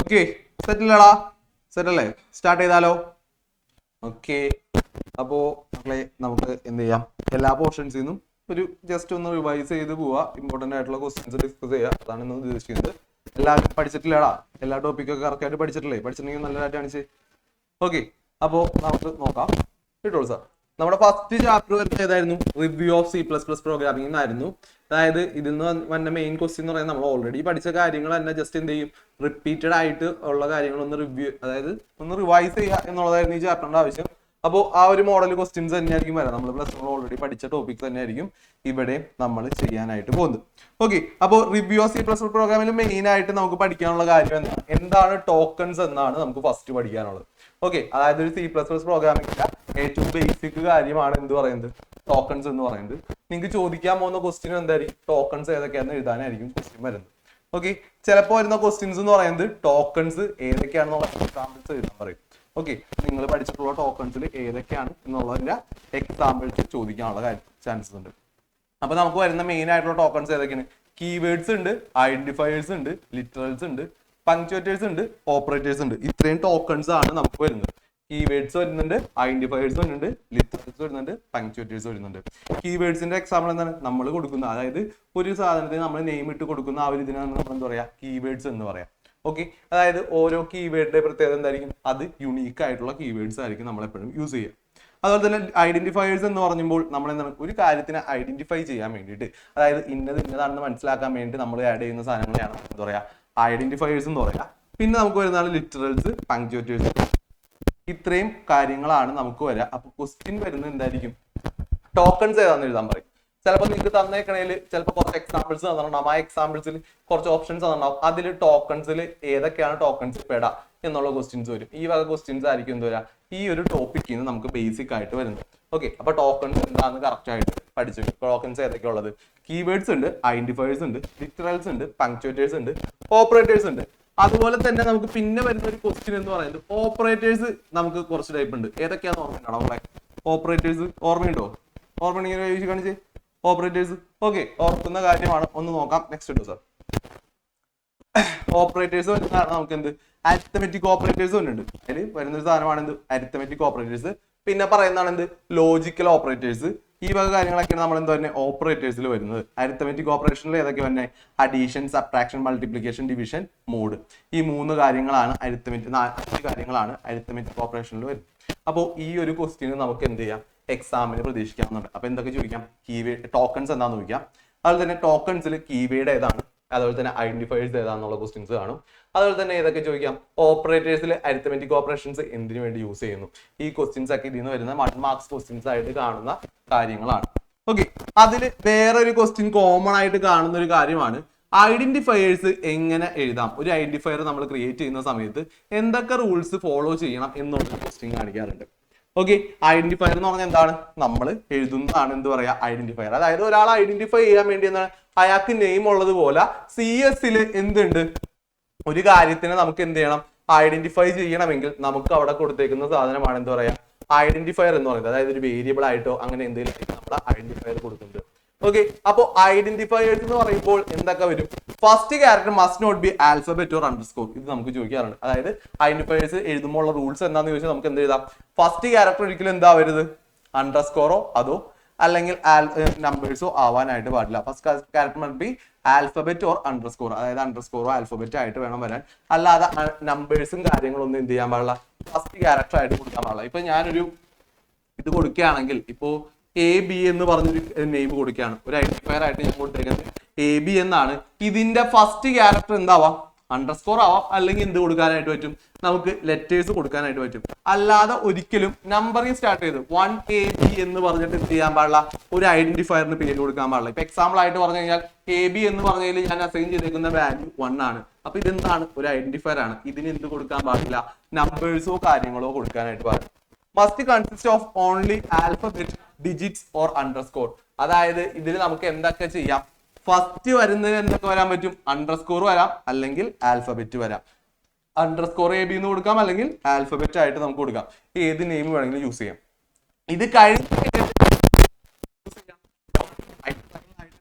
Okay, സെറ്റില്ലടാ, സെറ്റല്ലേ? Start ചെയ്താലോ? Okay, അപ്പോ മക്കളെ നമുക്ക് എന്ത് ചെയ്യാം, എല്ലാ പോർഷൻസിൽ നിന്നും ഒരു ജസ്റ്റ് ഒന്ന് റിവൈസ് ചെയ്ത് പോവാ. ഇമ്പോർട്ടന്റ് ആയിട്ടുള്ള ക്വസ്റ്റ്യൻസ് ഡിസ്കസ് ചെയ്യുക, അതാണ് ഇന്ന് ഉദ്ദേശിക്കുന്നത്. എല്ലാവരും പഠിച്ചിട്ടില്ലടാ? എല്ലാ ടോപ്പിക്കൊക്കെ കറക്റ്റ് ആയിട്ട് പഠിച്ചിട്ടില്ലേ? പഠിച്ചിട്ടുണ്ടെങ്കിൽ നല്ലതായിട്ട് കാണിച്ച്. ഓക്കെ, അപ്പോൾ നമുക്ക് നോക്കാം. കിട്ടുള്ളൂ സാർ. നമ്മുടെ ഫസ്റ്റ് ചാപ്റ്റർ വരുന്നത് ഏതായിരുന്നു? റിവ്യൂ ഓഫ് C++ പ്രോഗ്രാമിംഗ് എന്നായിരുന്നു. അതായത് ഇതിൽ നിന്ന് വന്ന മെയിൻ ക്വസ്റ്റ്യൻ എന്ന് പറയുന്നത് നമ്മൾ ഓൾറെഡി പഠിച്ച കാര്യങ്ങൾ തന്നെ ജസ്റ്റ് എന്ത് ചെയ്യും, റിപ്പീറ്റഡ് ആയിട്ട് ഉള്ള കാര്യങ്ങൾ ഒന്ന് റിവ്യൂ, അതായത് ഒന്ന് റിവൈസ് ചെയ്യുക എന്നുള്ളതായിരുന്നു ഈ ചാപ്റ്ററിന്റെ ആവശ്യം. അപ്പോൾ ആ ഒരു മോഡൽ ക്വസ്റ്റ്യൻസ് തന്നെയായിരിക്കും വരാം. നമ്മൾ പ്ലസ് വൺ ഓൾറെഡി പഠിച്ച ടോപ്പിക് തന്നെയായിരിക്കും ഇവിടെ നമ്മൾ ചെയ്യാനായിട്ട് പോകുന്നത്. ഓക്കെ, അപ്പോൾ റിവ്യൂ ഓഫ് C++ പ്രോഗ്രാമിൽ മെയിൻ ആയിട്ട് നമുക്ക് പഠിക്കാനുള്ള കാര്യം എന്താണ് ടോക്കൺസ് എന്നാണ് നമുക്ക് ഫസ്റ്റ് പഠിക്കാനുള്ളത്. ഓക്കെ, അതായത് ഒരു C++ പ്രോഗ്രാമിംഗിന്റെ ഏറ്റവും ബേസിക് കാര്യമാണ് എന്ത് പറയുന്നത്, ടോക്കൺസ് എന്ന് പറയുന്നത്. നിങ്ങൾക്ക് ചോദിക്കാൻ പോകുന്ന ക്വസ്റ്റ്യൻ എന്തായിരിക്കും, ടോക്കൺസ് ഏതൊക്കെയാണെന്ന് എഴുതാനായിരിക്കും ക്വസ്റ്റ്യൻ വരുന്നത്. ഓക്കെ, ചിലപ്പോൾ വരുന്ന ക്വസ്റ്റ്യൻസ് എന്ന് പറയുന്നത് ടോക്കൺസ് ഏതൊക്കെയാണെന്നുള്ള എക്സാമ്പിൾസ് എഴുതാൻ പറയും. ഓക്കെ, നിങ്ങൾ പഠിച്ചിട്ടുള്ള ടോക്കൺസിൽ ഏതൊക്കെയാണ് എന്നുള്ളതിന്റെ എക്സാമ്പിൾസ് ചോദിക്കാനുള്ള ചാൻസസ് ഉണ്ട്. അപ്പൊ നമുക്ക് വരുന്ന മെയിൻ ആയിട്ടുള്ള ടോക്കൺസ് ഏതൊക്കെയാണ്? കീവേഡ്സ് ഉണ്ട്, ഐഡന്റിഫയേഴ്സ് ഉണ്ട്, ലിറ്ററൽസ് ഉണ്ട്, പങ്ക്ച്വേറ്റേഴ്സ് ഉണ്ട്, ഓപ്പറേറ്റേഴ്സ് ഉണ്ട്. ഇത്രയും ടോക്കൺസ് ആണ് നമുക്ക് വരുന്നത്. കീവേഡ്സ് വരുന്നുണ്ട്, ഐഡന്റിഫയേഴ്സ് വരുന്നുണ്ട്, ലിറ്ററൽസ് വരുന്നുണ്ട്, പങ്ക്ച്വേറ്റേഴ്സ് വരുന്നുണ്ട്. കീവേഡ്സിന്റെ എക്സാമ്പിൾ എന്താണ്? നമ്മൾ കൊടുക്കുന്ന, അതായത് ഒരു സാധനത്തിന് നമ്മൾ നെയിം ഇട്ട് കൊടുക്കുന്ന ആ ഒരു ഇതിനാണ് നമ്മൾ എന്താ പറയാ, കീവേഡ്സ് എന്ന് പറയാം. ഓക്കെ, അതായത് ഓരോ കീവേഡിന്റെ പ്രത്യേകത എന്തായിരിക്കും, അത് യുണീക്ക് ആയിട്ടുള്ള കീവേഡ്സ് ആയിരിക്കും നമ്മൾ എപ്പോഴും യൂസ് ചെയ്യുക. അതുപോലെ തന്നെ ഐഡന്റിഫയേഴ്സ് എന്ന് പറയുമ്പോൾ നമ്മൾ എന്താണ്, ഒരു കാര്യത്തിനെ ഐഡന്റിഫൈ ചെയ്യാൻ വേണ്ടിയിട്ട്, അതായത് ഇന്നതാണെന്ന് മനസ്സിലാക്കാൻ വേണ്ടി നമ്മൾ ആഡ് ചെയ്യുന്ന സാധനങ്ങളെയാണ് എന്താ പറയാ, ഐഡന്റിഫയേഴ്സ് എന്ന് പറയാം. പിന്നെ നമുക്ക് വരുന്നതാണ് ലിറ്ററൽസ്, പങ്ക്ച്വേറ്റേഴ്സ്. ഇത്രയും കാര്യങ്ങളാണ് നമുക്ക് വരിക. അപ്പൊ ക്വസ്റ്റ്യൻ വരുന്നത് എന്തായിരിക്കും, ടോക്കൺസ് ഏതാണെന്ന് എഴുതാൻ പറയും. ചിലപ്പോൾ നിങ്ങൾക്ക് തന്നേക്കണേൽ ചിലപ്പോൾ കുറച്ച് എക്സാമ്പിൾസ് തന്നിട്ടുണ്ടാവും. ആ എക്സാമ്പിൾസിൽ കുറച്ച് ഓപ്ഷൻസ് തന്നിട്ടുണ്ടാവും. അതിൽ ടോക്കൺസിൽ ഏതൊക്കെയാണ് ടോക്കൺസ് പെടാ എന്നുള്ള ക്വസ്റ്റ്യൻസ് വരും. ഈ വക ക്വസ്റ്റ്യൻസ് ആയിരിക്കും എന്താ പറയുക, ഈ ഒരു ടോപ്പിക്കിൽ നിന്ന് നമുക്ക് ബേസിക് ആയിട്ട് വരുന്നത്. ഓക്കെ, അപ്പൊ ടോക്കൺസ് എന്താണെന്ന് കറക്റ്റ് ആയിട്ട് പഠിച്ചു. ടോക്കൺസ് ഏതൊക്കെയാ ഉള്ളത്? കീവേഡ്സ് ഉണ്ട്, ഐഡന്റിഫയേഴ്സ് ഉണ്ട്, ലിറ്ററൽസ് ഉണ്ട്, പങ്ക്ച്വേറ്റേഴ്സ് ഉണ്ട്, ഓപ്പറേറ്റേഴ്സ് ഉണ്ട്. അതുപോലെ തന്നെ നമുക്ക് പിന്നെ വരുന്ന ഒരു ക്വസ്റ്റ്യൻ എന്ന് പറയുന്നത് ഓപ്പറേറ്റേഴ്സ്. നമുക്ക് കുറച്ച് ടൈപ്പ് ഉണ്ട്. ഏതൊക്കെയാന്ന് ഓർമ്മയുണ്ടോ നമ്മളെ? ഓപ്പറേറ്റേഴ്സ് ഓർമ്മയുണ്ടോ? ഓർമ്മയുണ്ടെങ്കിൽ ചോദിച്ചു കാണിച്ച്. ഓപ്പറേറ്റേഴ്സ് ഓക്കെ, ഓർക്കുന്ന കാര്യമാണ്. ഒന്ന് നോക്കാം. നെക്സ്റ്റ് ഉണ്ട് സാർ. ഓപ്പറേറ്റേഴ്സ് വരുന്നതാണ് നമുക്ക് എന്ത്, അരിത്തമെറ്റിക് ഓപ്പറേറ്റേഴ്സ് ഉണ്ട്. അതിൽ വരുന്ന ഒരു സാധനമാണ് എന്ത്, അരിത്തമെറ്റിക് ഓപ്പറേറ്റേഴ്സ്. പിന്നെ പറയുന്നതാണ് എന്ത്, ലോജിക്കൽ ഓപ്പറേറ്റേഴ്സ്. ഈ വക കാര്യങ്ങളൊക്കെയാണ് നമ്മൾ എന്താ പറയുക, ഓപ്പറേറ്റേഴ്സിൽ വരുന്നത്. അരിത്തമെറ്റിക് ഓപ്പറേഷനിൽ ഏതൊക്കെ തന്നെ, addition, subtraction, multiplication, division, mod. ഈ 3 കാര്യങ്ങളാണ് അരിത്തമെറ്റിക്, 4 കാര്യങ്ങളാണ് അരിത്തമെറ്റിക് ഓപ്പറേഷനിൽ വരുന്നത്. അപ്പോൾ ഈ ഒരു ക്വസ്റ്റ്യന് നമുക്ക് എന്ത് ചെയ്യാം, എക്സാമിന് പ്രതീക്ഷിക്കാവുന്നുണ്ട്. അപ്പൊ എന്തൊക്കെ ചോദിക്കാം, കീവേഡ്, ടോക്കൺസ് എന്താണെന്ന് ചോദിക്കാം. അതുപോലെ തന്നെ ടോക്കൺസിൽ കീവേഡ് ഏതാണ്, അതുപോലെ തന്നെ ഐഡന്റിഫയേഴ്സ് ഏതാണെന്നുള്ള ക്വസ്റ്റ്യൻസ് കാണും. അതുപോലെ തന്നെ ഏതൊക്കെ ചോദിക്കാം, ഓപ്പറേറ്റേഴ്സിൽ അരിത്തമെറ്റിക് ഓപ്പറേഷൻസ് എന്തിനു വേണ്ടി യൂസ് ചെയ്യുന്നു. ഈ ക്വസ്റ്റ്യൻസ് ഒക്കെ ഇതിൽ നിന്ന് വരുന്ന 1 മാർക്സ് ക്വസ്റ്റ്യൻസ് ആയിട്ട് കാണുന്ന കാര്യങ്ങളാണ്. ഓക്കെ, അതിൽ വേറൊരു ക്വസ്റ്റ്യൻ കോമൺ ആയിട്ട് കാണുന്ന ഒരു കാര്യമാണ് ഐഡന്റിഫയേഴ്സ് എങ്ങനെ എഴുതാം. ഒരു ഐഡന്റിഫയർ നമ്മൾ ക്രിയേറ്റ് ചെയ്യുന്ന സമയത്ത് എന്തൊക്കെ റൂൾസ് ഫോളോ ചെയ്യണം എന്നുള്ള ക്വസ്റ്റ്യൻ കാണിക്കാറുണ്ട്. ഓക്കെ, ഐഡന്റിഫയർ എന്ന് പറഞ്ഞാൽ എന്താണ്, നമ്മൾ എഴുതുന്നതാണ് എന്ത് പറയാ, ഐഡന്റിഫയർ. അതായത് ഒരാൾ ഐഡന്റിഫൈ ചെയ്യാൻ വേണ്ടി എന്താണ്, അയാൾക്ക് നെയിം ഉള്ളതുപോലെ CS-ൽ എന്തുണ്ട്, ഒരു കാര്യത്തിനെ നമുക്ക് എന്ത് ചെയ്യണം, ഐഡന്റിഫൈ ചെയ്യണമെങ്കിൽ നമുക്ക് അവിടെ കൊടുത്തേക്കുന്ന സാധനമാണ് എന്ത് പറയാ, ഐഡന്റിഫയർ എന്ന് പറയുന്നത്. അതായത് ഒരു വേരിയബിൾ ആയിട്ടോ അങ്ങനെ എന്തെങ്കിലും നമ്മൾ ഐഡന്റിഫയർ കൊടുക്കുന്നുണ്ട്. ഓക്കെ, അപ്പൊ ഐഡന്റിഫയേഴ്സ് എന്ന് പറയുമ്പോൾ എന്തൊക്കെ വരും, first character must not be alphabet or underscore. ഇത് നമുക്ക് ചോദിക്കാറുണ്ട്. അതായത് ഐഡന്റിഫയേഴ്സ് എഴുതുമ്പോൾ ഉള്ള റൂൾസ് എന്താണെന്ന് ചോദിച്ചാൽ നമുക്ക് എന്ത് എഴുതാം, ഫസ്റ്റ് ക്യാരക്ടർ ഒരിക്കലും എന്താവരുത്, അണ്ടർസ്കോറോ അതോ അല്ലെങ്കിൽ നമ്പേഴ്സോ ആവാനായിട്ട് പാടില്ല. First character must be alphabet or underscore. അതായത് അണ്ടർസ്കോറോ ആൽഫബറ്റ് ആയിട്ട് വേണം വരാൻ. അല്ലാതെ നമ്പേഴ്സും കാര്യങ്ങളൊന്നും എന്ത് ചെയ്യാൻ പാടില്ല, ഫസ്റ്റ് ക്യാരക്ടർ ആയിട്ട് കൊടുക്കാൻ പാടില്ല. ഇപ്പൊ ഞാനൊരു ഇത് കൊടുക്കുകയാണെങ്കിൽ, ഇപ്പോ AB എന്ന് പറഞ്ഞൊരു നെയിം കൊടുക്കുകയാണ്, ഒരു ഐഡന്റിഫയർ ആയിട്ട് ഞാൻ കൊടുത്തേക്കുന്നത് AB എന്നാണ്. ഇതിന്റെ ഫസ്റ്റ് ക്യാരക്ടർ എന്താവാം, അണ്ടർസ്കോർ ആവാം, അല്ലെങ്കിൽ എന്ത് കൊടുക്കാനായിട്ട് പറ്റും, നമുക്ക് ലെറ്റേഴ്സ് കൊടുക്കാനായിട്ട് പറ്റും. അല്ലാതെ ഒരിക്കലും നമ്പറിങ് സ്റ്റാർട്ട് ചെയ്ത് 1AB എന്ന് പറഞ്ഞിട്ട് എന്ത് ചെയ്യാൻ പാടില്ല, ഒരു ഐഡന്റിഫയറിന് പേര് കൊടുക്കാൻ പാടില്ല. ഇപ്പൊ എക്സാമ്പിൾ ആയിട്ട് പറഞ്ഞു കഴിഞ്ഞാൽ AB എന്ന് പറഞ്ഞതിൽ ഞാൻ അസൈൻ ചെയ്തേക്കുന്ന വാല്യൂ 1 ആണ്. അപ്പൊ ഇതെന്താണ്, ഒരു ഐഡന്റിഫയർ ആണ്. ഇതിന് എന്ത് കൊടുക്കാൻ പാടില്ല, നമ്പേഴ്സോ കാര്യങ്ങളോ കൊടുക്കാനായിട്ട് പാടില്ല. Must consist of only alphabet, digits or underscore. അതായത് ഇതിൽ നമുക്ക് എന്തൊക്കെ ചെയ്യാം, ഫസ്റ്റ് വരുന്നതിന് എന്തൊക്കെ വരാൻ പറ്റും, അണ്ടർസ്കോർ വരാം, അല്ലെങ്കിൽ ആൽഫബറ്റ് വരാം. അണ്ടർസ്കോർ AB എന്ന് കൊടുക്കാം, അല്ലെങ്കിൽ ആൽഫബറ്റ് ആയിട്ട് നമുക്ക് കൊടുക്കാം. ഏത് നെയിം വേണമെങ്കിലും യൂസ് ചെയ്യാം. ഇത് കഴിഞ്ഞിട്ട്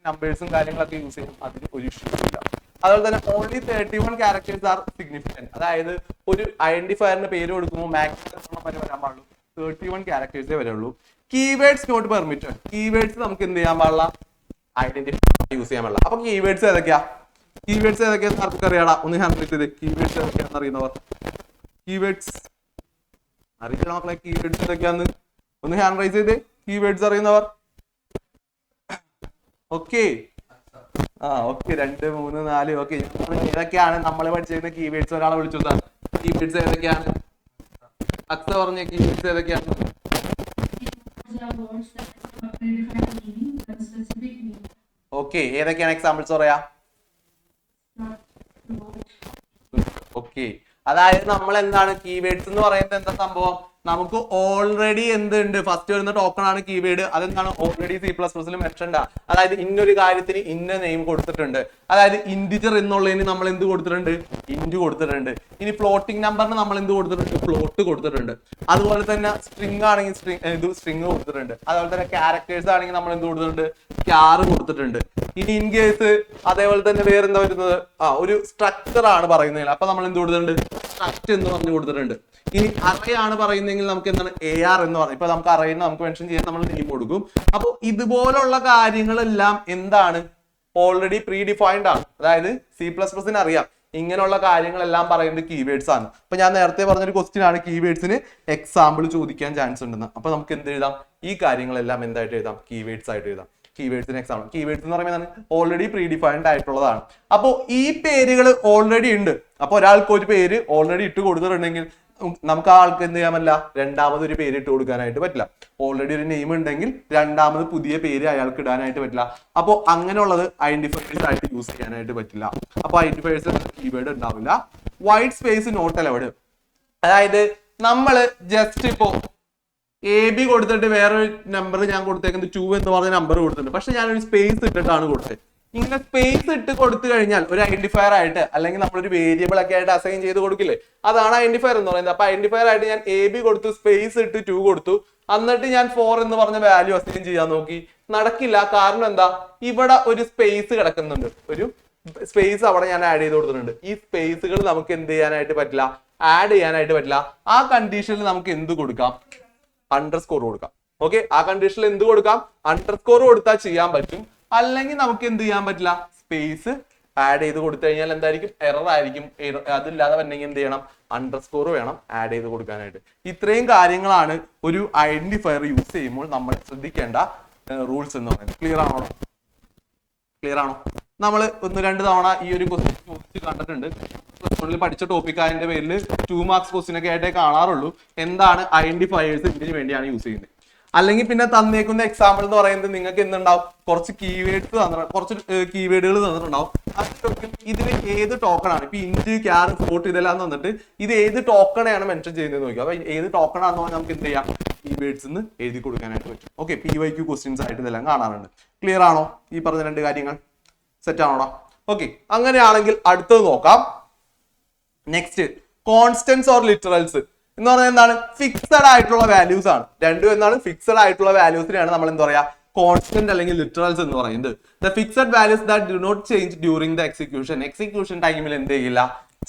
നമ്പേഴ്സും കാര്യങ്ങളൊക്കെ യൂസ് ചെയ്യാം, അതിന് ഒരു ഇഷ്യൂ ഇല്ല. അതുപോലെ തന്നെ ഓൺലി 31 ക്യാരക്ടേഴ്സ് ആർ സിഗ്നിഫിക്കന്റ്. അതായത് ഒരു ഐഡന്റിഫയറിന് പേര് കൊടുക്കുമ്പോൾ മാക്സിമം വരെ വരാൻ പാടുള്ളൂ 31 ക്യാരക്ടേഴ്സേ വരുള്ളൂ. Keywords not permitted. കീവേഡ്സ് നമുക്ക് എന്ത് ചെയ്യാൻ പാടില്ല, ഐഡന്റിഫൈ യൂസ് ചെയ്യാൻ പാടില്ല. അപ്പൊ കീവേഡ്സ് ഏതൊക്കെയാ, കീവേഡ്സ് ഏതൊക്കെയാന്ന് ആർക്കൊക്കെ അറിയാടാ? ഒന്ന് ഹാൻഡ് റൈസ് ചെയ്ത് കീവേഡ്സ് ഏതൊക്കെയാണെന്ന് അറിയുന്നവർ. കീവേഡ്സ് അറിയില്ല മക്കളെ, കീവേഡ്സ് ഏതൊക്കെയാന്ന് ഒന്ന് ഹാൻഡ് റൈസ് ചെയ്ത് കീവേഡ്സ് അറിയുന്നവർ. Okay, okay 2 3 4. ഓക്കെ, ഏതൊക്കെയാണ് നമ്മൾ പഠിച്ചിരുന്ന കീവേഡ്സ്? ഒരാളെ വിളിച്ചു സാർ, കീവേഡ്സ് ഏതൊക്കെയാണ്? അക്സ പറഞ്ഞ കീവേഡ്സ് ഏതൊക്കെയാണ്? ഓക്കെ, ഏതൊക്കെയാണ് എക്സാമ്പിൾസ് പറയാ? ഓക്കെ, അതായത് നമ്മൾ എന്താണ് കീവേഡ്സ് എന്ന് പറയുന്നത്? എന്താ സംഭവം? നമുക്ക് ഓൾറെഡി എന്തുണ്ട്, ഫസ്റ്റ് വരുന്ന ടോക്കൺ ആണ് കീവേഡ്. അതെന്താണ്? ഓൾറെഡി C++ൽ മെൻഷൻഡ്. അതായത് ഇന്നൊരു കാര്യത്തിന് ഇന്ന നെയിം കൊടുത്തിട്ടുണ്ട്. അതായത് ഇൻഡിജർ എന്നുള്ളതിന് നമ്മൾ എന്ത് കൊടുത്തിട്ടുണ്ട്? ഇൻഡ് കൊടുത്തിട്ടുണ്ട്. ഇനി ഫ്ലോട്ടിംഗ് നമ്പറിന് നമ്മൾ എന്ത് കൊടുത്തിട്ടുണ്ട്? ഫ്ലോട്ട് കൊടുത്തിട്ടുണ്ട്. അതുപോലെ തന്നെ സ്ട്രിംഗ് ആണെങ്കിൽ സ്ട്രിംഗ് കൊടുത്തിട്ടുണ്ട്. അതുപോലെ തന്നെ ക്യാരക്ടേഴ്സ് ആണെങ്കിൽ നമ്മൾ എന്ത് കൊടുത്തിട്ടുണ്ട്? ക്യാർ കൊടുത്തിട്ടുണ്ട്. ഇനി ഇൻ കേസ് അതേപോലെ തന്നെ വേറെന്താ വരുന്നത്? ഒരു സ്ട്രക്ചർ ആണ് പറയുന്നതിൽ, അപ്പൊ നമ്മൾ എന്ത് കൊടുത്തിട്ടുണ്ട്? സ്ട്രക്ട് എന്ന് പറഞ്ഞു കൊടുത്തിട്ടുണ്ട്. ഇനി അറേ ആണ് പറയുന്നതെങ്കിൽ നമുക്ക് എന്താണ്? AR എന്ന് പറയും. ഇപ്പൊ നമുക്ക് അറേനെ നമുക്ക് മെൻഷൻ ചെയ്യാൻ നമ്മൾ നെയിം കൊടുക്കും. അപ്പൊ ഇതുപോലുള്ള കാര്യങ്ങളെല്ലാം എന്താണ്? ഓൾറെഡി പ്രീ ഡിഫൈൻഡ് ആണ്. അതായത് C++ന് അറിയാം ഇങ്ങനെയുള്ള കാര്യങ്ങളെല്ലാം പറയുന്നത് കീവേഡ്സ് ആണ്. അപ്പൊ ഞാൻ നേരത്തെ പറഞ്ഞൊരു ക്വസ്റ്റ്യൻ ആണ്, കീവേഡ്സിന് എക്സാമ്പിൾ ചോദിക്കാൻ ചാൻസ് ഉണ്ടെന്ന്. അപ്പൊ നമുക്ക് എന്ത് എഴുതാം? ഈ കാര്യങ്ങളെല്ലാം എന്തായിട്ട് എഴുതാം? കീവേഡ്സ് ആയിട്ട് എഴുതാം. കീവേഡ്സിന് എക്സാമ്പിൾ, കീവേഡ്സ് എന്ന് പറയുന്നത് ഓൾറെഡി പ്രീ ഡിഫൈൻഡ് ആയിട്ടുള്ളതാണ്. അപ്പോൾ ഈ പേരുകൾ ഓൾറെഡി ഉണ്ട്. അപ്പൊ ഒരാൾക്ക് ഒരു പേര് ഓൾറെഡി ഇട്ട് കൊടുത്തിട്ടുണ്ടെങ്കിൽ നമുക്ക് ആ ആൾക്ക് എന്ത് ചെയ്യാൻ പറ്റില്ല? രണ്ടാമത് ഒരു പേര് ഇട്ട് കൊടുക്കാനായിട്ട് പറ്റില്ല. ഓൾറെഡി ഒരു നെയിം ഉണ്ടെങ്കിൽ രണ്ടാമത് പുതിയ പേര് അയാൾക്ക് ഇടാനായിട്ട് പറ്റില്ല. അപ്പോൾ അങ്ങനെയുള്ളത് ഐഡന്റിഫയേഴ്സ് ആയിട്ട് യൂസ് ചെയ്യാനായിട്ട് പറ്റില്ല. അപ്പൊ ഐഡന്റിഫയേഴ്സ് കീവേഡ് ഉണ്ടാവില്ല. White space not allowed. അതായത് നമ്മൾ ജസ്റ്റ് ഇപ്പോ AB കൊടുത്തിട്ട് വേറൊരു നമ്പർ ഞാൻ കൊടുത്തേക്കുന്നത് 2 എന്ന് പറഞ്ഞ നമ്പർ കൊടുത്തിട്ടുണ്ട്. പക്ഷെ ഞാനൊരു സ്പേസ് ഇട്ടിട്ടാണ് കൊടുത്തത്. ഇങ്ങനെ സ്പേസ് ഇട്ട് കൊടുത്തു കഴിഞ്ഞാൽ ഒരു ഐഡന്റിഫയർ ആയിട്ട്, അല്ലെങ്കിൽ നമ്മളൊരു വേരിയബിൾ ഒക്കെ ആയിട്ട് അസൈൻ ചെയ്ത് കൊടുക്കില്ലേ, അതാണ് ഐഡന്റിഫയർ എന്ന് പറയുന്നത്. അപ്പൊ ഐഡന്റിഫയർ ആയിട്ട് ഞാൻ AB കൊടുത്തു, സ്പേസ് ഇട്ട് 2 കൊടുത്തു, എന്നിട്ട് ഞാൻ 4 എന്ന് പറഞ്ഞ വാല്യൂ അസൈൻ ചെയ്യാൻ നോക്കി, നടക്കില്ല. കാരണം എന്താ? ഇവിടെ ഒരു സ്പേസ് കിടക്കുന്നുണ്ട്, ഒരു സ്പേസ് അവിടെ ഞാൻ ആഡ് ചെയ്ത് കൊടുത്തിട്ടുണ്ട്. ഈ സ്പേസുകൾ നമുക്ക് എന്ത് ചെയ്യാനായിട്ട് പറ്റില്ല? ആഡ് ചെയ്യാനായിട്ട് പറ്റില്ല. ആ കണ്ടീഷനിൽ നമുക്ക് എന്ത് കൊടുക്കാം? അണ്ടർസ്കോർ കൊടുക്കാം. ഓക്കെ, ആ കണ്ടീഷനിൽ എന്ത് കൊടുക്കാം? അണ്ടർസ്കോർ കൊടുത്താൽ ചെയ്യാൻ പറ്റും. അല്ലെങ്കിൽ നമുക്ക് എന്ത് ചെയ്യാൻ പറ്റില്ല? സ്പേസ് ആഡ് ചെയ്ത് കൊടുത്തു കഴിഞ്ഞാൽ എന്തായിരിക്കും? എറർ ആയിരിക്കും. അതില്ലാതെ വന്നെങ്കിൽ എന്ത് ചെയ്യണം? അണ്ടർസ്കോർ വേണം ആഡ് ചെയ്ത് കൊടുക്കാനായിട്ട്. ഇത്രയും കാര്യങ്ങളാണ് ഒരു ഐഡന്റിഫയർ യൂസ് ചെയ്യുമ്പോൾ നമ്മൾ ശ്രദ്ധിക്കേണ്ട റൂൾസ് എന്ന് പറയുന്നത്. ക്ലിയർ ആണോ? ക്ലിയർ ആണോ? നമ്മൾ 1-2 തവണ ഈ ഒരു ക്വസ്റ്റ്യൻ ചോദിച്ച് കണ്ടിട്ടുണ്ട്. പഠിച്ച ടോപ്പിക് അതിന്റെ പേരിൽ 2 മാർക്സ് ക്വസ്റ്റ്യൻ ഒക്കെ ആയിട്ടേ കാണാറുള്ളൂ. എന്താണ് ഐഡന്റിഫയേഴ്സ് ഇതിന് വേണ്ടിയാണ് യൂസ് ചെയ്യുന്നത്. അല്ലെങ്കിൽ പിന്നെ തന്നേക്കുന്ന എക്സാമ്പിൾ എന്ന് പറയുന്നത് നിങ്ങൾക്ക് എന്തുണ്ടാവും? കുറച്ച് കീവേഡ്സ് തന്നിട്ടുണ്ട്, കുറച്ച് കീവേഡുകൾ തന്നിട്ടുണ്ടാവും. അതൊക്കെ ഇതിൽ ഏത് ടോക്കൺ ആണ്? ഇപ്പൊ ഇൻഡ്, ക്യാർ, ഫ്ലോട്ട് ഇതെല്ലാം തന്നിട്ട് ഇത് ഏത് ടോക്കണെയാണ് മെൻഷൻ ചെയ്യുന്നത് നോക്കുക. അപ്പൊ ഏത് ടോക്കൺ ആണെന്ന് പറഞ്ഞാൽ നമുക്ക് എന്ത് ചെയ്യാം? കീവേഡ്സ് എന്ന് എഴുതി കൊടുക്കാനായിട്ട് പറ്റും. ഓക്കെ, PYQ ക്വസ്റ്റ്യൻസ് ആയിട്ട് ഇതെല്ലാം കാണാറുണ്ട്. ക്ലിയർ ആണോ? ഈ പറഞ്ഞ 2 കാര്യങ്ങൾ സെറ്റ് ആണോടാ? ഓക്കെ, അങ്ങനെയാണെങ്കിൽ അടുത്തത് നോക്കാം. നെക്സ്റ്റ്, കോൺസ്റ്റന്റ്സ് ഓർ ലിറ്ററൽസ് എന്ന് പറഞ്ഞാൽ എന്താണ്? ഫിക്സഡ് ആയിട്ടുള്ള വാല്യൂസ് ആണ്. രണ്ടും എന്താണ്? ഫിക്സഡ് ആയിട്ടുള്ള വാല്യൂസിനെയാണ് നമ്മൾ എന്താ പറയാ? കോൺസ്റ്റന്റ് അല്ലെങ്കിൽ ലിറ്ററൽസ് എന്ന് പറയുന്നത്. The fixed values that do not change during the execution. Execution ടൈമിൽ എന്ത് ചെയ്യില്ല?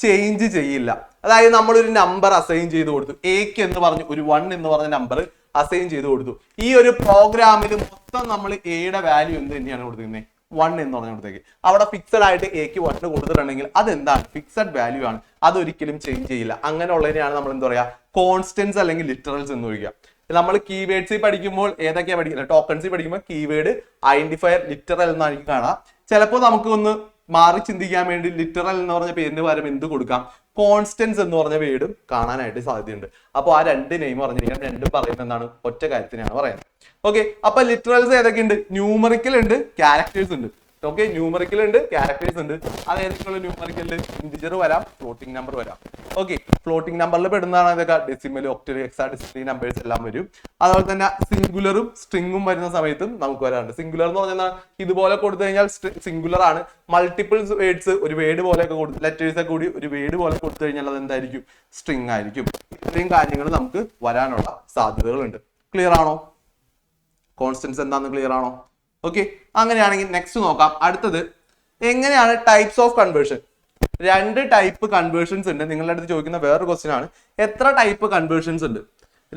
ചേഞ്ച് ചെയ്യില്ല. അതായത് നമ്മളൊരു നമ്പർ അസൈൻ ചെയ്ത് കൊടുത്തു, എക്ക് എന്ന് പറഞ്ഞു ഒരു 1 എന്ന് പറഞ്ഞ നമ്പർ അസൈൻ ചെയ്ത് കൊടുത്തു. ഈ ഒരു പ്രോഗ്രാമിൽ മൊത്തം നമ്മൾ എയുടെ വാല്യൂ എന്ത് തന്നെയാണ് കൊടുത്തിരുന്നത്? 1 എന്ന് പറഞ്ഞപ്പോഴത്തേക്ക് അവിടെ ഫിക്സഡ് ആയിട്ട് എക്ക് 1 കൊടുത്തിട്ടുണ്ടെങ്കിൽ അതെന്താണ്? ഫിക്സഡ് വാല്യൂ ആണ്. അതൊരിക്കലും ചേഞ്ച് ചെയ്യില്ല. അങ്ങനെയുള്ളതിനെയാണ് നമ്മൾ എന്താ പറയാ? കോൺസ്റ്റന്റ്സ് അല്ലെങ്കിൽ ലിറ്ററൽസ് എന്ന് വിളിക്കുക. നമ്മൾ കീവേഡ്സ് പഠിക്കുമ്പോൾ ഏതൊക്കെയാ പഠിക്കുന്നത്? ടോക്കൺസ് പഠിക്കുമ്പോൾ കീവേഡ്, ഐഡന്റിഫയർ, ലിറ്ററൽ എന്നായിരിക്കും കാണാം. ചിലപ്പോൾ നമുക്ക് ഒന്ന് മാറി ചിന്തിക്കാൻ വേണ്ടി ലിറ്ററൽ എന്ന് പറഞ്ഞ പേരിന് പകരം എന്ത് കൊടുക്കാം? കോൺസ്റ്റന്റ്സ് എന്ന് പറഞ്ഞ വേർഡും കാണാനായിട്ട് സാധ്യതയുണ്ട്. അപ്പോൾ ആ 2 നെയിം പറഞ്ഞിരിക്കാൻ രണ്ടും പറയുന്നത് എന്താണ്? ഒറ്റ കാര്യത്തിനാണ് പറയുന്നത്. ഓക്കെ, അപ്പൊ ലിറ്ററൽസ് ഏതൊക്കെയുണ്ട്? ന്യൂമറിക്കൽ ഉണ്ട്, ക്യാരക്ടേഴ്സ് ഉണ്ട്. ഓക്കെ, ന്യൂമറിക്കൽ ഉണ്ട്, ക്യാരക്ടേഴ്സ് ഉണ്ട്. അത് ഏതൊക്കെയുള്ള ന്യൂമറിക്കലിൽ? ഇന്റിജർ വരാം, ഫ്ലോട്ടിംഗ് നമ്പർ വരാം. ഓക്കെ, ഫ്ലോട്ടിംഗ് നമ്പറിൽ പെടുന്നതാണ് ഇതൊക്കെ. ഡെസിമൽ, ഒക്ടൽ, ഹെക്സാഡെസിമൽ നമ്പേഴ്സ് എല്ലാം വരും. അതുപോലെ തന്നെ സിംഗുലറും സ്ട്രിങ്ങും വരുന്ന സമയത്തും നമുക്ക് വരാറുണ്ട്. സിംഗുലർ എന്ന് പറഞ്ഞാൽ ഇതുപോലെ കൊടുത്തു കഴിഞ്ഞാൽ സിംഗുലർ ആണ്. മൾട്ടിപ്പിൾ വേർഡ്സ് ഒരു വേർഡ് പോലെയൊക്കെ കൊടുത്ത്, ലെറ്റേഴ്സ് ഒക്കെ കൂടി ഒരു വേർഡ് പോലെ കൊടുത്തു കഴിഞ്ഞാൽ അത് എന്തായിരിക്കും? സ്ട്രിങ് ആയിരിക്കും. ഇത്രയും കാര്യങ്ങൾ നമുക്ക് വരാനുള്ള സാധ്യതകളുണ്ട്. ക്ലിയർ ആണോ? കോൺസ്റ്റന്റ്സ് എന്താണെന്ന് ക്ലിയർ ആണോ? ഓക്കെ, അങ്ങനെയാണെങ്കിൽ നെക്സ്റ്റ് നോക്കാം. അടുത്തത് എങ്ങനെയാണ് ടൈപ്സ് ഓഫ് കൺവേർഷൻ? രണ്ട് ടൈപ്പ് കൺവേർഷൻസ് ഉണ്ട്. നിങ്ങളുടെ അടുത്ത് ചോദിക്കുന്ന വേറൊരു ക്വസ്റ്റ്യൻ ആണ്, എത്ര ടൈപ്പ് കൺവേർഷൻസ് ഉണ്ട്?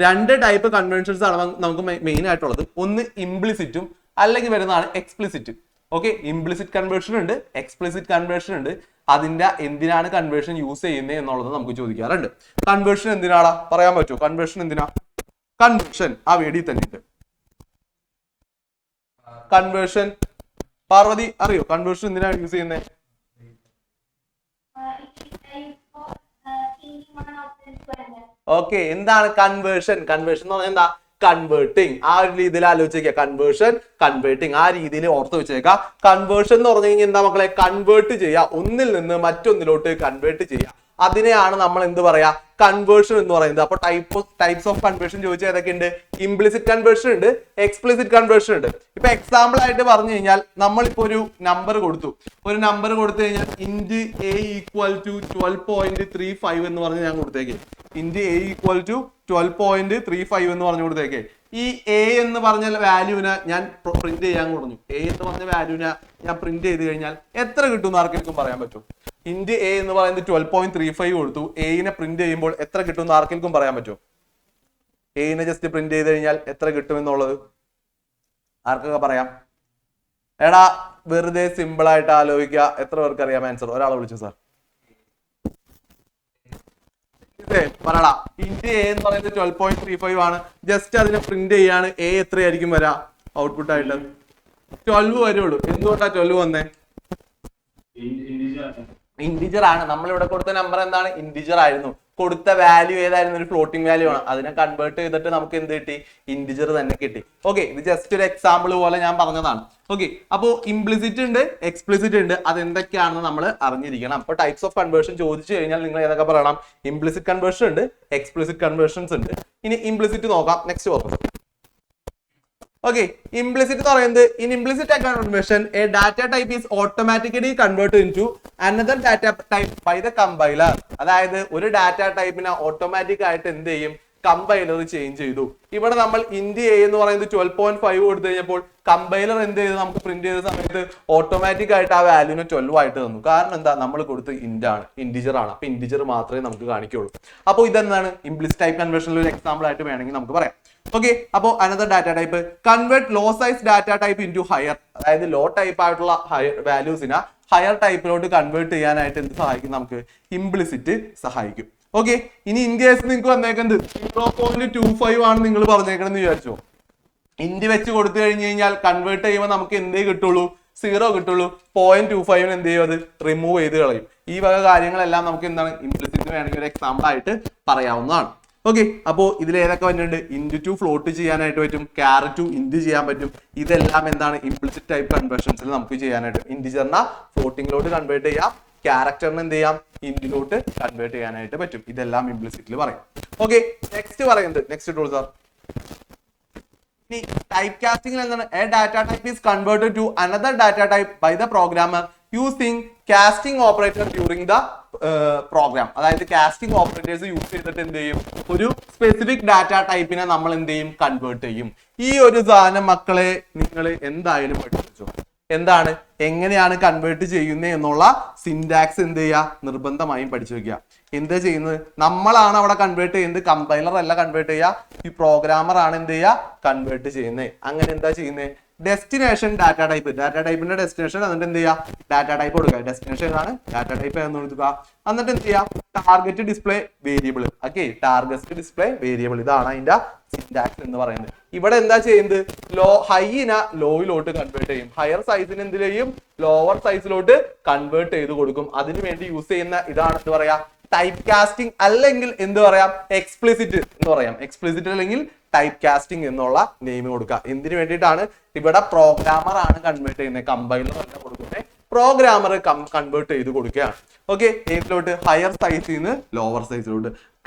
രണ്ട് ടൈപ്പ് കൺവേർഷൻസ് ആണ് നമുക്ക് മെയിൻ ആയിട്ടുള്ളത്. ഒന്ന് ഇംപ്ലിസിറ്റും അല്ലെങ്കിൽ വരുന്നതാണ് എക്സ്പ്ലിസിറ്റ്. ഓക്കെ, ഇംപ്ലിസിറ്റ് കൺവേർഷൻ ഉണ്ട്, എക്സ്പ്ലിസിറ്റ് കൺവേർഷൻ ഉണ്ട്. അതിന്റെ എന്തിനാണ് കൺവേർഷൻ യൂസ് ചെയ്യുന്നത് എന്നുള്ളത് നമുക്ക് ചോദിക്കാറുണ്ട്. കൺവേർഷൻ എന്തിനാടാ പറയാൻ പറ്റുമോ? കൺവേർഷൻ എന്തിനാ? കൺവേർഷൻ ആ വേടി തന്നെ ഉണ്ട്. കൺവേർഷൻ പാർവതി അറിയോ? കൺവേർഷൻ എന്തിനാണ് യൂസ് ചെയ്യുന്നത്? ഓക്കെ, എന്താണ് കൺവേർഷൻ? കൺവേർഷൻ എന്ന് പറഞ്ഞാൽ എന്താ? കൺവേർട്ടിങ്. ആ ഒരു രീതിയിൽ ആലോചിക്കുക. കൺവേർഷൻ, കൺവേർട്ടിങ്, ആ രീതിയിൽ ഓർത്ത് വെച്ചേക്കുക. കൺവേർഷൻ എന്ന് പറഞ്ഞു കഴിഞ്ഞാൽ എന്താ മക്കളെ? കൺവേർട്ട് ചെയ്യുക, ഒന്നിൽ നിന്ന് മറ്റൊന്നിലോട്ട് കൺവേർട്ട് ചെയ്യുക. അതിനെയാണ് നമ്മൾ എന്ത് പറയാ? കൺവേർഷൻ എന്ന് പറയുന്നത്. അപ്പൊ ടൈപ്സ് ഓഫ് കൺവേർഷൻ ചോദിച്ചാൽ ഏതൊക്കെ ഉണ്ട്? ഇംപ്ലിസിറ്റ് കൺവേർഷൻ ഉണ്ട്, എക്സ്പ്ലിസിറ്റ് കൺവേർഷൻ ഉണ്ട്. ഇപ്പൊ എക്സാമ്പിൾ ആയിട്ട് പറഞ്ഞു കഴിഞ്ഞാൽ നമ്മളിപ്പോ ഒരു നമ്പർ കൊടുത്തു. ഒരു നമ്പർ കൊടുത്തു കഴിഞ്ഞാൽ ഇന്റ് എ ഈക്വൽ ടു 12.35 എന്ന് പറഞ്ഞ് ഞാൻ കൊടുത്തേക്ക്. ഇന്റ് എ ഈക്വൽ ടു 12.35 എന്ന് പറഞ്ഞു കൊടുത്തേക്ക്. ഈ എ എന്ന് പറഞ്ഞ വാല്യൂവിനെ ഞാൻ പ്രിന്റ് ചെയ്യാൻ കൊടുത്തു. എ എന്ന് പറഞ്ഞ വാല്യൂവിനെ ഞാൻ പ്രിന്റ് ചെയ്ത് കഴിഞ്ഞാൽ എത്ര കിട്ടും എന്ന് ആർക്കെങ്കിലും പറയാൻ പറ്റും? ഇന്റ് എ എന്ന് പറയുന്നത് 12.35 കൊടുത്തു. എനെ പ്രിന്റ് ചെയ്യുമ്പോൾ എത്ര കിട്ടും എന്ന് ആർക്കെങ്കിലും പറയാൻ പറ്റുമോ? എനെ ജസ്റ്റ് പ്രിന്റ് ചെയ്ത് കഴിഞ്ഞാൽ എത്ര കിട്ടും എന്നുള്ളത് ആർക്കൊക്കെ പറയാം? എടാ വെറുതെ സിമ്പിൾ ആയിട്ട് ആലോചിക്കുക. എത്ര പേർക്ക് അറിയാം ആൻസർ? ഒരാളെ വിളിച്ചു സാർ. പറയടാ. ഇന്റ് എ എന്ന് പറയുന്നത് 12.35 ആണ്. ജസ്റ്റ് അതിനെ പ്രിന്റ് ചെയ്യാണ്. എ എത്രയായിരിക്കും വരാ ഔട്ട്പുട്ട് ആയിട്ട്? 12 വരുള്ളൂ. എന്തുകൊണ്ടാ 12 വന്നേ? ഇന്റിജർ ആണ്. നമ്മളിവിടെ കൊടുത്ത നമ്പർ എന്താണ്? ഇന്റിജർ ആയിരുന്നു. കൊടുത്ത വാല്യൂ ഏതായിരുന്നു? ഒരു ഫ്ലോട്ടിംഗ് വാല്യൂ ആണ്. അതിനെ കൺവേർട്ട് ചെയ്തിട്ട് നമുക്ക് എന്ത് കിട്ടി? ഇന്റിജർ തന്നെ കിട്ടി. ഓക്കെ, ഇത് ജസ്റ്റ് ഒരു എക്സാമ്പിൾ പോലെ ഞാൻ പറഞ്ഞതാണ്. ഓക്കെ, അപ്പോൾ ഇംപ്ലിസിറ്റ് ഉണ്ട്, എക്സ്പ്ലിസിറ്റ് ഉണ്ട്. അതെന്തൊക്കെയാണെന്ന് നമ്മൾ അറിഞ്ഞിരിക്കണം. അപ്പൊ ടൈപ്സ് ഓഫ് കൺവേർഷൻ ചോദിച്ചു കഴിഞ്ഞാൽ നിങ്ങൾ ഏതൊക്കെ പറയണം? ഇംപ്ലിസിറ്റ് കൺവേർഷൻ ഉണ്ട്, എക്സ്പ്ലിസിറ്റ് കൺവേർഷൻസ് ഉണ്ട്. ഇനി ഇംപ്ലിസിറ്റ് നോക്കാം. നെക്സ്റ്റ് പറഞ്ഞു. Okay, implicit എന്ന് പറയുന്നത് in implicit conversion a data type is automatically converted into another data type by the compiler. അതായത് ഒരു ഡാറ്റ ടൈപ്പിനെ ഓട്ടോമാറ്റിക് ആയിട്ട് എന്ത് ചെയ്യും? കമ്പൈലർ ചേഞ്ച് ചെയ്തു. ഇവിടെ നമ്മൾ ഇന്റ് എ എന്ന് പറയുന്നത് 12.5 കൊടുത്തു കഴിഞ്ഞപ്പോൾ കമ്പൈലർ എന്ത് ചെയ്തു? നമുക്ക് പ്രിന്റ് ചെയ്ത സമയത്ത് ഓട്ടോമാറ്റിക് ആയിട്ട് ആ വാല്യൂനെ 12 ആയിട്ട് തന്നു. കാരണം എന്താ? നമ്മൾ കൊടുത്ത് ഇന്റ് ആണ്, ഇന്റിജർ ആണ്. അപ്പൊ ഇന്റിജർ മാത്രമേ നമുക്ക് കാണിക്കുള്ളൂ. അപ്പോൾ ഇതെന്താണ്? ഇംപ്ലിസിറ്റ് ടൈപ്പ് കൺവേർഷനിൽ ഒരു എക്സാമ്പിൾ ആയിട്ട് വേണമെങ്കിൽ നമുക്ക് പറയാം. ഓക്കെ, അപ്പോൾ another data type convert low size data type into higher. അതായത് ലോ ടൈപ്പ് ആയിട്ടുള്ള ഹയർ വാല്യൂസിനെ ഹയർ ടൈപ്പിലോട്ട് കൺവേർട്ട് ചെയ്യാനായിട്ട് എന്ത് സഹായിക്കും? നമുക്ക് ഇംപ്ലിസിറ്റ് സഹായിക്കും. ഓക്കെ, ഇനി ഇൻ കേസ് നിങ്ങൾക്ക് വന്നേക്കുന്നത് 0.25 ആണ് നിങ്ങൾ പറഞ്ഞേക്കണം എന്ന് വിചാരിച്ചോ. ഇന്റ് വെച്ച് കൊടുത്തു കഴിഞ്ഞു കഴിഞ്ഞാൽ കൺവേർട്ട് ചെയ്യുമ്പോൾ നമുക്ക് എന്തേ കിട്ടുള്ളൂ? 0 കിട്ടുള്ളൂ. 0.25 എന്ത് ചെയ്യും? അത് റിമൂവ് ചെയ്ത് കളയും. ഈ വക കാര്യങ്ങളെല്ലാം നമുക്ക് എന്താണ്? ഇംപ്ലിസിറ്റ് വേണമെങ്കിൽ ഒരു എക്സാമ്പിൾ ആയിട്ട് പറയാവുന്നതാണ്. ഓക്കെ, അപ്പോൾ ഇതിൽ ഏതൊക്കെ വരുന്നുണ്ട്? ഇന്റ് ടു ഫ്ലോട്ട് ചെയ്യാനായിട്ട് പറ്റും, ക്യാർ ടു ഇന്റ് ചെയ്യാൻ പറ്റും. ഇതെല്ലാം എന്താണ്? ഇംപ്ലിസിറ്റ് ടൈപ്പ് കൺവേർഷൻസിൽ നമുക്ക് ചെയ്യാനായിട്ട്. ഇന്റിജറിനെ ഫ്ലോട്ടിങ്ങിലോട്ട് കൺവേർട്ട് ചെയ്യാം, ക്യാരക്ടറിനെ എന്ത് ചെയ്യാം? ഇന്റിലോട്ട് കൺവേർട്ട് ചെയ്യാനായിട്ട് പറ്റും. ഇതെല്ലാം ഇംപ്ലിസിറ്റിൽ പറയും. ഓക്കെ, നെക്സ്റ്റ് പറയുന്നത് നെക്സ്റ്റ് ടൂൾ സാർ. ഇനി ടൈപ്പ് കാസ്റ്റിംഗിൽ എന്താണ്? A data type is converted to another data type by the programmer using casting operator during the program. അതായത് കാസ്റ്റിംഗ് ഓപ്പറേറ്റേഴ്സ് യൂസ് ചെയ്തിട്ട് എന്ത് ചെയ്യും? ഒരു സ്പെസിഫിക് ഡാറ്റ ടൈപ്പിനെ നമ്മൾ എന്ത് ചെയ്യും? കൺവേർട്ട് ചെയ്യും. ഈ ഒരു സാധനം മക്കളെ നിങ്ങൾ എന്തായാലും പഠിച്ചു. എന്താണ്? എങ്ങനെയാണ് കൺവേർട്ട് ചെയ്യുന്നത് എന്നുള്ള സിന്റാക്സ് എന്ത് ചെയ്യുക? നിർബന്ധമായും പഠിച്ചു വെക്കുക. എന്താ ചെയ്യുന്നത്? നമ്മളാണ് അവിടെ കൺവേർട്ട് ചെയ്യുന്നത്, കമ്പൈലർ അല്ല കൺവേർട്ട് ചെയ്യുക. ഈ പ്രോഗ്രാമർ ആണ് എന്ത് ചെയ്യുക? കൺവേർട്ട് ചെയ്യുന്നത്. അങ്ങനെ എന്താ ചെയ്യുന്നത്? ഡെസ്റ്റിനേഷൻ ഡാറ്റ ടൈപ്പ്, ഡാറ്റ ടൈപ്പിന്റെ ഡെസ്റ്റിനേഷൻ, എന്നിട്ട് എന്ത് ചെയ്യുക? ഡാറ്റ ടൈപ്പ് കൊടുക്കുക. ഡെസ്റ്റിനേഷൻ ആണ്, ഡാറ്റ ടൈപ്പ് എന്ന് കൊടുക്കുക. എന്നിട്ട് എന്ത് ചെയ്യുക? Target display variable. Okay, target display variable, ഇതാണ് അതിന്റെ സിന്റാക്സ് എന്ന് പറയുന്നത്. ഇവിടെ എന്താ ചെയ്യുന്നത്? ഹൈനെ ലോയിലോട്ട് കൺവേർട്ട് ചെയ്യും, ഹയർ സൈസിന് എന്ത് ചെയ്യും? ലോവർ സൈസിലോട്ട് കൺവേർട്ട് ചെയ്ത് കൊടുക്കും. അതിനു വേണ്ടി യൂസ് ചെയ്യുന്ന ഇതാണ് എന്ത് പറയാ? ടൈപ്പ് കാസ്റ്റിംഗ്, അല്ലെങ്കിൽ എന്ത് പറയാം? എക്സ്പ്ലിസിറ്റ് എന്ന് പറയാം. എക്സ്പ്ലിസിറ്റ് അല്ലെങ്കിൽ ടൈപ്പ് കാസ്റ്റിംഗ് എന്നുള്ള നെയിം കൊടുക്കുക. എന്തിനു വേണ്ടിയിട്ടാണ്? ഇവിടെ പ്രോഗ്രാമർ ആണ് കൺവേർട്ട് ചെയ്യുന്നത്, കമ്പൈലർ അല്ല കൊടുക്കുന്നത്. പ്രോഗ്രാമർ കൺവേർട്ട് ചെയ്ത് കൊടുക്കുകയാണ്. ഓക്കെ, ഏതിലോട്ട്? ഹയർ സൈസിൽ നിന്ന് ലോവർ സൈസിലോട്ട്.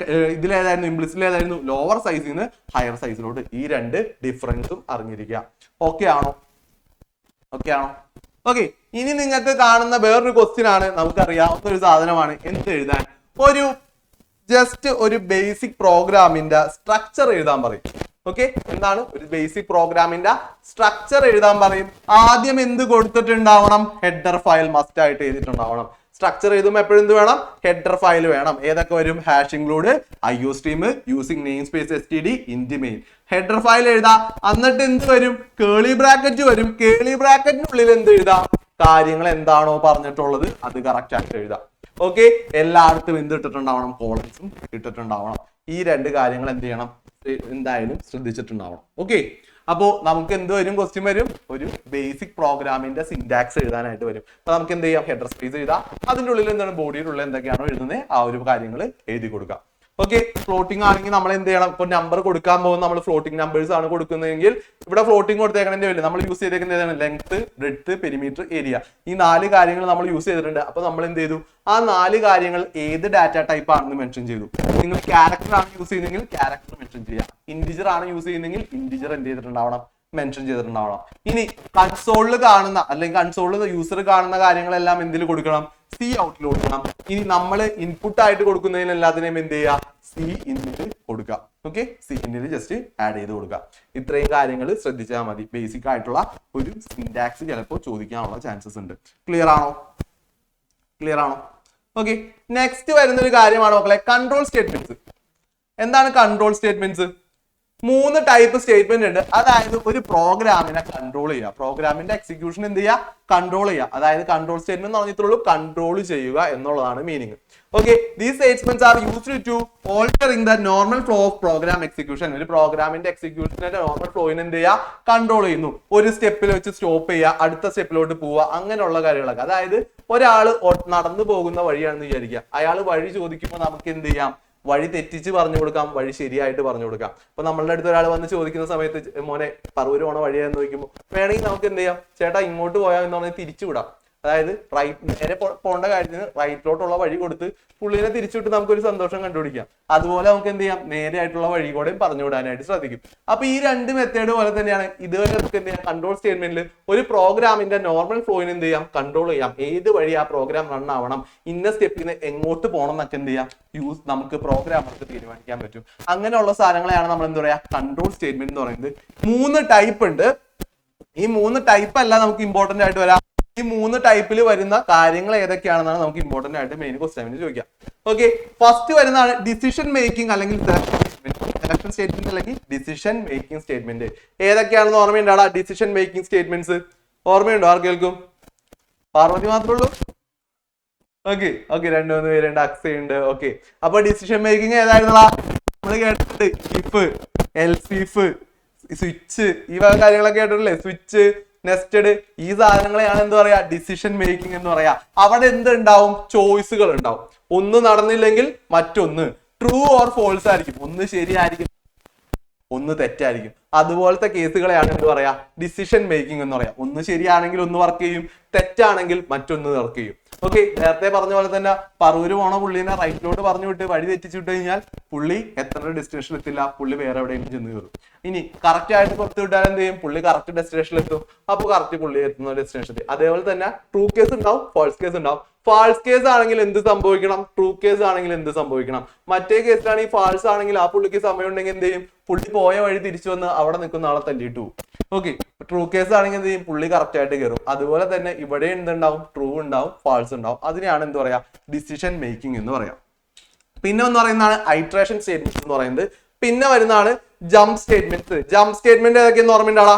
ഇതിലേതായിരുന്നു? ഇംപ്ലിസിറ്റിൽ ഏതായിരുന്നു? ലോവർ സൈസിൽ നിന്ന് ഹയർ സൈസിലോട്ട്. ഈ രണ്ട് ഡിഫറൻസും അറിഞ്ഞിരിക്കുക. ഓക്കെ ആണോ? ഓക്കെ ആണോ? ഓക്കെ, ഇനി നിങ്ങൾക്ക് കാണുന്ന വേറൊരു ക്വസ്റ്റ്യൻ ആണ്. നമുക്കറിയാവുന്ന ഒരു സാധനമാണ്. എന്ത് എഴുതാൻ? ഒരു ജസ്റ്റ് ഒരു ബേസിക് പ്രോഗ്രാമിന്റെ സ്ട്രക്ചർ എഴുതാൻ പറയും. ഓക്കെ, എന്താണ് ഒരു ബേസിക് പ്രോഗ്രാമിന്റെ സ്ട്രക്ചർ എഴുതാൻ പറയും. ആദ്യം എന്ത് കൊടുത്തിട്ടുണ്ടാവണം? ഹെഡർ ഫയൽ മസ്റ്റ് ആയിട്ട് എഴുതിയിട്ടുണ്ടാവണം. സ്ട്രക്ചർ എഴുതുമ്പോൾ എപ്പോഴും എന്ത് വേണം? ഹെഡർ ഫയൽ വേണം. ഏതൊക്കെ വരും? Hash include, IOStream, using name space std, int main. Header file എഴുതാം. എന്നിട്ട് എന്ത് വരും? കേളി ബ്രാക്കറ്റ് വരും. കേളി ബ്രാക്കറ്റിനുള്ളിൽ എന്ത് എഴുതാം? കാര്യങ്ങൾ എന്താണോ പറഞ്ഞിട്ടുള്ളത് അത് കറക്റ്റ് ആയിട്ട് എഴുതാം. ഓക്കെ, എല്ലായിടത്തും എന്ത് ഇട്ടിട്ടുണ്ടാവണം? കോളൻസും ഇട്ടിട്ടുണ്ടാവണം. ഈ രണ്ട് കാര്യങ്ങൾ എന്ത് ചെയ്യണം? എന്തായാലും ശ്രദ്ധിച്ചിട്ടുണ്ടാവണം. ഓക്കെ, അപ്പോ നമുക്ക് എന്ത് വരും? ക്വസ്റ്റ്യൻ വരും, ഒരു ബേസിക് പ്രോഗ്രാമിന്റെ സിന്റാക്സ് എഴുതാനായിട്ട് വരും. അപ്പൊ നമുക്ക് എന്ത് ചെയ്യാം? ഹെഡർ സ്പേസ് എഴുതാം. അതിന്റെ ഉള്ളിൽ എന്താണ്? ബോഡിയുടെ ഉള്ളിൽ എന്തൊക്കെയാണോ എഴുതുന്നത് ആ ഒരു കാര്യങ്ങൾ എഴുതി കൊടുക്കാം. ഓക്കെ, ഫ്ലോട്ടിംഗ് ആണെങ്കിൽ നമ്മൾ എന്ത് ചെയ്യണം? ഇപ്പൊ നമ്പർ കൊടുക്കാൻ പോകുന്ന നമ്മൾ ഫ്ലോട്ടിംഗ് നമ്പേഴ്സ് ആണ് കൊടുക്കുന്നതെങ്കിൽ ഇവിടെ ഫ്ലോട്ടിംഗ് കൊടുത്തേക്കണതിന്റെ വരും. നമ്മൾ യൂസ് ചെയ്തേക്കുന്നത് ലെങ്ത്, ബ്രെഡ്ത്ത്, പെരിമീറ്റർ, ഏരിയ. ഈ 4 കാര്യങ്ങൾ നമ്മൾ യൂസ് ചെയ്തിട്ടുണ്ട്. അപ്പൊ നമ്മൾ എന്ത് ചെയ്തു? ആ 4 കാര്യങ്ങൾ ഏത് ഡാറ്റ ടൈപ്പ് ആണെന്ന് മെൻഷൻ ചെയ്തു. നിങ്ങൾ ക്യാരക്ടർ ആണ് യൂസ് ചെയ്യുന്നതെങ്കിൽ ക്യാരക്ടർ മെൻഷൻ ചെയ്യാം. ഇന്റിജർ ആണ് യൂസ് ചെയ്യുന്നതെങ്കിൽ ഇന്റിജർ എന്ത് ചെയ്തിട്ടുണ്ടാവണം? മെൻഷൻ ചെയ്തിട്ടുണ്ടാവണം. ഇനി കൺസോളിൽ കാണുന്ന അല്ലെങ്കിൽ കൺസോളിൽ യൂസർ കാണുന്ന കാര്യങ്ങളെല്ലാം എന്തിൽ കൊടുക്കണം? സി ഔട്ടിൽ കൊടുക്കണം. ഇനി നമ്മൾ ഇൻപുട്ട് ആയിട്ട് കൊടുക്കുന്നതിന് എല്ലാത്തിനെയും എന്ത് ചെയ്യുക? സി ഇന്നിൽ കൊടുക്കുക. ഓക്കെ, സി ഇന്നിൽ ജസ്റ്റ് ആഡ് ചെയ്ത് കൊടുക്കുക. ഇത്രയും കാര്യങ്ങൾ ശ്രദ്ധിച്ചാൽ മതി. ബേസിക് ആയിട്ടുള്ള ഒരു സിന്റാക്സ് ചിലപ്പോൾ ചോദിക്കാനുള്ള ചാൻസസ് ഉണ്ട്. ക്ലിയർ ആണോ? ക്ലിയർ ആണോ? ഓക്കെ, നെക്സ്റ്റ് വരുന്ന ഒരു കാര്യമാണ് മക്കളെ കൺട്രോൾ സ്റ്റേറ്റ്മെന്റ്സ്. എന്താണ് കൺട്രോൾ സ്റ്റേറ്റ്മെന്റ്സ്? 3 ടൈപ്പ് സ്റ്റേറ്റ്മെന്റ് ഉണ്ട്. അതായത് ഒരു പ്രോഗ്രാമിനെ കൺട്രോൾ ചെയ്യുക, പ്രോഗ്രാമിന്റെ എക്സിക്യൂഷൻ എന്ത് ചെയ്യുക? കൺട്രോൾ ചെയ്യുക. അതായത് കൺട്രോൾ സ്റ്റേറ്റ്മെന്റ് എന്ന് പറഞ്ഞിട്ടുള്ളൂ കൺട്രോൾ ചെയ്യുക എന്നുള്ളതാണ് meaning. Okay, these statements are used to altering the normal flow of program execution. ഒരു പ്രോഗ്രാമിന്റെ എക്സിക്യൂഷന്റെ നോർമൽ ഫ്ലോയിന് എന്ത് ചെയ്യുക? കൺട്രോൾ ചെയ്യുന്നു. ഒരു സ്റ്റെപ്പിൽ വെച്ച് സ്റ്റോപ്പ് ചെയ്യുക, അടുത്ത സ്റ്റെപ്പിലോട്ട് പോവുക, അങ്ങനെയുള്ള കാര്യങ്ങളൊക്കെ. അതായത് ഒരാൾ നടന്നു പോകുന്ന വഴിയാണെന്ന് വിചാരിക്കുക. അയാൾ വഴി ചോദിക്കുമ്പോൾ നമുക്ക് എന്ത് ചെയ്യാം? വഴി തെറ്റിച്ച് പറഞ്ഞു കൊടുക്കാം, വഴി ശരിയായിട്ട് പറഞ്ഞു കൊടുക്കാം. അപ്പൊ നമ്മളുടെ അടുത്ത് ഒരാൾ വന്ന് ചോദിക്കുന്ന സമയത്ത് മോനെ പറവൂര് പോണ വഴിയാന്ന് ചോദിക്കുമ്പോൾ വേണമെങ്കിൽ നമുക്ക് എന്ത് ചെയ്യാം? ചേട്ടാ ഇങ്ങോട്ട് പോയാൽ എന്ന് പറഞ്ഞാൽ തിരിച്ചു വിടാം. അതായത് നേരെ പോകേണ്ട കാര്യത്തിന് റൈറ്റിലോട്ടുള്ള വഴി കൊടുത്ത് പുള്ളിനെ തിരിച്ചുവിട്ട് നമുക്കൊരു സന്തോഷം കണ്ടുപിടിക്കാം. അതുപോലെ നമുക്ക് എന്ത് ചെയ്യാം? നേരെ ആയിട്ടുള്ള വഴി കൂടെയും പറഞ്ഞു വിടാനായിട്ട് ശ്രദ്ധിക്കും. അപ്പൊ ഈ 2 മെത്തേഡ് പോലെ തന്നെയാണ് ഇതുവരെ നമുക്ക് എന്ത് ചെയ്യാം? കൺട്രോൾ സ്റ്റേറ്റ്മെന്റിൽ ഒരു പ്രോഗ്രാമിന്റെ നോർമൽ ഫ്ലോയിന് എന്ത് ചെയ്യാം? കൺട്രോൾ ചെയ്യാം. ഏത് വഴി ആ പ്രോഗ്രാം റൺ ആവണം, ഇന്ന സ്റ്റെപ്പിൽ നിന്ന് എങ്ങോട്ട് പോകണം എന്നൊക്കെ എന്ത് ചെയ്യാം? നമുക്ക് പ്രോഗ്രാമർക്ക് തീരുമാനിക്കാൻ പറ്റും. അങ്ങനെയുള്ള സാധനങ്ങളെയാണ് നമ്മൾ എന്താ പറയാ? കൺട്രോൾ സ്റ്റേറ്റ്മെന്റ് എന്ന് പറയുന്നത്. 3 ടൈപ്പ് ഉണ്ട്. ഈ 3 ടൈപ്പ് അല്ല നമുക്ക് ഇമ്പോർട്ടന്റ് ആയിട്ട് വരാം. ഈ 3 ടൈപ്പിൽ വരുന്ന കാര്യങ്ങൾ ഏതൊക്കെയാണെന്നാണ് നമുക്ക് ഇമ്പോർട്ടന്റ് ആയിട്ട് മെയിൻ ക്വസ്റ്റ്യൻ ചോദിക്കാം. ഓക്കെ, ഫസ്റ്റ് വരുന്നതാണ് ഡിസിഷൻ മേക്കിംഗ് അല്ലെങ്കിൽ സെലക്ഷൻ സ്റ്റേറ്റ്മെന്റ് അല്ലെങ്കിൽ ഡിസിഷൻ മേക്കിംഗ് സ്റ്റേറ്റ്മെന്റ്. ഏതൊക്കെയാണെന്ന് ഓർമ്മയുണ്ടാ? ഡിസിഷൻ മേക്കിംഗ് സ്റ്റേറ്റ്മെന്റ്സ് ഓർമ്മയുണ്ടോ ആർക്കേൽക്കും? പാർവതി മാത്രമേ ഉള്ളൂ? ഓക്കെ, 2-3 പേരുണ്ട്, അക്സയുണ്ട്. ഓക്കെ, അപ്പൊ ഡിസിഷൻ മേക്കിംഗ് ഏതായിരുന്നടാ? നമ്മൾ കേട്ടിട്ടുണ്ട് ഇഫ്, എൽസ് ഇഫ്, സ്വിച്ച്, ഈ വക കാര്യങ്ങളൊക്കെ കേട്ടിട്ടില്ലേ? സ്വിച്ച്, നെസ്റ്റഡ്, ഈ സാധനങ്ങളെയാണ് എന്ത് പറയാ? ഡിസിഷൻ മേക്കിംഗ് എന്ന് പറയാ. അവിടെ എന്തുണ്ടാവും? ചോയ്സുകൾ ഉണ്ടാവും. ഒന്ന് നടന്നില്ലെങ്കിൽ മറ്റൊന്ന് ട്രൂ ഓർ ഫോൾസ് ആയിരിക്കും. ഒന്ന് ശരിയായിരിക്കും, ഒന്ന് തെറ്റായിരിക്കും. അതുപോലത്തെ കേസുകളെയാണ് എന്ത് പറയാ? ഡിസിഷൻ മേക്കിംഗ് എന്ന് പറയാം. ഒന്ന് ശരിയാണെങ്കിൽ ഒന്ന് വർക്ക് ചെയ്യും, തെറ്റാണെങ്കിൽ മറ്റൊന്ന് വർക്ക് ചെയ്യും. ഓക്കെ, നേരത്തെ പറഞ്ഞ പോലെ തന്നെ പറവൂര് പോണ പുള്ളിനെ റൈറ്റിലോട്ട് പറഞ്ഞു വിട്ട് വഴി തെറ്റിച്ചു വിട്ട് കഴിഞ്ഞാൽ പുള്ളി എത്ര ഡെസ്റ്റിനേഷൻ എത്തില്ല, പുള്ളി വേറെ എവിടെയെങ്കിലും ചെന്ന് കയറും. ഇനി കറക്റ്റ് ആയിട്ട് പുറത്ത് വിട്ടാൽ എന്ത് ചെയ്യും? പുള്ളി കറക്റ്റ് ഡെസ്റ്റിനേഷനിൽ എത്തും. അപ്പൊ കറക്റ്റ് പുള്ളി എത്തുന്ന ഡെസ്റ്റിനേഷനിൽ. അതേപോലെ തന്നെ ട്രൂ കേസ് ഉണ്ടാവും, ഫാൾസ് കേസ് ഉണ്ടാവും. ഫാൾസ് കേസ് ആണെങ്കിൽ എന്ത് സംഭവിക്കണം? ട്രൂ കേസ് ആണെങ്കിൽ എന്ത് സംഭവിക്കണം? മറ്റേ കേസിലാണെങ്കിൽ ഫാൾസ് ആണെങ്കിൽ ആ പുള്ളിക്ക് സമയം ഉണ്ടെങ്കിൽ എന്ത് ചെയ്യും? പുള്ളി പോയ വഴി തിരിച്ചു വന്ന് അവിടെ നിൽക്കുന്ന ആളെ തല്ലിയിട്ട് പോകും. ഓക്കെ, ട്രൂ കേസ് ആണെങ്കിൽ എന്ത് ചെയ്യും? പുള്ളി കറക്റ്റ് ആയിട്ട് കയറും. അതുപോലെ തന്നെ ഇവിടെ എന്തുണ്ടാവും? ട്രൂ ഉണ്ടാവും, ഫാൾസ് ഉണ്ടാവും. അതിനെയാണ് എന്ത് പറയാ? ഡിസിഷൻ മേക്കിംഗ് എന്ന് പറയാം. പിന്നെ എന്ന് പറയുന്നതാണ് ഐട്രേഷൻ സ്റ്റേറ്റ്മെന്റ് എന്ന് പറയുന്നത്. പിന്നെ വരുന്നതാണ് ജംപ് സ്റ്റേറ്റ്മെന്റ്. ജംപ് സ്റ്റേറ്റ്മെന്റ് ഏതൊക്കെയെന്ന് ഓർമ്മയുണ്ടാ?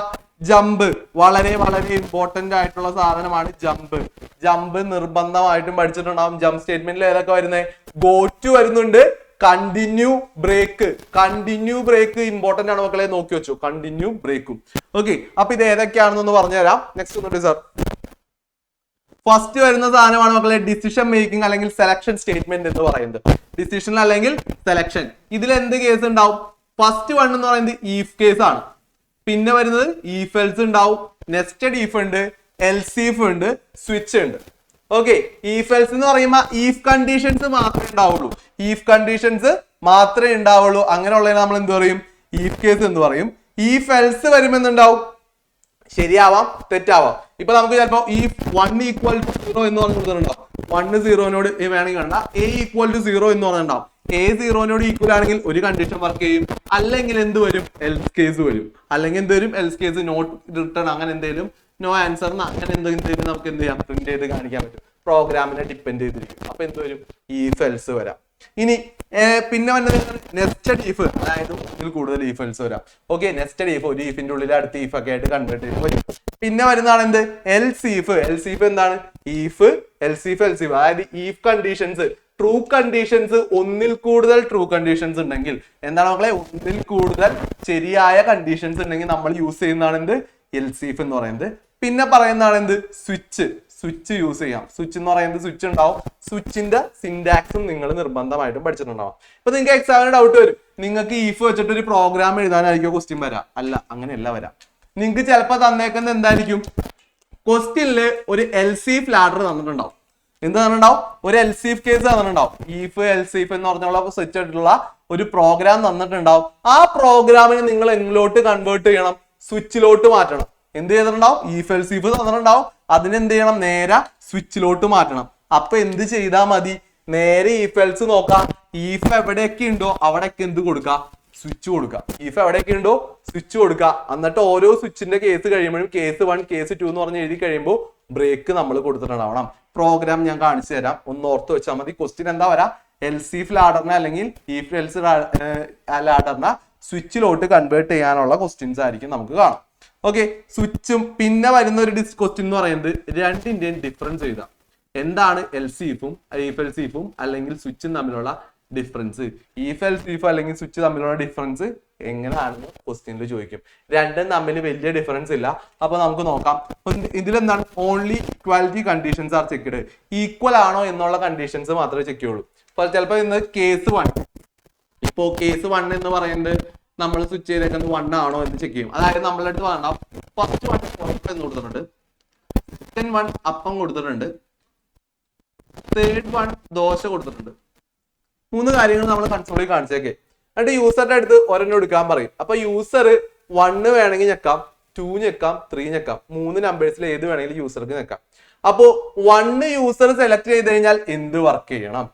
ജമ്പ് വളരെ വളരെ ഇമ്പോർട്ടന്റ് ആയിട്ടുള്ള സാധനമാണ് ജമ്പ്. ജമ്പ് നിർബന്ധമായിട്ടും പഠിച്ചിട്ടുണ്ടാവും. ജംപ് സ്റ്റേറ്റ്മെന്റിൽ ഏതൊക്കെ വരുന്നത്? ഗോ ടു വരുന്നുണ്ട്, continue, break. Continue break important ആണ് മക്കളെ, നോക്കി വെച്ചു. കണ്ടിന്യൂ ബ്രേക്കും. ഓക്കെ, അപ്പൊ ഇത് ഏതൊക്കെയാണെന്നൊന്ന് പറഞ്ഞുതരാം. നെക്സ്റ്റ് ഒന്നുണ്ട് സാർ. ഫസ്റ്റ് വരുന്ന സാധനമാണ് മക്കളെ ഡിസിഷൻ മേക്കിംഗ് അല്ലെങ്കിൽ സെലക്ഷൻ സ്റ്റേറ്റ്മെന്റ് എന്ന് പറയുന്നത്. ഡിസിഷൻ അല്ലെങ്കിൽ സെലക്ഷൻ, ഇതിൽ എന്ത് കേസ് ഉണ്ടാവും? ഫസ്റ്റ് വൺ എന്ന് പറയുന്നത് ഈഫ് കേസ് ആണ്. പിന്നെ വരുന്നത് ഈഫ് എൽസ് ഉണ്ടാവും, നെസ്റ്റഡ് ഈഫ് ഉണ്ട്, എൽസ് ഈഫ് ഉണ്ട്, സ്വിച്ച് ഉണ്ട്. ഓക്കെ, ഈഫ് എൽസ് എന്ന് പറയുമ്പോൾ ഈഫ് കണ്ടീഷൻസ് മാത്രമേ ഉണ്ടാവുള്ളൂ. ഈഫ് കണ്ടീഷൻസ് മാത്രമേ ഉണ്ടാവുള്ളൂ. അങ്ങനെയുള്ളതിനെ നമ്മൾ എന്ത് പറയും? ഈഫ് കേസ് എന്ന് പറയും. ഈഫ് എൽസ് വരുമെന്നുണ്ടാവും, ശരിയാവാം, തെറ്റാവാം. ഇപ്പൊ നമുക്ക് ചിലപ്പോ ഈഫ് 1 = 0 എന്ന് പറഞ്ഞു കൊടുത്തിട്ടുണ്ടാവും. 1 0 വേണമെങ്കിൽ വേണ്ട, a = 0 എന്ന് പറഞ്ഞിട്ടുണ്ടാവും. A0 ഈക്വൽ ആണെങ്കിൽ ഒരു കണ്ടീഷൻ വർക്ക് ചെയ്യും, അല്ലെങ്കിൽ എന്ത് വരും, എൽസ് കേസ് വരും, അല്ലെങ്കിൽ എന്ത് വരും, എൽസ് കേസ് നോട്ട് റിട്ടേൺ, അങ്ങനെ എന്തെങ്കിലും നോ ആൻസർ അങ്ങനെ എന്തെങ്കിലും നമുക്ക് എന്ത് ചെയ്യാം, പ്രിന്റ് ചെയ്ത് കാണിക്കാൻ പറ്റും. പ്രോഗ്രാമിനെ ഡിപ്പെൻഡ് ചെയ്തിരിക്കും. അപ്പൊ എന്ത് വരും, ഈഫ് എൽസ് വരാം. ഇനി പിന്നെ വന്നത് നെസ്റ്റഡ് ഈഫ്, അതായത് ഇതിൽ കൂടുതൽ ഈഫ് എൽസ് വരാം. ഓക്കെ, നെസ്റ്റഡ് ഈഫ്, ഒരു ഈഫിന്റെ ഉള്ളിൽ അടുത്ത ഈഫ് ഒക്കെ ആയിട്ട് കൺവേർട്ട് ചെയ്ത് വരും. പിന്നെ വരുന്നതാണ് എന്ത്, എൽസ് ഈഫ്. എൽസ് ഈഫ് എന്താണ്, if else if else if, അതായത് ഈഫ് കണ്ടീഷൻസ്, ട്രൂ കണ്ടീഷൻസ്, ഒന്നിൽ കൂടുതൽ ട്രൂ കണ്ടീഷൻസ് ഉണ്ടെങ്കിൽ, എന്താണ് മക്കളെ, ഒന്നിൽ കൂടുതൽ ശരിയായ കണ്ടീഷൻസ് ഉണ്ടെങ്കിൽ നമ്മൾ യൂസ് ചെയ്യുന്നതാണ് എന്ത്, എൽസ് ഈഫ് എന്ന് പറയുന്നത്. പിന്നെ പറയുന്നതാണ് എന്ത്, സ്വിച്ച്. സ്വിച്ച് യൂസ് ചെയ്യാം. സ്വിച്ച് എന്ന് പറയുന്നത് സ്വിച്ച് ഉണ്ടാവും. സ്വിച്ചിന്റെ സിന്റാക്സും നിങ്ങൾ നിർബന്ധമായിട്ടും പഠിച്ചിട്ടുണ്ടാവും. ഇപ്പൊ നിങ്ങൾക്ക് എക്സാമിന് ഡൗട്ട് വരും, നിങ്ങൾക്ക് ഈഫ് വെച്ചിട്ട് ഒരു പ്രോഗ്രാം എഴുതാനായിരിക്കും ക്വസ്റ്റ്യൻ വരാം. അല്ല, അങ്ങനെയല്ല വരാം. നിങ്ങൾക്ക് ചിലപ്പോൾ തന്നേക്കുന്നത് എന്തായിരിക്കും, ക്വസ്റ്റ്യനില് ഒരു എൽസീഫ് ലാഡർ തന്നിട്ടുണ്ടാവും. എന്ത് തന്നിട്ടുണ്ടാവും, ഒരു എൽസീഫ് കേസ് തന്നിട്ടുണ്ടാവും. ഈഫ് എൽസീഫ് എന്ന് പറഞ്ഞുള്ള സ്വിച്ച് ആയിട്ടുള്ള ഒരു പ്രോഗ്രാം തന്നിട്ടുണ്ടാവും. ആ പ്രോഗ്രാമിനെ നിങ്ങൾ എങ്ങോട്ട് കൺവേർട്ട് ചെയ്യണം, സ്വിച്ചിലോട്ട് മാറ്റണം. എന്ത് ചെയ്തിട്ടുണ്ടാവും, ഈഫ് എൽസീഫ് തന്നിട്ടുണ്ടാവും, അതിനെന്ത് ചെയ്യണം, നേരെ സ്വിച്ചിലോട്ട് മാറ്റണം. അപ്പൊ എന്ത് ചെയ്താൽ മതി, നേരെ ഈഫ് എൽസ് നോക്കാം. ഈഫ് എവിടെയൊക്കെ ഉണ്ടോ അവിടെയൊക്കെ എന്ത് കൊടുക്കുക, സ്വിച്ച് കൊടുക്കുക. ഈഫ് എവിടെയൊക്കെ ഉണ്ടോ സ്വിച്ച് കൊടുക്കുക. എന്നിട്ട് ഓരോ സ്വിച്ചിന്റെ കേസ് കഴിയുമ്പോഴും കേസ് 1 കേസ് 2 എന്ന് പറഞ്ഞ് എഴുതി കഴിയുമ്പോൾ ബ്രേക്ക് നമ്മൾ കൊടുത്തിട്ടുണ്ടാവണം. പ്രോഗ്രാം ഞാൻ കാണിച്ചു തരാം, ഒന്ന് ഓർത്ത് വെച്ചാൽ മതി. ക്വസ്റ്റ്യൻ എന്താ വരാ, എൽസീഫ് ലാഡറിനെ അല്ലെങ്കിൽ ഈഫ് എൽസ് ലാഡറിനെ സ്വിച്ചിലോട്ട് കൺവേർട്ട് ചെയ്യാനുള്ള ക്വസ്റ്റ്യൻസ് ആയിരിക്കും നമുക്ക് കാണാം. ഓക്കെ, സ്വിച്ചും പിന്നെ വരുന്ന ഒരു ക്വസ്റ്റ്യൻ എന്ന് പറയുന്നത് രണ്ടിന്റെയും ഡിഫറൻസ് എഴുതാം. എന്താണ് എൽസീഫും ഈഫ് എൽസീഫും അല്ലെങ്കിൽ സ്വിച്ചും തമ്മിലുള്ള ഡിഫറൻസ്, ഈഫ് എൽസീഫ് അല്ലെങ്കിൽ സ്വിച്ച് തമ്മിലുള്ള ഡിഫറൻസ് എങ്ങനെയാണെന്ന് ക്വസ്റ്റ്യനിൽ ചോദിക്കും. രണ്ടും തമ്മിൽ വലിയ ഡിഫറൻസ് ഇല്ല. അപ്പൊ നമുക്ക് നോക്കാം. ഇതിലെന്താണ്, only equality conditions are checked. Equal ആണോ എന്നുള്ള കണ്ടീഷൻസ് മാത്രമേ ചെക്ക് ചെയ്യുള്ളൂ. അപ്പൊ ചിലപ്പോൾ ഇന്ന് കേസ് 1, ഇപ്പോ കേസ് 1 എന്ന് പറയുന്നത് നമ്മൾ സ്വിച്ച് ചെയ്തേക്കുന്നത് 1 ആണോ എന്ന് ചെക്ക് ചെയ്യും. അതായത് നമ്മളെ അടുത്ത് വേണ്ട, ഫസ്റ്റ് 1 പൊറോട്ട എന്ന് കൊടുത്തിട്ടുണ്ട്, സെക്കൻഡ് 1 അപ്പം കൊടുത്തിട്ടുണ്ട്, തേർഡ് 1 ദോശ കൊടുത്തിട്ടുണ്ട്. 3 കാര്യങ്ങൾ നമ്മൾ കൺസോളിൽ കാണിച്ചേക്കെ. എന്നിട്ട് യൂസറിന്റെ അടുത്ത് ഒരെണ്ണം എടുക്കാൻ പറയും. അപ്പൊ യൂസർ 1 വേണമെങ്കിൽ ഞെക്കാം, 2 ഞെക്കാം, 3 ഞെക്കാം. 3 നമ്പേഴ്സിൽ ഏത് വേണമെങ്കിലും യൂസർക്ക് ഞെക്കാം. അപ്പോ 1 യൂസർ സെലക്ട് ചെയ്ത് കഴിഞ്ഞാൽ എന്ത് വർക്ക് ചെയ്യണം,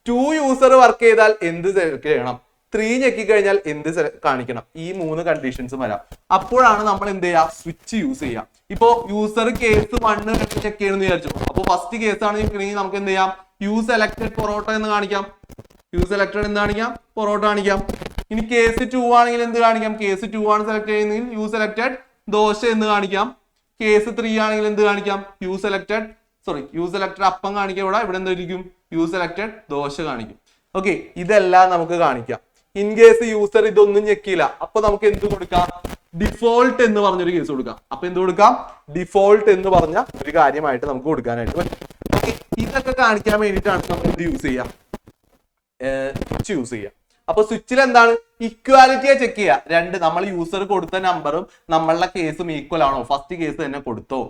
2 യൂസർ വർക്ക് ചെയ്താൽ എന്ത് സെലക്ട് ചെയ്യണം, 3 ഞെക്കി കഴിഞ്ഞാൽ എന്ത് കാണിക്കണം. ഈ 3 കണ്ടീഷൻസ് വരാം. അപ്പോഴാണ് നമ്മൾ എന്ത് ചെയ്യുക, സ്വിച്ച് യൂസ് ചെയ്യാം. ഇപ്പോ യൂസർ കേസ് 1 ചെക്ക് ചെയ്യണമെന്ന് വിചാരിച്ചു. അപ്പൊ ഫസ്റ്റ് കേസ് ആണെങ്കിൽ നമുക്ക് എന്ത് ചെയ്യാം, യു സെലക്ടഡ് പൊറോട്ട എന്ന് കാണിക്കാം, യു സെലക്ടഡ് എന്ന് കാണിക്കാം, പൊറോട്ട കാണിക്കാം. ഇനി കേസ് 2 ആണെങ്കിൽ എന്ത് കാണിക്കാം, കേസ് 2 ആണ് സെലക്ട് ചെയ്യുന്നതെങ്കിൽ യു സെലക്ടഡ് ദോശ എന്ന് കാണിക്കാം. കേസ് 3 ആണെങ്കിൽ എന്ത് കാണിക്കാം, യു സെലക്ടഡ് അപ്പം കാണിക്കാം. ഇവിടെ എന്തായിരിക്കും, യു സെലക്ടഡ് ദോശ കാണിക്കും. ഓക്കെ, ഇതെല്ലാം നമുക്ക് കാണിക്കാം. ഇൻ കേസ് യൂസർ ഇതൊന്നും ഞെക്കില്ല, അപ്പൊ നമുക്ക് എന്ത് കൊടുക്കാം, ഡിഫോൾട്ട് എന്ന് പറഞ്ഞൊരു കേസ് കൊടുക്കാം. അപ്പൊ എന്ത് കൊടുക്കാം, ഡിഫോൾട്ട് എന്ന് പറഞ്ഞ ഒരു കാര്യമായിട്ട് നമുക്ക് കൊടുക്കാനായിട്ട് പറ്റും. ഓക്കെ, ഇതൊക്കെ കാണിക്കാൻ വേണ്ടിയിട്ടാണ് നമ്മൾ എന്ത് യൂസ് ചെയ്യാം, സ്വിച്ച് യൂസ് ചെയ്യാം. അപ്പൊ സ്വിച്ചിൽ എന്താണ്, ഇക്വാലിറ്റിയെ ചെക്ക് ചെയ്യുക. രണ്ട്, നമ്മൾ യൂസർ കൊടുത്ത നമ്പറും നമ്മളുടെ കേസും ഈക്വൽ ആണോ, ഫസ്റ്റ് കേസ് തന്നെ കൊടുത്തോ,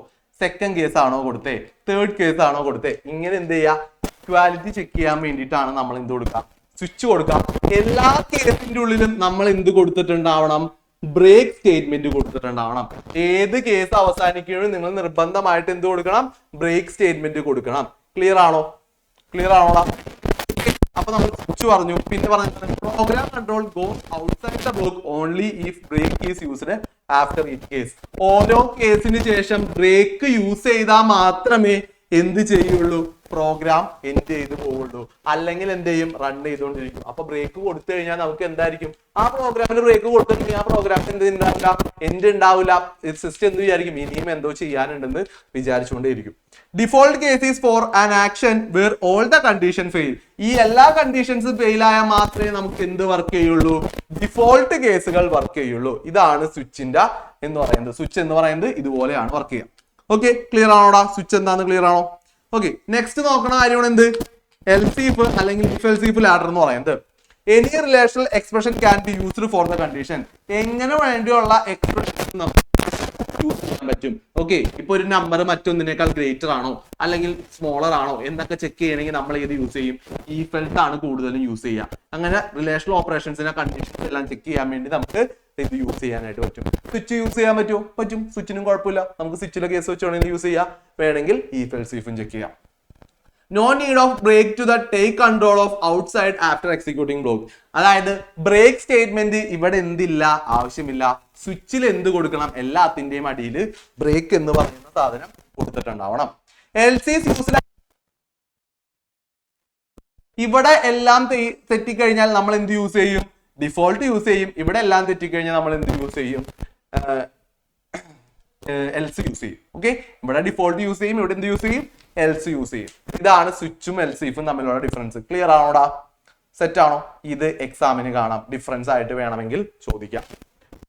സെക്കൻഡ് കേസ് ആണോ കൊടുത്തേ, തേർഡ് കേസ് ആണോ കൊടുത്തേ, ഇങ്ങനെ എന്ത് ചെയ്യാ, ഇക്വാലിറ്റി ചെക്ക് ചെയ്യാൻ വേണ്ടിയിട്ടാണ് നമ്മൾ എന്ത് കൊടുക്കാം, സ്വിച്ച് കൊടുക്കാം. എല്ലാ കേസിന്റെ ഉള്ളിലും നമ്മൾ എന്ത് കൊടുത്തിട്ടുണ്ടാവണം, ബ്രേക്ക് സ്റ്റേറ്റ്മെന്റ് കൊടുത്തിട്ടുണ്ടാവണം. ഏത് കേസ് അവസാനിക്കുകയും നിങ്ങൾ നിർബന്ധമായിട്ട് എന്ത് കൊടുക്കണം, ബ്രേക്ക് സ്റ്റേറ്റ്മെന്റ് കൊടുക്കണം. ക്ലിയർ ആണോ, ക്ലിയർ ആണോടാ? അപ്പൊ നമ്മൾ സ്വിച്ച് പറഞ്ഞു. പിന്നെ പറഞ്ഞത് program control goes outside the block only if break is used after each case. ഓരോ കേസിന് ശേഷം ബ്രേക്ക് യൂസ് ചെയ്താൽ മാത്രമേ എന്ത് ചെയ്യുള്ളൂ, പ്രോഗ്രാം എൻഡ് ചെയ്ത് പോവുള്ളൂ. അല്ലെങ്കിൽ എന്ത് ചെയ്യും, റൺ ചെയ്തുകൊണ്ടിരിക്കും. അപ്പൊ ബ്രേക്ക് കൊടുത്തു കഴിഞ്ഞാൽ നമുക്ക് എന്തായിരിക്കും, ആ പ്രോഗ്രാമിന് ബ്രേക്ക് കൊടുത്തിട്ടുണ്ടെങ്കിൽ ആ പ്രോഗ്രാമിന് എന്ത് ഉണ്ടാവില്ല, എൻഡ് ഉണ്ടാവില്ല. സിസ്റ്റം എന്ത് വിചാരിക്കും, ഇനിയും എന്തോ ചെയ്യാനുണ്ടെന്ന് വിചാരിച്ചുകൊണ്ടേയിരിക്കും. Default case is for an action where all the condition fail. ഈ എല്ലാ കണ്ടീഷൻസും ഫെയിൽ ആയാൽ മാത്രമേ നമുക്ക് എന്ത് വർക്ക് ചെയ്യുള്ളൂ, ഡിഫോൾട്ട് കേസുകൾ വർക്ക് ചെയ്യുള്ളൂ. ഇതാണ് സ്വിച്ചിന്റെ എന്ന് പറയുന്നത്. സ്വിച്ച് എന്ന് പറയുന്നത് ഇതുപോലെയാണ് വർക്ക് ചെയ്യുക. ഓക്കെ, ക്ലിയർ ആണോടാ? സ്വിച്ച് എന്താന്ന് ക്ലിയർ ആണോ? ഓക്കെ, നെക്സ്റ്റ് നോക്കണ കാര്യമാണ് എന്ത്, എൽസീഫ് അല്ലെങ്കിൽ ഇഫ് എൽസീഫ് ലാഡർ എന്ന് പറയുന്നത്. Any relational expression can be used for the condition. എങ്ങനെ വേണ്ടിയുള്ള എക്സ്പ്രഷൻ നമുക്ക് യൂസ് ചെയ്യാൻ പറ്റും. ഓക്കെ, ഇപ്പൊ ഒരു നമ്പർ മറ്റൊന്നിനേക്കാൾ ഗ്രേറ്റർ ആണോ അല്ലെങ്കിൽ സ്മോളർ ആണോ എന്നൊക്കെ ചെക്ക് ചെയ്യണമെങ്കിൽ നമ്മൾ ഏത് യൂസ് ചെയ്യും, ഈഫ് എൽസ് ആണ് കൂടുതലും യൂസ് ചെയ്യുക. അങ്ങനെ റിലേഷണൽ ഓപ്പറേഷൻസിനെ കണ്ടീഷൻസ് എല്ലാം ചെക്ക് ചെയ്യാൻ വേണ്ടി നമുക്ക് ഇത് യൂസ് ചെയ്യാനായിട്ട് പറ്റും. സ്വിച്ച് യൂസ് ചെയ്യാൻ പറ്റുമോ? പറ്റും. സ്വിച്ചിനും കുഴപ്പമില്ല, നമുക്ക് സ്വിച്ചിലെ കേസ് വെച്ച് വേണമെങ്കിൽ യൂസ് ചെയ്യാം, വേണമെങ്കിൽ ഈഫ് എൽസ് ഈഫും ചെക്ക് ചെയ്യാം. No need of break to the take control of outside after executing block. അതായത് ബ്രേക്ക് സ്റ്റേറ്റ്മെന്റ് ഇവിടെ എന്തില്ല, ആവശ്യമില്ല. സ്വിച്ചിൽ എന്ത് കൊടുക്കണം, എല്ലാത്തിന്റെയും അടിയിൽ ബ്രേക്ക് എന്ന് പറയുന്ന സാധനം കൊടുത്തിട്ടുണ്ടാവണം. എൽസിസ് യൂസ് ഇവിടെ എല്ലാം തെറ്റിക്കഴിഞ്ഞാൽ നമ്മൾ എന്ത് യൂസ് ചെയ്യും, ഡിഫോൾട്ട് യൂസ് ചെയ്യും. ഇവിടെ എല്ലാം തെറ്റിക്കഴിഞ്ഞാൽ നമ്മൾ എന്ത് യൂസ് ചെയ്യും, എൽസ് യൂസ് ചെയ്യും. ഓക്കെ, ഇവിടെ ഡിഫോൾട്ട് യൂസ് ചെയ്യും, ഇവിടെ എന്ത് യൂസ് ചെയ്യും, എൽസ് യൂസ് ചെയ്യും. ഇതാണ് സ്വിച്ചും എൽസീഫും തമ്മിലുള്ള ഡിഫറൻസ്. ക്ലിയർ ആണോടാ, സെറ്റ് ആണോ? ഇത് എക്സാമിന് കാണാം, ഡിഫറൻസ് ആയിട്ട് വേണമെങ്കിൽ ചോദിക്കാം.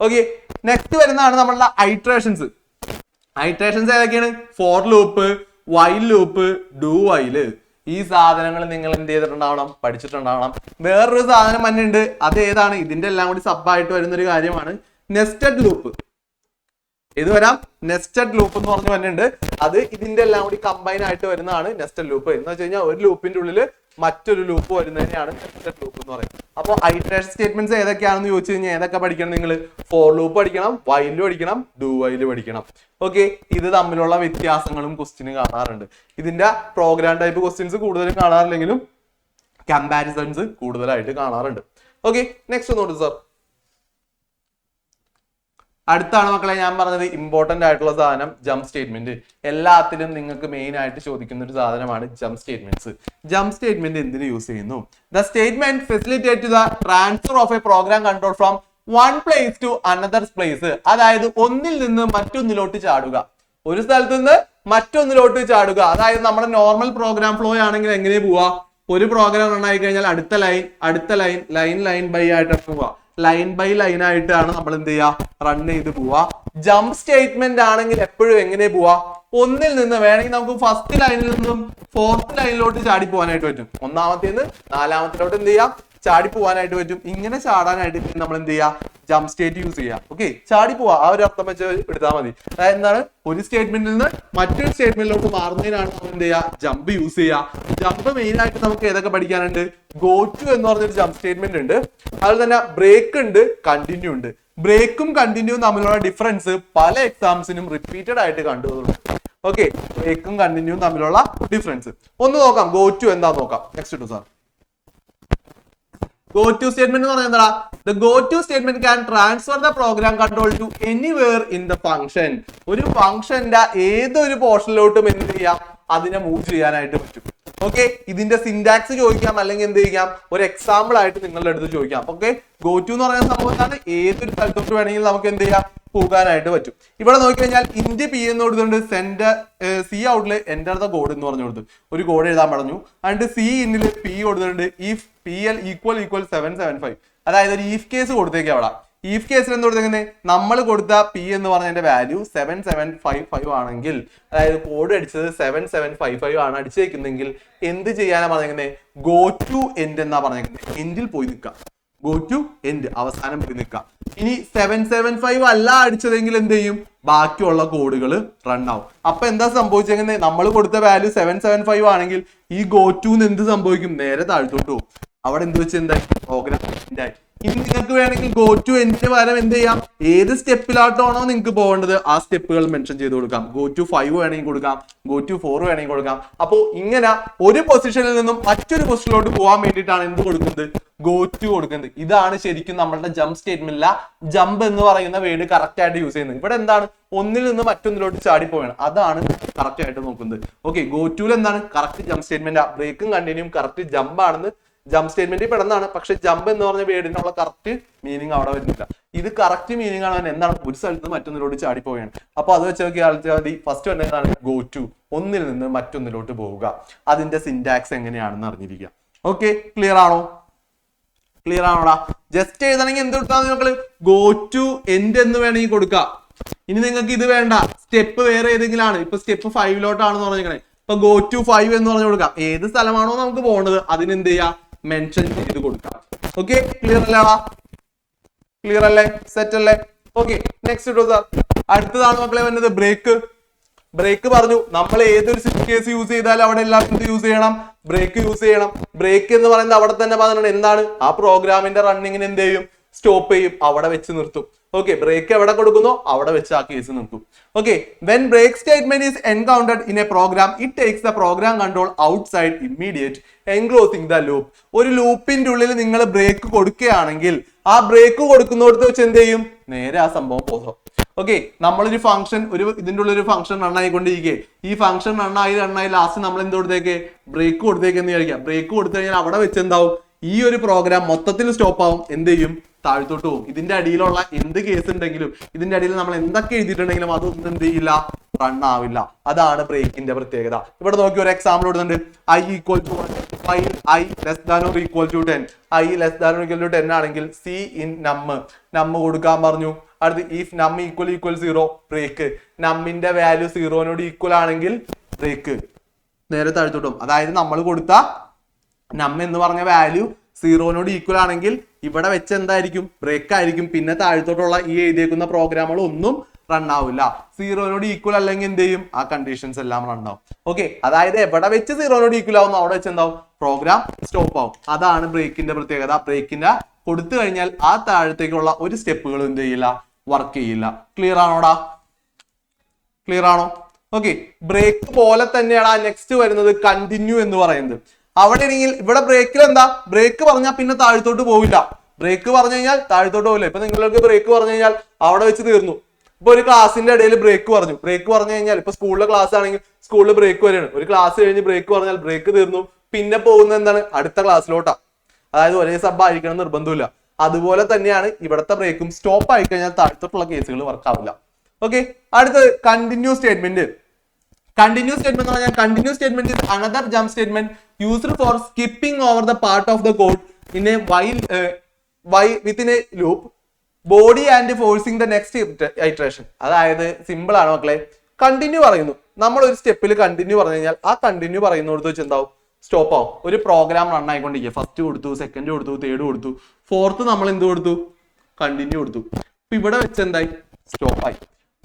ഓക്കെ, നെക്സ്റ്റ് വരുന്നതാണ് നമ്മളുടെ ഐട്രേഷൻസ്. ഐട്രേഷൻസ് ഏതൊക്കെയാണ്? For loop, while loop, do while. ഈ സാധനങ്ങൾ നിങ്ങൾ എന്ത് ചെയ്തിട്ടുണ്ടാവണം, പഠിച്ചിട്ടുണ്ടാവണം. വേറൊരു സാധനം തന്നെ ഉണ്ട്, അത് ഏതാണ്? ഇതിന്റെ എല്ലാം കൂടി സബായിട്ട് വരുന്ന ഒരു കാര്യമാണ് നെസ്റ്റഡ് ലൂപ്പ്. ഇത് വരാം, നെസ്റ്റഡ് ലൂപ്പ് എന്ന് പറഞ്ഞു വരുന്നുണ്ട്. അത് ഇതിന്റെ എല്ലാം കൂടി കമ്പൈൻ ആയിട്ട് വരുന്നതാണ് നെസ്റ്റഡ് ലൂപ്പ്. എന്ന് വെച്ച് കഴിഞ്ഞാൽ ഒരു ലൂപ്പിന്റെ ഉള്ളിൽ മറ്റൊരു ലൂപ്പ് വരുന്നതിനെയാണ് നെസ്റ്റഡ് ലൂപ്പ് എന്ന് പറയുന്നത്. അപ്പോൾ ഐട്രേഷൻ സ്റ്റേറ്റ്മെന്റ്സ് ഏതൊക്കെയാണെന്ന് ചോദിച്ചു കഴിഞ്ഞാൽ ഏതൊക്കെ പഠിക്കണം നിങ്ങൾ? ഫോർ ലൂപ്പ് പഠിക്കണം, വൈൽ പഠിക്കണം, ഡു വൈൽ പഠിക്കണം. ഓക്കെ, ഇത് തമ്മിലുള്ള വ്യത്യാസങ്ങളും ക്വസ്റ്റ്യന് കാണാറുണ്ട്. ഇതിന്റെ പ്രോഗ്രാം ടൈപ്പ് ക്വസ്റ്റ്യൻസ് കൂടുതലും കാണാറില്ലെങ്കിലും കമ്പാരിസൺസ് കൂടുതലായിട്ട് കാണാറുണ്ട്. ഓക്കെ, നെക്സ്റ്റ് ഒന്നുകൂടി സാർ. അടുത്താണ് മക്കളെ ഞാൻ പറഞ്ഞത് ഇമ്പോർട്ടന്റ് ആയിട്ടുള്ള സാധനം, ജംപ് സ്റ്റേറ്റ്മെന്റ്. എല്ലാത്തിലും നിങ്ങൾക്ക് മെയിൻ ആയിട്ട് ചോദിക്കുന്ന ഒരു സാധനമാണ് ജംപ് സ്റ്റേറ്റ്മെന്റ്സ്. ജംപ് സ്റ്റേറ്റ്മെന്റ് എന്തിനു യൂസ് ചെയ്യുന്നു? The statement facilitate the transfer of a program control from one place to another place. അതായത് ഒന്നിൽ നിന്ന് മറ്റൊന്നിലോട്ട് ചാടുക, ഒരു സ്ഥലത്ത് നിന്ന് മറ്റൊന്നിലോട്ട് ചാടുക. അതായത് നമ്മുടെ നോർമൽ പ്രോഗ്രാം ഫ്ലോ ആണെങ്കിൽ എങ്ങനെ പോവാ? ഒരു പ്രോഗ്രാം റൺ ആയി കഴിഞ്ഞാൽ അടുത്ത ലൈൻ ബൈ ആയിട്ടാണ് പോവാ. ലൈൻ ബൈ ലൈൻ ആയിട്ടാണ് നമ്മൾ എന്ത് ചെയ്യുക, റൺ ചെയ്ത് പോവാ. ജംപ് സ്റ്റേറ്റ്മെന്റ് ആണെങ്കിൽ എപ്പോഴും എങ്ങനെ പോവാ? ഒന്നിൽ നിന്ന് വേണമെങ്കിൽ നമുക്ക് ഫസ്റ്റ് ലൈനിൽ നിന്നും ഫോർത്ത് ലൈനിലോട്ട് ചാടി പോകാനായിട്ട് പറ്റും. ഒന്നാമത്തേന്ന് നാലാമത്തിലോട്ട് എന്ത് ചെയ്യാം, ചാടി പോകാനായിട്ട് പറ്റും. ഇങ്ങനെ ചാടാനായിട്ട് നമ്മൾ എന്ത് ചെയ്യാം, ജംപ് സ്റ്റേറ്റ് യൂസ് ചെയ്യാം. ഓക്കെ, ചാടി പോവാ, ആ ഒരു അർത്ഥം വെച്ച് എടുത്താൽ മതി. അതായത് എന്താണ്, ഒരു സ്റ്റേറ്റ്മെന്റിൽ നിന്ന് മറ്റൊരു സ്റ്റേറ്റ്മെന്റിലോട്ട് മാറുന്നതിനാണ് നമ്മൾ എന്ത് ചെയ്യുക, ജംപ് യൂസ് ചെയ്യുക. ജംപ് മെയിൻ ആയിട്ട് നമുക്ക് ഏതൊക്കെ പഠിക്കാനുണ്ട്? ഗോ ടു എന്ന് പറഞ്ഞൊരു ജംപ് സ്റ്റേറ്റ്മെന്റ് ഉണ്ട്. അതുപോലെ തന്നെ ബ്രേക്ക് ഉണ്ട്, കണ്ടിന്യൂ ഉണ്ട്. ബ്രേക്കും കണ്ടിന്യൂവും തമ്മിലുള്ള ഡിഫറൻസ് പല എക്സാംസിനും റിപ്പീറ്റഡ് ആയിട്ട് കണ്ടുവരുന്നുണ്ട്. ഓക്കെ, ബ്രേക്കും കണ്ടിന്യൂവും തമ്മിലുള്ള ഡിഫറൻസ് ഒന്ന് നോക്കാം. ഗോ ടു എന്താ നോക്കാം. Next to sir. Go to statement എന്ന് പറയുന്നത് എന്താ? The go to statement can transfer the program control to anywhere in the function. ഒരു ഫംഗ്ഷന്റെ ഏതൊരു പോർഷനിലോട്ടും എന്ത് ചെയ്യാം, അതിനെ മൂവ് ചെയ്യാനായിട്ട് പറ്റും. ഓക്കെ, ഇതിന്റെ സിന്റാക്സ് ചോദിക്കാം, അല്ലെങ്കിൽ എന്ത് ചെയ്യാം, ഒരു എക്സാമ്പിൾ ആയിട്ട് നിങ്ങളുടെ അടുത്ത് ചോദിക്കാം. ഓക്കെ, ഗോ ടു എന്ന് പറയുന്ന സംഭവത്താണ് ഏതൊരു സ്ഥലത്തോട്ട് വേണമെങ്കിൽ നമുക്ക് എന്ത് ചെയ്യാം, പോകാനായിട്ട് പറ്റും. ഇവിടെ നോക്കിക്കഴിഞ്ഞാൽ ഇന്റ് പി എന്ന് കൊടുത്തിട്ടുണ്ട്, സെൻഡ് സി ഔട്ടില് എന്റർ ദ കോഡ് എന്ന് പറഞ്ഞു കൊടുത്തു, ഒരു കോഡ് എഴുതാൻ പറഞ്ഞു. എന്നിട്ട് സി ഇന്നില് പി കൊടുത്തിട്ടുണ്ട്, ഇഫ് പി എൽ ഈക്വൽ 775. അതായത് ഒരു ഈഫ് കേസ് കൊടുത്തേക്ക്. അവിടെ ഈഫ് കേസിൽ എന്ത് കൊടുത്തേക്കുന്നത്, നമ്മൾ കൊടുത്ത പി എന്ന് പറഞ്ഞതിന്റെ വാല്യൂ 7755 ആണെങ്കിൽ, അതായത് കോഡ് അടിച്ചത് 7755 ആണ് അടിച്ചേക്കുന്നെങ്കിൽ എന്ത് ചെയ്യാനാ പറഞ്ഞേക്കുന്നത്, ഗോ ടു എൻഡ് എന്നാ പറഞ്ഞേക്കുന്നത്. എൻഡിൽ പോയി നിൽക്കാം, ഗോ ടു എൻഡ്, അവസാനം പോയി നിൽക്കാം. ഇനി 775 അല്ല അടിച്ചതെങ്കിൽ എന്ത് ചെയ്യും, ബാക്കിയുള്ള കോഡുകൾ റൺ ആവും. അപ്പൊ എന്താ സംഭവിച്ചേക്കുന്നത്, നമ്മൾ കൊടുത്ത വാല്യൂ 775 ആണെങ്കിൽ ഈ ഗോ ടു എന്ത് സംഭവിക്കും, നേരെ താഴ്ത്തോട്ട് പോകും. അവിടെ എന്ത് വെച്ച് എന്തായി, പ്രോഗ്രാം എൻഡായി. ഇനി നിങ്ങൾക്ക് വേണമെങ്കിൽ ഗോ ടു എൻഡിന് പകരം എന്ത് ചെയ്യാം, ഏത് സ്റ്റെപ്പിലായിട്ടാണോ നിങ്ങൾക്ക് പോകേണ്ടത് ആ സ്റ്റെപ്പുകൾ മെൻഷൻ ചെയ്ത് കൊടുക്കാം. ഗോ ടു 5 വേണമെങ്കിൽ കൊടുക്കാം, ഗോ ടു 4 വേണമെങ്കിൽ കൊടുക്കാം. അപ്പോൾ ഇങ്ങനെ ഒരു പൊസിഷനിൽ നിന്നും മറ്റൊരു പൊസിഷനിലോട്ട് പോകാൻ വേണ്ടിയിട്ടാണ് എന്ത് കൊടുക്കുന്നത്, ഗോ ടു കൊടുക്കുന്നത്. ഇതാണ് ശരിക്കും നമ്മളുടെ ജംപ് സ്റ്റേറ്റ്മെന്റില്ല ജംപ് എന്ന് പറയുന്ന വേർഡ് കറക്റ്റ് ആയിട്ട് യൂസ് ചെയ്യുന്നത്. ഇവിടെ എന്താണ്, ഒന്നിൽ നിന്ന് മറ്റൊന്നിലോട്ട് ചാടി പോവുകയാണ്, അതാണ് കറക്റ്റ് ആയിട്ട് നോക്കുന്നത്. ഓക്കെ, ഗോ ടുവിൽ എന്താണ് കറക്റ്റ് ജംപ് സ്റ്റേറ്റ്മെന്റ്, ബ്രേക്കും കണ്ടിന്യൂവും കറക്റ്റ് ജംപ് ആണെന്ന് ജംപ് സ്റ്റേറ്റ്മെന്റ് പെടുന്നതാണ്. പക്ഷെ ജംപ് എന്ന് പറഞ്ഞ വേർഡിനുള്ള കറക്റ്റ് മീനിങ് അവിടെ വരുന്നില്ല. ഇത് കറക്റ്റ് മീനിങ് ആണ്, എന്താണ്, ഒരു സ്ഥലത്ത് മറ്റൊന്നിലോട്ട് ചാടി പോവുകയാണ്. അപ്പൊ അത് വെച്ച് നോക്കിയാൽ മതി. ഫസ്റ്റ് എന്താണ്, ഗോ ടു, ഒന്നിൽ നിന്ന് മറ്റൊന്നിലോട്ട് പോവുക. അതിന്റെ സിന്റാക്സ് എങ്ങനെയാണെന്ന് അറിഞ്ഞിരിക്കുക. ഓക്കെ, ക്ലിയർ ആണോ? ക്ലിയർ ആണോടാ? ജസ്റ്റ് എഴുതണമെങ്കിൽ എന്ത് കൊടുത്താൽ മക്കള്, ഗോ ടു എൻഡ് എന്ന് വേണമെങ്കിൽ കൊടുക്കാം. ഇനി നിങ്ങൾക്ക് ഇത് വേണ്ട, സ്റ്റെപ്പ് വേറെ ഏതെങ്കിലും ആണ്, ഇപ്പൊ സ്റ്റെപ്പ് 5ലോട്ടാണെന്ന് പറഞ്ഞേക്കണേ, ഇപ്പൊ ഗോ ടു 5 എന്ന് പറഞ്ഞു കൊടുക്കാം. ഏത് സ്ഥലമാണോ നമുക്ക് പോകേണ്ടത് അതിനെന്ത് ചെയ്യാം, മെൻഷൻ ചെയ്ത് കൊടുക്കാം. ഓക്കെ, ക്ലിയർ അല്ലേടാ? ക്ലിയർ അല്ലേ? സെറ്റ് അല്ലേ? ഓക്കെ, നെക്സ്റ്റ് ഇട്ടോ സാർ. അടുത്തതാണ് മക്കളെ വരുന്നത് ബ്രേക്ക്. ബ്രേക്ക് പറഞ്ഞു, നമ്മൾ ഏതൊരു സ്വിച്ച് കേസ് യൂസ് ചെയ്താലും അവിടെ എല്ലാം എന്ത് യൂസ് ചെയ്യണം, ബ്രേക്ക് യൂസ് ചെയ്യണം. ബ്രേക്ക് എന്ന് പറയുന്നത് അവിടെ തന്നെ പറഞ്ഞിട്ടുണ്ട് എന്താണ്, ആ പ്രോഗ്രാമിന്റെ റണ്ണിങ്ങിന് എന്ത് ചെയ്യും, സ്റ്റോപ്പ് ചെയ്യും, അവിടെ വെച്ച് നിർത്തും. ഓക്കെ, ബ്രേക്ക് എവിടെ കൊടുക്കുന്നോ അവിടെ വെച്ച് ആ കേസ് നിർത്തും. Okay, when break statement is encountered in a program it takes the program control outside immediate enclosing the loop. ഒരു ലൂപ്പിന്റെ ഉള്ളിൽ നിങ്ങൾ ബ്രേക്ക് കൊടുക്കുകയാണെങ്കിൽ ആ ബ്രേക്ക് കൊടുക്കുന്നിടത്ത് വെച്ച് എന്ത് ചെയ്യും, നേരെ ആ സംഭവം പോകും. ഓക്കെ, നമ്മളൊരു ഫംഗ്ഷൻ ഇതിന്റെ ഉള്ളിൽ ഒരു ഫംഗ്ഷൻ റൺ ആയിക്കൊണ്ടിരിക്കെ, ഈ ഫംഗ്ഷൻ റണ്ണായി ലാസ്റ്റ് നമ്മൾ എന്ത് കൊടുത്തേക്ക്, ബ്രേക്ക് കൊടുത്തേക്കെന്ന് വിചാരിക്കാം. ബ്രേക്ക് കൊടുത്തു കഴിഞ്ഞാൽ അവിടെ വെച്ച് എന്താവും, ഈ ഒരു പ്രോഗ്രാം മൊത്തത്തിൽ സ്റ്റോപ്പ് ആവും, എന്ത് ചെയ്യും, താഴ്ത്തോട്ട് പോകും. ഇതിന്റെ അടിയിലുള്ള എന്ത് കേസ് ഉണ്ടെങ്കിലും ഇതിന്റെ അടിയിൽ നമ്മൾ എന്തൊക്കെ എഴുതിയിട്ടുണ്ടെങ്കിലും അതൊന്നും എന്ത് ചെയ്യില്ല, റൺ ആവില്ല. അതാണ് ബ്രേക്കിന്റെ പ്രത്യേകത. ഇവിടെ നോക്കി ഒരു എക്സാമ്പിൾ കൊടുക്കുന്നുണ്ട്. i equal to 1 while i less than or equal to 10. i less than or equal to 10 ആണെങ്കിൽ c in num കൊടുക്കാൻ പറഞ്ഞു. അടുത്ത് if num equal 0 ബ്രേക്ക്. നമ്മിന്റെ വാല്യൂ 0നോട് ഈക്വൽ ആണെങ്കിൽ ബ്രേക്ക് നേരെ താഴ്ത്തോട്ടും. അതായത് നമ്മൾ കൊടുത്ത നം എന്ന് പറഞ്ഞ വാല്യൂ 0നോട് ഈക്വൽ ആണെങ്കിൽ ഇവിടെ വെച്ച് എന്തായിരിക്കും, ബ്രേക്ക് ആയിരിക്കും. പിന്നെ താഴ്ത്തോട്ടുള്ള ഈ എഴുതിയേക്കുന്ന പ്രോഗ്രാമുകൾ ഒന്നും റൺ ആവില്ല. 0നോട് ഈക്വൽ അല്ലെങ്കിൽ എന്ത് ചെയ്യും, ആ കണ്ടീഷൻസ് എല്ലാം റൺ ആവും. ഓക്കെ, അതായത് എവിടെ വെച്ച് 0നോട് ഈക്വൽ ആവുന്നു അവിടെ വെച്ച് എന്താവും, പ്രോഗ്രാം സ്റ്റോപ്പ് ആവും. അതാണ് ബ്രേക്കിന്റെ പ്രത്യേകത. ബ്രേക്കിന്റെ കൊടുത്തു കഴിഞ്ഞാൽ ആ താഴത്തേക്കുള്ള ഒരു സ്റ്റെപ്പുകൾ എന്ത് ചെയ്യില്ല, വർക്ക് ചെയ്യില്ല. ക്ലിയർ ആണോടാ? ക്ലിയർ ആണോ? ഓക്കെ, ബ്രേക്ക് പോലെ തന്നെയാണ് ആ നെക്സ്റ്റ് വരുന്നത് കണ്ടിന്യൂ എന്ന് പറയുന്നത്. അവിടെ ആണെങ്കിൽ ഇവിടെ ബ്രേക്കിൽ എന്താ, ബ്രേക്ക് പറഞ്ഞാൽ പിന്നെ താഴ്ത്തോട്ട് പോവില്ല. ബ്രേക്ക് പറഞ്ഞു കഴിഞ്ഞാൽ താഴ്ത്തോട്ട് പോവില്ല. ഇപ്പൊ നിങ്ങൾക്ക് ബ്രേക്ക് പറഞ്ഞു കഴിഞ്ഞാൽ അവിടെ വെച്ച് തീർന്നു. ഇപ്പൊ ഒരു ക്ലാസിന്റെ ഇടയിൽ ബ്രേക്ക് പറഞ്ഞു കഴിഞ്ഞാൽ ഇപ്പൊ സ്കൂളിലെ ക്ലാസ് ആണെങ്കിൽ സ്കൂളിൽ ബ്രേക്ക് വരെയാണ്. ഒരു ക്ലാസ് കഴിഞ്ഞ് ബ്രേക്ക് പറഞ്ഞാൽ ബ്രേക്ക് തീർന്നു, പിന്നെ പോകുന്നത് എന്താണ്, അടുത്ത ക്ലാസ്സിലോട്ടാ. അതായത് ഒരേ സബ് ആയിരിക്കണം നിർബന്ധമില്ല. അതുപോലെ തന്നെയാണ് ഇവിടുത്തെ ബ്രേക്കും. സ്റ്റോപ്പ് ആയി കഴിഞ്ഞാൽ താഴ്ത്തോട്ടുള്ള കേസുകൾ വർക്ക് ആവില്ല. ഓക്കെ, അടുത്തത് കണ്ടിന്യൂ സ്റ്റേറ്റ്മെന്റ്. കണ്ടിന്യൂ സ്റ്റേറ്റ്മെന്റ് എന്ന് പറഞ്ഞാൽ continue statement is another jump statement used for skipping over the part of the code in A within A loop body and forcing the next iteration. അതായത് simple ആണ് മക്കളെ. Continue പറയുന്നു, നമ്മൾ ഒരു സ്റ്റെപ്പിൽ continue പറഞ്ഞു കഴിഞ്ഞാൽ ആ കണ്ടിന്യൂ പറയുന്നിടത്ത് വെച്ച് എന്താവും, സ്റ്റോപ്പ് ആവും. ഒരു പ്രോഗ്രാം റൺ ആയിക്കൊണ്ടിരിക്കുക. ഫസ്റ്റ് കൊടുത്തു, സെക്കൻഡ് കൊടുത്തു, തേർഡ് കൊടുത്തു, ഫോർത്ത് നമ്മൾ എന്ത് കൊടുത്തു, കണ്ടിന്യൂ കൊടുത്തു. അപ്പൊ ഇവിടെ വെച്ച് എന്തായി, സ്റ്റോപ്പായി.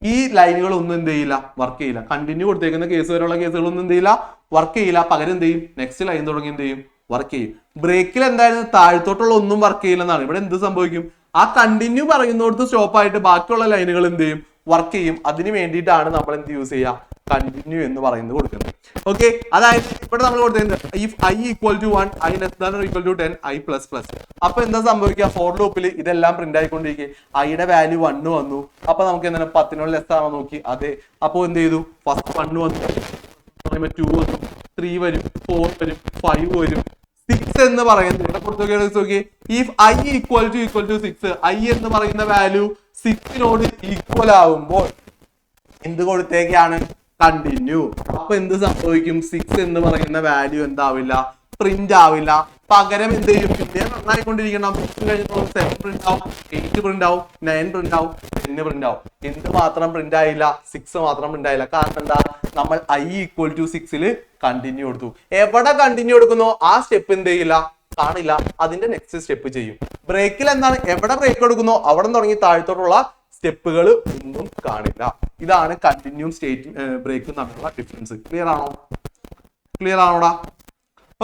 ഈ ലൈനുകൾ ഒന്നും എന്ത് ചെയ്യില്ല, വർക്ക് ചെയ്യില്ല. കണ്ടിന്യൂ കൊടുത്തേക്കുന്ന കേസ് വരെയുള്ള കേസുകളൊന്നും എന്ത് ചെയ്യില്ല, വർക്ക് ചെയ്യില്ല. പകരം എന്ത് ചെയ്യും, നെക്സ്റ്റ് ലൈൻ തുടങ്ങി എന്ത് ചെയ്യും, വർക്ക് ചെയ്യും. ബ്രേക്കിൽ എന്തായാലും താഴ്ത്തോട്ടുള്ള ഒന്നും വർക്ക് ചെയ്യില്ലെന്നാണ്. ഇവിടെ എന്ത് സംഭവിക്കും, ആ കണ്ടിന്യൂ പറയുന്നിടത്ത് സ്റ്റോപ്പ് ആയിട്ട് ബാക്കിയുള്ള ലൈനുകൾ എന്ത് ചെയ്യും, വർക്ക് ചെയ്യും. അതിന് വേണ്ടിയിട്ടാണ് നമ്മൾ എന്ത് യൂസ് ചെയ്യുക, കണ്ടിന്യൂ എന്ന് പറയുന്നത് കൊടുക്കുന്നത്. ഓക്കെ, അതായത് ഇവിടെ നമ്മൾ കൊടുത്തിരുന്നത് if i equal to 1 i less than or equal to 10 i plus plus. അപ്പൊ എന്താ സംഭവിക്കുക, ഫോർ ലൂപ്പിൽ ഇതെല്ലാം പ്രിന്റ് ആയിക്കൊണ്ടിരിക്കുക. ഐയുടെ വാല്യൂ 1 വന്നു. അപ്പൊ നമുക്ക് എന്താണ് 10നോട് ലെസ് ആണോ നോക്കി, അതെ. അപ്പൊ എന്ത് ചെയ്തു, ഫസ്റ്റ് 1 വന്നു, 2 വന്നു, 3 വരും, 4 വരും, 5 വരും, 6 എന്ന് പറയുന്നത് ഇവിടെ കൊടുത്തു. If i equal to 6, i എന്ന് പറയുന്ന വാല്യൂ 6നോട് ഈക്വൽ ആവുമ്പോൾ എന്ത് കൊടുത്തേക്കാണ്, കണ്ടിന്യൂ. അപ്പൊ എന്ത് സംഭവിക്കും, 6 എന്ന് പറയുന്ന വാല്യൂ എന്താവില്ല, പ്രിന്റ് ആവില്ല. പകരം എന്ത് ചെയ്യും, പിന്നെ നന്നായിക്കൊണ്ടിരിക്കണം. 7 പ്രിന്റ് ആവും, 8 പ്രിന്റ് ആവും, 9 പ്രിന്റ് ആവും, 10 പ്രിന്റ് ആവും. എന്ത് മാത്രം പ്രിന്റ് ആയില്ല, 6 മാത്രം പ്രിന്റ് ആയില്ല. കാരണം എന്താ, നമ്മൾ i equal to 6 കണ്ടിന്യൂ കൊടുത്തു. എവിടെ കണ്ടിന്യൂ കൊടുക്കുന്നോ ആ സ്റ്റെപ്പ് എന്ത് ചെയ്യില്ല, കാണില്ല. അതിന്റെ നെക്സ്റ്റ് സ്റ്റെപ്പ് ചെയ്യും. ബ്രേക്കിൽ എന്താണ്, എവിടെ ബ്രേക്ക് കൊടുക്കുന്നോ അവിടെ തുടങ്ങി താഴ്ത്തോട്ടുള്ള സ്റ്റെപ്പുകൾ ഒന്നും കാണില്ല. ഇതാണ് കണ്ടിന്യൂ ബ്രേക്കും തമ്മിലുള്ള ഡിഫറൻസ്. ക്ലിയർ ആണോ? ക്ലിയർ ആണോടാ?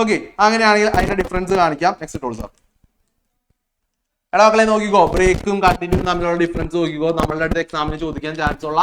ഓക്കെ, അങ്ങനെയാണെങ്കിൽ അതിന്റെ ഡിഫറൻസ് കാണിക്കാം. Next toll sir. എടാ മക്കളെ നോക്കിക്കോ, ബ്രേക്കും കണ്ടിന്യൂ തമ്മിലുള്ള ഡിഫറൻസ് നോക്കിക്കോ. നമ്മളുടെ അടുത്ത് എക്സാമിന് ചോദിക്കാൻ ചാൻസ് ഉള്ള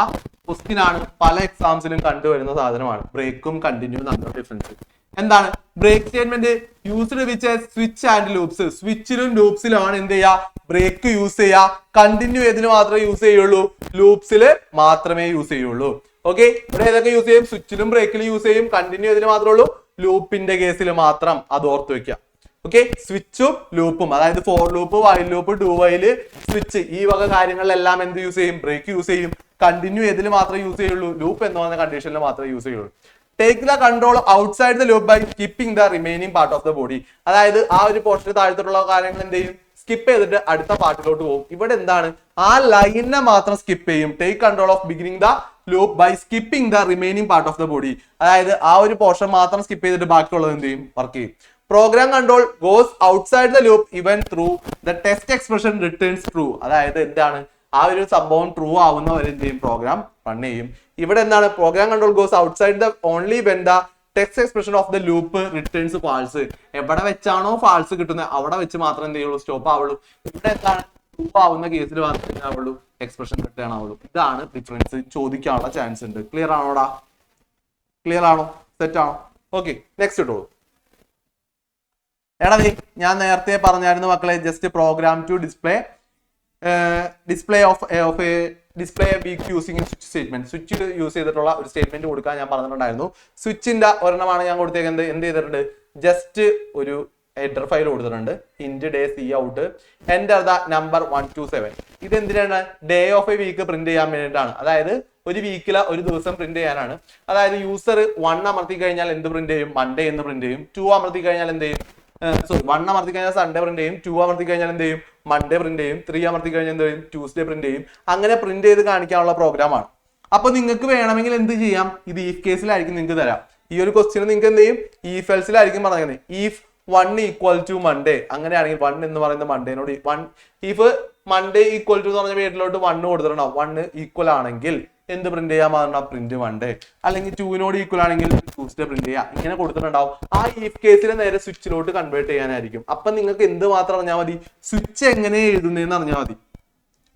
ക്വസ്റ്റ്യൻ ആണ്. പല എക്സാംസിലും കണ്ടുവരുന്ന സാധനമാണ് ബ്രേക്കും കണ്ടിന്യൂ തമ്മിലുള്ള ഡിഫറൻസ്. എന്താണ് break statement used which switch and loops. സ്വിച്ചിലും ലൂപ്സിലുമാണ് എന്ത് ചെയ്യുക, ബ്രേക്ക് യൂസ് ചെയ്യുക. കണ്ടിന്യൂ ഏതിന് മാത്രമേ യൂസ് ചെയ്യുള്ളൂ, ലൂപ്സിൽ മാത്രമേ യൂസ് ചെയ്യുള്ളൂ. ഓക്കെ, ഇവിടെ ഏതൊക്കെ യൂസ് ചെയ്യും, സ്വിച്ചിലും ബ്രേക്കിലും യൂസ് ചെയ്യും. കണ്ടിന്യൂ ഏതിന് മാത്രമേ ഉള്ളൂ, ലൂപ്പിന്റെ കേസിൽ മാത്രം. അത് ഓർത്ത് വെക്കുക. ഓക്കെ, സ്വിച്ചും ലൂപ്പും, അതായത് four loop, while loop, do while, switch, ഈ വക കാര്യങ്ങളിലെല്ലാം എന്ത് യൂസ് ചെയ്യും, ബ്രേക്ക് യൂസ് ചെയ്യും. കണ്ടിന്യൂ ഏതിൽ മാത്രമേ യൂസ് ചെയ്യുള്ളൂ, ലൂപ്പ് എന്ന് പറഞ്ഞ കണ്ടീഷനിൽ മാത്രമേ യൂസ് ചെയ്യുള്ളൂ. Take the control outside the loop by skipping the remaining part of the body. അതായത് ആ ഒരു പോർഷന് താഴത്തോട്ടുള്ള കാര്യങ്ങൾ എന്ത് ചെയ്യും, സ്കിപ്പ് ചെയ്തിട്ട് അടുത്ത പാർട്ടിലോട്ട് പോകും. ഇവിടെ എന്താണ്, ആ ലൈനിനെ മാത്രം സ്കിപ്പ് ചെയ്യും. Take control of beginning the loop by skipping the remaining part of the body. അതായത് ആ ഒരു പോർഷൻ മാത്രം സ്കിപ്പ് ചെയ്തിട്ട് ബാക്കിയുള്ളത് എന്ത് ചെയ്യും, വർക്ക് ചെയ്യും. Program control goes outside the loop even through the test expression returns true. അതായത് എന്താണ്, ആ ഒരു സംഭവം ട്രൂ ആവുന്നവരെ എന്ത് ചെയ്യും, പ്രോഗ്രാം റൺ ചെയ്യും. ഇവിടെ എന്താണ്, program control goes outside the only when the text expression of the loop returns false. എവിടെ വെച്ചാണോ ഫാൾസ് കിട്ടുന്നത് അവിടെ വെച്ച് മാത്രം എന്ത് ചെയ്യുള്ളൂ, സ്റ്റോപ്പ് ആവുള്ളൂ. ഇവിടെ എന്താണ്, ട്രൂ ആവുന്ന കേസിൽ മാത്രമേ ആവുള്ളൂ എക്സ്പ്രഷൻ റിട്ടേൺ ആവുള്ളൂ. ഇതാണ് ഡിഫറൻസ്, ചോദിക്കാനുള്ള ചാൻസ് ഉണ്ട്. ക്ലിയർ ആണോടാ? ക്ലിയർ ആണോ? സെറ്റ് ആണോ? ഓക്കെ, നെക്സ്റ്റ് ഇട്ടോളൂ. എടാ ഞാൻ നേരത്തെ പറഞ്ഞായിരുന്നു മക്കളെ, just program to display display week using switch statement. Switch use ചെയ്തിട്ടുള്ള ഒരു സ്റ്റേറ്റ്മെന്റ് കൊടുക്കാൻ ഞാൻ പറഞ്ഞിട്ടുണ്ടായിരുന്നു. സ്വിച്ചിന്റെ ഒരെണ്ണമാണ് ഞാൻ കൊടുത്തേക്കുന്നത്. എന്ത് ചെയ്തിട്ടുണ്ട്? ജസ്റ്റ് ഒരു ഹെഡർ ഫയൽ കൊടുത്തിട്ടുണ്ട്. Int day C out enter the number 127. ഇത് എന്തിനാണ്? Day of a week print ചെയ്യാൻ വേണ്ടിയിട്ടാണ്. അതായത് ഒരു വീക്കിലെ ഒരു ദിവസം പ്രിന്റ് ചെയ്യാനാണ്. അതായത് യൂസർ 1 അമർത്തി കഴിഞ്ഞാൽ എന്ത് പ്രിന്റ് ചെയ്യും? മൺഡേ എന്ന് പ്രിന്റ് ചെയ്യും. 2 അമർത്തി കഴിഞ്ഞാൽ എന്ത് ചെയ്യും? 1 അമർത്തി കഴിഞ്ഞാൽ സൺഡേ പ്രിന്റ് ചെയ്യും. 2 അമർത്തി കഴിഞ്ഞാൽ എന്ത് ചെയ്യും? മൺഡേ പ്രിന്റ് ചെയ്യും. 3 അമർത്തി കഴിഞ്ഞാൽ എന്ത് ചെയ്യും? ട്യൂസ്ഡേ പ്രിന്റ് ചെയ്യും. അങ്ങനെ പ്രിന്റ് ചെയ്ത് കാണിക്കാനുള്ള പ്രോഗ്രാമാണ്. അപ്പൊ നിങ്ങൾക്ക് വേണമെങ്കിൽ എന്ത് ചെയ്യാം? ഇത് ഈഫ് കേസിലായിരിക്കും നിങ്ങൾക്ക് തരാം. ഈ ഒരു ക്വസ്റ്റ്യൻ നിങ്ങൾക്ക് എന്ത് ചെയ്യും? ഈഫ് എൽസിലായിരിക്കും പറഞ്ഞത്. ഈഫ് 1 ഈക്വൽ ടു മൺഡേ, അങ്ങനെയാണെങ്കിൽ 1 എന്ന് പറയുന്ന മൺഡേനോട് ഇഫ് മൺഡേ ഈക്വൽ ടു എന്ന് പറഞ്ഞ പേരിലോട്ട് 1 കൊടുത്തിട്ടുണ്ടാവും. 1 ഈക്വൽ ആണെങ്കിൽ എന്ത് പ്രിന്റ് ചെയ്യാൻ പറഞ്ഞാൽ പ്രിന്റ് മൺഡേ, അല്ലെങ്കിൽ 2നോട് ഈക്വൽ ആണെങ്കിൽ ട്യൂസ്ഡേ പ്രിന്റ് ചെയ്യാം. ഇങ്ങനെ കൊടുത്തിട്ടുണ്ടാവും. ആ ഈഫ് കേസിൽ നേരെ സ്വിച്ചിലോട്ട് കൺവേർട്ട് ചെയ്യാനായിരിക്കും. അപ്പൊ നിങ്ങൾക്ക് എന്ത് മാത്രം അറിഞ്ഞാൽ മതി? സ്വിച്ച് എങ്ങനെ എഴുതുന്നതെന്ന് അറിഞ്ഞാൽ മതി.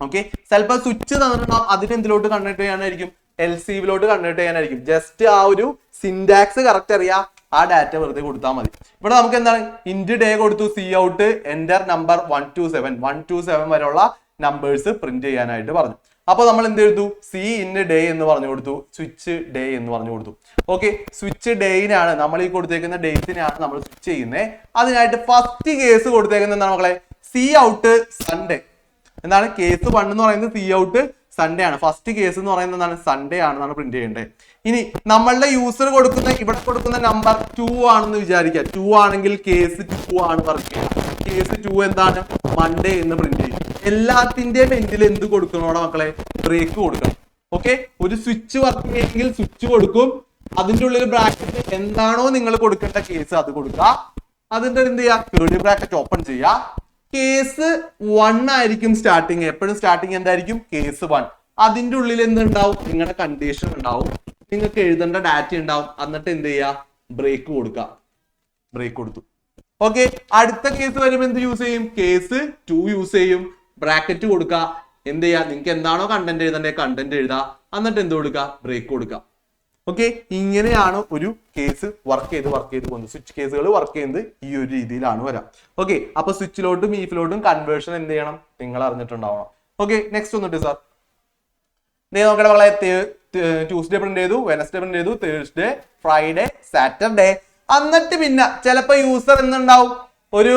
ഓക്കെ, ചിലപ്പോൾ സ്വിച്ച് തന്നിട്ടുണ്ടാവും, അതിനെന്തിലോട്ട് കൺവേർട്ട് ചെയ്യാനായിരിക്കും? LCവിലോട്ട് കൺവേർട്ട് ചെയ്യാനായിരിക്കും. ജസ്റ്റ് ആ ഒരു സിന്റാക്സ് കറക്റ്റ് അറിയാം, ആ ഡാറ്റ വെറുതെ കൊടുത്താൽ മതി. ഇവിടെ നമുക്ക് എന്താണ്? ഇന്റ് ഡേ കൊടുത്തു, സി ഔട്ട് എന്റർ നമ്പർ 127 വരെയുള്ള നമ്പേഴ്സ് പ്രിന്റ് ചെയ്യാനായിട്ട് പറഞ്ഞു. അപ്പൊ നമ്മൾ എന്ത് എഴുതു? സി ഇൻ ഡേ എന്ന് പറഞ്ഞു കൊടുത്തു, സ്വിച്ച് ഡേ എന്ന് പറഞ്ഞു കൊടുത്തു. ഓക്കെ, സ്വിച്ച് ഡേയിനാണ് നമ്മൾ ഈ കൊടുത്തേക്കുന്ന ഡേറ്റിനാണ് നമ്മൾ സ്വിച്ച് ചെയ്യുന്നത്. അതിനായിട്ട് ഫസ്റ്റ് കേസ് കൊടുത്തേക്കുന്നത് എന്താണ് മക്കളെ? C out Sunday. എന്താണ്? കേസ് 1 എന്ന് പറയുന്നത് സി ഔട്ട് സൺഡേ ആണ്. ഫസ്റ്റ് കേസ് എന്ന് പറയുന്നത് എന്താണ്? സൺഡേ ആണെന്നാണ് പ്രിന്റ് ചെയ്യേണ്ടത്. ഇനി നമ്മളുടെ യൂസർ കൊടുക്കുന്ന ഇവിടെ കൊടുക്കുന്ന നമ്പർ 2 ആണെന്ന് വിചാരിക്കുക. 2 ആണെങ്കിൽ കേസ് 2 ആണ് പറയുക. കേസ് 2 എന്താണ്? മൺഡേ എന്ന് പ്രിന്റ് ചെയ്യും. എല്ലാത്തിന്റെയും എൻഡിൽ എന്ത് കൊടുക്കണോടെ മക്കളെ? ബ്രേക്ക് കൊടുക്കണം. ഓക്കെ, ഒരു സ്വിച്ച് വർക്ക് ചെയ്യെങ്കിൽ സ്വിച്ച് കൊടുക്കും. അതിന്റെ ഉള്ളിൽ ബ്രാക്കറ്റ് എന്താണോ നിങ്ങൾ കൊടുക്കേണ്ട കേസ് അത് കൊടുക്കുക. അതിന്റെ എന്ത് ചെയ്യുക? കേർലി ബ്രാക്കറ്റ് ഓപ്പൺ ചെയ്യുക. കേസ് 1 ആയിരിക്കും സ്റ്റാർട്ടിങ്. എപ്പോഴും സ്റ്റാർട്ടിങ് എന്തായിരിക്കും? കേസ് 1. അതിന്റെ ഉള്ളിൽ എന്തുണ്ടാവും? നിങ്ങളുടെ കണ്ടീഷൻ ഉണ്ടാവും, നിങ്ങൾക്ക് എഴുതേണ്ട ഡാറ്റ ഉണ്ടാവും. എന്നിട്ട് എന്ത് ചെയ്യുക? ബ്രേക്ക് കൊടുക്കുക. ബ്രേക്ക് കൊടുത്തു. ഓക്കെ, അടുത്ത കേസ് വരുമ്പോൾ എന്ത് യൂസ് ചെയ്യും? കേസ് 2 യൂസ് ചെയ്യും. ബ്രാക്കറ്റ് കൊടുക്കുക. എന്ത് ചെയ്യുക? നിങ്ങൾക്ക് എന്താണോ കണ്ടന്റ് എഴുതേണ്ടത് കണ്ടന്റ് എഴുതുക. എന്നിട്ട് എന്ത് കൊടുക്കുക? ബ്രേക്ക് കൊടുക്കുക. ഓക്കെ, ഇങ്ങനെയാണ് ഒരു കേസ് വർക്ക് ചെയ്ത് പോകുന്നത്. സ്വിച്ച് കേസുകൾ വർക്ക് ചെയ്യുന്നത് ഈ ഒരു രീതിയിലാണ് വരാം. ഓക്കെ, അപ്പൊ സ്വിച്ചിലോട്ടും ഈഫിലോട്ടും കൺവേർഷൻ എന്ത് ചെയ്യണം? നിങ്ങൾ അറിഞ്ഞിട്ടുണ്ടാവണം. ഓക്കെ, നെക്സ്റ്റ് വന്നിട്ട് സാർ നോക്കട്ടെ മക്കളെ. ട്യൂസ്ഡേ പ്രിന്റ് ചെയ്തു, വെനസ്ഡേ പ്രിന്റ് ചെയ്തു, തേഴ്സ്ഡേ, ഫ്രൈഡേ, സാറ്റർഡേ. എന്നിട്ട് പിന്നെ ചിലപ്പോ യൂസർ എന്തുണ്ടാവും? ഒരു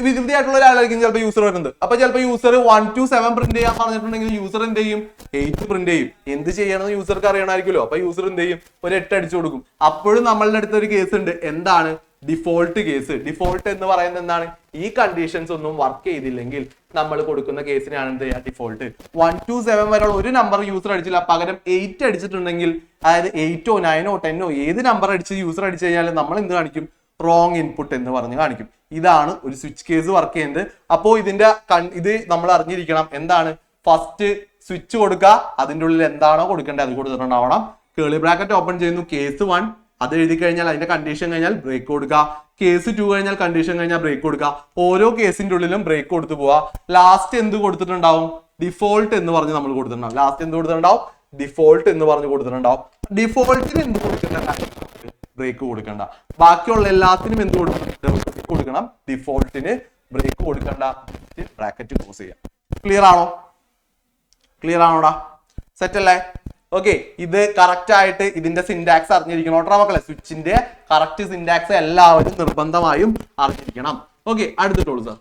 വിധൃതിയായിട്ടുള്ള ഒരാളായിരിക്കും ചിലപ്പോൾ യൂസർ വരുന്നത്. അപ്പൊ ചിലപ്പോൾ യൂസർ 1 to 7 പ്രിന്റ് ചെയ്യാൻ പറഞ്ഞിട്ടുണ്ടെങ്കിൽ യൂസർ എന്ത് ചെയ്യും? 8 പ്രിന്റ് ചെയ്യും. എന്ത് ചെയ്യണമെന്ന് യൂസർക്ക് അറിയണമായിരിക്കുമല്ലോ. അപ്പൊ യൂസർ എന്ത് ചെയ്യും? ഒരു 8 അടിച്ചു കൊടുക്കും. അപ്പോഴും നമ്മളുടെ അടുത്ത് ഒരു കേസ് ഉണ്ട്. എന്താണ്? Default case. ഡിഫോൾട്ട് എന്ന് പറയുന്നത് എന്താണ്? ഈ കണ്ടീഷൻസ് ഒന്നും വർക്ക് ചെയ്തില്ലെങ്കിൽ നമ്മൾ കൊടുക്കുന്ന കേസിനാണ് എന്ത് ചെയ്യുക? ഡിഫോൾട്ട്. 1 to 7 വരെയുള്ള ഒരു നമ്പർ യൂസർ അടിച്ചില്ല, പകരം 8 അടിച്ചിട്ടുണ്ടെങ്കിൽ, അതായത് 8ഓ 9ഓ 10ഓ ഏത് നമ്പർ അടിച്ച് യൂസർ അടിച്ചു കഴിഞ്ഞാൽ നമ്മൾ എന്ത് കാണിക്കും? റോങ് ഇൻപുട്ട് എന്ന് പറഞ്ഞ് കാണിക്കും. ഇതാണ് ഒരു സ്വിച്ച് കേസ് വർക്ക് ചെയ്യുന്നത്. അപ്പോൾ ഇത് നമ്മൾ അറിഞ്ഞിരിക്കണം. എന്താണ്? ഫസ്റ്റ് സ്വിച്ച് കൊടുക്കുക, അതിൻ്റെ ഉള്ളിൽ എന്താണോ കൊടുക്കേണ്ടത് അത് കൊടുത്തിട്ടുണ്ടാവണം. കേളി ബ്രാക്കറ്റ് ഓപ്പൺ ചെയ്യുന്നു. കേസ് 1 അത് എഴുതി കഴിഞ്ഞാൽ അതിന്റെ കണ്ടീഷൻ കഴിഞ്ഞാൽ ബ്രേക്ക് കൊടുക്കുക. കേസ് 2 കഴിഞ്ഞാൽ കണ്ടീഷൻ കഴിഞ്ഞാൽ ബ്രേക്ക് കൊടുക്കുക. ഓരോ കേസിന്റെ ഉള്ളിലും ബ്രേക്ക് കൊടുത്തു പോവാ. ലാസ്റ്റ് എന്ത് കൊടുത്തിട്ടുണ്ടാവും? ഡിഫോൾട്ട് എന്ന് പറഞ്ഞ് നമ്മൾ കൊടുത്തിട്ടുണ്ടാവും. ലാസ്റ്റ് എന്ത് കൊടുത്തിട്ടുണ്ടാവും? ഡിഫോൾട്ട് എന്ന് പറഞ്ഞ് കൊടുത്തിട്ടുണ്ടാവും. ഡിഫോൾട്ടിന് എന്ത് കൊടുക്കേണ്ട? ബ്രേക്ക് കൊടുക്കണ്ട. ബാക്കിയുള്ള എല്ലാത്തിനും എന്ത് കൊടുക്കണം? ഡിഫോൾട്ടിന് ബ്രേക്ക് കൊടുക്കണ്ട. ബ്രാക്കറ്റ് ക്ലോസ് ചെയ്യാം. ക്ലിയർ ആണോ? ക്ലിയർ ആണോടാ? സെറ്റ് അല്ലേ? ഓക്കെ, ഇത് കറക്റ്റ് ആയിട്ട് ഇതിന്റെ സിന്റാക്സ് അറിഞ്ഞിരിക്കണം കേട്ടോ മക്കളെ. സ്വിച്ചിന്റെ കറക്റ്റ് സിന്റാക്സ് എല്ലാവരും നിർബന്ധമായും അറിഞ്ഞിരിക്കണം. ഓക്കെ, അടുത്തിട്ടോളൂ സാർ.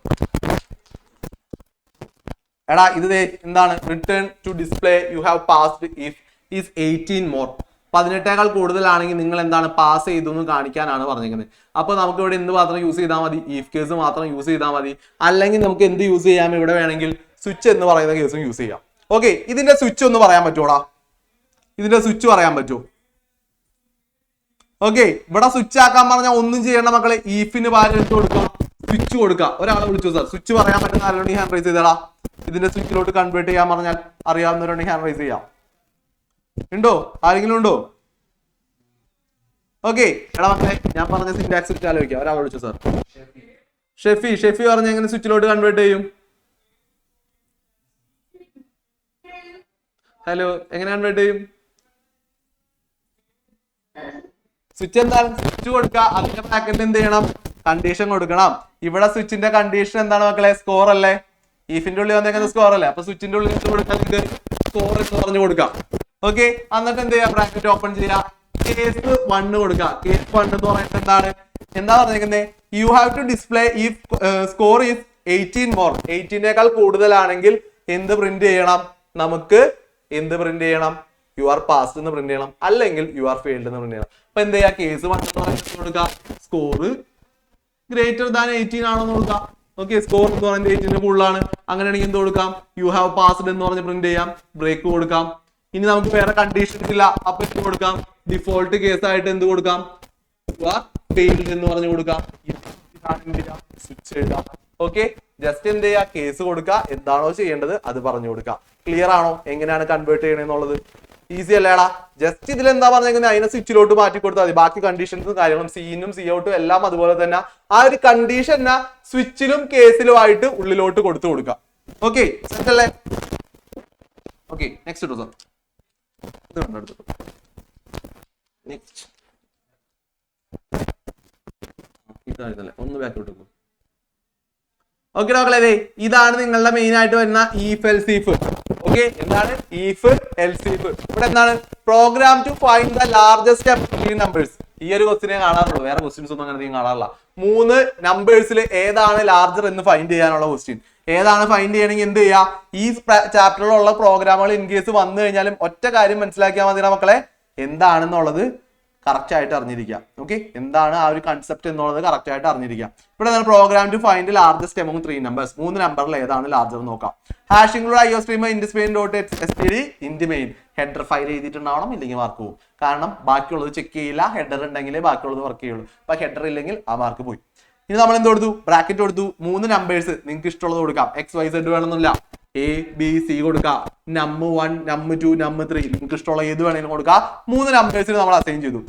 എടാ ഇത് എന്താണ്? Return to display you have passed if is 18 more. 18 കൂടുതലാണെങ്കിൽ നിങ്ങൾ എന്താണ്? പാസ് ചെയ്തു എന്ന് കാണിക്കാനാണ് പറഞ്ഞിരിക്കുന്നത്. അപ്പൊ നമുക്ക് ഇവിടെ എന്ത് മാത്രം യൂസ് ചെയ്താൽ മതി? ഈഫ് കേസ് മാത്രം യൂസ് ചെയ്താൽ മതി. അല്ലെങ്കിൽ നമുക്ക് എന്ത് യൂസ് ചെയ്യാം? ഇവിടെ വേണമെങ്കിൽ സ്വിച്ച് എന്ന് പറയുന്ന കേസും യൂസ് ചെയ്യാം. ഓക്കെ, ഇതിന്റെ സ്വിച്ച് ഒന്ന് പറയാൻ പറ്റുമോടാ? ഇതിന്റെ സ്വിച്ച് പറയാൻ പറ്റുമോ? ഓക്കെ, ഇവിടെ സ്വിച്ച് ആക്കാൻ പറഞ്ഞാൽ ഒന്നും ചെയ്യേണ്ട മക്കളെ. ഈഫിന് പകരം എടുത്ത് കൊടുക്കാം, സ്വിച്ച് കൊടുക്കുക. ഒരാളെ വിളിച്ചു സാർ, സ്വിച്ച് പറയാൻ പറ്റുന്ന ആരോടെങ്കിൽ ഹാൻഡ് റൈസ് ചെയ്തടാ. ഇതിന്റെ സ്വിച്ചിലോട്ട് കൺവേർട്ട് ചെയ്യാൻ പറഞ്ഞാൽ അറിയാവുന്നവരുണ്ടെങ്കിൽ ഹാൻഡ് റൈസ് ചെയ്യാം. ഉണ്ടോ? ആരെങ്കിലും ഉണ്ടോ? ഓക്കെ, എടാ മക്കളെ ഞാൻ പറഞ്ഞ സിന്റാക്സ് ആലോചിക്കാം. ഒരാളെ വിളിച്ചു സാർ. ഷെഫി പറഞ്ഞ എങ്ങനെ സ്വിച്ചിലോട്ട് കൺവേർട്ട് ചെയ്യും? ഹലോ എങ്ങനെ കൺവേർട്ട് ചെയ്യും? സ്വിച്ച് എന്താണ്? സ്വിച്ച് കൊടുക്കുക, അതിന്റെ ബ്രാക്കറ്റിൽ എന്ത് ചെയ്യണം? കണ്ടീഷൻ കൊടുക്കണം. ഇവിടെ സ്വിച്ചിന്റെ കണ്ടീഷൻ എന്താണ് മക്കളെ? സ്കോർ അല്ലേ? ഈഫിന്റെ ഉള്ളിൽ വന്നേക്കുന്ന സ്കോർ അല്ലേ? അപ്പൊ സ്വിച്ചിന്റെ ഉള്ളിൽ എന്ത് കൊടുക്കാം? സ്കോർ എന്ന് പറഞ്ഞു കൊടുക്കാം. ഓക്കെ, എന്നിട്ട് എന്ത് ചെയ്യാം? ബ്രാക്കറ്റ് ഓപ്പൺ ചെയ്യാം, കേസ് 1 കൊടുക്കുക. കേസ് 1 എന്ന് പറയുന്നത് എന്താണ്? എന്താ പറഞ്ഞിരിക്കുന്നത്? You have to display if score is 18 more, 18നേക്കാൾ കൂടുതലാണെങ്കിൽ എന്ത് പ്രിന്റ് ചെയ്യണം? നമുക്ക് എന്ത് പ്രിന്റ് ചെയ്യണം? യു ആർ പാസ്ഡ് എന്ന് പ്രിന്റ് ചെയ്യണം, അല്ലെങ്കിൽ യു ആർ ഫെയിൽഡ് എന്ന് പ്രിന്റ് ചെയ്യണം. അപ്പൊ എന്ത് ചെയ്യാ? കേസ് 1 എന്ന് പറയുന്നത് കൊടുക്കുക, സ്കോർ ഗ്രേറ്റർ ദാൻ 18 ആണോ എന്ന് കൊടുക്കാം. ഓക്കെ, സ്കോർ എന്ന് പറയുന്നത് 18 കൂടുതലാണ്, അങ്ങനെയാണെങ്കിൽ എന്ത് കൊടുക്കാം? യു ഹാവ് പാസ്ഡ് എന്ന് പറഞ്ഞ് പ്രിന്റ് ചെയ്യാം, ബ്രേക്ക് കൊടുക്കാം. ഇനി നമുക്ക് വേറെ കണ്ടീഷൻസ് ഇല്ല, അപ്പൊ എന്ത് കൊടുക്കാം? ഡിഫോൾട്ട് കേസ് ആയിട്ട് എന്ത് കൊടുക്കാം? യു ആർ ഫെയിൽഡ് എന്ന് പറഞ്ഞു കൊടുക്കാം. സ്വിച്ച് എഴുതാം. ഓക്കെ, ജസ്റ്റ് എന്ത് ചെയ്യാ? കേസ് കൊടുക്കുക, എന്താണോ ചെയ്യേണ്ടത് അത് പറഞ്ഞു കൊടുക്കുക. ക്ലിയർ ആണോ എങ്ങനെയാണ് കൺവേർട്ട് ചെയ്യണമെന്നുള്ളത്? ഈസി അല്ലേടാ? ജസ്റ്റ് ഇതിൽ എന്താ പറഞ്ഞെങ്കിൽ അതിനെ സ്വിച്ചിലോട്ട് മാറ്റി കൊടുത്താൽ മതി. ബാക്കി കണ്ടീഷൻസും കാര്യങ്ങളും സീനും സി ഔട്ടും എല്ലാം അതുപോലെ തന്നെ ആ ഒരു കണ്ടീഷൻ സ്വിച്ചിലും കേസിലും ആയിട്ട് ഉള്ളിലോട്ട് കൊടുത്തു കൊടുക്കാം. ഓക്കെ, സെറ്റ് അല്ലേ? ഓക്കെ, നെക്സ്റ്റ് ഇട്ടു സാർ. നെക്സ്റ്റ് ഇതായിരുന്നല്ലേ, ഒന്ന് ബാക്കോട്ട് വെക്കും. ഓക്കെ മക്കളെ, ഇതാണ് നിങ്ങളുടെ മെയിൻ ആയിട്ട് വരുന്ന ഈഫ് എൽസ് ഈഫ്. ഓക്കെ, എന്താണ് ഈഫ് എൽസ് ഈഫ്? ഇവിടെ എന്താണ്? Program to find the largest absolute numbers. ഈ ഒരു ക്വസ്റ്റിനെ കാണാറുള്ളൂ, വേറെ ക്വസ്റ്റ്യൻസ് ഒന്നും അങ്ങനെ കാണാറില്ല. 3 നമ്പേഴ്സിൽ ഏതാണ് ലാർജർ എന്ന് ഫൈൻഡ് ചെയ്യാനുള്ള ക്വസ്റ്റ്യൻ. ഏതാണ് ഫൈൻഡ് ചെയ്യണമെങ്കിൽ എന്ത് ചെയ്യാ? ഈ ചാപ്റ്ററിലുള്ള പ്രോഗ്രാമുകൾ ഇൻ കേസ് വന്നു കഴിഞ്ഞാലും ഒറ്റ കാര്യം മനസ്സിലാക്കിയാൽ മതി മക്കളെ, എന്താണെന്നുള്ളത് കറക്റ്റ് ആയിട്ട് അറിഞ്ഞിരിക്കുക. ഓക്കെ, എന്താണ് ആ ഒരു കൺസെപ്റ്റ് എന്നുള്ളത് കറക്റ്റ് ആയിട്ട് അറിഞ്ഞിരിക്കുക. ഇവിടെ program to find largest among 3 numbers. 3 നമ്പറിൽ ഏതാണ് ലാർജർ നോക്കാം. Hash include IO stream int space dot SPD int main. Header file ചെയ്തിട്ടുണ്ടാവണം, ഇല്ലെങ്കിൽ മാർക്ക് പോകും. കാരണം ബാക്കിയുള്ളത് ചെക്ക് ചെയ്യില്ല, ഹെഡർ ഉണ്ടെങ്കിലേ ബാക്കിയുള്ളത് വർക്ക് ചെയ്യുള്ളൂ. അപ്പൊ ഹെഡർ ഇല്ലെങ്കിൽ ആ മാർക്ക് പോയി. ഇനി നമ്മൾ എന്ത് കൊടുത്തു? ബ്രാക്കറ്റ് കൊടുത്തു. 3 നമ്പേഴ്സ് നിങ്ങൾക്ക് ഇഷ്ടമുള്ളത് കൊടുക്കാം. XYZ വേണമെന്നില്ല, ABC കൊടുക്കാം, num1 num2 num3 നിങ്ങൾക്ക് ഇഷ്ടമുള്ള ഏത് വേണമെങ്കിലും കൊടുക്കാം. 3 നമ്പേഴ്സിന് നമ്മൾ അസൈൻ ചെയ്തു.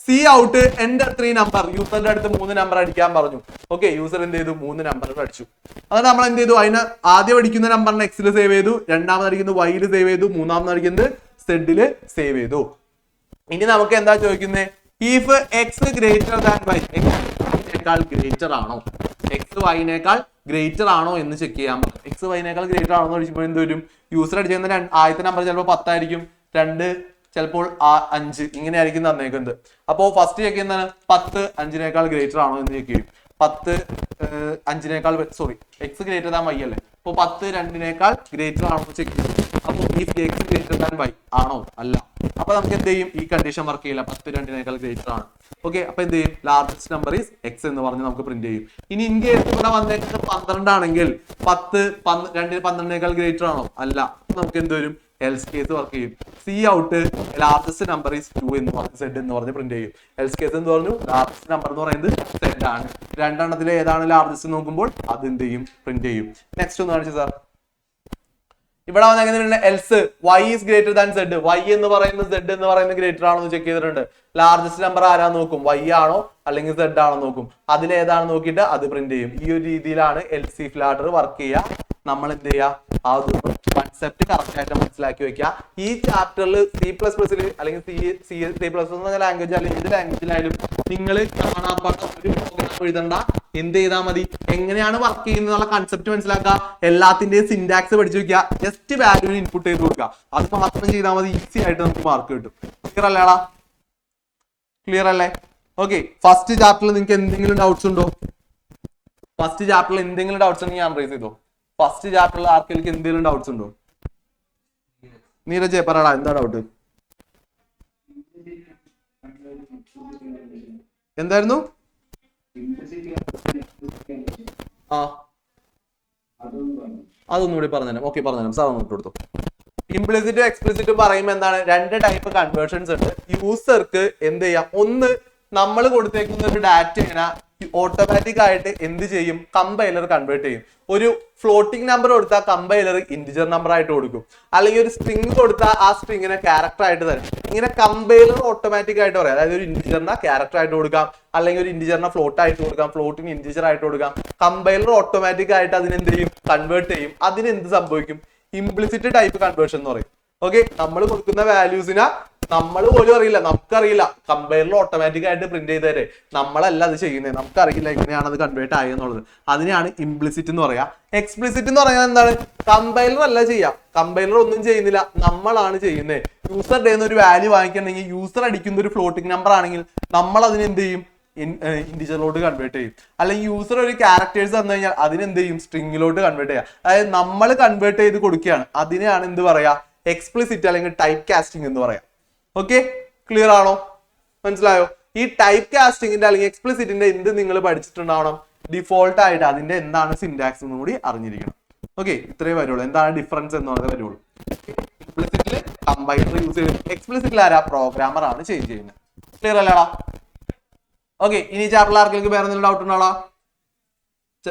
C out enter 3 number. യൂസറിന്റെ അടുത്ത് 3 നമ്പർ അടിക്കാൻ പറഞ്ഞു. ഓക്കെ, യൂസർ എന്ത് ചെയ്തു? 3 നമ്പർ അടിച്ചു. അത് നമ്മൾ എന്ത് ചെയ്തു? അതിന് ആദ്യം അടിക്കുന്ന നമ്പറിന് എക്സിൽ സേവ് ചെയ്തു, രണ്ടാമത് അടിക്കുന്നത് വൈയിൽ സേവ് ചെയ്തു, മൂന്നാമത് അടിക്കുന്നത് സെഡില് സേവ് ചെയ്തു. ഇനി നമുക്ക് എന്താ ചോദിക്കുന്നത്? If X greater than Y, greater ആണോ? എക്സ് വൈനേക്കാൾ ഗ്രേറ്റർ ആണോ എന്ന് ചെക്ക് ചെയ്യാൻ പറ്റും. എക്സ് വൈനേക്കാൾ ഗ്രേറ്റർ ആണോ എന്ന് ചോദിച്ചപ്പോൾ എന്ത് വരും? യൂസർ അടിച്ചിരുന്ന ആദ്യത്തെ നമ്പർ ചിലപ്പോൾ 10 ആയിരിക്കും, 2 ചിലപ്പോൾ 5 ഇങ്ങനെ ആയിരിക്കും തന്നേക്കുന്നത്. അപ്പോൾ ഫസ്റ്റ് ചെക്ക് ചെയ്യുന്നതാണ് 10 5നേക്കാൾ ഗ്രേറ്റർ ആണോ എന്ന് ചെക്ക് ചെയ്യും. 10 5നേക്കാൾ sorry X greater than Y അല്ലേ, അപ്പോൾ 10 2നേക്കാൾ ഗ്രേറ്റർ ആണോ എന്ന് ചെക്ക് ചെയ്യും. അപ്പോൾ ഈ എക്സ് ഗ്രേറ്റർ ദാൻ വൈ ആണോ? അല്ല. അപ്പൊ നമുക്ക് എന്ത് ചെയ്യും? ഈ കണ്ടീഷൻ വർക്ക് ചെയ്യില്ല, 10 2നേക്കാൾ ഗ്രേറ്റർ ആണ്. ഓക്കെ, അപ്പൊ എന്ത് ചെയ്യും? ലാർജസ്റ്റ് നമ്പർ ഈസ് എക്സ് എന്ന് പറഞ്ഞ് നമുക്ക് പ്രിന്റ് ചെയ്യും. ഇനി ഇൻ കേസ് ഇവിടെ വന്നേക്കുന്നത് 12 ആണെങ്കിൽ 10 2 12നേക്കാൾ ഗ്രേറ്റർ ആണോ? അല്ല. നമുക്ക് എന്ത് വരും? എൽസ് കേസ് വർക്ക് ചെയ്യും. C out largest number is 2 എന്ന് പറഞ്ഞ് സെഡ് എന്ന് പറഞ്ഞ് പ്രിന്റ് ചെയ്യും. എൽസ് കേസ് എന്ന് പറഞ്ഞു ലാർജസ്റ്റ് നമ്പർ എന്ന് പറയുന്നത് സെഡ് ആണ്. രണ്ടെണ്ണത്തിൽ ഏതാണ് ലാർജസ്റ്റ് നോക്കുമ്പോൾ അത് എന്ത് ചെയ്യും? പ്രിന്റ് ചെയ്യും. നെക്സ്റ്റ് ഒന്ന് കാണിച്ചു സാർ. ഇവിടെ വന്നെങ്ങനെ else Y is greater than Z. Y എന്ന് പറയുന്നത് സെഡ് എന്ന് പറയുന്നത് ഗ്രേറ്റർ ആണോ എന്ന് ചെക്ക് ചെയ്തിട്ടുണ്ട്. ലാർജസ്റ്റ് നമ്പർ ആരാന്ന് നോക്കും, വൈ ആണോ അല്ലെങ്കിൽ സെഡ് ആണോ നോക്കും. അതിലേതാണ് നോക്കിയിട്ട് അത് പ്രിന്റ് ചെയ്യും. ഈ ഒരു രീതിയിലാണ് എൽസ് ഇഫ് ലാഡർ വർക്ക് ചെയ്യുക. നമ്മൾ എന്ത് ചെയ്യുക? ആ ഒരു കൺസെപ്റ്റ് കറക്റ്റ് ആയിട്ട് മനസ്സിലാക്കി വെക്കുക. ഈ ചാപ്റ്ററിൽ C++ൽ അല്ലെങ്കിൽ C++ എന്ന ലാംഗ്വേജ് അല്ലെങ്കിൽ ഏത് ലാംഗ്വേജിലായാലും നിങ്ങൾ കാണാപ്പാട്ട ഒരു പ്രോഗ്രാം എഴുതണ്ട. എന്ത് ചെയ്താൽ മതി? എങ്ങനെയാണ് വർക്ക് ചെയ്യുന്നുള്ള കൺസെപ്റ്റ് മനസ്സിലാക്കുക. എല്ലാത്തിന്റെയും സിന്റാക്സ് പഠിച്ചു വെക്കുക. ജസ്റ്റ് വാല്യൂവിന് ഇൻപുട്ട് ചെയ്ത് കൊടുക്കുക. അത് മാത്രം ചെയ്താൽ മതി, ഈസി ആയിട്ട് നമുക്ക് മാർക്ക് കിട്ടും. ക്ലിയർ അല്ലേടാ? ക്ലിയർ അല്ലേ? ഓക്കെ, ഫസ്റ്റ് ചാപ്റ്ററിൽ നിങ്ങൾക്ക് എന്തെങ്കിലും ഡൗട്ട്സ് ഉണ്ടോ? ഫസ്റ്റ് ചാപ്റ്ററിൽ എന്തെങ്കിലും ഡൗട്ട്സ് ഉണ്ടെങ്കിൽ ഞാൻ റേസ് ചെയ്തോ. ഫസ്റ്റ് ചാപ്റ്ററിൽ ആർക്കെങ്കിലും എന്തെങ്കിലും ഡൗട്ട്സ് ഉണ്ടോ? നീരജ് പറയടാ, എന്താ ഡൗട്ട്? എന്തായിരുന്നു? ആ അതൊന്നും കൂടി പറഞ്ഞുതരാം. ഓക്കെ, പറഞ്ഞുതരാം. സാർ നോട്ട് കൊടുത്തു. ഇംപ്ലിസിറ്റും എക്സ്പ്ലിസിറ്റും പറയുമ്പോൾ എന്താണ്? 2 ടൈപ്പ് കൺവേർഷൻസ് ഉണ്ട്. യൂസർക്ക് എന്ത് ചെയ്യാം? ഒന്ന്, നമ്മൾ കൊടുത്തേക്കുന്ന ഒരു ഡാറ്റ ഇങ്ങനെ ഓട്ടോമാറ്റിക് ആയിട്ട് എന്ത് ചെയ്യും? കമ്പൈലർ കൺവേർട്ട് ചെയ്യും. ഒരു ഫ്ലോട്ടിംഗ് നമ്പർ കൊടുത്താൽ കമ്പൈലർ ഇന്റിജർ നമ്പർ ആയിട്ട് കൊടുക്കും. അല്ലെങ്കിൽ ഒരു സ്ട്രിങ് കൊടുത്താൽ ആ സ്ട്രിങ്ങിനെ ക്യാരക്ടർ ആയിട്ട് തരും. ഇങ്ങനെ കമ്പൈലർ ഓട്ടോമാറ്റിക് ആയിട്ട് പറയാം. അതായത് ഒരു ഇന്റിജറിനെ ക്യാരക്ടർ ആയിട്ട് കൊടുക്കാം, അല്ലെങ്കിൽ ഒരു ഇന്റിജറിനെ ഫ്ലോട്ട് ആയിട്ട് കൊടുക്കാം, ഫ്ലോട്ടിന് ഇന്റിജർ ആയിട്ട് കൊടുക്കാം. കമ്പൈലർ ഓട്ടോമാറ്റിക് ആയിട്ട് അതിനെന്ത് ചെയ്യും? കൺവേർട്ട് ചെയ്യും. അതിന് എന്ത് സംഭവിക്കും? ഇംപ്ലിസിറ്റ് ടൈപ്പ് കൺവേർഷൻ എന്ന് പറയും. ഓക്കെ, നമ്മൾ കൊടുക്കുന്ന വാല്യൂസിനെ നമ്മൾ പോലും അറിയില്ല, നമുക്കറിയില്ല. കമ്പൈലർ ഓട്ടോമാറ്റിക് ആയിട്ട് പ്രിന്റ് ചെയ്ത് തരെ, നമ്മളല്ല അത് ചെയ്യുന്നത്, നമുക്കറിയില്ല എങ്ങനെയാണ് അത് കൺവേർട്ട് ആയെന്നുള്ളത്. അതിനെയാണ് ഇംപ്ലിസിറ്റ് എന്ന് പറയാ. എക്സ്പ്ലിസിറ്റ് എന്ന് പറയുന്നത് എന്താണ്? കമ്പൈലർ അല്ല ചെയ്യാം, കമ്പൈലർ ഒന്നും ചെയ്യുന്നില്ല, നമ്മളാണ് ചെയ്യുന്നത്. യൂസർ ഡേ ഒരു വാല്യൂ വാങ്ങിക്കണമെങ്കിൽ യൂസർ അടിക്കുന്ന ഒരു ഫ്ലോട്ടിംഗ് നമ്പർ ആണെങ്കിൽ നമ്മൾ അതിന് എന്ത് ചെയ്യും? ഇന്റിജറിലോട്ട് കൺവേർട്ട് ചെയ്യും. അല്ലെങ്കിൽ യൂസർ ഒരു ക്യാരക്ടേഴ്സ് തന്നു കഴിഞ്ഞാൽ അതിനെന്ത് ചെയ്യും? സ്ട്രിങ്ങിലോട്ട് കൺവേർട്ട് ചെയ്യാം. അതായത് നമ്മൾ കൺവേർട്ട് ചെയ്ത് കൊടുക്കുകയാണ്. അതിനെയാണ് എന്ത് പറയാ? എക്സ്പ്ലിസിറ്റ് അല്ലെങ്കിൽ ടൈപ്പ് കാസ്റ്റിംഗ് എന്ന് പറയാം. ഓക്കെ, ക്ലിയർ ആണോ? മനസ്സിലായോ? ഈ ടൈപ്പ് കാസ്റ്റിംഗിന്റെ അല്ലെങ്കിൽ എക്സ്പ്ലിസിറ്റിന്റെ എന്ത് നിങ്ങൾ പഠിച്ചിട്ടുണ്ടാവണം? ഡിഫോൾട്ട് ആയിട്ട് അതിന്റെ എന്താണ് സിന്റാക്സ് എന്നും കൂടി അറിഞ്ഞിരിക്കണം. ഓക്കെ, ഇത്രേ വരുള്ളൂ. എന്താണ് ഡിഫറൻസ് എന്ന് പറഞ്ഞാൽ വരുള്ളൂ. എക്സ്പ്ലിസിറ്റില് കമ്പൈലർ യൂസ് ചെയ്യും, എക്സ്പ്ലിസിറ്റിൽ ആരാ? പ്രോഗ്രാമർ ആണ് ചേഞ്ച് ചെയ്യുന്നത്. ക്ലിയർ അല്ലേടാ? ഓക്കെ, ഇനി ചാപ്റ്ററിൽ ആർക്കെങ്കിലും വേറെ എന്തെങ്കിലും ഡൗട്ട് ഉണ്ടോടാ?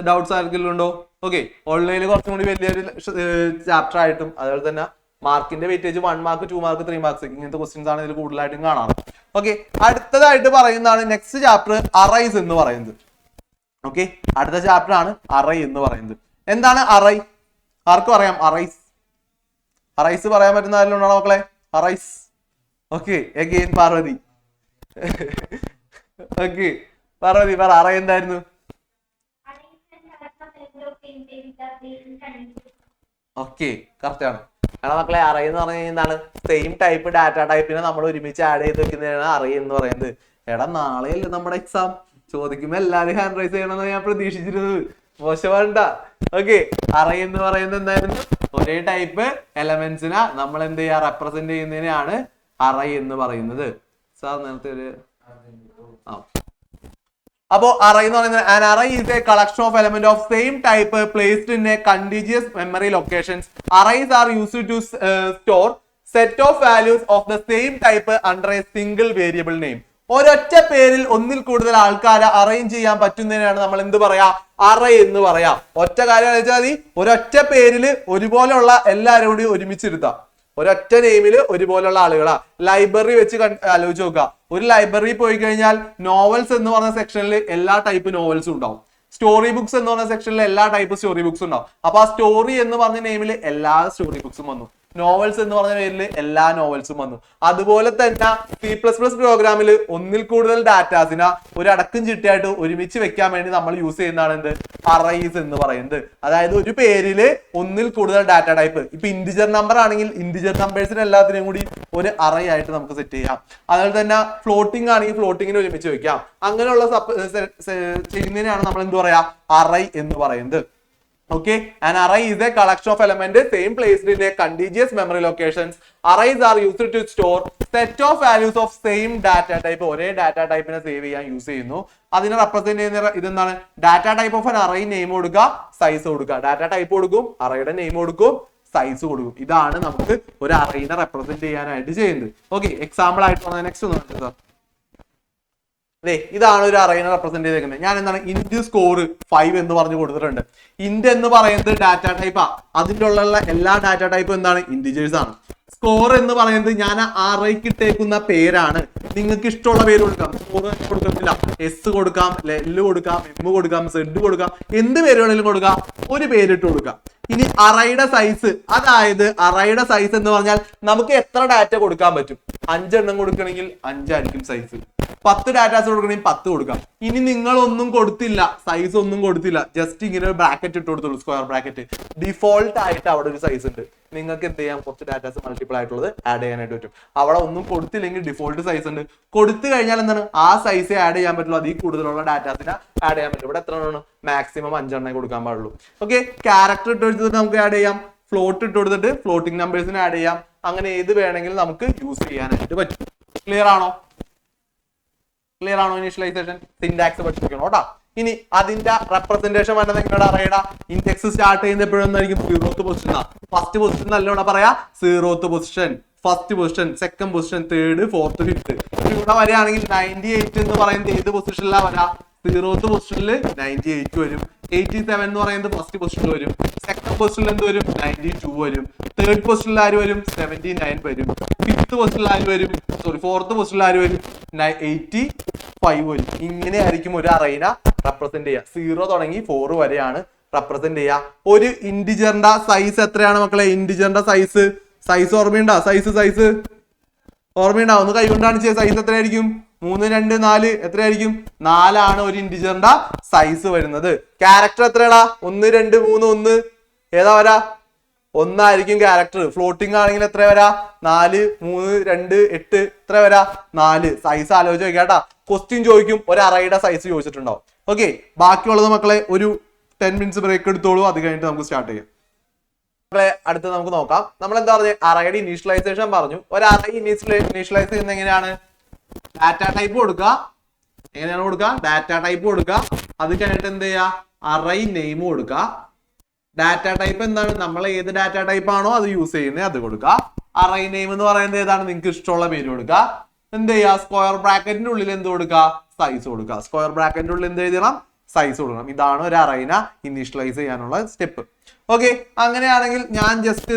ഡൗട്ട്സ് ആർക്കെങ്കിലും ഉണ്ടോ? ഓക്കെ, ഓൺലൈനിൽ കുറച്ചും കൂടി വലിയൊരു ചാപ്റ്റർ ആയിട്ടും അതുപോലെ തന്നെ മാർക്കിന്റെ വെയിറ്റേജ് 1 മാർക്ക് 2 മാർക്ക് 3 മാർക്സ് ഇങ്ങനത്തെ ക്വസ്റ്റ്യൻസ് ആണ് ഇതിൽ കൂടുതലായിട്ടും കാണാറ്. ഓക്കെ, അടുത്തതായിട്ട് പറയുന്നതാണ് നെക്സ്റ്റ് ചാപ്റ്റർ അറൈസ് എന്ന് പറയുന്നത്. ഓക്കെ, അടുത്ത ചാപ്റ്റർ ആണ് അറൈ എന്ന് പറയുന്നത്. എന്താണ് അറൈ? ആർക്കും അറിയാം? അറൈസ്, അറൈസ് പറയാൻ പറ്റുന്ന ആരെങ്കിലും ഉണ്ടോ മക്കളെ? Arrays. Okay, again Parvathi. Okay, Parvathi പറ, അറൈ എന്തായിരുന്നു? ഓക്കെ, കറക്റ്റ് ആണ്. കാരണം മക്കളെ അറേ എന്ന് പറഞ്ഞു കഴിഞ്ഞാൽ എന്താണ്? സെയിം ടൈപ്പ് ഡാറ്റ ടൈപ്പിനെ നമ്മൾ ഒരുമിച്ച് ആഡ് ചെയ്ത് വെക്കുന്നതാണ് അറേ എന്ന് പറയുന്നത്. എടാ, നാളെയല്ലേ നമ്മുടെ എക്സാം? ചോദിക്കുമ്പോ എല്ലാവരും ഹാൻഡ് റൈസ് ചെയ്യണമെന്ന് ഞാൻ പ്രതീക്ഷിച്ചിരുന്നത്. മോശമാണ്ട. ഓക്കെ, അറേ എന്ന് പറയുന്നത് എന്തായിരുന്നു? ഒരേ ടൈപ്പ് എലമെന്റ്സിനെ നമ്മൾ എന്ത് ചെയ്യാ? റെപ്രസെന്റ് ചെയ്യുന്നതിനെയാണ് അറേ എന്ന് പറയുന്നത്. സാർ നേരത്തെ ഒരു അപ്പോ അറേ എന്ന് പറയുന്നത് an array is a collection of elements of same type placed in a contiguous memory locations. Arrays are used to store set of values of the same type under a single variable name. ഒരൊറ്റ പേരിൽ ഒന്നിൽ കൂടുതൽ ആൾക്കാരെ arrange ചെയ്യാൻ പറ്റുന്നതിനാണ് നമ്മൾ എന്ത് പറയാ? Array എന്ന് പറയാം. ഒറ്റ കാര്യം വെച്ചാൽ മതി, ഒരൊറ്റ പേരിൽ ഒരുപോലെയുള്ള എല്ലാവരും കൂടി ഒരുമിച്ചിരുത്താം. ഒരൊറ്റ നെയിമിൽ ഒരുപോലുള്ള ആളുകളാ. ലൈബ്രറി വെച്ച് ആലോചിച്ച് നോക്കുക. ഒരു ലൈബ്രറി പോയി കഴിഞ്ഞാൽ നോവൽസ് എന്ന് പറഞ്ഞ സെക്ഷനിൽ എല്ലാ ടൈപ്പ് നോവൽസും ഉണ്ടാവും. സ്റ്റോറി ബുക്സ് എന്ന് പറഞ്ഞ സെക്ഷനിൽ എല്ലാ ടൈപ്പ് സ്റ്റോറി ബുക്സ് ഉണ്ടാവും. അപ്പൊ ആ സ്റ്റോറി എന്ന് പറഞ്ഞ നെയിമിൽ എല്ലാ സ്റ്റോറി ബുക്സും വന്നു. നോവൽസ് എന്ന് പറഞ്ഞ പേരിൽ എല്ലാ നോവൽസും വന്നു. അതുപോലെ തന്നെ C++ പ്രോഗ്രാമിൽ ഒന്നിൽ കൂടുതൽ ഡാറ്റാസിനെ ഒരു അടക്കം ചിട്ടയായിട്ട് ഒരുമിച്ച് വെക്കാൻ വേണ്ടി നമ്മൾ യൂസ് ചെയ്യുന്നതാണ് എന്ത്? അറേസ് എന്ന് പറയുന്നത്. അതായത് ഒരു പേരില് ഒന്നിൽ കൂടുതൽ ഡാറ്റ ടൈപ്പ്, ഇപ്പൊ ഇന്റിജർ നമ്പർ ആണെങ്കിൽ ഇന്റിജർ നമ്പേഴ്സിന് എല്ലാത്തിനെയും കൂടി ഒരു അറേ ആയിട്ട് നമുക്ക് സെറ്റ് ചെയ്യാം. അതുപോലെ തന്നെ ഫ്ലോട്ടിംഗ് ആണെങ്കിൽ ഫ്ലോട്ടിങ്ങിന് ഒരുമിച്ച് വെക്കാം. അങ്ങനെയുള്ള ചെയ്യുന്നതിനാണ് നമ്മൾ എന്ത് പറയാ? അറേ എന്ന് പറയുന്നത്. Okay, an array is a collection of elements same placed in a contiguous memory locations. Arrays are used to store set of values of same data type. ഒരേ ഡാറ്റ ടൈപ്പിനെ സേവ് ചെയ്യാൻ യൂസ് ചെയ്യുന്നു. അതിനെ represent ചെയ്യുന്ന ഇതെന്താണ്? Data type of an array name കൊടുക്കുക, size കൊടുക്കുക. Data type കൊടുക്കും, അറേയുടെ നെയിം കൊടുക്കും, സൈസ് കൊടുക്കും. ഇതാണ് നമുക്ക് ഒരു അറേനെ റെപ്രസെന്റ് ചെയ്യാനായിട്ട് ചെയ്യുന്നത്. ഓക്കെ, എക്സാമ്പിൾ ആയിട്ട് നെക്സ്റ്റ് ഒന്ന് നോക്കാം സാർ. അതെ, ഇതാണ് ഒരു അറേനെ റെപ്രസെന്റ് ചെയ്തേക്കുന്നത്. ഞാൻ എന്താണ് ഇന്റ് സ്കോർ 5 എന്ന് പറഞ്ഞു കൊടുത്തിട്ടുണ്ട്. ഇന്റ് എന്ന് പറയുന്നത് ഡാറ്റ ടൈപ്പാ. അതിൻ്റെ ഉള്ള എല്ലാ ഡാറ്റ ടൈപ്പും എന്താണ്? ഇന്റിജേഴ്സ് ആണ്. സ്കോർ എന്ന് പറയുന്നത് ഞാൻ അറേക്ക് ഇട്ടേക്കുന്ന പേരാണ്. നിങ്ങൾക്ക് ഇഷ്ടമുള്ള പേര് കൊടുക്കാം. സ്കോർ കൊടുക്കത്തില്ല, എസ് കൊടുക്കാം, എൽ കൊടുക്കാം, എം കൊടുക്കാം, സെഡ് കൊടുക്കാം, എന്ത് പേര് വേണമെങ്കിലും കൊടുക്കാം. ഒരു പേരിട്ട് കൊടുക്കാം. ഇനി അറേയുടെ സൈസ്, അതായത് അറേയുടെ സൈസ് എന്ന് പറഞ്ഞാൽ നമുക്ക് എത്ര ഡാറ്റ കൊടുക്കാൻ പറ്റും? 5 എണ്ണം കൊടുക്കണമെങ്കിൽ 5 ആയിരിക്കും സൈസ്. 10 ഡാറ്റാസ് കൊടുക്കണമെങ്കിൽ 10 കൊടുക്കാം. ഇനി നിങ്ങൾ ഒന്നും കൊടുത്തില്ല, സൈസ് ഒന്നും കൊടുത്തില്ല, ജസ്റ്റ് ഇങ്ങനെ ഒരു ബ്രാക്കറ്റ് ഇട്ട് കൊടുത്തുള്ളൂ, സ്ക്വയർ ബ്രാക്കറ്റ്. ഡിഫോൾട്ട് ആയിട്ട് അവിടെ ഒരു സൈസ് ഉണ്ട്. നിങ്ങൾക്ക് എന്ത് ചെയ്യാം? കുറച്ച് ഡാറ്റാസ് മൾട്ടിപ്പിൾ ആയിട്ടുള്ളത് ആഡ് ചെയ്യാനായിട്ട് പറ്റും. അവിടെ ഒന്നും കൊടുത്തില്ലെങ്കിൽ ഡിഫോൾട്ട് സൈസ് ഉണ്ട്. കൊടുത്തു കഴിഞ്ഞാൽ എന്താണ്? ആ സൈസ് ആഡ് ചെയ്യാൻ പറ്റുള്ളൂ. അതിൽ കൂടുതലുള്ള ഡാറ്റാസിനെ ആഡ് ചെയ്യാൻ പറ്റും. ഇവിടെ എത്ര എണ്ണം? മാക്സിമം 5 എണ്ണേ കൊടുക്കാൻ പാടുള്ളൂ. ഓക്കെ, ക്യാരക്ടർ ഇട്ട് കൊടുത്തിട്ട് നമുക്ക് ആഡ് ചെയ്യാം, ഫ്ലോട്ട് ഇട്ട് കൊടുത്തിട്ട് ഫ്ലോട്ടിംഗ് നമ്പേഴ്സിനെ ആഡ് ചെയ്യാം. അങ്ങനെ ഏത് വേണമെങ്കിലും നമുക്ക് യൂസ് ചെയ്യാനായിട്ട് പറ്റും. ക്ലിയർ ആണോ? ക്ലിയർ ആണോ? ഇനീഷ്യലൈസേഷൻ സിന്റാക്സ് പഠിപ്പിക്കണം കേട്ടോ. ഇനി അതിന്റെ റെപ്രസെന്റേഷൻ വേണ്ടത് നിങ്ങളുടെ അറിയടാ. ഇൻഡെക്സ് സ്റ്റാർട്ട് ചെയ്യുന്ന എപ്പോഴൊന്നായിരിക്കും? 0th position. ഫസ്റ്റ് പൊസിഷൻ നല്ലോണം പറയാ 0th position, first position, second position, third, fourth, fifth. ഇവിടെ വരികയാണെങ്കിൽ 98 എന്ന് പറയുന്നത് ഏത് പൊസിഷനിലാണ് വരാ? 0th പൊസിഷനിൽ 98 വരും. 87 എന്ന് പറയുന്നത് ഫസ്റ്റ് പൊസിഷനിൽ വരും. സെക്കൻഡ് പൊസിഷനിൽ എന്ത് വരും? 92 വരും. തേർഡ് പൊസിഷനിൽ ആര് വരും? 79 വരും. ഫിഫ്ത്ത് പൊസിഷനിൽ ആര് വരും? ഫോർത്ത് പൊസിഷനിൽ ആര് വരും? 85 വരും. ഇങ്ങനെ ആയിരിക്കും ഒരു അറേനെ റെപ്രസെന്റ് ചെയ്യുക. 0 തുടങ്ങി 4 വരെയാണ് റെപ്രസെന്റ് ചെയ്യുക. ഒരു ഇന്റിജറിന്റെ സൈസ് എത്രയാണ് മക്കളെ? ഇന്റിജറിന്റെ സൈസ് സൈസ് ഓർമ്മയുണ്ടോ? സൈസ് ഓർമ്മയുണ്ടാവും? ഒന്ന് കൈകൊണ്ട് കാണിച്ചേ. സൈസ് എത്രയായിരിക്കും? 3, 2, 4 എത്രയായിരിക്കും? 4 ഒരു ഇന്റിജറിന്റെ സൈസ് വരുന്നത്. ക്യാരക്ടർ എത്രയാടാ? 1, 2, 3 1. ഏതാ വരാ? 1 ആയിരിക്കും ക്യാരക്ടർ. ഫ്ലോട്ടിംഗ് ആണെങ്കിൽ എത്ര വരാ? 4, 3, 2, 8 എത്ര വരാ? 4. സൈസ് ആലോചിച്ച് നോക്കിയാട്ടാ. ക്വസ്റ്റ്യൻ ചോദിക്കും, ഒരു അറയുടെ സൈസ് ചോദിച്ചിട്ടുണ്ടാവും. ഓക്കെ, ബാക്കിയുള്ളത് മക്കളെ ഒരു 10 മിനിറ്റ്സ് ബ്രേക്ക് എടുത്തോളൂ. അത് കഴിഞ്ഞിട്ട് നമുക്ക് സ്റ്റാർട്ട് ചെയ്യാം. അടുത്ത് നമുക്ക് നോക്കാം. നമ്മൾ എന്താ പറഞ്ഞു? അറയുടെ ഇനീഷ്യലൈസേഷൻ പറഞ്ഞു. ഒരു അറ ഇനീഷ്യലൈസ് ചെയ്യുന്നത് എങ്ങനെയാണ്? ഡാറ്റ ടൈപ്പ് കൊടുക്കുക. എങ്ങനെയാണ് കൊടുക്കുക? ഡാറ്റ ടൈപ്പ് കൊടുക്കുക. അത് കഴിഞ്ഞിട്ട് എന്ത് ചെയ്യുക? അറൈ നെയിം കൊടുക്കുക. ഡാറ്റ ടൈപ്പ് എന്താണ്? നമ്മൾ ഏത് ഡാറ്റ ടൈപ്പ് ആണോ അത് യൂസ് ചെയ്യുന്നത് അത് കൊടുക്കുക. അറൈ നെയിം എന്ന് പറയുന്നത് ഏതാണ്? നിങ്ങൾക്ക് ഇഷ്ടമുള്ള പേര് കൊടുക്കുക. എന്ത് ചെയ്യുക? സ്ക്വയർ ബ്രാക്കറ്റിന്റെ ഉള്ളിൽ എന്ത് കൊടുക്കുക? സൈസ് കൊടുക്കുക. സ്ക്വയർ ബ്രാക്കറ്റിന്റെ ഉള്ളിൽ എന്ത് എഴുതണം? സൈസ് കൊടുക്കണം. ഇതാണ് ഒരു അറൈനെ ഇനീഷ്യലൈസ് ചെയ്യാനുള്ള സ്റ്റെപ്പ്. ഓക്കെ, അങ്ങനെയാണെങ്കിൽ ഞാൻ ജസ്റ്റ്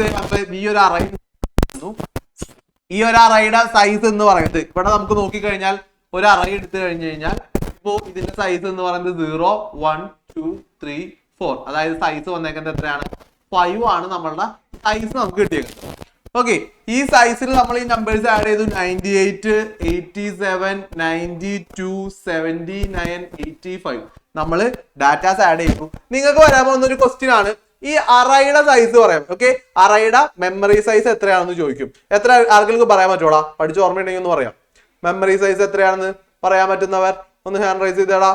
ഈ ഒരു അറയുടെ സൈസ് എന്ന് പറയുന്നത് ഇവിടെ നമുക്ക് നോക്കിക്കഴിഞ്ഞാൽ ഒരു അറ എടുത്തു കഴിഞ്ഞു കഴിഞ്ഞാൽ ഇപ്പോ ഇതിന്റെ സൈസ് എന്ന് പറയുന്നത് 0, 1, 2, 3, 4. അതായത് സൈസ് വന്നേക്കുന്നത് എത്രയാണ്? 5 ആണ് നമ്മളുടെ സൈസ് നമുക്ക് കിട്ടിയേക്കുന്നത്. ഓക്കെ, ഈ സൈസിൽ നമ്മൾ ഈ നമ്പേഴ്സ് ആഡ് ചെയ്തു. 98, 87, 92, 79, 85 നമ്മൾ ഡാറ്റാസ് ആഡ് ചെയ്തു. നിങ്ങൾക്ക് വരാൻ പോകുന്ന ഒരു ക്വസ്റ്റ്യൻ ആണ് ഈ അറയുടെ സൈസ് പറയാം. ഓക്കെ, അറയുടെ മെമ്മറി സൈസ് എത്രയാണെന്ന് ചോദിക്കും. എത്ര ആർക്കെങ്കിലും പറയാൻ പറ്റൂടാ? പഠിച്ച് ഓർമ്മയുണ്ടെങ്കിൽ ഒന്ന് പറയാം. മെമ്മറി സൈസ് എത്രയാണെന്ന് പറയാൻ പറ്റുന്നവർ ഒന്ന് ഹാൻഡ് റൈസ് ചെയ്തേടാ.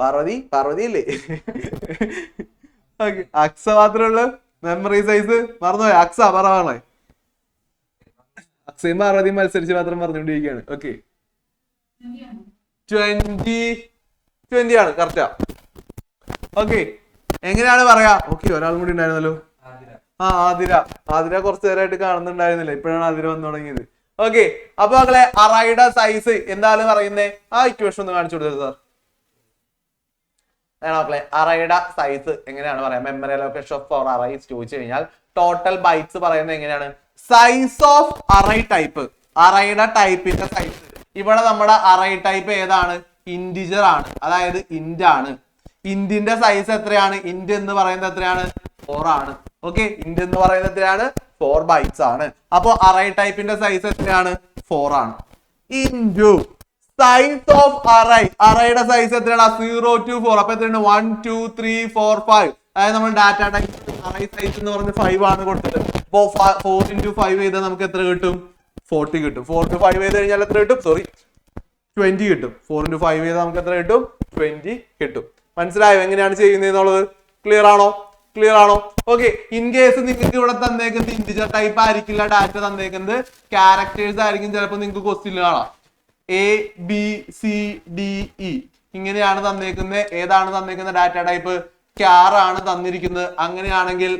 പാർവതി ഇല്ലേ? ഓക്കെ, അക്സ മാത്രമേ ഉള്ളൂ മെമ്മറി സൈസ്. മറന്നുപോയി? അക്സ പറഞ്ഞേ. അക്സയും പാർവതിയും മത്സരിച്ച് മാത്രം പറഞ്ഞുകൊണ്ടിരിക്കുകയാണ്. ഓക്കെ, 20 ആണ് കറക്റ്റാ. ഓക്കെ, എങ്ങനെയാണ് പറയാ? ഓക്കെ, ഒരാളും കൂടി ഉണ്ടായിരുന്നല്ലോ. ആതിര കുറച്ചു നേരമായിട്ട് കാണുന്നുണ്ടായിരുന്നില്ല. ഇപ്പോഴാണ് ആതിര വന്നു തുടങ്ങിയത്. ഓക്കെ, അപ്പൊ മക്കളെ അറയുടെ സൈസ് എന്താണ് പറയുന്നേ? ആ ഇക്വേഷൻ ഒന്ന് കാണിച്ചു കൊടുത്തത് സാർ. മക്കളെ അറയുടെ സൈസ് എങ്ങനെയാണ് പറയാം? Memory allocation of for arrays ചോദിച്ചു കഴിഞ്ഞാൽ ടോട്ടൽ ബൈറ്റ്സ് പറയുന്നത് എങ്ങനെയാണ്? Size of array type. അറയുടെ ടൈപ്പിന്റെ സൈസ്. ഇവിടെ നമ്മുടെ അറൈ ടൈപ്പ് ഏതാണ്? ഇന്റിജർ ആണ്, അതായത് ഇന്റ് ആണ്. ഇന്റിന്റെ സൈസ് എത്രയാണ്? ഇന്റ് എന്ന് പറയുന്നത് എത്രയാണ്? 4 ആണ്. ഓക്കെ, ഇന്റ് എന്ന് പറയുന്നത് എത്രയാണ്? 4 ബൈറ്റ്സ് ആണ്. അപ്പൊ അറേ ടൈപ്പിന്റെ സൈസ് എത്രയാണ്? 4 ആണ്. Into size of array. അറേയുടെ സൈസ് എത്രയാണ്? 0 to 4. അപ്പൊ എത്രയാണ്? 1, 2, 3, 4, 5. അതായത് നമ്മൾ ഡാറ്റ ടൈപ്പ് അറേ സൈസ് എന്ന് പറഞ്ഞ് 5 ആണ് കൊടുത്തത്. അപ്പൊ 4 into 5 ചെയ്താൽ നമുക്ക് എത്ര കിട്ടും? 40 കിട്ടും. 4 to 5 ചെയ്ത് കഴിഞ്ഞാൽ എത്ര കിട്ടും? 20 കിട്ടും. 4 into 5 ചെയ്താൽ നമുക്ക് എത്ര കിട്ടും? 20 കിട്ടും. മനസ്സിലായോ എങ്ങനെയാണ് ചെയ്യുന്നത്? ക്ലിയർ ആണോ? ഓക്കെ, ഇൻ കേസ് നിങ്ങൾക്ക് ഇവിടെ തന്നേക്കുന്നത് ഇന്റിജർ ടൈപ്പ് ആയിരിക്കില്ല ഡാറ്റ തന്നേക്കുന്നത്, ക്യാരക്ടേഴ്സ് ആയിരിക്കും. ചിലപ്പോൾ നിങ്ങൾക്ക് ക്വസ്റ്റ്യൻ കാണാം ABCDE ഇങ്ങനെയാണ് തന്നേക്കുന്നത്. ഏതാണ് തന്നേക്കുന്ന ഡാറ്റ ടൈപ്പ്? ക്യാർ ആണ് തന്നിരിക്കുന്നത്. അങ്ങനെയാണെങ്കിൽ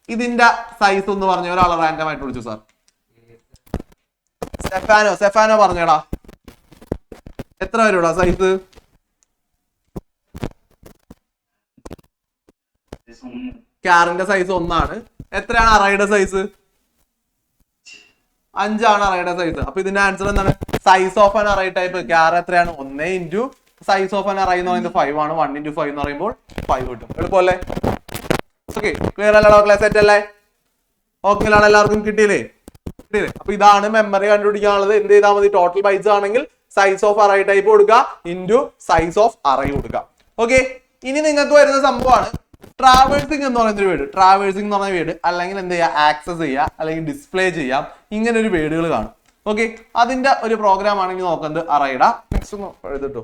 ഇതിന്റെ സൈസ് ഒന്ന് പറഞ്ഞു. ഒരാളെ റാൻഡം ആയിട്ട് വിളിച്ചു സാർ. സെഫാനോ പറഞ്ഞേടാ, എത്ര വരൂടാ സൈസ്? ക്യാറിന്റെ സൈസ് 1 ആണ്. എത്രയാണ് അറയുടെ സൈസ്? 5 ആണ് അറയുടെ സൈസ്. അപ്പൊ ഇതിന്റെ ആൻസർ എന്താണ്? Size of an array type ക്യാർ എത്രയാണ്? 1 into size of an array എന്ന് പറയുന്നത് 5 ആണ്. 1 into 5 എന്ന് പറയുമ്പോൾ 5 കിട്ടും. എളുപ്പമല്ലേ? ഓക്കെ, ക്ലിയർ അല്ലേ? ക്ലാസ് സെറ്റ് അല്ലേ? ഓക്കെ ആണ്? എല്ലാവർക്കും കിട്ടിയില്ലേ? അപ്പൊ ഇതാണ് മെമ്മറി കണ്ടുപിടിക്കാനുള്ളത്. എന്ത് ചെയ്താൽ മതി? ടോട്ടൽ ബൈറ്റ്സ് ആണെങ്കിൽ സൈസ് ഓഫ് അറേ ടൈപ്പ് കൊടുക്കുക ഇൻറ്റു സൈസ് ഓഫ് അറേ കൊടുക്കുക. ഓക്കെ, ഇനി നിങ്ങൾക്ക് വരുന്ന സംഭവമാണ് ട്രാവേഴ്സിംഗ് എന്ന് പറയുന്ന ഒരു വേർഡ്. ട്രാവേഴ്സിംഗ് എന്ന് പറഞ്ഞ വേർഡ് അല്ലെങ്കിൽ എന്ത് ചെയ്യുക? ആക്സസ് ചെയ്യുക അല്ലെങ്കിൽ ഡിസ്പ്ലേ ചെയ്യാം. ഇങ്ങനെ ഒരു വേർഡുകൾ കാണും. ഓക്കെ, അതിന്റെ ഒരു പ്രോഗ്രാം ആണെങ്കിൽ നോക്കുന്നത് അറേയുടെ. നെക്സ്റ്റ് ഒന്ന് എഴുതിട്ടോ.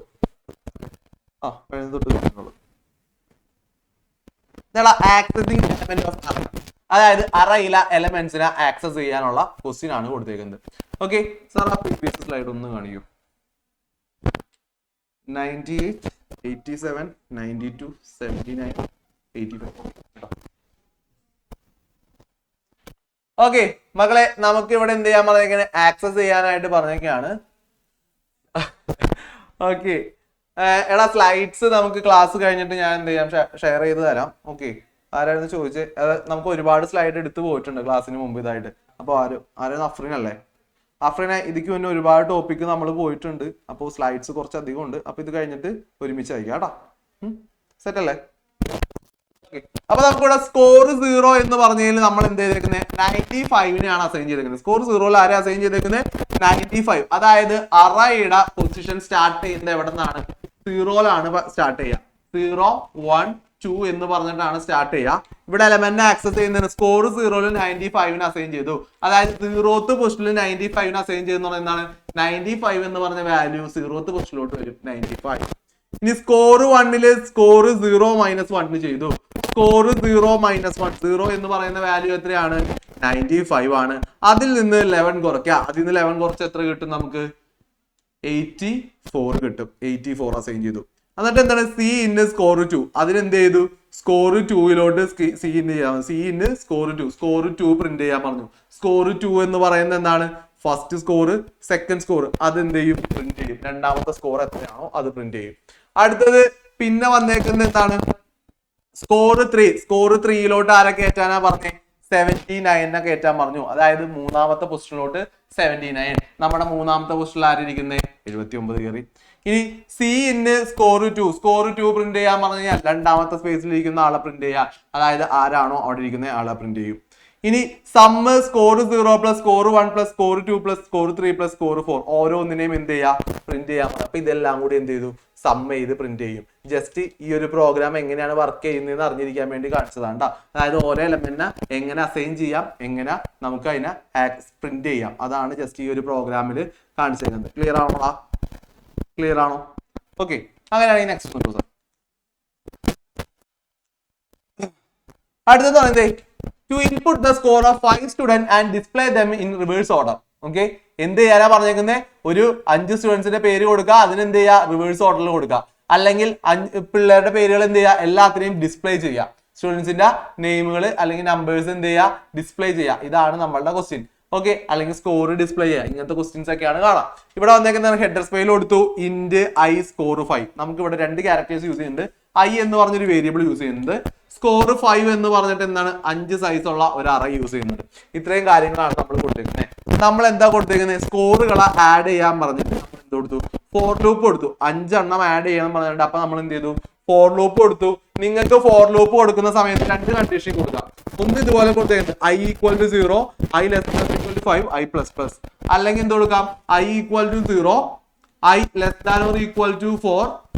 ആക്സസിംഗ് എലമെന്റ് ഓഫ് അറേ, അതായത് അറയിലെ എലമെന്റ്സിനെ ആക്സസ് ചെയ്യാനുള്ള ക്വസ്റ്റ്യൻ ആണ് കൊടുത്തേക്കുന്നത്. ഓക്കെ സാർ, ആ പ്രീവിയസ് സ്ലൈഡ് ഒന്ന് കാണിക്കൂ. 98, 87, 92, 79, 85. ഓക്കെ മക്കളെ, നമുക്ക് ഇവിടെ എന്ത് ചെയ്യാൻ പറഞ്ഞേക്കാണ്? ആക്സസ് ചെയ്യാനായിട്ട് പറഞ്ഞേക്കാണ്. ഓക്കെ എടാ, സ്ലൈഡ്സ് നമുക്ക് ക്ലാസ് കഴിഞ്ഞിട്ട് ഞാൻ എന്ത് ചെയ്യാം? ഷെയർ ചെയ്ത് തരാം. ഓക്കെ, ആരായിരുന്നു ചോദിച്ചത്? നമുക്ക് ഒരുപാട് സ്ലൈഡ് എടുത്തു പോയിട്ടുണ്ട് ക്ലാസ്സിന് മുമ്പ് ഇതായിട്ട്. അപ്പോൾ ആരായിരുന്നു? അഫ്രീൻ അല്ലേ? അഫ്രീനെ, ഇതിക്ക് മുന്നേ ഒരുപാട് ടോപ്പിക്ക് നമ്മൾ പോയിട്ടുണ്ട്. അപ്പോൾ സ്ലൈഡ്സ് കുറച്ച് അധികം ഉണ്ട്. അപ്പോൾ ഇത് കഴിഞ്ഞിട്ട് ഒരുമിച്ച് അയക്കാം കേട്ടോ. സെറ്റ് അല്ലേ? അപ്പൊ നമുക്കിവിടെ സ്കോർ 0 എന്ന് പറഞ്ഞതിൽ നമ്മൾ എന്ത് ചെയ്തേക്കുന്നത് 95നെയാണ് അസൈൻ ചെയ്തേക്കുന്നത്. സ്കോർ 0ൽ ആരെ അസൈൻ ചെയ്തേക്കുന്നത് 95. അതായത് അറയുടെ പൊസിഷൻ സ്റ്റാർട്ട് ചെയ്യുന്നത് എവിടെ നിന്നാണ്? 0ലാണ് സ്റ്റാർട്ട് ചെയ്യുക. 0 1 2 എന്ന് പറഞ്ഞിട്ടാണ് സ്റ്റാർട്ട് ചെയ്യുക. ഇവിടെ എലമെന്റ് ആക്സസ് ചെയ്യുന്നതിന് സ്കോർ 0ൽ 95ന് അസൈൻ ചെയ്തു. അതായത് 0th പൊസിഷനിൽ 95ന് അസൈൻ ചെയ്യുന്ന എന്താണ്? 95 എന്ന് പറഞ്ഞ വാല്യൂ 0th പൊസിഷനിലോട്ട് വരും 95. ഇനി സ്കോർ 1ല് സ്കോർ 0 - 1 ചെയ്തു. സ്കോർ 0 - 1 0 എന്ന് പറയുന്ന വാല്യൂ എത്രയാണ്? 95 ആണ്. അതിൽ നിന്ന് 11 കുറയ്ക്കുക. അതിൽ നിന്ന് 11 കുറച്ച് എത്ര കിട്ടും നമുക്ക്? 84 കിട്ടും. 84 അസൈൻ ചെയ്തു. എന്നിട്ട് എന്താണ്? സി ഇന്ന് സ്കോർ 2. അതിനെന്ത് ചെയ്തു? സ്കോർ 2യിലോട്ട് സി ഇന്ന് ചെയ്യാം. സി ഇന്ന് സ്കോർ 2. സ്കോർ 2 പ്രിന്റ് ചെയ്യാൻ പറഞ്ഞു. സ്കോർ 2 എന്ന് പറയുന്നത് എന്താണ്? First score, second score. അത് എന്ത് ചെയ്യും? പ്രിന്റ് ചെയ്യും. രണ്ടാമത്തെ സ്കോർ എത്രയാണോ അത് പ്രിന്റ് ചെയ്യും. അടുത്തത് പിന്നെ വന്നേക്കുന്നത് എന്താണ്? സ്കോർ 3. സ്കോർ 3യിലോട്ട് ആരെ കയറ്റാനാ പറഞ്ഞേ? 79നെ കയറ്റാൻ പറഞ്ഞു. അതായത് മൂന്നാമത്തെ പൊസിഷനിലോട്ട് 79. നമ്മുടെ മൂന്നാമത്തെ പൊസിഷനിൽ ആരിയിരിക്കുന്നത്? 79 കയറി. ഇനി സി ഇന്ന് സ്കോർ 2. സ്കോർ 2 പ്രിന്റ് ചെയ്യാൻ പറഞ്ഞു കഴിഞ്ഞാൽ രണ്ടാമത്തെ സ്പേസിൽ ഇരിക്കുന്ന ആളെ പ്രിന്റ് ചെയ്യുക. അതായത് ആരാണോ അവിടെ ഇരിക്കുന്ന ആളെ പ്രിന്റ് ചെയ്യും. ഇനി sum score 0 plus score 1 plus score 2 plus score 3 plus score 4 ഓരോന്നിനെയും എന്ത് ചെയ്യാം? പ്രിന്റ് ചെയ്യാം. അപ്പൊ ഇതെല്ലാം കൂടി എന്ത് ചെയ്തു? സമ്മ് ചെയ്ത് പ്രിന്റ് ചെയ്യും. ജസ്റ്റ് ഈ ഒരു പ്രോഗ്രാം എങ്ങനെയാണ് വർക്ക് ചെയ്യുന്നതെന്ന് അറിഞ്ഞിരിക്കാൻ വേണ്ടി കാണിച്ചതാണ്. അതായത് ഓരോ എലമെന്റിനെ എങ്ങനെ അസൈൻ ചെയ്യാം, എങ്ങനെ നമുക്ക് അതിനെ പ്രിന്റ് ചെയ്യാം, അതാണ് ജസ്റ്റ് ഈ ഒരു പ്രോഗ്രാമിൽ കാണിച്ചിരിക്കുന്നത്. ക്ലിയർ ആണോ? ക്ലിയർ ആണോ? ഓക്കെ, അങ്ങനെയാണെങ്കിൽ നെക്സ്റ്റ് നോക്കൂ സാർ. അടുത്തത് പറയുന്നത് to input the score of 5 students and display them in reverse order. Okay, എന്ത് ചെയ്യാനാ പറഞ്ഞേക്കുന്നത്? ഒരു 5 സ്റ്റുഡൻസിന്റെ പേര് കൊടുക്കുക, അതിന് എന്ത് ചെയ്യുക? റിവേഴ്സ് ഓർഡറിൽ കൊടുക്കുക. അല്ലെങ്കിൽ പിള്ളേരുടെ പേരുകൾ എന്ത് ചെയ്യുക? എല്ലാത്തിനെയും ഡിസ്പ്ലേ ചെയ്യുക. സ്റ്റുഡൻസിന്റെ നെയിമുകൾ അല്ലെങ്കിൽ നമ്പേഴ്സ് എന്ത് ചെയ്യുക? ഡിസ്പ്ലേ ചെയ്യുക. ഇതാണ് നമ്മളുടെ ക്വസ്റ്റ്യൻ. ഓക്കെ, അല്ലെങ്കിൽ സ്കോർ ഡിസ്പ്ലേ ചെയ്യുക. ഇങ്ങനത്തെ ക്വസ്റ്റ്യൻസ് ഒക്കെയാണ് കാണാം. ഇവിടെ വന്നേക്കുന്നത് ഹെഡർ സ്പേസിൽ കൊടുത്തു ഇന്റ് ഐ സ്കോർ 5. നമുക്ക് ഇവിടെ 2 ക്യാരക്ടേഴ്സ് യൂസ് ചെയ്യുന്നുണ്ട്. ഐ എന്ന് പറഞ്ഞൊരു വേരിയബിൾ യൂസ് ചെയ്യുന്നുണ്ട്. സ്കോർ 5 എന്ന് പറഞ്ഞിട്ട് എന്താണ്? 5 സൈസ് ഉള്ള ഒരു അറ യൂസ് ചെയ്യുന്നുണ്ട്. ഇത്രയും കാര്യങ്ങളാണ് നമ്മൾ കൊടുത്തേക്കുന്നത്. നമ്മൾ എന്താ കൊടുത്തേക്കുന്നത്? സ്കോറുകളെ ആഡ് ചെയ്യാൻ പറഞ്ഞിട്ട് നമ്മൾ എന്ത് കൊടുത്തു? ഫോർ ലൂപ്പ് കൊടുത്തു. 5 എണ്ണം ആഡ് ചെയ്യണം പറഞ്ഞിട്ട് അപ്പൊ നമ്മൾ എന്ത് ചെയ്തു? ഫോർ ലൂപ്പ് കൊടുത്തു. നിങ്ങൾക്ക് ഫോർ ലൂപ്പ് കൊടുക്കുന്ന സമയത്ത് 2 കണ്ടീഷൻ കൊടുക്കാം. ഒന്ന് ഇതുപോലെ കൊടുത്തേക്കുന്നത് I equal to 0, I less than equal to 5, I plus plus. അല്ലെങ്കിൽ എന്ത് കൊടുക്കാം? I equal to 0, I less than or equal to 4,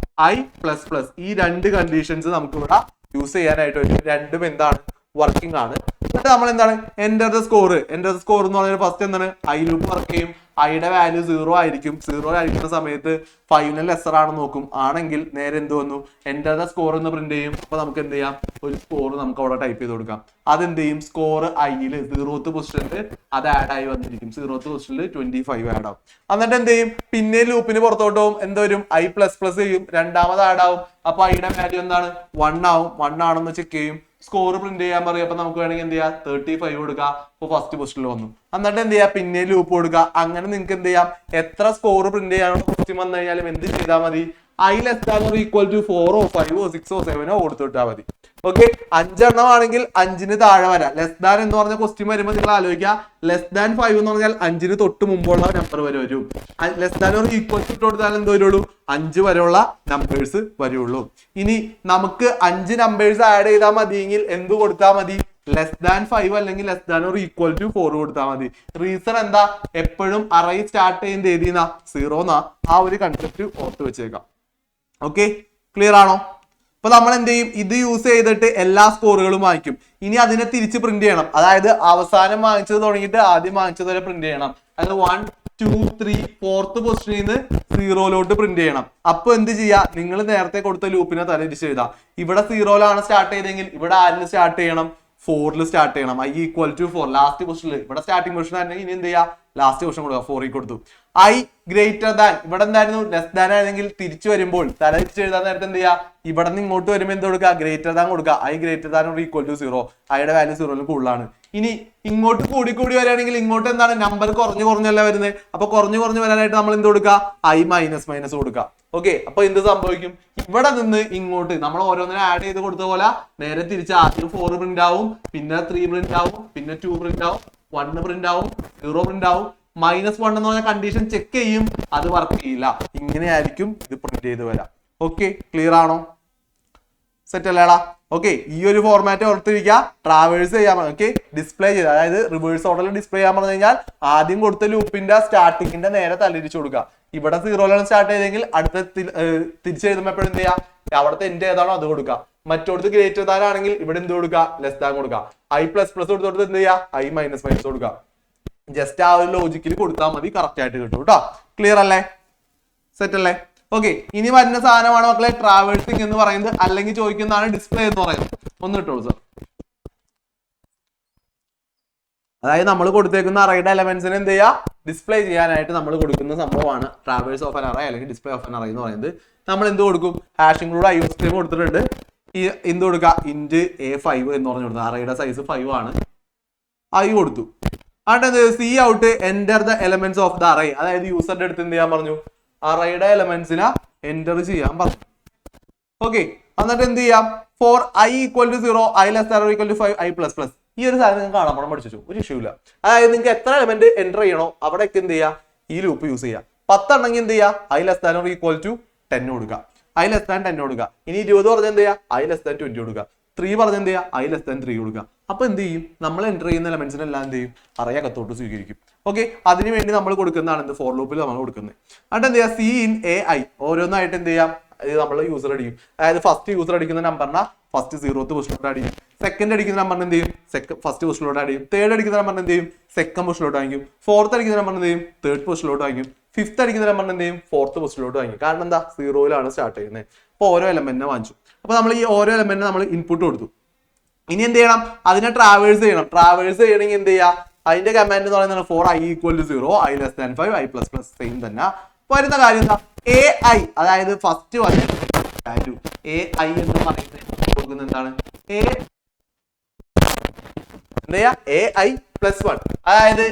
I plus plus. ഈ 2 കണ്ടീഷൻസ് നമുക്ക് ഇവിടെ യൂസ് ചെയ്യാനായിട്ട് പറ്റും. രണ്ടും എന്താണ്? വർക്കിംഗ് ആണ്. എന്നിട്ട് നമ്മൾ എന്താണ്? Enter the score. Enter the score എന്ന് പറഞ്ഞാൽ ഫസ്റ്റ് എന്താണ്? ഐ ലൂപ്പ് വർക്ക് ചെയ്യും. ഐയുടെ വാല്യൂ 0 ആയിരിക്കും. 0 ആയിരിക്കുന്ന സമയത്ത് 5 ലെസർ ആണെന്ന് നോക്കും. ആണെങ്കിൽ നേരെ എന്ത് വന്നു? എൻ്റർ ദ സ്കോർ എന്ന് പ്രിന്റ് ചെയ്യും. അപ്പൊ നമുക്ക് എന്ത് ചെയ്യാം? ഒരു സ്കോർ നമുക്ക് അവിടെ ടൈപ്പ് ചെയ്ത് കൊടുക്കാം. അതെന്ത് ചെയ്യും? സ്കോർ ഐയിൽ 0th പൊസിഷനിൽ അത് ആഡ് ആയി വന്നിരിക്കും. 0th പൊസിഷനിൽ 25 ആഡ് ആവും. എന്നിട്ട് എന്ത് ചെയ്യും? പിന്നെ ലൂപ്പിന് പുറത്തോട്ട് പോകും. എന്ത് വരും? ഐ പ്ലസ് പ്ലസ് ചെയ്യും. രണ്ടാമത് ആഡ് ആവും. അപ്പൊ ഐയുടെ വാല്യൂ എന്താണ്? 1 ആവും. 1 ആണെന്ന് ചെക്ക് ചെയ്യും. സ്കോർ പ്രിന്റ് ചെയ്യാൻ പറയും. അപ്പൊ നമുക്ക് വേണമെങ്കിൽ എന്ത് ചെയ്യാം? 35 കൊടുക്കുക. അപ്പൊ ഫസ്റ്റ് പൊസിഷനിൽ വന്നു. എന്നിട്ട് എന്ത് ചെയ്യാം? പിന്നെ ലൂപ്പ് കൊടുക്കുക. അങ്ങനെ നിങ്ങൾക്ക് എന്ത് ചെയ്യാം? എത്ര സ്കോർ പ്രിന്റ് ചെയ്യാനുള്ള ക്വസ്റ്റ്യൻ വന്നു കഴിഞ്ഞാലും എന്ത് ചെയ്താൽ മതി? I less than or equal to 4 ഓ 5 ഓ 6 ഓ 7 ഓ കൊടുത്തിട്ടാൽ മതി. ഓക്കെ, 5 എണ്ണം ആണെങ്കിൽ 5ന് താഴെ വരാം. ലെസ് ദാൻ എന്ന് പറഞ്ഞ ക്വസ്റ്റ്യൻ വരുമ്പോൾ നിങ്ങൾ ആലോചിക്കുക, ലെസ് ദാൻ 5 എന്ന് പറഞ്ഞാൽ 5ന് തൊട്ട് മുമ്പുള്ള നമ്പർ വരെ വരും. Less than or equal to കൊടുത്താൽ എന്ത് വരുള്ളൂ? 5 വരെയുള്ള നമ്പേഴ്സ് വരുള്ളൂ. ഇനി നമുക്ക് 5 നമ്പേഴ്സ് ആഡ് ചെയ്താൽ മതിയെങ്കിൽ എന്ത് കൊടുത്താൽ മതി? ലെസ് ദാൻ 5 അല്ലെങ്കിൽ less than or equal to 4 കൊടുത്താൽ മതി. റീസൺ എന്താ? എപ്പോഴും അറേ സ്റ്റാർട്ട് ചെയ്യുന്നത് ഏതിന്നാ? 0 എന്നാ. ആ ഒരു കൺസെപ്റ്റ് ഓർത്ത് വെച്ചേക്കാം. ഓക്കെ, ക്ലിയർ ആണോ? അപ്പൊ നമ്മൾ എന്ത് ചെയ്യും? ഇത് യൂസ് ചെയ്തിട്ട് എല്ലാ സ്കോറുകളും വാങ്ങിക്കും. ഇനി അതിനെ തിരിച്ച് പ്രിന്റ് ചെയ്യണം. അതായത് അവസാനം വാങ്ങിച്ചത് തുടങ്ങിയിട്ട് ആദ്യം വാങ്ങിച്ചത് വരെ പ്രിന്റ് ചെയ്യണം. അതായത് 1 2 3 4th പൊസിഷനിൽ നിന്ന് 0ലോട്ട് പ്രിന്റ് ചെയ്യണം. അപ്പൊ എന്ത് ചെയ്യാ? നിങ്ങൾ നേരത്തെ കൊടുത്ത ലൂപ്പിനെ തലതിരിച്ച് എഴുതാം. ഇവിടെ 0ലാണ് സ്റ്റാർട്ട് ചെയ്തെങ്കിൽ ഇവിടെ ആരിൽ സ്റ്റാർട്ട് ചെയ്യണം? 4ൽ സ്റ്റാർട്ട് ചെയ്യണം. ഐ ഈക്വൽ ടു 4 ലാസ്റ്റ് പൊസിഷനിൽ. ഇവിടെ സ്റ്റാർട്ടിംഗ് പൊസിഷൻ ആണെങ്കിൽ ഇനി എന്ത് ചെയ്യാ? ലാസ്റ്റ് പൊസിഷൻ കൊടുക്കുക. 4 കൊടുത്തു. ഐ ഗ്രേറ്റർ ദാൻ, ഇവിടെ എന്തായിരുന്നു? ലെസ് ദാൻ ആണെങ്കിൽ തിരിച്ചു വരുമ്പോൾ തലതിരിച്ച് എഴുതാൻ നേരത്തെ എന്ത് ചെയ്യാ? ഇവിടെ നിന്ന് ഇങ്ങോട്ട് വരുമ്പോൾ എന്ത് കൊടുക്കുക? ഗ്രേറ്റർ ദാൻ കൊടുക്കുക. I greater than equal to 0. ഐയുടെ വാല്യൂ 0ൽ കൂടുതലാണ്. ഇനി ഇങ്ങോട്ട് കൂടി വരികയാണെങ്കിൽ ഇങ്ങോട്ട് എന്താണ്? നമ്പർ കുറഞ്ഞല്ല വരുന്നത്. അപ്പൊ കുറഞ്ഞു വരാനായിട്ട് നമ്മൾ എന്ത് കൊടുക്കുക? ഐ മൈനസ് കൊടുക്കുക. ഓക്കെ, അപ്പൊ എന്ത് സംഭവിക്കും? ഇവിടെ നിന്ന് ഇങ്ങോട്ട് നമ്മൾ ഓരോന്നിനും ആഡ് ചെയ്ത് കൊടുത്ത പോലെ നേരെ തിരിച്ച് ആദ്യം 4 പ്രിന്റ് ആവും, പിന്നെ 3 പ്രിന്റ് ആവും, പിന്നെ 2 പ്രിന്റ് ആവും, 1 പ്രിന്റ് ആവും, 0 പ്രിന്റ് ആവും. -1 എന്ന് പറഞ്ഞ കണ്ടീഷൻ ചെക്ക് ചെയ്യും, അത് വർക്ക് ചെയ്യില്ല. ഇങ്ങനെയായിരിക്കും ഇത് പ്രിന്റ് ചെയ്ത് വരാം. ഓക്കെ, ക്ലിയർ ആണോ? സെറ്റ് അല്ലേടാ? ഓക്കെ, ഈ ഒരു ഫോർമാറ്റ് ഓർത്തിരിക്കുക. ട്രാവേഴ്സ് ചെയ്യാൻ ഓക്കെ, ഡിസ്പ്ലേ ചെയ്ത് അതായത് റിവേഴ്സ് ഓർഡറിൽ ഡിസ്പ്ലേ ചെയ്യാൻ പറഞ്ഞു കഴിഞ്ഞാൽ ആദ്യം കൊടുത്ത ലൂപ്പിന്റെ സ്റ്റാർട്ടിങ്ങിന്റെ നേരെ തലതിരിച്ചു കൊടുക്കുക. ഇവിടെ 0 സ്റ്റാർട്ട് ചെയ്തെങ്കിൽ അടുത്ത തിരിച്ചു എഴുതുമ്പോൾ എപ്പോഴും എന്ത് ചെയ്യുക, അവിടുത്തെ എൻഡ് ഏതാണോ അത് കൊടുക്കുക. മറ്റോടത്ത് ഗ്രേറ്റർ ദാൻ ആണെങ്കിൽ ഇവിടെ എന്ത് കൊടുക്കുക, ലെസ് ദാൻ കൊടുക്കുക. I++ കൊടുത്തോട്ട് എന്ത് ചെയ്യുക, I- കൊടുക്കുക. ജസ്റ്റ് ആ ഒരു ലോജിക്കിൽ കൊടുത്താൽ മതി, കറക്റ്റ് ആയിട്ട് കിട്ടും കേട്ടോ. ക്ലിയർ അല്ലേ, സെറ്റ് അല്ലേ? ഓക്കെ, ഇനി വരുന്ന സാധനമാണ് മക്കളെ ട്രാവേഴ്സിംഗ് എന്ന് പറയുന്നത്, അല്ലെങ്കിൽ ചോദിക്കുന്നതാണ് ഡിസ്പ്ലേ എന്ന് പറയുന്നത്. ഒന്ന് കിട്ടുള്ളൂ സാർ. അതായത് നമ്മൾ കൊടുത്തേക്കുന്ന അറയുടെ എലമെന്റ്സിനെ എന്ത് ചെയ്യുക, ഡിസ്പ്ലേ ചെയ്യാനായിട്ട് നമ്മൾ കൊടുക്കുന്ന സംഭവമാണ് ട്രാവേഴ്സ് ഓഫ് ആൻ അറേ അല്ലെങ്കിൽ ഡിസ്പ്ലേ ഓഫ് ആൻ അറേ എന്ന് പറയുന്നത്. നമ്മൾ എന്ത് കൊടുക്കും, ഹാഷ് ഇൻക്ലൂഡ് IOStream കൊടുത്തിട്ടുണ്ട്. ഈ എന്ത് കൊടുക്കുക, int A5 എന്ന് പറഞ്ഞു കൊടുത്തു. അറയുടെ സൈസ് 5 ആണ്, I കൊടുത്തു. അടുത്തത് C out enter the elements of the array, അതായത് യൂസറിന്റെ അടുത്ത് എന്ത് ചെയ്യാൻ പറഞ്ഞു, അറയുടെ എലമെന്റ്സിനെ എൻ്റർ ചെയ്യാൻ പറഞ്ഞു. ഓക്കെ, എന്നിട്ട് എന്ത് ചെയ്യാം, ഫോർ I = 0, I <= 5, I++. ഈ ഒരു സാധനം നിങ്ങൾക്ക് കാണാൻ പഠിച്ചു, ഒരു ഇഷ്യൂ ഇല്ല. അതായത് നിങ്ങൾക്ക് എത്ര എലമെന്റ് എൻ്റർ ചെയ്യണോ അവിടേക്ക് എന്ത് ചെയ്യുക, ഈ ലൂപ്പ് യൂസ് ചെയ്യുക. 10 ഉണ്ടെങ്കിൽ എന്ത് ചെയ്യുക, I <= 10 കൊടുക്കുക, I <= 10 കൊടുക്കുക. ഇനി 20 പറഞ്ഞാൽ എന്ത് ചെയ്യുക, I <= 20 കൊടുക്കുക. 3 പറഞ്ഞാൽ എന്ത് ചെയ്യുക, I <= 3 കൊടുക്കുക. അപ്പൊ എന്ത് ചെയ്യും, നമ്മൾ എൻ്റർ ചെയ്യുന്ന എലമെന്റ്സിനെല്ലാം എന്ത് ചെയ്യും, അറേ അകത്തോട്ട് സ്വീകരിക്കും. ഓക്കെ, അതിനുവേണ്ടി നമ്മൾ കൊടുക്കുന്നതാണ് എന്ത്, ഫോർ ലൂപ്പിൽ നമ്മൾ കൊടുക്കുന്നത്. എന്നിട്ട് എന്ത് ചെയ്യുക, C in AI ഓരോന്നായിട്ട് എന്ത് ചെയ്യാം, ഇത് നമ്മൾ യൂസർ അടിക്കും. അതായത് ഫസ്റ്റ് യൂസർ അടിക്കുന്ന നമ്പറിനെ ഫസ്റ്റ് 0th പൊസിഷനിലോട്ട് ആഡ് ചെയ്യും. സെക്കൻഡ് അടിക്കുന്ന നമ്പറിന് എന്ത് ചെയ്യും, ഫസ്റ്റ് പൊസിഷനിലോട്ട് ആഡ് ചെയ്യും. തേർഡ് അടിക്കുന്ന നമ്പറിന് എന്ത് ചെയ്യും, സെക്കൻഡ് പൊസിഷനിലോട്ട് വാങ്ങിക്കും. ഫോർത്ത് അടിക്കുന്ന നമ്പറിന് എന്ത് ചെയ്യും, തേർഡ് പൊസിഷനിലോട്ട് വാങ്ങിക്കും. ഫിഫ്ത്ത് അടിക്കുന്ന നമ്പറിന് എന്ത് ചെയ്യും, ഫോർത്ത് പൊസിഷനിലോട്ട് വാങ്ങിക്കും. കാരണം എന്താ, 0 സ്റ്റാർട്ട് ചെയ്യുന്നത്. അപ്പോൾ ഓരോ എലമെന്റിനെ വാങ്ങിച്ചു. അപ്പൊ നമ്മൾ ഈ ഓരോ എലമെന്റിനെ നമ്മൾ ഇൻപുട്ട് കൊടുത്തു. ഇനി എന്ത് ചെയ്യണം, അതിനെ ട്രാവേഴ്സ് ചെയ്യണം. ട്രാവേഴ്സ് ചെയ്യണമെങ്കിൽ എന്ത് ചെയ്യുക, അതിന്റെ കമാൻഡ് എന്ന് പറയുന്നത് for I = 0, I <= 5, I++. Same തന്നെ വരുന്ന കാര്യം എന്താ, AI അതായത് ഫസ്റ്റ് വാല്യൂ AI എന്ന് പറയുന്നത് കൊടുക്കുന്നത് എന്താണ്, AI+1. അതായത്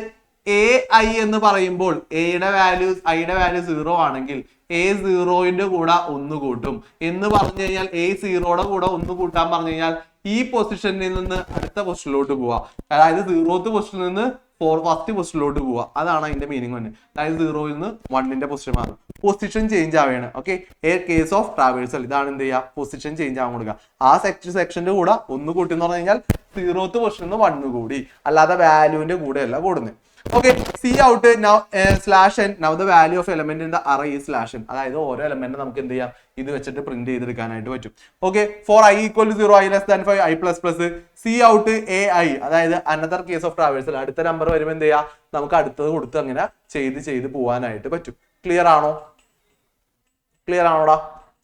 AI എന്ന് പറയുമ്പോൾ ഐയുടെ വാല്യൂ 0 ആണെങ്കിൽ A 0ന്റെ കൂടെ 1 കൂട്ടും എന്ന് പറഞ്ഞു കഴിഞ്ഞാൽ A 0യുടെ കൂടെ 1 കൂട്ടാൻ പറഞ്ഞു കഴിഞ്ഞാൽ ഈ പൊസിഷനിൽ നിന്ന് അടുത്ത പൊസിഷനിലോട്ട് പോവാ. അതായത് 0th പൊസിഷനിൽ നിന്ന് ഫസ്റ്റ് പൊസിഷനിലോട്ട് പോവാ. അതാണ് അതിന്റെ മീനിങ് തന്നെ. അതായത് 0ൽ നിന്ന് 1ന്റെ പൊസിഷൻ മാറും, പൊസിഷൻ ചേഞ്ച് ആവുകയാണ്. Okay, A case of traversal. ഇതാണ് എന്ത് ചെയ്യുക, പൊസിഷൻ ചേഞ്ച് ആവാൻ കൊടുക്കുക. ആ സെക്ഷന്റെ കൂടെ 1 കൂട്ടി എന്ന് പറഞ്ഞു കഴിഞ്ഞാൽ 0th പൊസിഷനിൽ നിന്ന് 1 കൂടി, അല്ലാതെ വാല്യൂവിന്റെ കൂടെ അല്ല കൂടുന്നത്. Okay, C out now /n. Now the value of element in the array is /n. അതായത് ഓരോ എലമെന്റ് നമുക്ക് എന്ത് ചെയ്യാം, ഇത് വെച്ചിട്ട് പ്രിന്റ് ചെയ്തെടുക്കാനായിട്ട് പറ്റും. Okay, for I = 0, I <= 5, I++. C out AI അതായത് അനദർ കേസ് ഓഫ് ട്രാവേഴ്സൽ. അടുത്ത നമ്പർ വരുമ്പോൾ എന്ത് ചെയ്യാം, നമുക്ക് അടുത്തത് കൊടുത്ത് അങ്ങനെ ചെയ്ത് പോവാനായിട്ട് പറ്റും. ക്ലിയർ ആണോ, ക്ലിയർ ആണോടാ,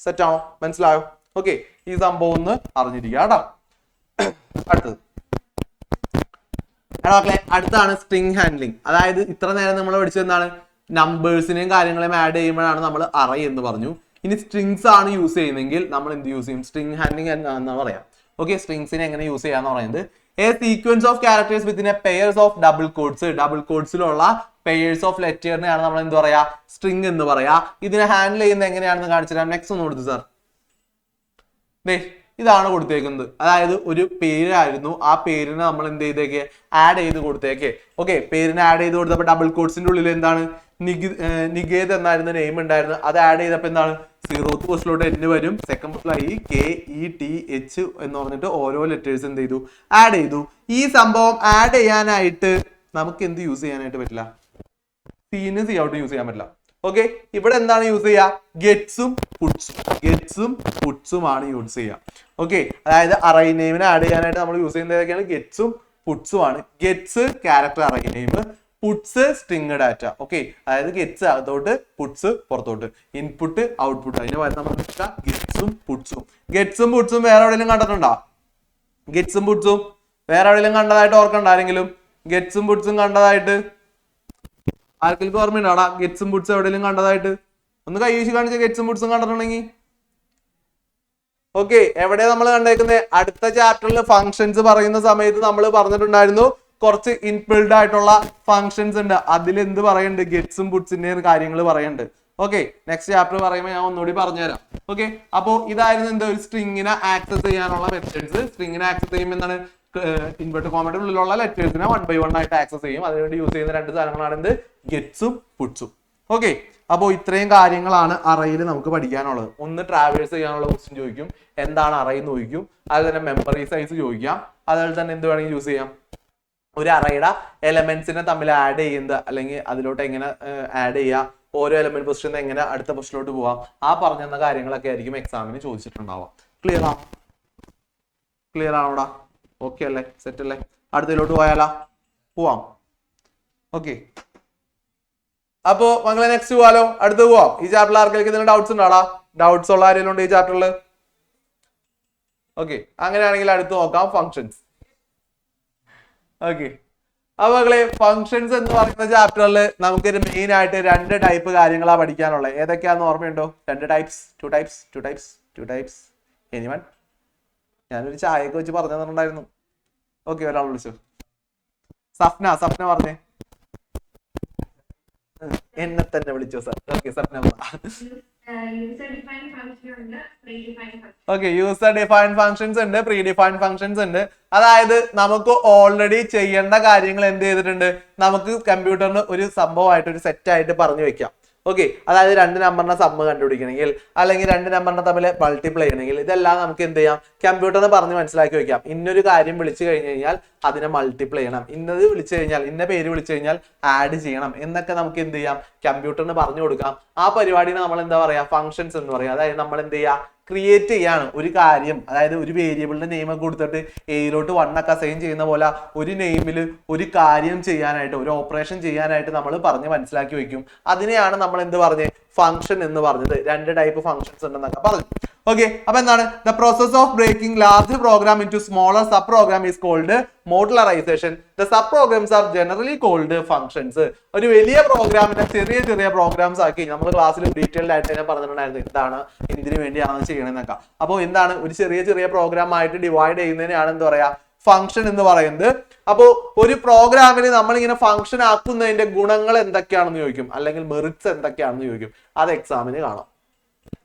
സെറ്റ് ആണോ, മനസ്സിലായോ? ഓക്കെ, ഈ സംഭവം ഒന്ന് അറിഞ്ഞിരിക്കുക കേട്ടോ. അടുത്തത് മക്കളെ, അടുത്താണ് സ്ട്രിംഗ് ഹാൻഡ്ലിംഗ്. അതായത് ഇത്ര നേരം നമ്മൾ പഠിച്ചത് എന്താണ്, നമ്പേഴ്സിനെയും കാര്യങ്ങളെയും ആഡ് ചെയ്യുമ്പോഴാണ് നമ്മൾ അറേ എന്ന് പറഞ്ഞു. ഇനി സ്ട്രിങ്സ് ആണ് യൂസ് ചെയ്യുന്നതെങ്കിൽ നമ്മൾ എന്ത് യൂസ് ചെയ്യും, സ്ട്രിംഗ് ഹാൻഡ്ലിംഗ് എന്ന് പറയാം. ഓക്കെ, സ്ട്രിങ്സിനെ എങ്ങനെ യൂസ് ചെയ്യാന്ന് പറയുന്നത്, a sequence of characters within a pairs of double quotes. Double കോഡ്സിലുള്ള പെയർസ് ഓഫ് ലെറ്ററിനെയാണ് നമ്മൾ എന്ത് പറയാ, സ്ട്രിംഗ് എന്ന് പറയാ. ഇതിനെ ഹാൻഡിൽ ചെയ്യുന്നത് എങ്ങനെയാണെന്ന് കാണിച്ചു തരാം. നെക്സ്റ്റ് ഒന്ന് കൊടുത്തു സാർ. ഇതാണ് കൊടുത്തേക്കുന്നത്. അതായത് ഒരു പേരായിരുന്നു, ആ പേരിനെ നമ്മൾ എന്ത് ചെയ്തേക്ക്, ആഡ് ചെയ്ത് കൊടുത്തേക്ക്. ഓക്കെ, പേരിനെ ആഡ് ചെയ്ത് കൊടുത്തപ്പോൾ ഡബിൾ കോഡ്സിന്റെ ഉള്ളിൽ എന്താണ്, നികേത് എന്നായിരുന്നു നെയിം ഉണ്ടായിരുന്നു. അത് ആഡ് ചെയ്തപ്പോൾ എന്താണ്, 0th പൊസിഷനിലോട്ട് N വരും, സെക്കൻഡ് പൊസിഷനിലായി KETH എന്ന് പറഞ്ഞിട്ട് ഓരോ ലെറ്റേഴ്സ് എന്ത് ചെയ്തു, ആഡ് ചെയ്തു. ഈ സംഭവം ആഡ് ചെയ്യാനായിട്ട് നമുക്ക് എന്ത് യൂസ് ചെയ്യാനായിട്ട് പറ്റില്ല, സീന് സി ഔട്ട് യൂസ് ചെയ്യാൻ പറ്റില്ല. ഓക്കെ, ഇവിടെ എന്താണ് യൂസ് ചെയ്യുക, ഗെറ്റ്സും പുട്സും ആണ് യൂസ് ചെയ്യുക. ഓക്കെ, അതായത് അറേ നെയിമിനെ ആഡ് ചെയ്യാനായിട്ട് നമ്മൾ യൂസ് ചെയ്യുന്നതൊക്കെയാണ് ഗെറ്റ്സും പുട്സും ആണ്. Gets character array name, puts string data. Okay, അതായത് ഗെറ്റ്സ് അകത്തോട്ട്, പുട്സ് പുറത്തോട്ട്, ഇൻപുട്ട് ഔട്ട്പുട്ട്. അതിന്റെ പകരം നമ്മൾ ഗെറ്റ്സും പുട്സും വേറെ എവിടെയെങ്കിലും കണ്ടിട്ടുണ്ടോ? ഗെറ്റ്സും പുട്സും വേറെ എവിടെയെങ്കിലും കണ്ടതായിട്ട് ഓർക്കണ്ട ആരെങ്കിലും? ഗെറ്റ്സും പുട്സും കണ്ടതായിട്ട് ആർക്കെങ്കിലും ഓർമ്മയുണ്ടാടാ? ഗെറ്റ്സും പുട്സും എവിടെയെങ്കിലും കണ്ടതായിട്ട് ഒന്ന് കൈ വീശി കാണിച്ച ഗെറ്റ്സും പുട്സും കണ്ടിട്ടുണ്ടെങ്കിൽ. ഓക്കെ, എവിടെയാ നമ്മൾ കണ്ടേക്കുന്നത്? അടുത്ത ചാപ്റ്ററിൽ ഫങ്ഷൻസ് പറയുന്ന സമയത്ത് നമ്മൾ പറഞ്ഞിട്ടുണ്ടായിരുന്നു കുറച്ച് ഇൻബിൽഡ് ആയിട്ടുള്ള ഫങ്ഷൻസ് ഉണ്ട്. അതിൽ എന്ത് പറയുന്നുണ്ട്, ഗെറ്റ്സും പുട്സിന്റെ കാര്യങ്ങൾ പറയുന്നുണ്ട്. ഓക്കെ, നെക്സ്റ്റ് ചാപ്റ്റർ പറയുമ്പോൾ ഞാൻ ഒന്നുകൂടി പറഞ്ഞുതരാം. ഓക്കെ, അപ്പോ ഇതായിരുന്നു എന്താ, ഒരു സ്ട്രിങ്ങിനെ ആക്സസ് ചെയ്യാനുള്ള മെത്തേഡ്സ്. സ്ട്രിങ്ങിനെ ആക്സസ് ചെയ്യുമ്പോൾ എന്താണ്, ഇൻവെർട്ടർ കോമയുടെ ഉള്ളിലുള്ള ലെറ്റേഴ്സിനെ 1 by 1 ആയിട്ട് ആക്സസ് ചെയ്യും. അതിനുവേണ്ടി യൂസ് ചെയ്യുന്ന രണ്ട് സാധനങ്ങളാണ് എന്ത്, ഗെറ്റ്സും പുട്സും. ഓക്കെ, അപ്പോൾ ഇത്രയും കാര്യങ്ങളാണ് അറയിൽ നമുക്ക് പഠിക്കാനുള്ളത്. ഒന്ന് ട്രാവേഴ്സ് ചെയ്യാനുള്ള ക്വസ്റ്റ്യൻ ചോദിക്കും, എന്താണ് അറേ എന്ന് ചോദിക്കും. അതുപോലെ തന്നെ മെമ്മറി സൈസ് ചോദിക്കാം. അതുപോലെ തന്നെ എന്ത് വേണമെങ്കിൽ യൂസ് ചെയ്യാം, ഒരു അറയുടെ എലമെന്റ്സിനെ തമ്മിൽ ആഡ് ചെയ്യുന്നത് അല്ലെങ്കിൽ അതിലോട്ട് എങ്ങനെ ആഡ് ചെയ്യാം, ഓരോ എലമെന്റ് പൊസിഷൻ എങ്ങനെ അടുത്ത പൊസിഷനിലോട്ട് പോവാം, ആ പറഞ്ഞ കാര്യങ്ങളൊക്കെ ആയിരിക്കും എക്സാമിന് ചോദിച്ചിട്ടുണ്ടാവാം. ക്ലിയർ ആണോടാ? ഓക്കെ അല്ലേ? സെറ്റ് അല്ലേ? അടുത്തതിലോട്ട് പോയാലാ? പോവാം. ഓക്കെ, അപ്പോ മക്കളെ നെക്സ്റ്റ് പോവാലോ, അടുത്ത് പോവാം. ഈ ചാപ്റ്ററിൽ ആർക്കെങ്കിലും എന്തെങ്കിലും ഡൗട്ട്സ് ഉണ്ടാടാ? ഡൗട്ട്സ് ഉള്ള ആരെങ്കിലും ഉണ്ട് ഈ ചാപ്റ്ററിൽ? ഓക്കെ, അങ്ങനെയാണെങ്കിൽ അടുത്ത് നോക്കാം ഫങ്ഷൻസ്. ഓക്കെ, അപ്പൊ മക്കളെ ഫങ്ഷൻസ് എന്ന് പറയുന്ന ചാപ്റ്ററിൽ നമുക്ക് മെയിൻ ആയിട്ട് 2 ടൈപ്പ് കാര്യങ്ങളാണ് പഠിക്കാനുള്ളത്. ഏതൊക്കെയാന്ന് ഓർമ്മയുണ്ടോ? 2 ടൈപ്സ്, 2 ടൈപ്സ്. എനിവൺ? ഞാനൊരു ചായയൊക്കെ വെച്ച് പറഞ്ഞു തന്നിട്ടുണ്ടായിരുന്നു. ഓക്കെ, ഒരാൾ വിളിച്ചു. സപ്ന പറഞ്ഞേ. എന്നെ തന്നെ വിളിച്ചോ sir? Okay, Sapna. Okay, user defined functions ഉണ്ട്, പ്രീ ഡിഫൈൻഡ് ഫങ്ഷൻസ് ഉണ്ട്. അതായത് നമുക്ക് ഓൾറെഡി ചെയ്യേണ്ട കാര്യങ്ങൾ എന്ത് ചെയ്തിട്ടുണ്ട്, നമുക്ക് കമ്പ്യൂട്ടറിന് ഒരു സംഭവമായിട്ട് ഒരു സെറ്റ് ആയിട്ട് പറഞ്ഞു വെക്കാം. ഓക്കെ, അതായത് 2 നമ്പറിന്റെ സമ്മ് കണ്ടുപിടിക്കണമെങ്കിൽ അല്ലെങ്കിൽ 2 നമ്പറിനെ തമ്മിൽ മൾട്ടിപ്ലൈ ചെയ്യണമെങ്കിൽ ഇതെല്ലാം നമുക്ക് എന്ത് ചെയ്യാം, കമ്പ്യൂട്ടറിന് പറഞ്ഞ് മനസ്സിലാക്കി വെക്കാം. ഇന്നൊരു കാര്യം വിളിച്ചു കഴിഞ്ഞു കഴിഞ്ഞാൽ അതിനെ മൾട്ടിപ്ലൈ ചെയ്യണം, ഇന്നത് വിളിച്ചു കഴിഞ്ഞാൽ ഇന്ന പേര് വിളിച്ചു കഴിഞ്ഞാൽ ആഡ് ചെയ്യണം എന്നൊക്കെ നമുക്ക് എന്ത് ചെയ്യാം, കമ്പ്യൂട്ടറിന് പറഞ്ഞു കൊടുക്കാം. ആ പരിപാടിനെ നമ്മൾ എന്താ പറയാ, ഫങ്ഷൻസ് എന്ന് പറയാം. അതായത് നമ്മൾ എന്ത് ചെയ്യാ, ക്രിയേറ്റ് ചെയ്യാണ് ഒരു കാര്യം. അതായത് ഒരു വേരിയബിളിന്റെ നെയിം ഒക്കെ കൊടുത്തിട്ട് എയിലോട്ട് 1 ഒക്കെ അസൈൻ ചെയ്യുന്ന പോലെ ഒരു നെയിമിൽ ഒരു കാര്യം ചെയ്യാനായിട്ട്, ഒരു ഓപ്പറേഷൻ ചെയ്യാനായിട്ട് നമ്മൾ പറഞ്ഞ് മനസ്സിലാക്കി വെക്കും. അതിനെയാണ് നമ്മൾ എന്ത് പറഞ്ഞ്, ഫംഗ്ഷൻ എന്ന് പറഞ്ഞത്. 2 ടൈപ്പ് ഫംഗ്ഷൻസ് ഉണ്ടെന്നൊക്കെ പറഞ്ഞു. ഓക്കെ, അപ്പൊ എന്താണ്, the process of breaking large program into smaller sub program is called modularization. The sub programs are generally called functions. ഒരു വലിയ പ്രോഗ്രാമിനെ ചെറിയ പ്രോഗ്രാംസ് ആക്കി നമ്മൾ ക്ലാസ്സിൽ ഡീറ്റെയിൽഡ് ആയിട്ട് തന്നെ പറഞ്ഞിട്ടുണ്ടായിരുന്നു എന്താണ്, എന്തിനു വേണ്ടിയാണ് ചെയ്യണമെന്നൊക്കെ. അപ്പോൾ എന്താണ്, ഒരു ചെറിയ പ്രോഗ്രാം ആയിട്ട് ഡിവൈഡ് ചെയ്യുന്നതിനാണ് എന്ത് പറയാ, ഫംഗ്ഷൻ എന്ന് പറയുന്നത്. അപ്പോൾ ഒരു പ്രോഗ്രാമിന് നമ്മൾ ഇങ്ങനെ ഫംഗ്ഷൻ ആക്കുന്നതിന്റെ ഗുണങ്ങൾ എന്തൊക്കെയാണെന്ന് ചോദിക്കും, അല്ലെങ്കിൽ മെറിറ്റ്സ് എന്തൊക്കെയാണെന്ന് ചോദിക്കും. അത് എക്സാമിന് കാണാം.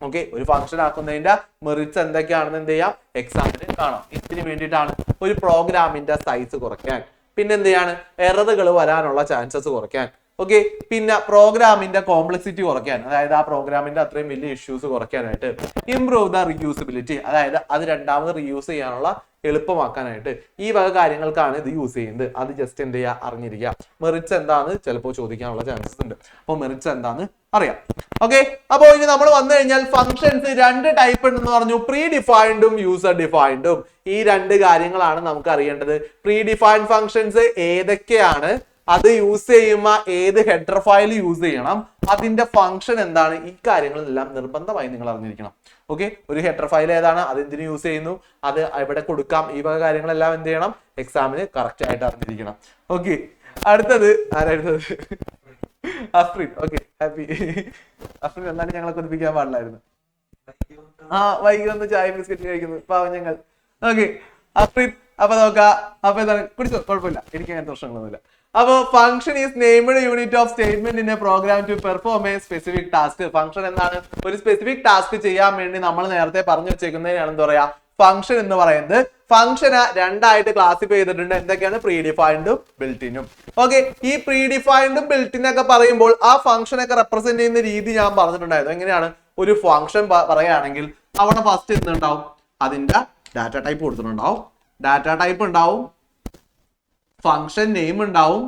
ഓക്കെ, ഒരു ഫംഗ്ഷൻ ആക്കുന്നതിന്റെ മെറിറ്റ്സ് എന്തൊക്കെയാണെന്ന് എന്ത് ചെയ്യാം, എക്സാമിന് കാണാം. ഇതിന് വേണ്ടിയിട്ടാണ് ഒരു പ്രോഗ്രാമിന്റെ സൈസ് കുറയ്ക്കാൻ, പിന്നെ എന്ത് ചെയ്യാണ്, എററുകൾ വരാനുള്ള ചാൻസസ് കുറയ്ക്കാൻ. ഓക്കെ, പിന്നെ പ്രോഗ്രാമിന്റെ കോംപ്ലക്സിറ്റി കുറയ്ക്കാൻ, അതായത് ആ പ്രോഗ്രാമിന്റെ അത്രയും വലിയ ഇഷ്യൂസ് കുറയ്ക്കാനായിട്ട്. ഇംപ്രൂവ് ദ റീയൂസബിലിറ്റി, അതായത് അത് രണ്ടാമത് റീയൂസ് ചെയ്യാനുള്ള എളുപ്പമാക്കാനായിട്ട്. ഈ വക കാര്യങ്ങൾക്കാണ് ഇത് യൂസ് ചെയ്യുന്നത്. അത് ജസ്റ്റ് എന്ത് ചെയ്യുക, അറിഞ്ഞിരിക്കുക. മെറിറ്റ്സ് എന്താന്ന് ചിലപ്പോൾ ചോദിക്കാനുള്ള ചാൻസസ് ഉണ്ട്. അപ്പോൾ മെറിറ്റ്സ് എന്താന്ന് അറിയാം. ഓക്കെ, അപ്പോൾ ഇനി നമ്മൾ വന്നു കഴിഞ്ഞാൽ ഫംഗ്ഷൻസ് 2 ടൈപ്പ് ഉണ്ടെന്ന് പറഞ്ഞു, പ്രീ ഡിഫൈൻഡും യൂസർ ഡിഫൈൻഡും. ഈ 2 കാര്യങ്ങളാണ് നമുക്ക് അറിയേണ്ടത്. പ്രീ ഡിഫൈൻഡ് ഫംഗ്ഷൻസ് ഏതൊക്കെയാണ്, അത് യൂസ് ചെയ്യുമ്പോൾ ഏത് ഹെഡർ ഫയൽ യൂസ് ചെയ്യണം, അതിന്റെ ഫംഗ്ഷൻ എന്താണ്, ഈ കാര്യങ്ങളെല്ലാം നിർബന്ധമായി നിങ്ങൾ അറിഞ്ഞിരിക്കണം. ഓക്കെ, ഒരു ഹെഡർ ഫയൽ ഏതാണ്, അത് എന്തിനു യൂസ് ചെയ്യുന്നു, അത് എവിടെ കൊടുക്കാം, ഈ വക കാര്യങ്ങളെല്ലാം എന്ത് ചെയ്യണം, എക്സാമിന് കറക്റ്റ് ആയിട്ട് അറിഞ്ഞിരിക്കണം. ഓക്കെ, അടുത്തത് ആരായിരുന്നത്? അഫ്രീൻ. Okay, happy. അഫ്രീൻ എന്നാലും ഞങ്ങളെ കൊതിപ്പിക്കാൻ പാടില്ലായിരുന്നു. വൈകി വന്ന് ചായ ബിസ്ക്കറ്റ് കഴിക്കുന്നു പാവം ഞങ്ങൾ. ഓക്കെ, അഫ്രീൻ. അപ്പൊ നോക്കാം. അപ്പൊ എന്താണ്, കുടിച്ചോ, കുഴപ്പമില്ല, എനിക്ക് അങ്ങനത്തെ പ്രശ്നങ്ങളൊന്നുമില്ല. അപ്പോൾ function is named unit of statement in a program to perform a specific task. Function എന്താണ്, ഒരു സ്പെസിഫിക് ടാസ്ക് ചെയ്യാൻ വേണ്ടി നമ്മൾ നേരത്തെ പറഞ്ഞു വെച്ചേക്കുന്നതിനാണ് എന്താ പറയാ, ഫംഗ്ഷൻ എന്ന് പറയുന്നത്. ഫംഗ്ഷന് 2 ആയിട്ട് ക്ലാസിഫൈ ചെയ്തിട്ടുണ്ട്. എന്തൊക്കെയാണ്, പ്രീ ഡിഫൈൻഡും ബിൽറ്റിനും. ഓക്കെ, ഈ പ്രീ ഡിഫൈൻഡും ബിൽറ്റിനൊക്കെ പറയുമ്പോൾ ആ ഫംഗ്ഷനൊക്കെ റെപ്രസെന്റ് ചെയ്യുന്ന രീതി ഞാൻ പറഞ്ഞിട്ടുണ്ടായിരുന്നു. എങ്ങനെയാണ്, ഒരു ഫംഗ്ഷൻ പറയുകയാണെങ്കിൽ അവിടെ ഫസ്റ്റ് എന്തുണ്ടാവും, അതിന്റെ ഡാറ്റ ടൈപ്പ് കൊടുത്തിട്ടുണ്ടാവും. ഡാറ്റ ടൈപ്പ് ഉണ്ടാവും, ഫംഗ്ഷൻ നെയിം ഉണ്ടാവും,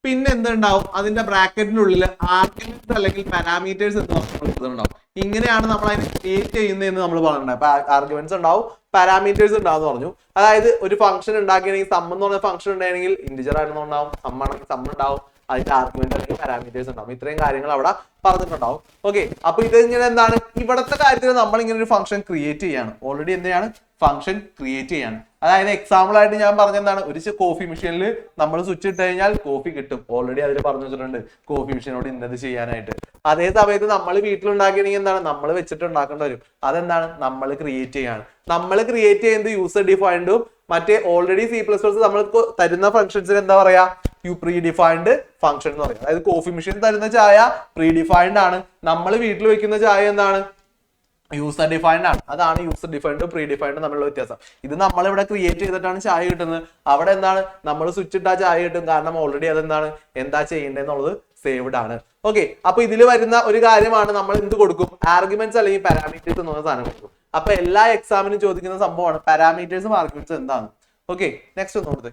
പിന്നെ എന്തുണ്ടാവും, അതിന്റെ ബ്രാക്കറ്റിനുള്ളിൽ ആർഗ്യുമെന്റ്സ് അല്ലെങ്കിൽ പാരാമീറ്റേഴ്സ് എന്ന് പറഞ്ഞിട്ടുണ്ടാവും. ഇങ്ങനെയാണ് നമ്മൾ അതിനെ ക്രിയേറ്റ് ചെയ്യുന്നതെന്ന് നമ്മൾ പറഞ്ഞിട്ടുണ്ടാവും. അപ്പൊ ആർഗ്യുമെന്റ്സ് ഉണ്ടാവും, പാരാമീറ്റേഴ്സ് ഉണ്ടാവും പറഞ്ഞു. അതായത് ഒരു ഫംഗ്ഷൻ ഉണ്ടാക്കിയെങ്കിൽ സം എന്ന് പറഞ്ഞ ഫംഗ്ഷൻ ഉണ്ടായിരുന്നെങ്കിൽ ഇന്റിജർ ആയിരുന്നു ഉണ്ടാവും, സം ആണെങ്കിൽ സം ഉണ്ടാവും, അതിന്റെ ആർഗ്യുമെന്റ് അല്ലെങ്കിൽ പാരാമീറ്റേഴ്സ് ഉണ്ടാവും. ഇത്രയും കാര്യങ്ങൾ അവിടെ പറഞ്ഞിട്ടുണ്ടാവും. ഓക്കെ, അപ്പൊ ഇത് ഇങ്ങനെ എന്താണ്, ഇവിടത്തെ കാര്യത്തിൽ നമ്മൾ ഇങ്ങനെ ഒരു ഫംഗ്ഷൻ ക്രിയേറ്റ് ചെയ്യാണ്. ഓൾറെഡി എന്താണ്, ഫംഗ്ഷൻ ക്രിയേറ്റ് ചെയ്യാണ്. അതായത് എക്സാമ്പിൾ ആയിട്ട് ഞാൻ പറഞ്ഞെന്താണ്, ഒരു കോഫി മെഷീനിൽ നമ്മൾ സ്വിച്ച് ഇട്ട് കഴിഞ്ഞാൽ കോഫി കിട്ടും. ഓൾറെഡി അതിൽ പറഞ്ഞു വെച്ചിട്ടുണ്ട് കോഫി മെഷീനോട് ഇന്നത് ചെയ്യാനായിട്ട്. അതേ സമയത്ത് നമ്മൾ വീട്ടിലുണ്ടാക്കിയെങ്കിൽ എന്താണ്, നമ്മൾ വെച്ചിട്ട് ഉണ്ടാക്കേണ്ടി വരും. അതെന്താണ്, നമ്മൾ ക്രിയേറ്റ് ചെയ്യാണ്. നമ്മൾ ക്രിയേറ്റ് ചെയ്യുന്നത് യൂസർ ഡിഫൈൻഡും മറ്റേ ഓൾറെഡി C++ നമ്മൾക്ക് തരുന്ന ഫംഗ്ഷൻസിന് എന്താ പറയാ, പ്രീ ഡിഫൈൻഡ് ഫംഗ്ഷൻ എന്ന് പറയും. അതായത് കോഫി മെഷീൻ തരുന്ന ചായ പ്രീ ഡിഫൈൻഡ് ആണ്, നമ്മൾ വീട്ടിൽ വെക്കുന്ന ചായ എന്താണ്, യൂസർ ഡിഫൈൻഡ് ആണ്. അതാണ് യൂസർ ഡിഫൈൻഡും പ്രീ ഡിഫൈൻഡും തമ്മിലുള്ള വ്യത്യാസം. ഇത് നമ്മൾ ഇവിടെ ക്രിയേറ്റ് ചെയ്തിട്ടാണ് ചായ കിട്ടുന്നത്. അവിടെ എന്താണ്, നമ്മൾ സ്വിച്ച് ഇട്ടാ ചായ കിട്ടും. കാരണം ഓൾറെഡി അതെന്താണ്, എന്താ ചെയ്യേണ്ടതെന്നുള്ളത് സേവ്ഡ് ആണ്. ഓക്കെ, അപ്പൊ ഇതിൽ വരുന്ന ഒരു കാര്യമാണ് നമ്മൾ എന്ത് കൊടുക്കും, ആർഗ്യുമെന്റ്സ് അല്ലെങ്കിൽ പാരാമീറ്റേഴ്സ് എന്ന് പറഞ്ഞ സാധനം കൊടുക്കും. അപ്പൊ എല്ലാ എക്സാമിനും ചോദിക്കുന്ന സംഭവമാണ് പാരാമീറ്റേഴ്സും ആർഗ്യുമെന്റ്സും എന്താണ്. ഓക്കെ, നെക്സ്റ്റ് ഒന്ന് കൊടുത്തേ.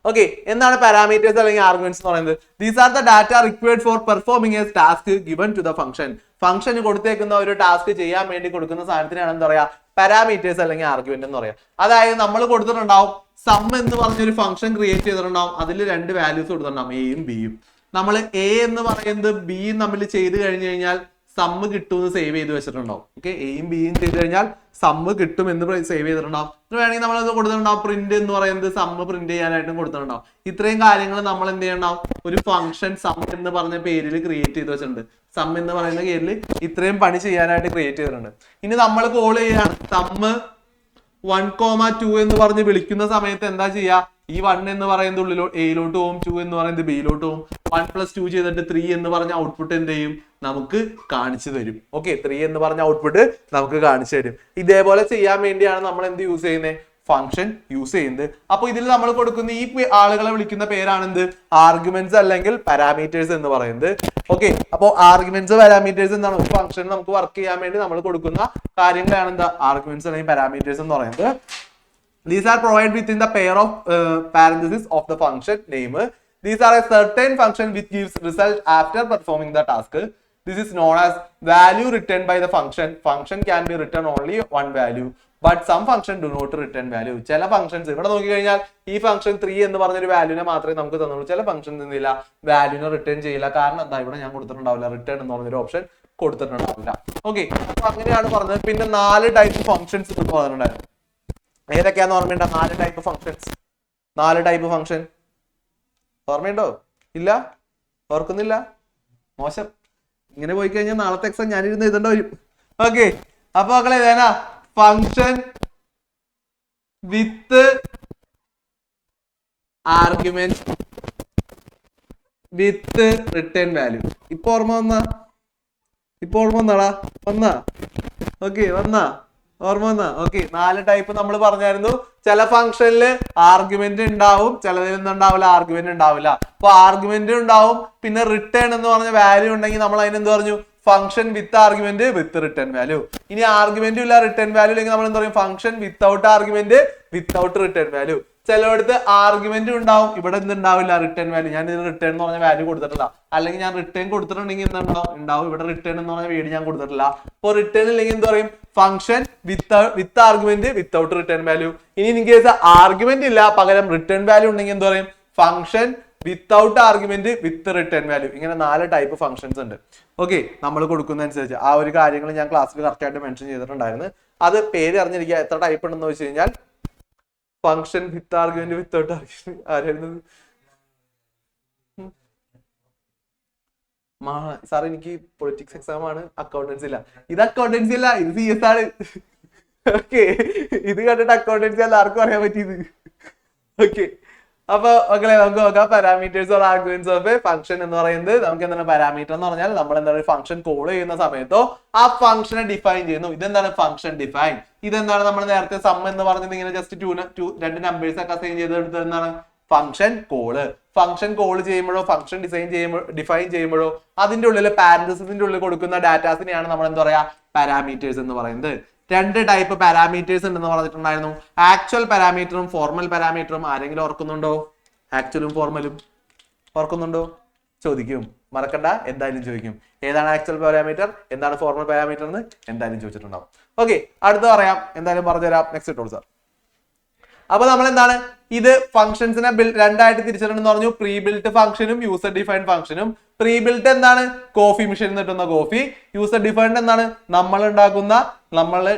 ഓക്കെ, എന്താണ് പാരാമീറ്റേഴ്സ് അല്ലെങ്കിൽ ആർഗ്യുമെന്റ്സ് എന്ന് പറയുന്നത്? These are the data required for performing a task given to the function. ഫംഗ്ഷന് കൊടുത്തേക്കുന്ന ഒരു ടാസ്ക് ചെയ്യാൻ വേണ്ടി കൊടുക്കുന്ന സാധനത്തിനാണ് എന്താ പറയാ, പാരാമീറ്റേഴ്സ് അല്ലെങ്കിൽ ആർഗ്യുമെന്റ് എന്ന് പറയാം. അതായത് നമ്മൾ കൊടുത്തിട്ടുണ്ടാവും സം എന്ന് പറഞ്ഞൊരു ഫംഗ്ഷൻ ക്രിയേറ്റ് ചെയ്തിട്ടുണ്ടാവും, അതിൽ രണ്ട് വാല്യൂസ് കൊടുത്തിട്ടുണ്ടാവും, എയും ബിയും. നമ്മൾ എ എന്ന് പറയുന്നത് ബിയും തമ്മിൽ ചെയ്ത് കഴിഞ്ഞു കഴിഞ്ഞാൽ സമ്മ് കിട്ടുമെന്ന് സേവ് ചെയ്ത് വെച്ചിട്ടുണ്ടാവും. ഓക്കെ, എയും ബിയും ചെയ്ത് കഴിഞ്ഞാൽ സമ്മ് കിട്ടും എന്ന് സേവ് ചെയ്തിട്ടുണ്ടാവും. വേണമെങ്കിൽ നമ്മൾ അത് കൊടുത്തിട്ടുണ്ടാവും പ്രിന്റ് എന്ന് പറയുന്നത് സമ്മ് പ്രിന്റ് ചെയ്യാനായിട്ടും കൊടുത്തിട്ടുണ്ടാവും. ഇത്രയും കാര്യങ്ങൾ നമ്മൾ എന്ത് ചെയ്യണ്ടാവും, ഒരു ഫംഗ്ഷൻ സം എന്ന് പറഞ്ഞ പേരിൽ ക്രിയേറ്റ് ചെയ്ത് വെച്ചിട്ടുണ്ട്. സം എന്ന് പറയുന്ന പേരിൽ ഇത്രയും പണി ചെയ്യാനായിട്ട് ക്രിയേറ്റ് ചെയ്തിട്ടുണ്ട്. ഇനി നമ്മൾ കോൾ ചെയ്യാണ് സമ്മ് 1,2 എന്ന് പറഞ്ഞ് വിളിക്കുന്ന സമയത്ത് എന്താ ചെയ്യാ, ഈ 1 എന്ന് പറയുന്നത് ഉള്ളിലോ എയിലോട്ട് പോകും, 2 എന്ന് പറയുന്നത് ബിയിലോട്ട് പോകും. 1 + 2 ചെയ്തിട്ട് 3 എന്ന് പറഞ്ഞ ഔട്ട്പുട്ട് എന്ത് ചെയ്യും, നമുക്ക് കാണിച്ചു തരും. ഓക്കെ, 3 എന്ന് പറഞ്ഞ ഔട്ട്പുട്ട് നമുക്ക് കാണിച്ചു തരും. ഇതേപോലെ ചെയ്യാൻ വേണ്ടിയാണ് നമ്മൾ എന്ത് യൂസ് ചെയ്യുന്നത്, ഫംഗ്ഷൻ യൂസ് ചെയ്യുന്നത്. അപ്പൊ ഇതിൽ നമ്മൾ കൊടുക്കുന്ന ഈ ആളുകളെ വിളിക്കുന്ന പേരാണെന്ത്, ആർഗ്യുമെന്റ്സ് അല്ലെങ്കിൽ പാരാമീറ്റേഴ്സ് എന്ന് പറയുന്നത്. ഓക്കെ, അപ്പൊ ആർഗ്യുമെന്റ്സ് പാരാമീറ്റേഴ്സ് എന്താണ്, ഒരു ഫംഗ്ഷൻ നമുക്ക് വർക്ക് ചെയ്യാൻ വേണ്ടി നമ്മൾ കൊടുക്കുന്ന കാര്യങ്ങളാണ് എന്താ, ആർഗ്യുമെന്റ്സ് അല്ലെങ്കിൽ പാരാമീറ്റേഴ്സ് എന്ന് പറയുന്നത്. These are provided within the pair of parentheses of the function name. These are a certain function which gives result after performing the task. This is known as value returned by the function. Function can be returned only one value, but some function do not return value. ചില functions ഇവിടെ നോക്കി കഴിഞ്ഞാൽ ഈ function 3 എന്ന് പറഞ്ഞൊരു വാല്യൂനെ മാത്രമേ നമുക്ക് തന്നുള്ളൂ. ചില ഫംഗ്ഷൻ എന്തില്ല, വാല്യൂനെ റിട്ടേൺ ചെയ്യില്ല. കാരണം എന്താ, ഇവിടെ ഞാൻ കൊടുത്തിട്ടുണ്ടാവില്ല, റിട്ടേൺ എന്ന് പറഞ്ഞൊരു ഓപ്ഷൻ കൊടുത്തിട്ടുണ്ടാവില്ല. ഓക്കെ, അപ്പൊ അങ്ങനെയാണ് പറഞ്ഞത്. പിന്നെ 4 ടൈപ്പ് ഫംഗ്ഷൻസ് പറഞ്ഞിട്ടുണ്ടായിരുന്നു. ഏതൊക്കെയാന്ന് ഓർമ്മയുണ്ടോ, 4 ടൈപ്പ് ഫംഗ്ഷൻസ്? 4 ടൈപ്പ് ഫംഗ്ഷൻ ഓർമ്മയുണ്ടോ? ഇല്ല, ഓർക്കുന്നില്ല, മോശം. ഇങ്ങനെ പോയി കഴിഞ്ഞാൽ നാളത്തെ എക്സാം ഞാനിരുന്ന് എഴുതേണ്ട വരും. ഓക്കെ, അപ്പൊ മക്കളെ ഏതാ ഫംഗ്ഷൻ വിത്ത് ആർഗ്യുമെന്റ് വിത്ത് റിട്ടേൺ വാല്യൂ. ഇപ്പൊ ഓർമ്മ വന്നാ? വന്നാ? ഓക്കെ, ഓർമ്മ വന്നാ? ഓക്കെ, 4 ടൈപ്പ് നമ്മൾ പറഞ്ഞായിരുന്നു. ചില ഫംഗ്ഷനിൽ ആർഗ്യുമെന്റ് ഉണ്ടാവും, ചിലതിൽ എന്തുണ്ടാവില്ല, ആർഗ്യുമെന്റ് ഉണ്ടാവില്ല. അപ്പൊ ആർഗ്യുമെന്റ് ഉണ്ടാവും, പിന്നെ റിട്ടേൺ എന്ന് പറഞ്ഞ വാല്യൂ ഉണ്ടെങ്കിൽ നമ്മൾ അതിനെന്ത് പറഞ്ഞു, ഫംഗ്ഷൻ വിത്ത് ആർഗ്യുമെന്റ് വിത്ത് റിട്ടേൺ വാല്യൂ. ഇനി ആർഗ്യുമെന്റും ഇല്ല റിട്ടേൺ വാല്യൂ ഇല്ലെങ്കിൽ നമ്മൾ എന്താ പറയും, function without argument without return value. ചിലയിടത്ത് ആർഗ്യുമെന്റ് ഉണ്ടാവും, ഇവിടെ എന്തുണ്ടാവില്ല, റിട്ടേൺ വാല്യൂ. ഞാൻ ഇതിന് റിട്ടേൺ എന്ന് പറഞ്ഞ വാല്യൂ കൊടുത്തിട്ടില്ല, അല്ലെങ്കിൽ ഞാൻ റിട്ടേൺ കൊടുത്തിട്ടുണ്ടെങ്കിൽ എന്തുണ്ടാവും, ഇവിടെ റിട്ടേൺ എന്ന് പറഞ്ഞ വേർഡ് ഞാൻ കൊടുത്തിട്ടില്ല. അപ്പൊ റിട്ടേൺ ഇല്ലെങ്കിൽ എന്ത് പറയും, ഫംഗ്ഷൻ വിത്ത് ആർഗ്യുമെന്റ് വിത്തൗട്ട് റിട്ടേൺ വാല്യൂ. ഇനി ഇൻ കേസ് ആർഗ്യുമെന്റ് ഇല്ല, പകരം റിട്ടേൺ വാല്യൂ ഉണ്ടെങ്കിൽ എന്ത് പറയും, ഫംഗ്ഷൻ വിത്തൗട്ട് ആർഗ്യുമെന്റ് വിത്ത് റിട്ടേൺ വാല്യൂ. ഇങ്ങനെ 4 ടൈപ്പ് ഫംഗ്ഷൻസ് ഉണ്ട്. ഓക്കെ, നമ്മൾ കൊടുക്കുന്ന അനുസരിച്ച് ആ ഒരു കാര്യങ്ങൾ ഞാൻ ക്ലാസ്സിൽ കറക്റ്റ് ആയിട്ട് മെൻഷൻ ചെയ്തിട്ടുണ്ടായിരുന്നു. അത് പേര് അറിഞ്ഞിരിക്കുക. എത്ര ടൈപ്പ് ഉണ്ടെന്ന് വെച്ച് കഴിഞ്ഞാൽ ഫംഗ്ഷൻ വിത്ത് ആർഗ്യുമെന്റ് വിത്തൗട്ട് ആർഗ്യുമെന്റ്. ആരായിരുന്നു സാർ? എനിക്ക് പൊളിറ്റിക്സ് എക്സാം ആണ്, അക്കൗണ്ടൻസി ഇല്ല. ഇത് അക്കൗണ്ടൻസി അല്ല, ഇത് CS ആണ്. ഓക്കെ, ഇത് കണ്ടിട്ട് അക്കൗണ്ടൻസി അല്ല ആർക്കും അറിയാൻ പറ്റിയത്. ഓക്കെ, അപ്പൊ മക്കളെ നമുക്ക് നോക്കാം parameters or arguments of A function എന്ന് പറയുന്നത്. നമുക്ക് എന്താണ് പാരാമീറ്റർ എന്ന് പറഞ്ഞാൽ, നമ്മൾ എന്താണ് ഫംഗ്ഷൻ കോൾ ചെയ്യുന്ന സമയത്തോ ആ ഫംഗ്ഷനെ ഡിഫൈൻ ചെയ്യുന്നു. ഇതെന്താണ് ഫംഗ്ഷൻ ഡിഫൈൻ. ഇതെന്താണ് നമ്മൾ നേരത്തെ സം എന്ന് പറഞ്ഞത് ഇങ്ങനെ ജസ്റ്റ് 2 നമ്പേഴ്സ് ഒക്കെ അസൈൻ ചെയ്തെടുത്തത് എന്താണ്, ഫംഗ്ഷൻ കോള്. ഫംഗ്ഷൻ കോൾ ചെയ്യുമ്പോഴോ ഫംഗ്ഷൻ ഡിഫൈൻ ചെയ്യുമ്പോഴോ അതിന്റെ ഉള്ളിൽ പാരന്തസിന്റെ ഉള്ളിൽ കൊടുക്കുന്ന ഡാറ്റാസിനെയാണ് നമ്മൾ എന്താ പറയാ, പാരാമീറ്റേഴ്സ് എന്ന് പറയുന്നത്. 2 ടൈപ്പ് പാരാമീറ്റേഴ്സ് ഉണ്ടെന്ന് പറഞ്ഞിട്ടുണ്ടായിരുന്നു, ആക്ച്വൽ പാരാമീറ്ററും ഫോർമൽ പാരാമീറ്ററും. ആരെങ്കിലും ഓർക്കുന്നുണ്ടോ? ആക്ച്വലും ഫോർമലും ഓർക്കുന്നുണ്ടോ? ചോദിക്കും, മറക്കണ്ട, എന്തായാലും ചോദിക്കും. ഏതാണ് ആക്ച്വൽ പാരാമീറ്റർ, എന്താണ് ഫോർമൽ പാരാമീറ്റർ എന്ന് എന്തായാലും ചോദിച്ചിട്ടുണ്ടാവും. ഓക്കെ, അടുത്ത് പറയാം, എന്തായാലും പറഞ്ഞുതരാം. നെക്സ്റ്റ് ഇട്ടോളൂ സാർ. അപ്പൊ നമ്മൾ എന്താണ്, ഇത് ഫംഗ്ഷൻസിനെ 2ആയിട്ട് തിരിച്ചിട്ടുണ്ടെന്ന് പറഞ്ഞു, പ്രീ ബിൽറ്റ് ഫംഗ്ഷനും യൂസർ ഡിഫൈൻഡ് ഫംഗ്ഷനും. പ്രീ ബിൽറ്റ് എന്താണ്, കോഫി മെഷീനിൽ കിട്ടുന്ന കോഫി. യൂസർ ഡിഫൈൻഡ് എന്താണ്, നമ്മൾ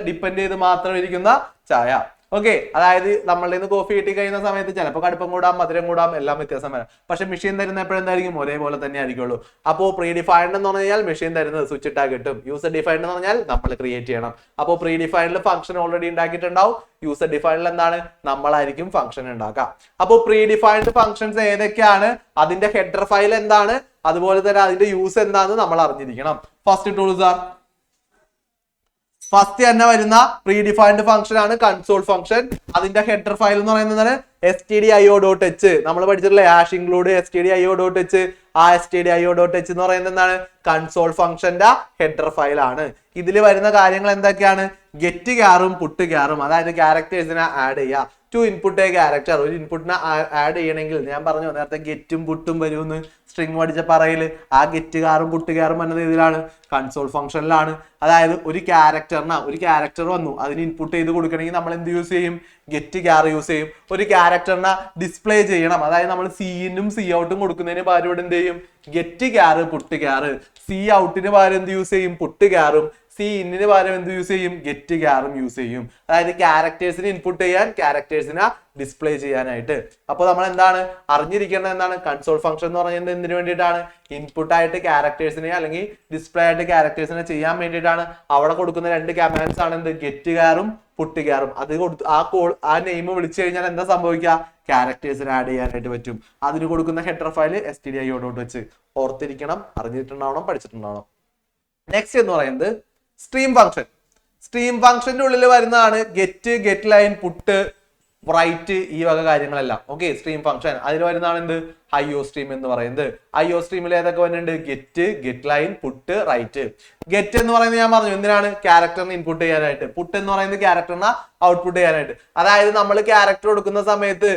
ഡിപ്പെൻഡ് ചെയ്ത് മാത്രം ഇരിക്കുന്ന ചായ. ഓക്കെ, അതായത് നമ്മളുടെ നിന്ന് കോഫി കിട്ടി കഴിയുന്ന സമയത്ത് ചിലപ്പോൾ കടുപ്പം കൂടാം, മധുരം കൂടാം, എല്ലാം വ്യത്യാസം വരാം. പക്ഷെ മെഷീൻ തരുന്ന എപ്പോഴെന്തായിരിക്കും, ഒരേപോലെ തന്നെ ആയിരിക്കുള്ളൂ. അപ്പോൾ പ്രീ ഡിഫൈൻഡ് എന്ന് പറഞ്ഞു കഴിഞ്ഞാൽ മെഷീൻ തരുന്നത് സ്വിച്ച് ഇട്ടാൽ കിട്ടും. യൂസർ ഡിഫൈൻഡ് എന്ന് പറഞ്ഞാൽ നമ്മൾ ക്രിയേറ്റ് ചെയ്യണം. അപ്പോൾ പ്രീ ഡിഫൈൻഡിൽ ഫംഗ്ഷൻ ഓൾറെഡി ഉണ്ടാക്കിയിട്ടുണ്ടാവും. യൂസർ ഡിഫൈൻഡിൽ എന്താണ്, നമ്മളായിരിക്കും ഫംഗ്ഷൻ ഉണ്ടാക്കുക. അപ്പോൾ പ്രീ ഡിഫൈൻഡ് ഫംഗ്ഷൻസ് ഏതൊക്കെയാണ്, അതിന്റെ ഹെഡർ ഫയൽ എന്താണ്, അതുപോലെ തന്നെ അതിന്റെ യൂസ് എന്താണെന്ന് നമ്മൾ അറിഞ്ഞിരിക്കണം. ഫസ്റ്റ് ടൂൾ സാർ, ഫസ്റ്റ് തന്നെ വരുന്ന പ്രീ ഡിഫൈൻഡ് ഫംഗ്ഷൻ ആണ് കൺസോൾ ഫംഗ്ഷൻ. അതിന്റെ ഹെഡർ ഫയൽ എന്ന് പറയുന്നത് stdio.h. നമ്മൾ പഠിച്ചിട്ടുള്ള ഹാഷ് ഇൻക്ലൂഡ് stdio.h. ആ stdio.h എന്ന് പറയുന്നത് എന്താണ്? കൺസോൾ ഫംഗ്ഷന്റെ ഹെഡർ ഫയൽ ആണ്. ഇതിൽ വരുന്ന കാര്യങ്ങൾ എന്തൊക്കെയാണ്? ഗെറ്റ് ക്യാറും പുട്ട് ക്യാറും, അതായത് ക്യാരക്ടേഴ്സിനെ ആഡ് ചെയ്യുക. ടു ഇൻപുട്ട് എ ക്യാരക്ടർ, ഒരു ഇൻപുട്ടിനെ ആഡ് ചെയ്യണമെങ്കിൽ ഞാൻ പറഞ്ഞു നേരത്തെ ഗെറ്റും പുട്ടും വരുമെന്ന് സ്ട്രിങ് പഠിച്ച പറയല്. ആ ഗെറ്റ് കാറും പുട്ട് കാറും വന്നത് ഇതിലാണ്, കൺസോൾ ഫംഗ്ഷനിലാണ്. അതായത് ഒരു ക്യാരക്ടർ വന്നു, അതിന് ഇൻപുട്ട് ചെയ്ത് കൊടുക്കണമെങ്കിൽ നമ്മൾ എന്ത് യൂസ് ചെയ്യും? ഗെറ്റ് ക്യാർ യൂസ് ചെയ്യും. ഒരു ക്യാരക്ടറിനെ ഡിസ്പ്ലേ ചെയ്യണം, അതായത് നമ്മൾ സീനും സി ഔട്ടും കൊടുക്കുന്നതിന് പകരം ഇവിടെ എന്ത് ചെയ്യും? ഗെറ്റ് ക്യാർ പുട്ട് ക്യാർ. സി ഔട്ടിന് പകരം എന്ത് യൂസ് ചെയ്യും? പുട്ട് ക്യാറും. സി ഇന്നിന് പകരം എന്ത് യൂസ് ചെയ്യും? ഗെറ്റ് ക്യാറും യൂസ് ചെയ്യും. അതായത് ക്യാരക്ടേഴ്സിന് ഇൻപുട്ട് ചെയ്യാൻ, ക്യാരക്ടേഴ്സിനെ ഡിസ്പ്ലേ ചെയ്യാനായിട്ട്. അപ്പൊ നമ്മൾ എന്താണ് അറിഞ്ഞിരിക്കേണ്ടത്? എന്താണ് കൺസോൾ ഫംഗ്ഷൻ എന്ന് പറയുന്നത്? എന്തിനു വേണ്ടിയിട്ടാണ്? ഇൻപുട്ട് ആയിട്ട് ക്യാരക്ടേഴ്സിനെ അല്ലെങ്കിൽ ഡിസ്പ്ലേ ആയിട്ട് ക്യാരക്ടേഴ്സിനെ ചെയ്യാൻ വേണ്ടിയിട്ടാണ്. അവിടെ കൊടുക്കുന്ന രണ്ട് കമാൻഡ്സ് ആണ് എന്ത്? ഗെറ്റ് ക്യാറും പുട്ട് ക്യാറും. അത് കൊടുത്ത് ആ നെയിം വിളിച്ചു കഴിഞ്ഞാൽ എന്താ സംഭവിക്കുക? ക്യാരക്ടേഴ്സിനെ ആഡ് ചെയ്യാനായിട്ട് പറ്റും. അതിന് കൊടുക്കുന്ന ഹെഡർ ഫയൽ stdio.h. ഓർത്തിരിക്കണം, അറിഞ്ഞിട്ടുണ്ടാവണം, പഠിച്ചിട്ടുണ്ടാവണം. നെക്സ്റ്റ് എന്ന് പറയുന്നത് സ്ട്രീം ഫംഗ്ഷൻ. സ്ട്രീം ഫംഗ്ഷന്റെ ഉള്ളിൽ വരുന്നതാണ് ഗെറ്റ് ലൈൻ, പുട്ട്, റൈറ്റ്, ഈ വക കാര്യങ്ങളെല്ലാം. ഓക്കെ, സ്ട്രീം ഫംഗ്ഷൻ അതിൽ വരുന്നതാണ് എന്ത്? IO സ്ട്രീം എന്ന് പറയുന്നത്. IO സ്ട്രീമിൽ ഏതൊക്കെ വരുന്നുണ്ട്? Get line, put, write. Get എന്ന് പറയുന്നത് ഞാൻ പറഞ്ഞു എന്തിനാണ്? ക്യാരക്ടറിന് ഇൻപുട്ട് ചെയ്യാനായിട്ട്. പുട്ട് എന്ന് പറയുന്നത് ക്യാരക്ടറിനെ ഔട്ട്പുട്ട് ചെയ്യാനായിട്ട്. അതായത് നമ്മൾ ക്യാരക്ടർ കൊടുക്കുന്ന സമയത്ത്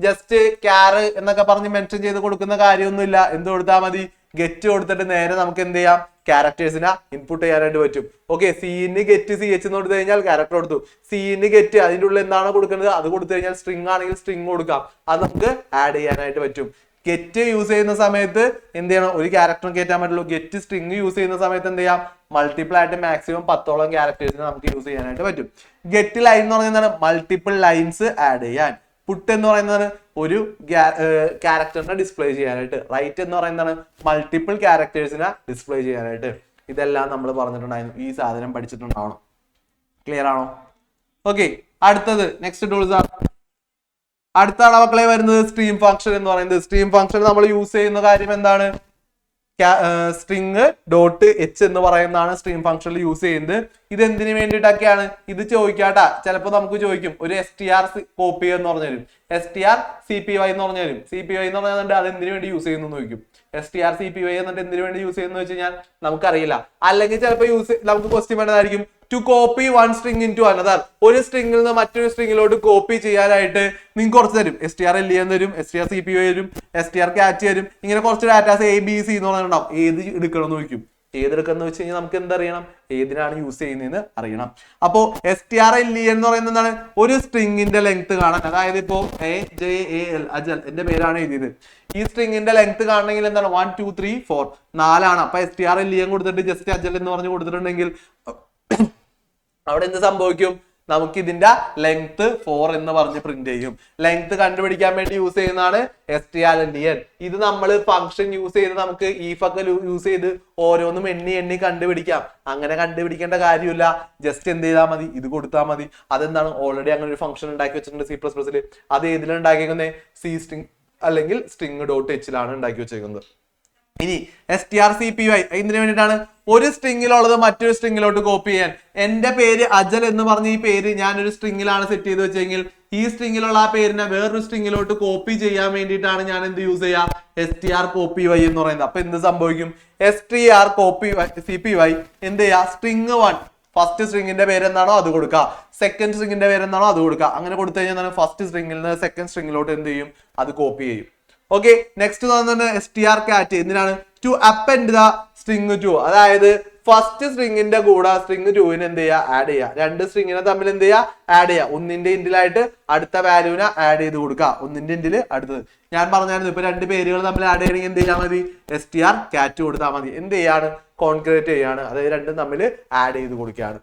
ജസ്റ്റ് ക്യാർ എന്നൊക്കെ പറഞ്ഞ് മെൻഷൻ ചെയ്ത് കൊടുക്കുന്ന കാര്യമൊന്നുമില്ല. എന്ത് കൊടുത്താൽ മതി? ഗെറ്റ് കൊടുത്തിട്ട് നേരെ നമുക്ക് എന്ത് ചെയ്യാം? ക്യാരക്ടേഴ്സിനെ ഇൻപുട്ട് ചെയ്യാനായിട്ട് പറ്റും. ഓക്കെ, സീന് ഗെറ്റ് CH എന്ന് കൊടുത്തു കഴിഞ്ഞാൽ ക്യാരക്ടർ കൊടുത്തു. സീന് ഗെറ്റ് അതിൻ്റെ ഉള്ളിൽ എന്താണ് കൊടുക്കുന്നത് അത് കൊടുത്തു കഴിഞ്ഞാൽ സ്ട്രിംഗ് ആണെങ്കിൽ സ്ട്രിംഗ് കൊടുക്കാം. അത് നമുക്ക് ആഡ് ചെയ്യാനായിട്ട് പറ്റും. ഗെറ്റ് യൂസ് ചെയ്യുന്ന സമയത്ത് എന്ത് ചെയ്യണം? ഒരു ക്യാരക്ടറും കയറ്റാൻ പറ്റുള്ളൂ. ഗെറ്റ് സ്ട്രിംഗ് യൂസ് ചെയ്യുന്ന സമയത്ത് എന്ത് ചെയ്യാം? മൾട്ടിപ്പിൾ ആയിട്ട് മാക്സിമം 10ഓളം ക്യാരക്ടേഴ്സിനെ നമുക്ക് യൂസ് ചെയ്യാനായിട്ട് പറ്റും. ഗെറ്റ് ലൈൻ എന്ന് പറയുന്നത് മൾട്ടിപ്പിൾ ലൈൻസ് ആഡ് ചെയ്യാൻ. പുട്ട് എന്ന് പറയുന്നത് ഒരു ക്യാരക്ടറിനെ ഡിസ്പ്ലേ ചെയ്യാനായിട്ട്. റൈറ്റ് എന്ന് പറയുന്നതാണ് മൾട്ടിപ്പിൾ ക്യാരക്ടേഴ്സിനെ ഡിസ്പ്ലേ ചെയ്യാനായിട്ട്. ഇതെല്ലാം നമ്മൾ പറഞ്ഞിട്ടുണ്ടായിരുന്നു. ഈ സാധനം പഠിച്ചിട്ടുണ്ടാവണം. ക്ലിയർ ആണോ? ഓക്കെ, അടുത്തത് നെക്സ്റ്റ് ടൂൾസ് ആണ്. അടുത്ത മക്കളെ വരുന്നത് സ്ട്രീം ഫംഗ്ഷൻ എന്ന് പറയുന്നത്. സ്ട്രീം ഫംഗ്ഷൻ നമ്മൾ യൂസ് ചെയ്യുന്ന കാര്യം എന്താണ്? സ്ട്രിങ് ഡോട്ട് എച്ച് എന്ന് പറയുന്നതാണ് സ്ട്രീം ഫംഗ്ഷനിൽ യൂസ് ചെയ്യുന്നത്. ഇത് എന്തിനു വേണ്ടിയിട്ടൊക്കെയാണ്? ഇത് ചോദിക്കാട്ടാ, ചിലപ്പോൾ നമുക്ക് ചോദിക്കും. ഒരു str കോപ്പി എന്ന് പറഞ്ഞു തരും, str cpy എന്ന് പറഞ്ഞു തരും. cpy എന്ന് പറഞ്ഞാൽ അത് എന്തിനു വേണ്ടി യൂസ് ചെയ്യുന്നു ചോദിക്കും. str cpy എന്നിട്ട് എന്തിനു വേണ്ടി യൂസ് ചെയ്യുന്നു വെച്ച് കഴിഞ്ഞാൽ നമുക്കറിയില്ല. അല്ലെങ്കിൽ ചിലപ്പോൾ നമുക്ക് ക്വസ്റ്റ്യൻ വേണ്ടതായിരിക്കും to copy one string in to another. ഒരു സ്ട്രിങ്ങിൽ നിന്ന് മറ്റൊരു സ്ട്രിങ്ങിലോട്ട് കോപ്പി ചെയ്യാനായിട്ട് നിങ്ങൾക്ക് കുറച്ച് തരും. str LN തരും, str cpy തരും, str cat തരും. ഇങ്ങനെ കുറച്ച് ഡാറ്റാസ് ABC എന്ന് പറഞ്ഞിട്ടുണ്ടാവും. ഏത് എടുക്കണം എന്ന് ചോദിക്കും. ഏതെടുക്കണം വെച്ച് കഴിഞ്ഞാൽ നമുക്ക് എന്തറിയണം? ഏതിനാണ് യൂസ് ചെയ്യുന്നതെന്ന് അറിയണം. അപ്പോ str LN എന്ന് പറയുന്നത് എന്താണ്? ഒരു സ്ട്രിങ്ങിന്റെ ലെങ്ത് കാണാൻ. അതായത് ഇപ്പോ AJAL അജൽ എന്റെ പേരാണ് എഴുതിയത്. ഈ സ്ട്രിങ്ങിന്റെ ലെങ്ത് കാണണമെങ്കിൽ എന്താണ്? 1 2 3 4 4ആണ്. അപ്പൊ str LN കൊടുത്തിട്ട് ജസ്റ്റ് അജൽ എന്ന് പറഞ്ഞ് കൊടുത്തിട്ടുണ്ടെങ്കിൽ അവിടെ എന്ത് സംഭവിക്കും? നമുക്ക് ഇതിന്റെ ലെങ്ത് 4 എന്ന് പറഞ്ഞ് പ്രിന്റ് ചെയ്യും. ലെങ്ത് കണ്ടുപിടിക്കാൻ വേണ്ടി യൂസ് ചെയ്യുന്നതാണ് str LN. ഇത് നമ്മൾ ഫംഗ്ഷൻ യൂസ് ചെയ്ത് നമുക്ക് ഒക്കെ യൂസ് ചെയ്ത് ഓരോന്നും എണ്ണി കണ്ടുപിടിക്കാം. അങ്ങനെ കണ്ടുപിടിക്കേണ്ട കാര്യമില്ല. ജസ്റ്റ് എന്ത് ചെയ്താൽ മതി? ഇത് കൊടുത്താൽ മതി. അതെന്താണ്? ഓൾറെഡി അങ്ങനെ ഒരു ഫംഗ്ഷൻ ഉണ്ടാക്കി വെച്ചിട്ടുണ്ട് C++. അത് ഏതിലാണ് ഉണ്ടാക്കിയിരിക്കുന്നത്? C സ്ട്രിംഗ് അല്ലെങ്കിൽ string.h ഉണ്ടാക്കി വെച്ചേക്കുന്നത്. ഇനി str cpy എന്തിനു വേണ്ടിയിട്ടാണ്? ഒരു സ്ട്രിങ്ങിലുള്ളത് മറ്റൊരു സ്ട്രിങ്ങിലോട്ട് കോപ്പി ചെയ്യാൻ. എന്റെ പേര് അജൽ എന്ന് പറഞ്ഞ ഈ പേര് ഞാനൊരു സ്ട്രിങ്ങിലാണ് സെറ്റ് ചെയ്ത് വെച്ചെങ്കിൽ ഈ സ്ട്രിങ്ങിലുള്ള ആ പേരിനെ വേറൊരു സ്ട്രിങ്ങിലോട്ട് കോപ്പി ചെയ്യാൻ വേണ്ടിയിട്ടാണ് ഞാൻ എന്ത് യൂസ് ചെയ്യാം? str copy y എന്ന് പറയുന്നത്. അപ്പൊ എന്ത് സംഭവിക്കും? str cpy എന്ത് ചെയ്യാ? സ്ട്രിങ് 1 ഫസ്റ്റ് സ്ട്രിങ്ങിന്റെ പേര് എന്താണോ അത് കൊടുക്കുക, സെക്കൻഡ് സ്ട്രിങ്ങിന്റെ പേര് എന്താണോ അത് കൊടുക്കുക. അങ്ങനെ കൊടുത്തു കഴിഞ്ഞാൽ ഫസ്റ്റ് സ്ട്രിങ്ങിൽ നിന്ന് സെക്കൻഡ് സ്ട്രിങ്ങിലോട്ട് എന്ത് ചെയ്യും? അത് കോപ്പി ചെയ്യും. ഓക്കെ, നെക്സ്റ്റ് തന്നെ str cat എന്തിനാണ്? To append the string 2. അതായത് ഫസ്റ്റ് സ്ട്രിങ്ങിന്റെ കൂടെ സ്ട്രിങ് 2ന് എന്ത് ചെയ്യുക? ആഡ് ചെയ്യുക. രണ്ട് സ്ട്രിങ്ങിനെ തമ്മിൽ എന്ത് ചെയ്യുക? ആഡ് ചെയ്യുക. ഒന്നിന്റെ ഇൻഡിലായിട്ട് അടുത്ത വാല്യൂവിനെ ആഡ് ചെയ്ത് കൊടുക്കുക. ഒന്നിന്റെ ഇൻഡിൽ അടുത്തത്. ഞാൻ പറഞ്ഞായിരുന്നു ഇപ്പൊ രണ്ട് പേരുകൾ തമ്മിൽ ആഡ് ചെയ്യണമെങ്കിൽ എന്ത് ചെയ്യാൽ മതി? str cat കൊടുത്താൽ മതി. എന്ത് ചെയ്യാണ്? കോൺക്രീറ്റ് ചെയ്യാണ്. അതായത് രണ്ടും തമ്മിൽ ആഡ് ചെയ്ത് കൊടുക്കുകയാണ്.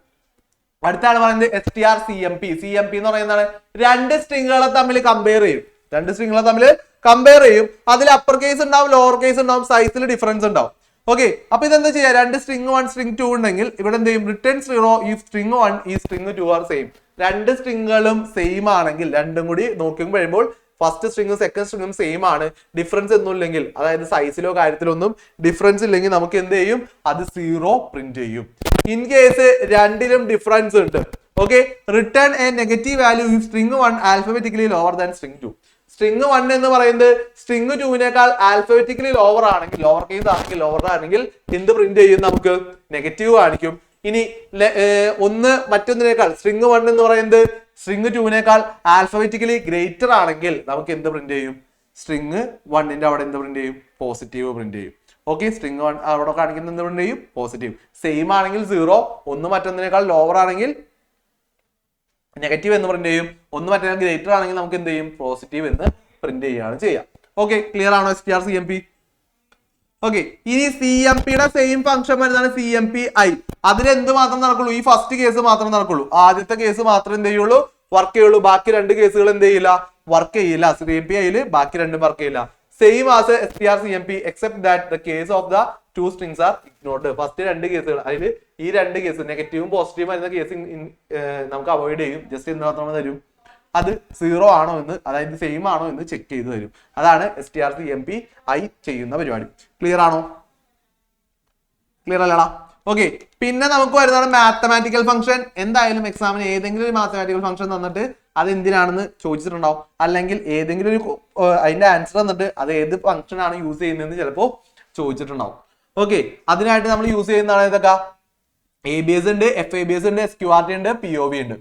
അടുത്താണ് പറയുന്നത് str cmp. cmp എന്ന് പറയുന്നതാണ് രണ്ട് സ്ട്രിങ്ങുകളെ തമ്മിൽ കമ്പയർ ചെയ്യും. രണ്ട് സ്ട്രിങ്ങുകളെ തമ്മിൽ കമ്പയർ ചെയ്യും. അതിൽ അപ്പർ കേസ് ഉണ്ടാവും, ലോവർ കേസ് ഉണ്ടാവും, സൈസിൽ ഡിഫറൻസ് ഉണ്ടാവും. ഓക്കെ, അപ്പൊ ഇതെന്താ ചെയ്യാ? രണ്ട് സ്ട്രിങ് 1 സ്ട്രിങ് 2 ഉണ്ടെങ്കിൽ ഇവിടെ എന്ത് ചെയ്യും? റിട്ടേൺ 0 ഈ സ്ട്രിങ് 1 ഈ സ്ട്രിങ് 2 ആർ സെയിം. രണ്ട് സ്ട്രിങ്ങുകളും സെയിം ആണെങ്കിൽ രണ്ടും കൂടി നോക്കുമ്പോൾ കഴിയുമ്പോൾ ഫസ്റ്റ് സ്ട്രിങ്ങും സെക്കൻഡ് സ്ട്രിങ്ങും സെയിം ആണ്, ഡിഫറൻസ് ഒന്നും ഇല്ലെങ്കിൽ, അതായത് സൈസിലോ കാര്യത്തിലോ ഒന്നും ഡിഫറൻസ് ഇല്ലെങ്കിൽ നമുക്ക് എന്ത് ചെയ്യും? അത് 0 പ്രിന്റ് ചെയ്യും. ഇൻ കേസ് രണ്ടിലും ഡിഫറൻസ് ഉണ്ട്. Okay, return A negative value if string 1 alphabetically lower than string 2. String 1 എന്ന് പറയുന്നത് സ്ട്രിംഗ് 2വിനേക്കാൾ ആൽഫബറ്റിക്കലി ലോവർ ആണെങ്കിൽ, ലോവർ കേസ് ആണെങ്കിൽ, ലോവർ ആണെങ്കിൽ എന്ത് പ്രിന്റ് ചെയ്യും? നമുക്ക് നെഗറ്റീവ് കാണിക്കും. ഇനി ഒന്ന് മറ്റൊന്നിനേക്കാൾ സ്ട്രിംഗ് 1 എന്ന് പറയുന്നത് സ്ട്രിംഗ് 2വിനേക്കാൾ ആൽഫബറ്റിക്കലി ഗ്രേറ്റർ ആണെങ്കിൽ നമുക്ക് എന്ത് പ്രിന്റ് ചെയ്യും? സ്ട്രിംഗ് 1ന്റെ അവിടെ എന്ത് പ്രിന്റ് ചെയ്യും? പോസിറ്റീവ് പ്രിന്റ് ചെയ്യും. ഓക്കെ, സ്ട്രിംഗ് 1 അവിടെ കാണിക്കുന്ന എന്ത് പ്രിന്റ് ചെയ്യും? പോസിറ്റീവ്. സെയിം ആണെങ്കിൽ 0, ഒന്ന് മറ്റൊന്നിനേക്കാൾ ലോവർ ആണെങ്കിൽ നെഗറ്റീവ് എന്ന് പ്രിന്റ് ചെയ്യും. ഒന്ന് മറ്റേ ഗ്രേറ്റർ ആണെങ്കിൽ നമുക്ക് എന്ത് ചെയ്യും? പോസിറ്റീവ് എന്ന് പ്രിന്റ് ചെയ്യുകയാണ് ചെയ്യുക. ഓക്കെ, ക്ലിയർ ആണോ STR-CMP? ഓക്കെ, ഇനി CMPയുടെ സെയിം ഫംഗ്ഷൻ വരുന്നതാണ് CMP-I. അതിൽ എന്ത് മാത്രം നടക്കുള്ളൂ? ഈ ഫസ്റ്റ് കേസ് മാത്രം നടക്കുള്ളൂ. ആദ്യത്തെ കേസ് മാത്രം എന്ത് ചെയ്യുള്ളൂ? വർക്ക് ചെയ്യുള്ളൂ. ബാക്കി രണ്ട് കേസുകൾ എന്ത് ചെയ്യില്ല? വർക്ക് ചെയ്യില്ല. CMP-Iൽ ബാക്കി രണ്ടും വർക്ക് ചെയ്യില്ല. Same as STR-CMP except that the case of the two strings are ignored. First രണ്ട് കേസുകൾ, അതിൽ ഈ രണ്ട് കേസ് നെഗറ്റീവും പോസിറ്റീവും വരുന്ന കേസ് നമുക്ക് അവോയ്ഡ് ചെയ്യും. ജസ്റ്റ് എന്ത് മാത്രമേ തരും? അത് 0 ആണോ എന്ന്, അതായത് സെയിം ആണോ എന്ന് ചെക്ക് ചെയ്ത് തരും. അതാണ് STR-CMP-I ചെയ്യുന്ന പരിപാടി. ക്ലിയർ ആണോ? ക്ലിയർ അല്ലടാ? ഓക്കെ, പിന്നെ നമുക്ക് വരുന്നതാണ് മാത്തമാറ്റിക്കൽ ഫംഗ്ഷൻ. എന്തായാലും എക്സാമിന് ഏതെങ്കിലും ഒരു മാത്തമാറ്റിക്കൽ ഫംഗ്ഷൻ തന്നിട്ട് അത് എന്തിനാണെന്ന് ചോദിച്ചിട്ടുണ്ടാവും. അല്ലെങ്കിൽ ഏതെങ്കിലും ഒരു അതിന്റെ ആൻസർ തന്നിട്ട് അത് ഏത് ഫംഗ്ഷൻ ആണ് യൂസ് ചെയ്യുന്നതെന്ന് ചിലപ്പോൾ ചോദിച്ചിട്ടുണ്ടാവും. ഓക്കെ, അതിനായിട്ട് നമ്മൾ യൂസ് ചെയ്യുന്നതാണ് ഇതൊക്കെ. ABS ഉണ്ട്, FABS ഉണ്ട്, SQRT ഉണ്ട്, POV ഉണ്ട്.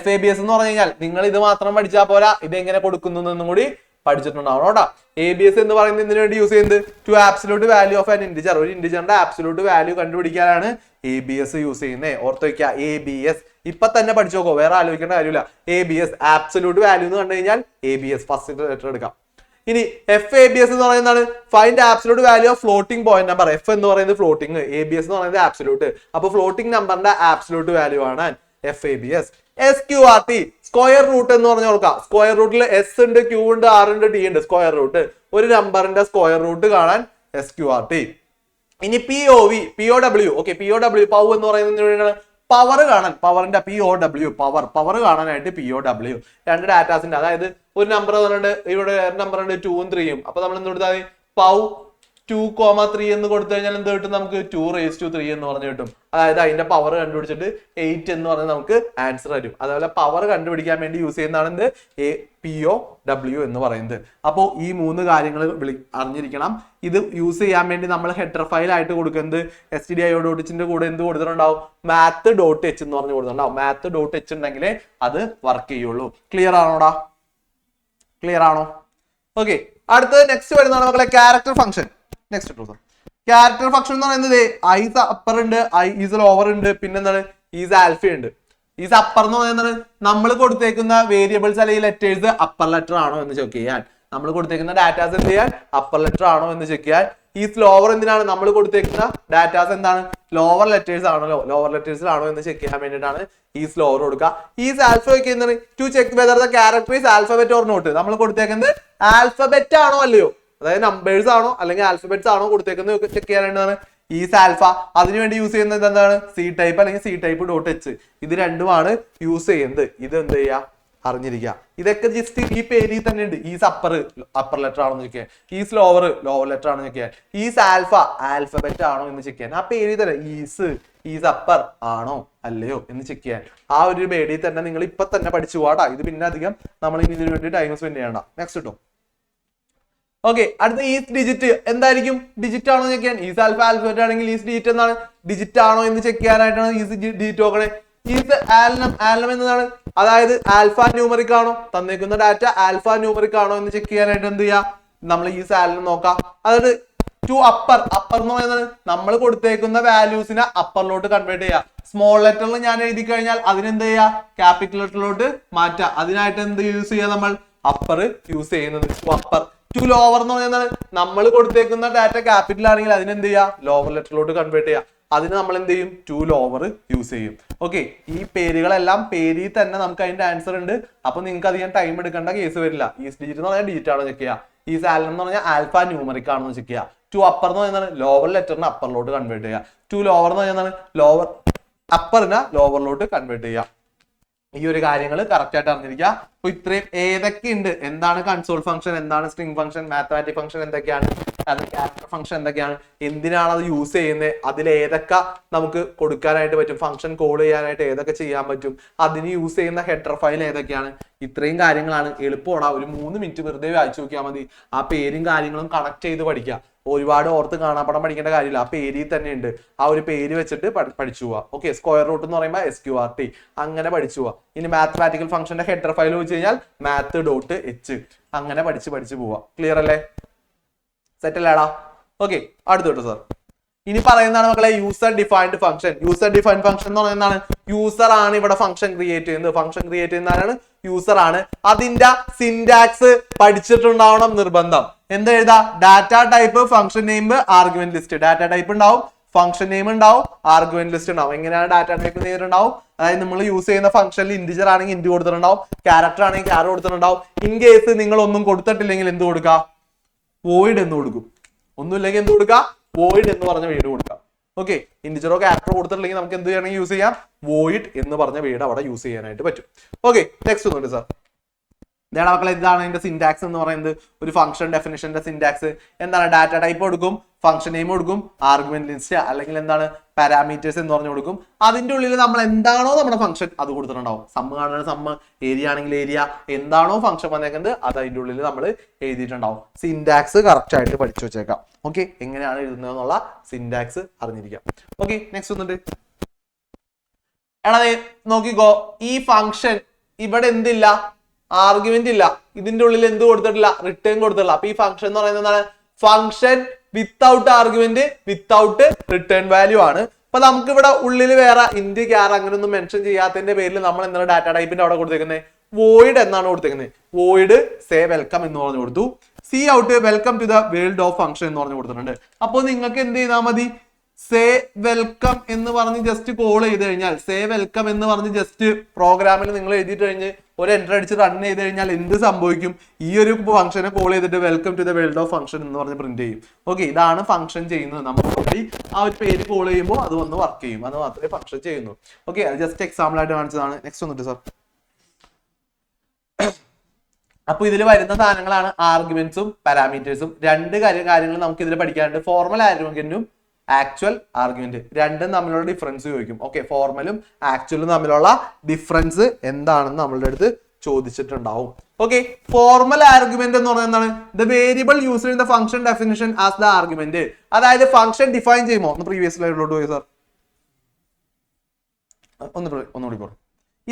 FABS എന്ന് പറഞ്ഞു കഴിഞ്ഞാൽ നിങ്ങൾ ഇത് മാത്രം പഠിച്ചാൽ പോരാ, ഇത് എങ്ങനെ കൊടുക്കുന്നു എന്നും കൂടി പഠിച്ചിട്ടുണ്ടാവണം കേട്ടോ. ABS എന്ന് പറയുന്നത് എന്തിനു വേണ്ടി യൂസ് ചെയ്യുന്നത്? To absolute value of an integer. ഒരു ഇന്റിജറിന്റെ ആബ്സലൂട്ട് വാല്യൂ കണ്ടുപിടിക്കാനാണ് ABS യൂസ് ചെയ്യുന്നത്. ഓർത്ത് വയ്ക്കുക, ABS ഇപ്പൊ തന്നെ പഠിച്ചു നോക്കോ, വേറെ ആലോചിക്കേണ്ട കാര്യമില്ല. ABS ആബ്സലൂട്ട് വാല്യൂ എന്ന് കണ്ടു കഴിഞ്ഞാൽ ABS ഫസ്റ്റ് ലെറ്റർ എടുക്കാം. ഇനി FABS എന്ന് പറയുന്നതാണ് find absolute value of floating point number. F എന്ന് പറയുന്നത് ഫ്ലോട്ടിംഗ്, ABS എന്ന് പറയുന്നത് ആബ്സലൂട്ട്. അപ്പൊ ഫ്ലോട്ടിംഗ് നമ്പറിന്റെ ആബ്സലൂട്ട് വാല്യൂ ആണ് FABS. SQRT സ്ക്വയർ റൂട്ട് എന്ന് പറഞ്ഞു കൊടുക്കാം. സ്ക്വയർ റൂട്ടിൽ S ഉണ്ട്, Q ഉണ്ട്, R ഉണ്ട്, T ഉണ്ട്. സ്ക്വയർ റൂട്ട്, ഒരു നമ്പറിന്റെ സ്ക്വയർ റൂട്ട് കാണാൻ SQRT. ഇനി POW. ഓക്കെ, POW പവർ എന്ന് പറയുന്നത് പവർ കാണാൻ, പവറിന്റെ POW പവർ കാണാനായിട്ട് POW. രണ്ട് ഡാറ്റാസിന്റെ, അതായത് ഒരു നമ്പർ തന്നിട്ട് ഇവിടെ നമ്പർ ഉണ്ട് 2ഉം 3ഉം. അപ്പൊ നമ്മൾ എന്ത് കൊടുത്താൽ പൗ 2,3 എന്ന് കൊടുത്തു കഴിഞ്ഞാൽ എന്ത് കിട്ടും? നമുക്ക് 2⁻³ എന്ന് പറഞ്ഞു കിട്ടും. അതായത് അതിന്റെ പവർ കണ്ടുപിടിച്ചിട്ട് 8 എന്ന് പറഞ്ഞാൽ നമുക്ക് ആൻസർ വരും. അതേപോലെ പവർ കണ്ടുപിടിക്കാൻ വേണ്ടി യൂസ് ചെയ്യുന്നതാണ് എന്ത്? POW എന്ന് പറയുന്നത്. അപ്പോൾ ഈ 3 കാര്യങ്ങൾ അറിഞ്ഞിരിക്കണം. ഇത് യൂസ് ചെയ്യാൻ വേണ്ടി നമ്മൾ ഹെഡർ ഫയൽ ആയിട്ട് കൊടുക്കുന്നത് stdio.hന്റെ കൂടെ എന്ത് കൊടുത്തിട്ടുണ്ടാവും? math.h എന്ന് പറഞ്ഞു കൊടുത്തിട്ടുണ്ടാവും. math.h ഉണ്ടെങ്കിലേ അത് വർക്ക് ചെയ്യുള്ളൂ. ക്ലിയർ ആണോടാ? ക്ലിയർ ആണോ? ഓക്കെ, അടുത്തത് നെക്സ്റ്റ് വരുന്നതാണ് മക്കളെ character function. Next character function എന്ന് പറയുന്നത് ഈസ് അപ്പർ ഉണ്ട്, ഈസ് ലോവർ ഉണ്ട്, പിന്നെന്താണ് ഈസ് ആൽഫ ഉണ്ട്. ഈസ് അപ്പർ എന്ന് പറയുന്നത് നമ്മൾ കൊടുത്തേക്കുന്ന വേരിയബിൾസ് അല്ലെങ്കിൽ ലെറ്റേഴ്സ് അപ്പർ ലെറ്റർ ആണോ എന്ന് ചെക്ക് ചെയ്യാൻ, നമ്മൾ കൊടുത്തേക്കുന്ന ഡാറ്റാസ് എന്ത് ചെയ്യാൻ? അപ്പർ ലെറ്റർ ആണോ എന്ന് ചെക്ക് ചെയ്യാൻ. ഈസ് ലോവർ എന്തിനാണ്? നമ്മൾ കൊടുത്തേക്കുന്ന ഡാറ്റാസ് എന്താണ്? ലോവർ ലെറ്റേഴ്സ് ആണല്ലോ, ലോവർ ലെറ്റേഴ്സിലാണോ എന്ന് ചെക്ക് ചെയ്യാൻ വേണ്ടിയിട്ടാണ് ഈസ് ലോവർ കൊടുക്കുക. ഈസ് ആൽഫ എന്താണ്? To check whether the character is alphabet or not. നമ്മൾ കൊടുത്തേക്കുന്നത് ആൽഫബറ്റ് ആണോ അല്ലയോ, അതായത് നമ്പേഴ്സ് ആണോ അല്ലെങ്കിൽ ആൽഫബറ്റ്സ് ആണോ കൊടുത്തേക്കുന്നത് ചെക്ക് ചെയ്യാനായിട്ടാണ് ഈസ് ആൽഫ. അതിനുവേണ്ടി യൂസ് ചെയ്യുന്നത് എന്താണ്? C ടൈപ്പ് അല്ലെങ്കിൽ C type.h. ഇത് രണ്ടുമാണ് യൂസ് ചെയ്യുന്നത്. ഇത് എന്ത് ചെയ്യുക? അറിഞ്ഞിരിക്കുക. ഇതൊക്കെ ജസ്റ്റ് ഈ പേരിൽ തന്നെ ഉണ്ട്. ഈസ് അപ്പർ ലെറ്റർ ആണോ എന്ന് ചെക്ക് ചെയ്യാൻ, ഈസ് ലോവർ ലെറ്റർ ആണോ ചെക്ക് ചെയ്യാൻ, ഈസ് ആൽഫ ആൽഫബറ്റ് ആണോ എന്ന് ചെക്ക് ചെയ്യാൻ. ആ പേരിൽ തന്നെ ഈസ് അപ്പർ ആണോ അല്ലയോ എന്ന് ചെക്ക് ചെയ്യാൻ. ആ ഒരു പേരിൽ തന്നെ നിങ്ങൾ ഇപ്പൊ തന്നെ പഠിച്ചു പോവാട്ടാ. ഇത് പിന്നെ അധികം നമ്മൾ ഇതിനു വേണ്ടി ടൈം സ്പെൻഡ് ചെയ്യണ്ട. നെക്സ്റ്റ് കിട്ടും. ഓക്കെ, അടുത്ത ഈസ് ഡിജിറ്റ് എന്തായിരിക്കും? ഡിജിറ്റ് ആണോ ചെക്ക് ചെയ്യാൻ. ഈസ് ആൽഫ ആൽഫബറ്റ് ആണെങ്കിൽ ഈസ് ഡിജിറ്റ് എന്താണ്? ഡിജിറ്റ് ആണോ എന്ന് ചെക്ക് ചെയ്യാനായിട്ടാണ് ഈസ് ഡിജിറ്റ് നോക്കണേ. ഈസ് ആൽനം എന്നതാണ്, അതായത് ആൽഫ ന്യൂമറിക് ആണോ, തന്നേക്കുന്ന ഡാറ്റ ആൽഫ ന്യൂമറിക് ആണോ എന്ന് ചെക്ക് ചെയ്യാനായിട്ട് എന്ത് ചെയ്യാം? നമ്മൾ ഈസ് ആൽനം നോക്കാം. അതായത് ടു അപ്പർ എന്ന് പറയുന്നത് നമ്മൾ കൊടുത്തേക്കുന്ന വാല്യൂസിനെ അപ്പറിലോട്ട് കൺവേർട്ട് ചെയ്യുക. സ്മോൾ ലെറ്ററിൽ ഞാൻ എഴുതി കഴിഞ്ഞാൽ അതിനെന്ത് ചെയ്യുക? ക്യാപിറ്റൽ ലെറ്ററിലോട്ട് മാറ്റുക. അതിനായിട്ട് എന്ത് യൂസ് ചെയ്യുക? നമ്മൾ അപ്പർ യൂസ് ചെയ്യുന്നത്. അപ്പർ ടു ലോവർ എന്ന് പറയുന്നത് നമ്മൾ കൊടുത്തേക്കുന്ന ഡാറ്റ ക്യാപിറ്റൽ ആണെങ്കിൽ അതിനെന്ത് ചെയ്യുക? ലോവർ ലെറ്ററിലോട്ട് കൺവേർട്ട് ചെയ്യുക. അതിന് നമ്മൾ എന്ത് ചെയ്യും? ടു ലോവർ യൂസ് ചെയ്യും. ഓക്കെ, ഈ പേരുകളെല്ലാം പേരിൽ തന്നെ നമുക്ക് അതിന്റെ ആൻസർ ഉണ്ട്. അപ്പൊ നിങ്ങൾക്ക് അധികം ടൈം എടുക്കേണ്ട കേസ് വരില്ല. ഈസ് ഡിജിറ്റ് എന്ന് പറഞ്ഞാൽ ഡിജിറ്റ് ആണോ ചെക്ക് ചെയ്യുക. ഈസ് ആൽനം എന്ന് പറഞ്ഞാൽ ആൽഫ ന്യൂമറിക് ആണോ ചെക്ക് ചെയ്യുക. ടു അപ്പർ എന്ന് പറയുന്നത് ലോവർ ലെറ്ററിന് അപ്പറിലോട്ട് കൺവേർട്ട് ചെയ്യുക. ടു ലോവർ എന്ന് പറയുന്നത് ലോവർ അപ്പറിനെ ലോവറിലോട്ട് കൺവേർട്ട് ചെയ്യുക. ഈ ഒരു കാര്യങ്ങൾ കറക്റ്റ് ആയിട്ട് അറിഞ്ഞിരിക്കുക. അപ്പൊ ഇത്രയും ഏതൊക്കെ ഉണ്ട്, എന്താണ് കൺസോൾ ഫംഗ്ഷൻ, എന്താണ് സ്ട്രിംഗ് ഫംഗ്ഷൻ, മാത്തമാറ്റിക് ഫംഗ്ഷൻ എന്തൊക്കെയാണ്, അത് ക്യാരക്ടർ ഫംഗ്ഷൻ എന്തൊക്കെയാണ്, എന്തിനാണ് അത് യൂസ് ചെയ്യുന്നത്, അതിൽ ഏതൊക്കെ നമുക്ക് കൊടുക്കാനായിട്ട് പറ്റും, ഫംഗ്ഷൻ കോൾ ചെയ്യാനായിട്ട് ഏതൊക്കെ ചെയ്യാൻ പറ്റും, അതിന് യൂസ് ചെയ്യുന്ന ഹെഡർ ഫയൽ ഏതൊക്കെയാണ്, ഇത്രയും കാര്യങ്ങളാണ്. എളുപ്പമാണ്, ഒരു 3 മിനിറ്റ് വെറുതെ വായിച്ചു നോക്കിയാൽ മതി. ആ പേരും കാര്യങ്ങളും കണക്ട് ചെയ്ത് പഠിക്കുക. ഒരുപാട് ഓർത്ത് കാണാപ്പടം പഠിക്കേണ്ട കാര്യമില്ല, ആ പേരിൽ തന്നെ ഉണ്ട്. ആ ഒരു പേര് വെച്ചിട്ട് പഠിച്ചു പോവാ. ഓക്കെ, സ്ക്വയർ റൂട്ട് എന്ന് പറയുമ്പോൾ SQRT, അങ്ങനെ പഠിച്ചു പോവാ. ഇനി മാത്തമാറ്റിക്കൽ ഫംഗ്ഷന്റെ ഹെഡർ ഫയൽ വെച്ച് കഴിഞ്ഞാൽ math.h, അങ്ങനെ പഠിച്ചു പോവാ. ക്ലിയർ അല്ലേ? സെറ്റ് അല്ലേടാ? ഓക്കെ, അടുത്തോട്ട് സാർ. ഇനി പറയുന്നതാണ് മക്കളെ user defined function. User defined function എന്ന് പറയുന്നതാണ്, യൂസർ ആണ് ഇവിടെ ഫംഗ്ഷൻ ക്രിയേറ്റ് ചെയ്യുന്നത്. ഫംഗ്ഷൻ ക്രിയേറ്റ് ചെയ്യുന്നതാണ് യൂസർ ആണ്. അതിന്റെ സിന്റാക്സ് പഠിച്ചിട്ടുണ്ടാവണം നിർബന്ധം. എന്താ എഴുതാ? Data type, function name, argument list. Data type ഉണ്ടാവും, ഫംഗ്ഷൻ നെയിം ഉണ്ടാവും, ആർഗ്യുമെന്റ് ലിസ്റ്റ് ഉണ്ടാവും. എങ്ങനെയാണ് ഡാറ്റ ടൈപ്പ് നേരിട്ടുണ്ടാവും? അതായത് നമ്മൾ യൂസ് ചെയ്യുന്ന ഫംഗ്ഷനിൽ ഇന്റിജർ ആണെങ്കിൽ ഇന്റ് കൊടുത്തിട്ടുണ്ടാവും, ക്യാരക്ടർ ആണെങ്കിൽ ക്യാരക്ടർ കൊടുത്തിട്ടുണ്ടാവും. ഇൻ കേസ് നിങ്ങൾ ഒന്നും കൊടുത്തിട്ടില്ലെങ്കിൽ എന്ത് കൊടുക്കുക? വോയിഡ് എന്ന് കൊടുക്കും. ഒന്നുമില്ലെങ്കിൽ എന്ത് കൊടുക്കുക? വോയിഡ് എന്ന് പറഞ്ഞ വേർഡ് കൊടുക്കാം. ഓക്കെ, ഇന്റിജറോ ക്യാരക്ടർ കൊടുത്തിട്ടില്ലെങ്കിൽ നമുക്ക് എന്ത് ചെയ്യണമെങ്കിൽ യൂസ് ചെയ്യാം? വോയിഡ് എന്ന് പറഞ്ഞ വേർഡ് അവിടെ യൂസ് ചെയ്യാനായിട്ട് പറ്റും. ഓക്കെ, നെക്സ്റ്റ് ഒന്നുണ്ട് സാർ. ഇതാണ് മക്കളെ, ഇതാണ് അതിന്റെ സിന്റാക്സ് എന്ന് പറയുന്നത്. ഒരു ഫംഗ്ഷൻ ഡെഫിനിഷന്റെ സിന്റാക്സ് എന്താണ്? ഡാറ്റ ടൈപ്പ് കൊടുക്കും, ഫംഗ്ഷൻ നെയിം കൊടുക്കും, ആർഗ്യുമെന്റ് ലിസ്റ്റ് അല്ലെങ്കിൽ എന്താണ് പാരാമീറ്റേഴ്സ് എന്ന് പറഞ്ഞു കൊടുക്കും. അതിന്റെ ഉള്ളിൽ നമ്മൾ എന്താണോ നമ്മുടെ ഫംഗ്ഷൻ അത് കൊടുത്തിട്ടുണ്ടാവും. സമ്മ് കാണുന്ന സമ്മ്, ഏരിയ ആണെങ്കിൽ ഏരിയ, എന്താണോ ഫംഗ്ഷൻ വന്നേക്കുന്നത് അത് അതിന്റെ ഉള്ളിൽ നമ്മൾ എഴുതിയിട്ടുണ്ടാവും. സിന്റാക്സ് കറക്റ്റ് ആയിട്ട് പഠിച്ചു വെച്ചേക്കാം. ഓക്കെ, എങ്ങനെയാണ് എഴുതുന്നത് എന്നുള്ള സിന്റാക്സ് അറിഞ്ഞിരിക്കാം. ഓക്കെ, നെക്സ്റ്റ് ഒന്നുണ്ട്. എടാ നോക്കിക്കോ, ഈ ഫംഗ്ഷൻ ഇവിടെ എന്തില്ല? ആർഗ്യുമെന്റ് ഇല്ല. ഇതിന്റെ ഉള്ളിൽ എന്ത് കൊടുത്തിട്ടില്ല? റിട്ടേൺ കൊടുത്തിട്ടില്ല. അപ്പൊ ഈ ഫംഗ്ഷൻ എന്ന് പറയുന്നത് എന്താണ്? Function without argument, without return value ആണ്. അപ്പൊ നമുക്ക് ഇവിടെ ഉള്ളിൽ വേറെ ഇന്റ് ക്യാർ അങ്ങനെയൊന്നും മെൻഷൻ ചെയ്യാത്തതിന്റെ പേരിൽ നമ്മൾ എന്താണ് ഡാറ്റ ടൈപ്പിന്റെ അവിടെ കൊടുത്തേക്കുന്നത്? വോയിഡ് എന്നാണ് കൊടുത്തേക്കുന്നത്. വോയിഡ് സേ വെൽക്കം എന്ന് പറഞ്ഞു കൊടുത്തു. C out welcome to the world of function എന്ന് പറഞ്ഞു കൊടുത്തിട്ടുണ്ട്. അപ്പോൾ നിങ്ങൾക്ക് എന്ത് ചെയ്താൽ മതി? സേ വെൽക്കം എന്ന് പറഞ്ഞ് ജസ്റ്റ് കോൾ ചെയ്ത് കഴിഞ്ഞാൽ, സേ വെൽക്കം എന്ന് പറഞ്ഞ് ജസ്റ്റ് പ്രോഗ്രാമിൽ നിങ്ങൾ എഴുതിയിട്ട് കഴിഞ്ഞ് ഒരു എൻ്റർ അടിച്ച് റൺ ചെയ്ത് കഴിഞ്ഞാൽ എന്ത് സംഭവിക്കും? ഈ ഒരു ഫംഗ്ഷനെ കോൾ ചെയ്തിട്ട് welcome to the world of function എന്ന് പറഞ്ഞ് പ്രിന്റ് ചെയ്യും. ഓക്കെ, ഇതാണ് ഫംഗ്ഷൻ ചെയ്യുന്നത്. നമ്മൾ ഓൾറെഡി ആ ഒരു പേര് കോൾ ചെയ്യുമ്പോൾ അത് വന്ന് വർക്ക് ചെയ്യും. അത് മാത്രമേ ഫംഗ്ഷൻ ചെയ്യുന്നു. ഓക്കെ, അത് ജസ്റ്റ് എക്സാമ്പിൾ ആയിട്ട് കാണിച്ചതാണ്. നെക്സ്റ്റ് വന്നിട്ട് സാർ. അപ്പൊ ഇതിൽ വരുന്ന സാധനങ്ങളാണ് ആർഗ്യുമെന്റ്സും പാരാമീറ്റേഴ്സും. രണ്ട് കാര്യങ്ങൾ നമുക്ക് ഇതിൽ പഠിക്കാനുണ്ട്. ഫോർമൽ ആർഗ്യുമെന്റും ആക്ച്വൽ ആർഗ്യുമെന്റ്, രണ്ടും തമ്മിലുള്ള ഡിഫറൻസ് ചോദിക്കും. ഓക്കെ, ഫോർമലും ആക്ച്വലും തമ്മിലുള്ള ഡിഫറൻസ് എന്താണെന്ന് നമ്മളുടെ അടുത്ത് ചോദിച്ചിട്ടുണ്ടാവും. ഓക്കെ, ഫോർമൽ ആർഗ്യുമെന്റ് എന്ന് പറയുന്നത് എന്താണ്? The variable used in the function definition as the argument. അതായത് ഫംഗ്ഷൻ ഡിഫൈൻ ചെയ്യുമോ? ഒന്ന് പ്രീവിയസ് സ്ലൈഡിലോട്ട് പോയി സാർ. ഒന്നുകൂടി പറ.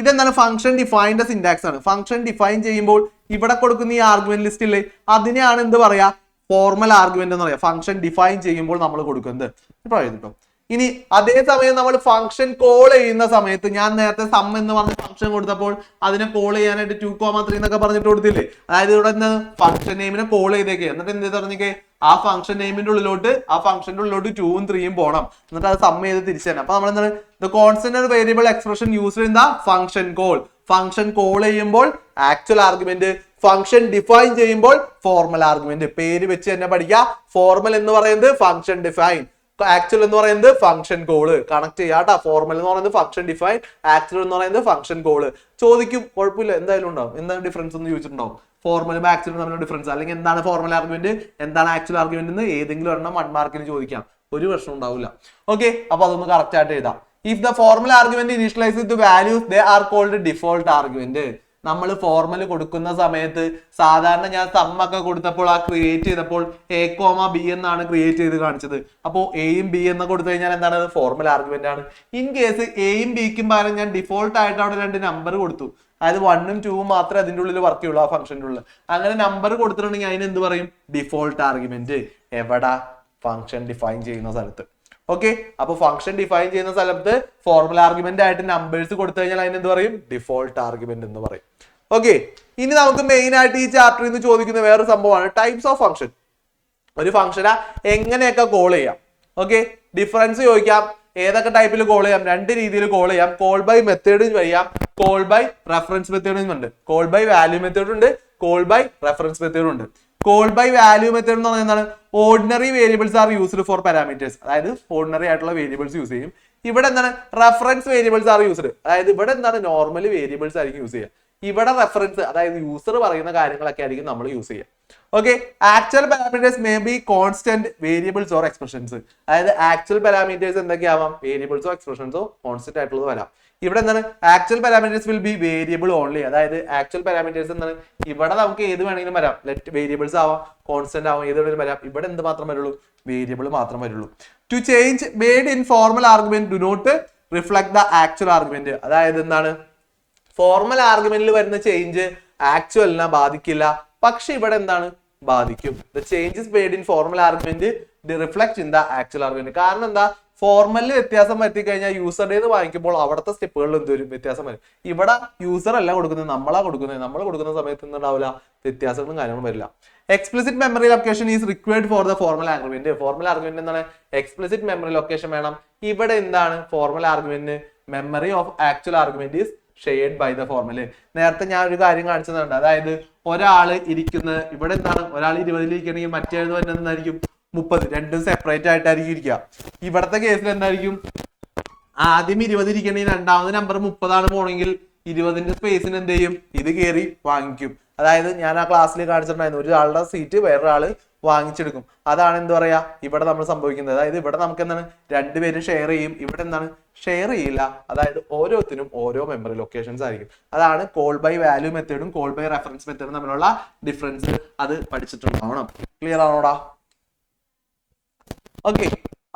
ഇതെന്താണ്? ഫംഗ്ഷൻ ഡിഫൈൻഡ് സിന്റാക്സ് ആണ്. ഫംഗ്ഷൻ ഡിഫൈൻ ചെയ്യുമ്പോൾ ഇവിടെ കൊടുക്കുന്ന ഈ ആർഗ്യുമെന്റ് ലിസ്റ്റ് ഇല്ലേ, അതിനെയാണ് എന്ത് പറയാ? ഫോർമൽ ആർഗ്യുമെന്റ് എന്ന് പറയാം. ഫംഗ്ഷൻ ഡിഫൈൻ ചെയ്യുമ്പോൾ നമ്മൾ കൊടുക്കുന്നത്. കേട്ടോ. ഇനി അതേസമയം നമ്മൾ ഫംഗ്ഷൻ കോൾ ചെയ്യുന്ന സമയത്ത്, ഞാൻ നേരത്തെ സം എന്ന് പറഞ്ഞ ഫംഗ്ഷൻ കൊടുത്തപ്പോൾ അതിനെ കോൾ ചെയ്യാനായിട്ട് 2,3 എന്നൊക്കെ പറഞ്ഞിട്ട് കൊടുത്തില്ലേ? അതായത് ഇവിടെ ഫംഗ്ഷൻ നെയിമിനെ കോൾ ചെയ്തേക്ക്. എന്നിട്ട് എന്ത് പറഞ്ഞേക്കെ? ആ ഫംഗ്ഷൻ നെയിമിന്റെ ഉള്ളിലോട്ട്, ആ ഫംഗ്ഷന്റെ ഉള്ളിലോട്ട് 2ഉം 3ഉം പോകണം. എന്നിട്ട് അത് സം ചെയ്ത് തിരിച്ചു തന്നെ. അപ്പൊ നമ്മൾ എന്താണ്? The constant variable expression used in the function call. Function call ചെയ്യുമ്പോൾ ആക്ച്വൽ ആർഗ്യുമെന്റ്, ഫംഗ്ഷൻ ഡിഫൈൻ ചെയ്യുമ്പോൾ ഫോർമൽ ആർഗ്യുമെന്റ്. പേര് വെച്ച് തന്നെ പഠിക്കുക. ഫോർമൽ എന്ന് പറയുന്നത് ഫംഗ്ഷൻ ഡിഫൈൻ, ആക്ച്വൽ എന്ന് പറയുന്നത് ഫംഗ്ഷൻ കോള്. കണക്ട് ചെയ്യാട്ടാ. ഫോർമൽ എന്ന് പറയുന്നത് ഫംഗ്ഷൻ ഡിഫൈൻ, ആക്ച്വൽ എന്ന് പറയുന്നത് ഫംഗ്ഷൻ കോള്. ചോദിക്കും, കുഴപ്പമില്ല, എന്തായാലും ഉണ്ടാവും. എന്താണ് ഡിഫറൻസ് എന്ന് ചോദിച്ചിട്ടുണ്ടാവും. ഫോർമലും ആക്ച്വലും തമ്മിലുള്ള ഡിഫറൻസ്, അല്ലെങ്കിൽ എന്താണ് ഫോർമൽ ആർഗ്യുമെന്റ്, എന്താണ് ആക്ച്വൽ ആർഗ്യുമെന്റ് എന്ന് ഏതെങ്കിലും ഒരെണ്ണം 1 മാർക്കിന് ചോദിക്കാം. ഒരു പ്രശ്നം ഉണ്ടാവില്ല. ഓക്കെ, അപ്പൊ അതൊന്ന് കറക്റ്റ് ആയിട്ട് എഴുതാം. If the formal argument initialise the values they are called default argument. നമ്മൾ ഫോർമൽ കൊടുക്കുന്ന സമയത്ത് സാധാരണ ഞാൻ സമ്മൊക്കെ കൊടുത്തപ്പോൾ ആ ക്രിയേറ്റ് ചെയ്തപ്പോൾ A,B എന്നാണ് ക്രിയേറ്റ് ചെയ്ത് കാണിച്ചത്. അപ്പോൾ എയും ബി എന്ന് കൊടുത്തു കഴിഞ്ഞാൽ എന്താണ്? ഫോർമൽ ആർഗ്യുമെന്റ് ആണ്. ഇൻ കേസ് എയും ബിക്കും പകരം ഞാൻ ഡിഫോൾട്ട് ആയിട്ട് അവിടെ 2 നമ്പർ കൊടുത്തു. അതായത് 1ഉം 2ഉം മാത്രമേ അതിന്റെ ഉള്ളിൽ വർക്ക് ചെയ്യുള്ളൂ, ആ ഫംഗ്ഷന്റെ ഉള്ളിൽ. അങ്ങനെ നമ്പർ കൊടുത്തിട്ടുണ്ടെങ്കിൽ അതിന് എന്ത് പറയും? Default argument. എവിടെ? ഫംഗ്ഷൻ ഡിഫൈൻ ചെയ്യുന്ന സ്ഥലത്ത്. ഓക്കെ, അപ്പൊ ഫംഗ്ഷൻ ഡിഫൈൻ ചെയ്യുന്ന സ്ഥലത്ത് ഫോർമൽ ആർഗ്യുമെന്റ് ആയിട്ട് നമ്പേഴ്സ് കൊടുത്തു കഴിഞ്ഞാൽ അതിന് എന്ത് പറയും? ഡിഫോൾട്ട് ആർഗ്യുമെന്റ് എന്ന് പറയും. ഓക്കെ, ഇനി നമുക്ക് മെയിൻ ആയിട്ട് ഈ ചാപ്റ്ററിൽ നിന്ന് ചോദിക്കുന്ന വേറൊരു സംഭവമാണ് ടൈപ്സ് ഓഫ് ഫംഗ്ഷൻ. ഒരു ഫംഗ്ഷനെ എങ്ങനെയൊക്കെ കോൾ ചെയ്യാം? ഓക്കെ, ഡിഫറൻസ് ചോദിക്കാം. ഏതൊക്കെ ടൈപ്പിൽ കോൾ ചെയ്യാം? 2 രീതിയിൽ കോൾ ചെയ്യാം. കോൾ ബൈ മെത്തേഡ് ചെയ്യാം, കോൾ ബൈ റെഫറൻസ് മെത്തേഡും ഉണ്ട്. കോൾ ബൈ വാല്യൂ മെത്തേഡ് ഉണ്ട്, കോൾ ബൈ റെഫറൻസ് മെത്തേഡ് ഉണ്ട്. കോൾ ബൈ വാല്യൂ മെത്തേഡ് എന്ന് പറയുന്നത് എന്താണ്? Ordinary variables are used for parameters. അതായത് ഓർഡിനറി ആയിട്ടുള്ള വേരിയബിൾസ് യൂസ് ചെയ്യും. ഇവിടെ എന്താണ്? Reference variables are used. അതായത് ഇവിടെ എന്താണ്? നോർമൽ വേരിയബിൾസ് ആയിരിക്കും യൂസ് ചെയ്യുക. ഇവിടെ റെഫറൻസ് അതായത് യൂസർ പറയുന്ന കാര്യങ്ങളൊക്കെ ആയിരിക്കും നമ്മൾ യൂസ് ചെയ്യുക. Okay, actual parameters may be constant variables or expressions. അതായത് ആക്ച്വൽ പാരാമീറ്റേഴ്സ് എന്തൊക്കെയാവാം? വേരിയബിൾസോ എക്സ്പ്രഷൻസോ കോൺസ്റ്റന്റ് ആയിട്ടുള്ളത് വരാം. ഇവിടെ എന്താണ്? Actual parameters will be variable only. അതായത് ആക്ച്വൽ പാരാമീറ്റേഴ്സ് എന്താണ്? ഇവിടെ നമുക്ക് ഏത് വേണമെങ്കിലും വരാം. ലെറ്റ് വേരിയബിൾസ് ആവാം, കോൺസ്റ്റന്റ് ആവാം, ഏത് വേണമെങ്കിലും വരാം. ഇവിടെ എന്ത് മാത്രം വരുള്ളൂ? വേരിയബിൾ മാത്രം വരുള്ളൂ. To change made in formal argument do not reflect the actual argument. അതായത് എന്താണ്? ഫോർമൽ ആർഗ്യുമെന്റിൽ വരുന്ന ചേഞ്ച് ആക്ച്വലിനെ ബാധിക്കില്ല, പക്ഷെ ഇവിടെ എന്താണ്? ബാധിക്കും. The changes made in formal argument reflect in the actual argument. കാരണം എന്താ? ഫോർമലിൽ വ്യത്യാസം വരുത്തി കഴിഞ്ഞാൽ യൂസറുടേത് വാങ്ങിക്കുമ്പോൾ അവിടുത്തെ സ്റ്റെപ്പുകളിൽ എന്തൊരു വ്യത്യാസം വരും. ഇവിടെ യൂസർ അല്ല കൊടുക്കുന്നത്, നമ്മളാ കൊടുക്കുന്നത്. നമ്മൾ കൊടുക്കുന്ന സമയത്ത് ഉണ്ടാവില്ല വ്യത്യാസങ്ങളും കാര്യങ്ങളും വരില്ല. Explicit memory location is required for the formal argument. Formal argument എന്താണ്? എക്സ്പ്ലിസിറ്റ് മെമ്മറി ലൊക്കേഷൻ വേണം. ഇവിടെ എന്താണ്? Formal argument memory of actual argument is shared by the formal. നേരത്തെ ഞാൻ ഒരു കാര്യം കാണിച്ചതുണ്ട്. അതായത് ഒരാള് ഇരിക്കുന്നത് ഇവിടെ എന്താണ്? ഒരാൾ 20 ഇരിക്കണമെങ്കിൽ മറ്റേ വരുന്നത് എന്തായിരിക്കും? 30. രണ്ടും സെപ്പറേറ്റ് ആയിട്ടായിരിക്കും ഇരിക്കുക. ഇവിടത്തെ കേസിൽ എന്തായിരിക്കും? ആദ്യം 20 ഇരിക്കണമെങ്കിൽ രണ്ടാമത് നമ്പർ 30 പോണെങ്കിൽ 20ന്റെ സ്പേസിന് എന്ത് ചെയ്യും? ഇത് കയറി വാങ്ങിക്കും. അതായത് ഞാൻ ആ ക്ലാസ്സിൽ കാണിച്ചിട്ടുണ്ടായിരുന്നു, ഒരാളുടെ സീറ്റ് വേറൊരാള് വാങ്ങിച്ചെടുക്കും. അതാണ് എന്ത് പറയാ ഇവിടെ നമ്മൾ സംഭവിക്കുന്നത്. അതായത് ഇവിടെ നമുക്ക് എന്താണ്? രണ്ടുപേരും ഷെയർ ചെയ്യും. ഇവിടെ എന്താണ്? ഷെയർ ചെയ്യില്ല. അതായത് ഓരോത്തിനും ഓരോ മെമ്മറി ലൊക്കേഷൻസ് ആയിരിക്കും. അതാണ് കോൾ ബൈ വാല്യൂ മെത്തേഡും കോൾ ബൈ റെഫറൻസ് മെത്തേഡും തമ്മിലുള്ള ഡിഫറൻസ്. അത് പഠിച്ചിട്ടുണ്ടാവണം. ക്ലിയർ ആണോടാ? ഓക്കെ,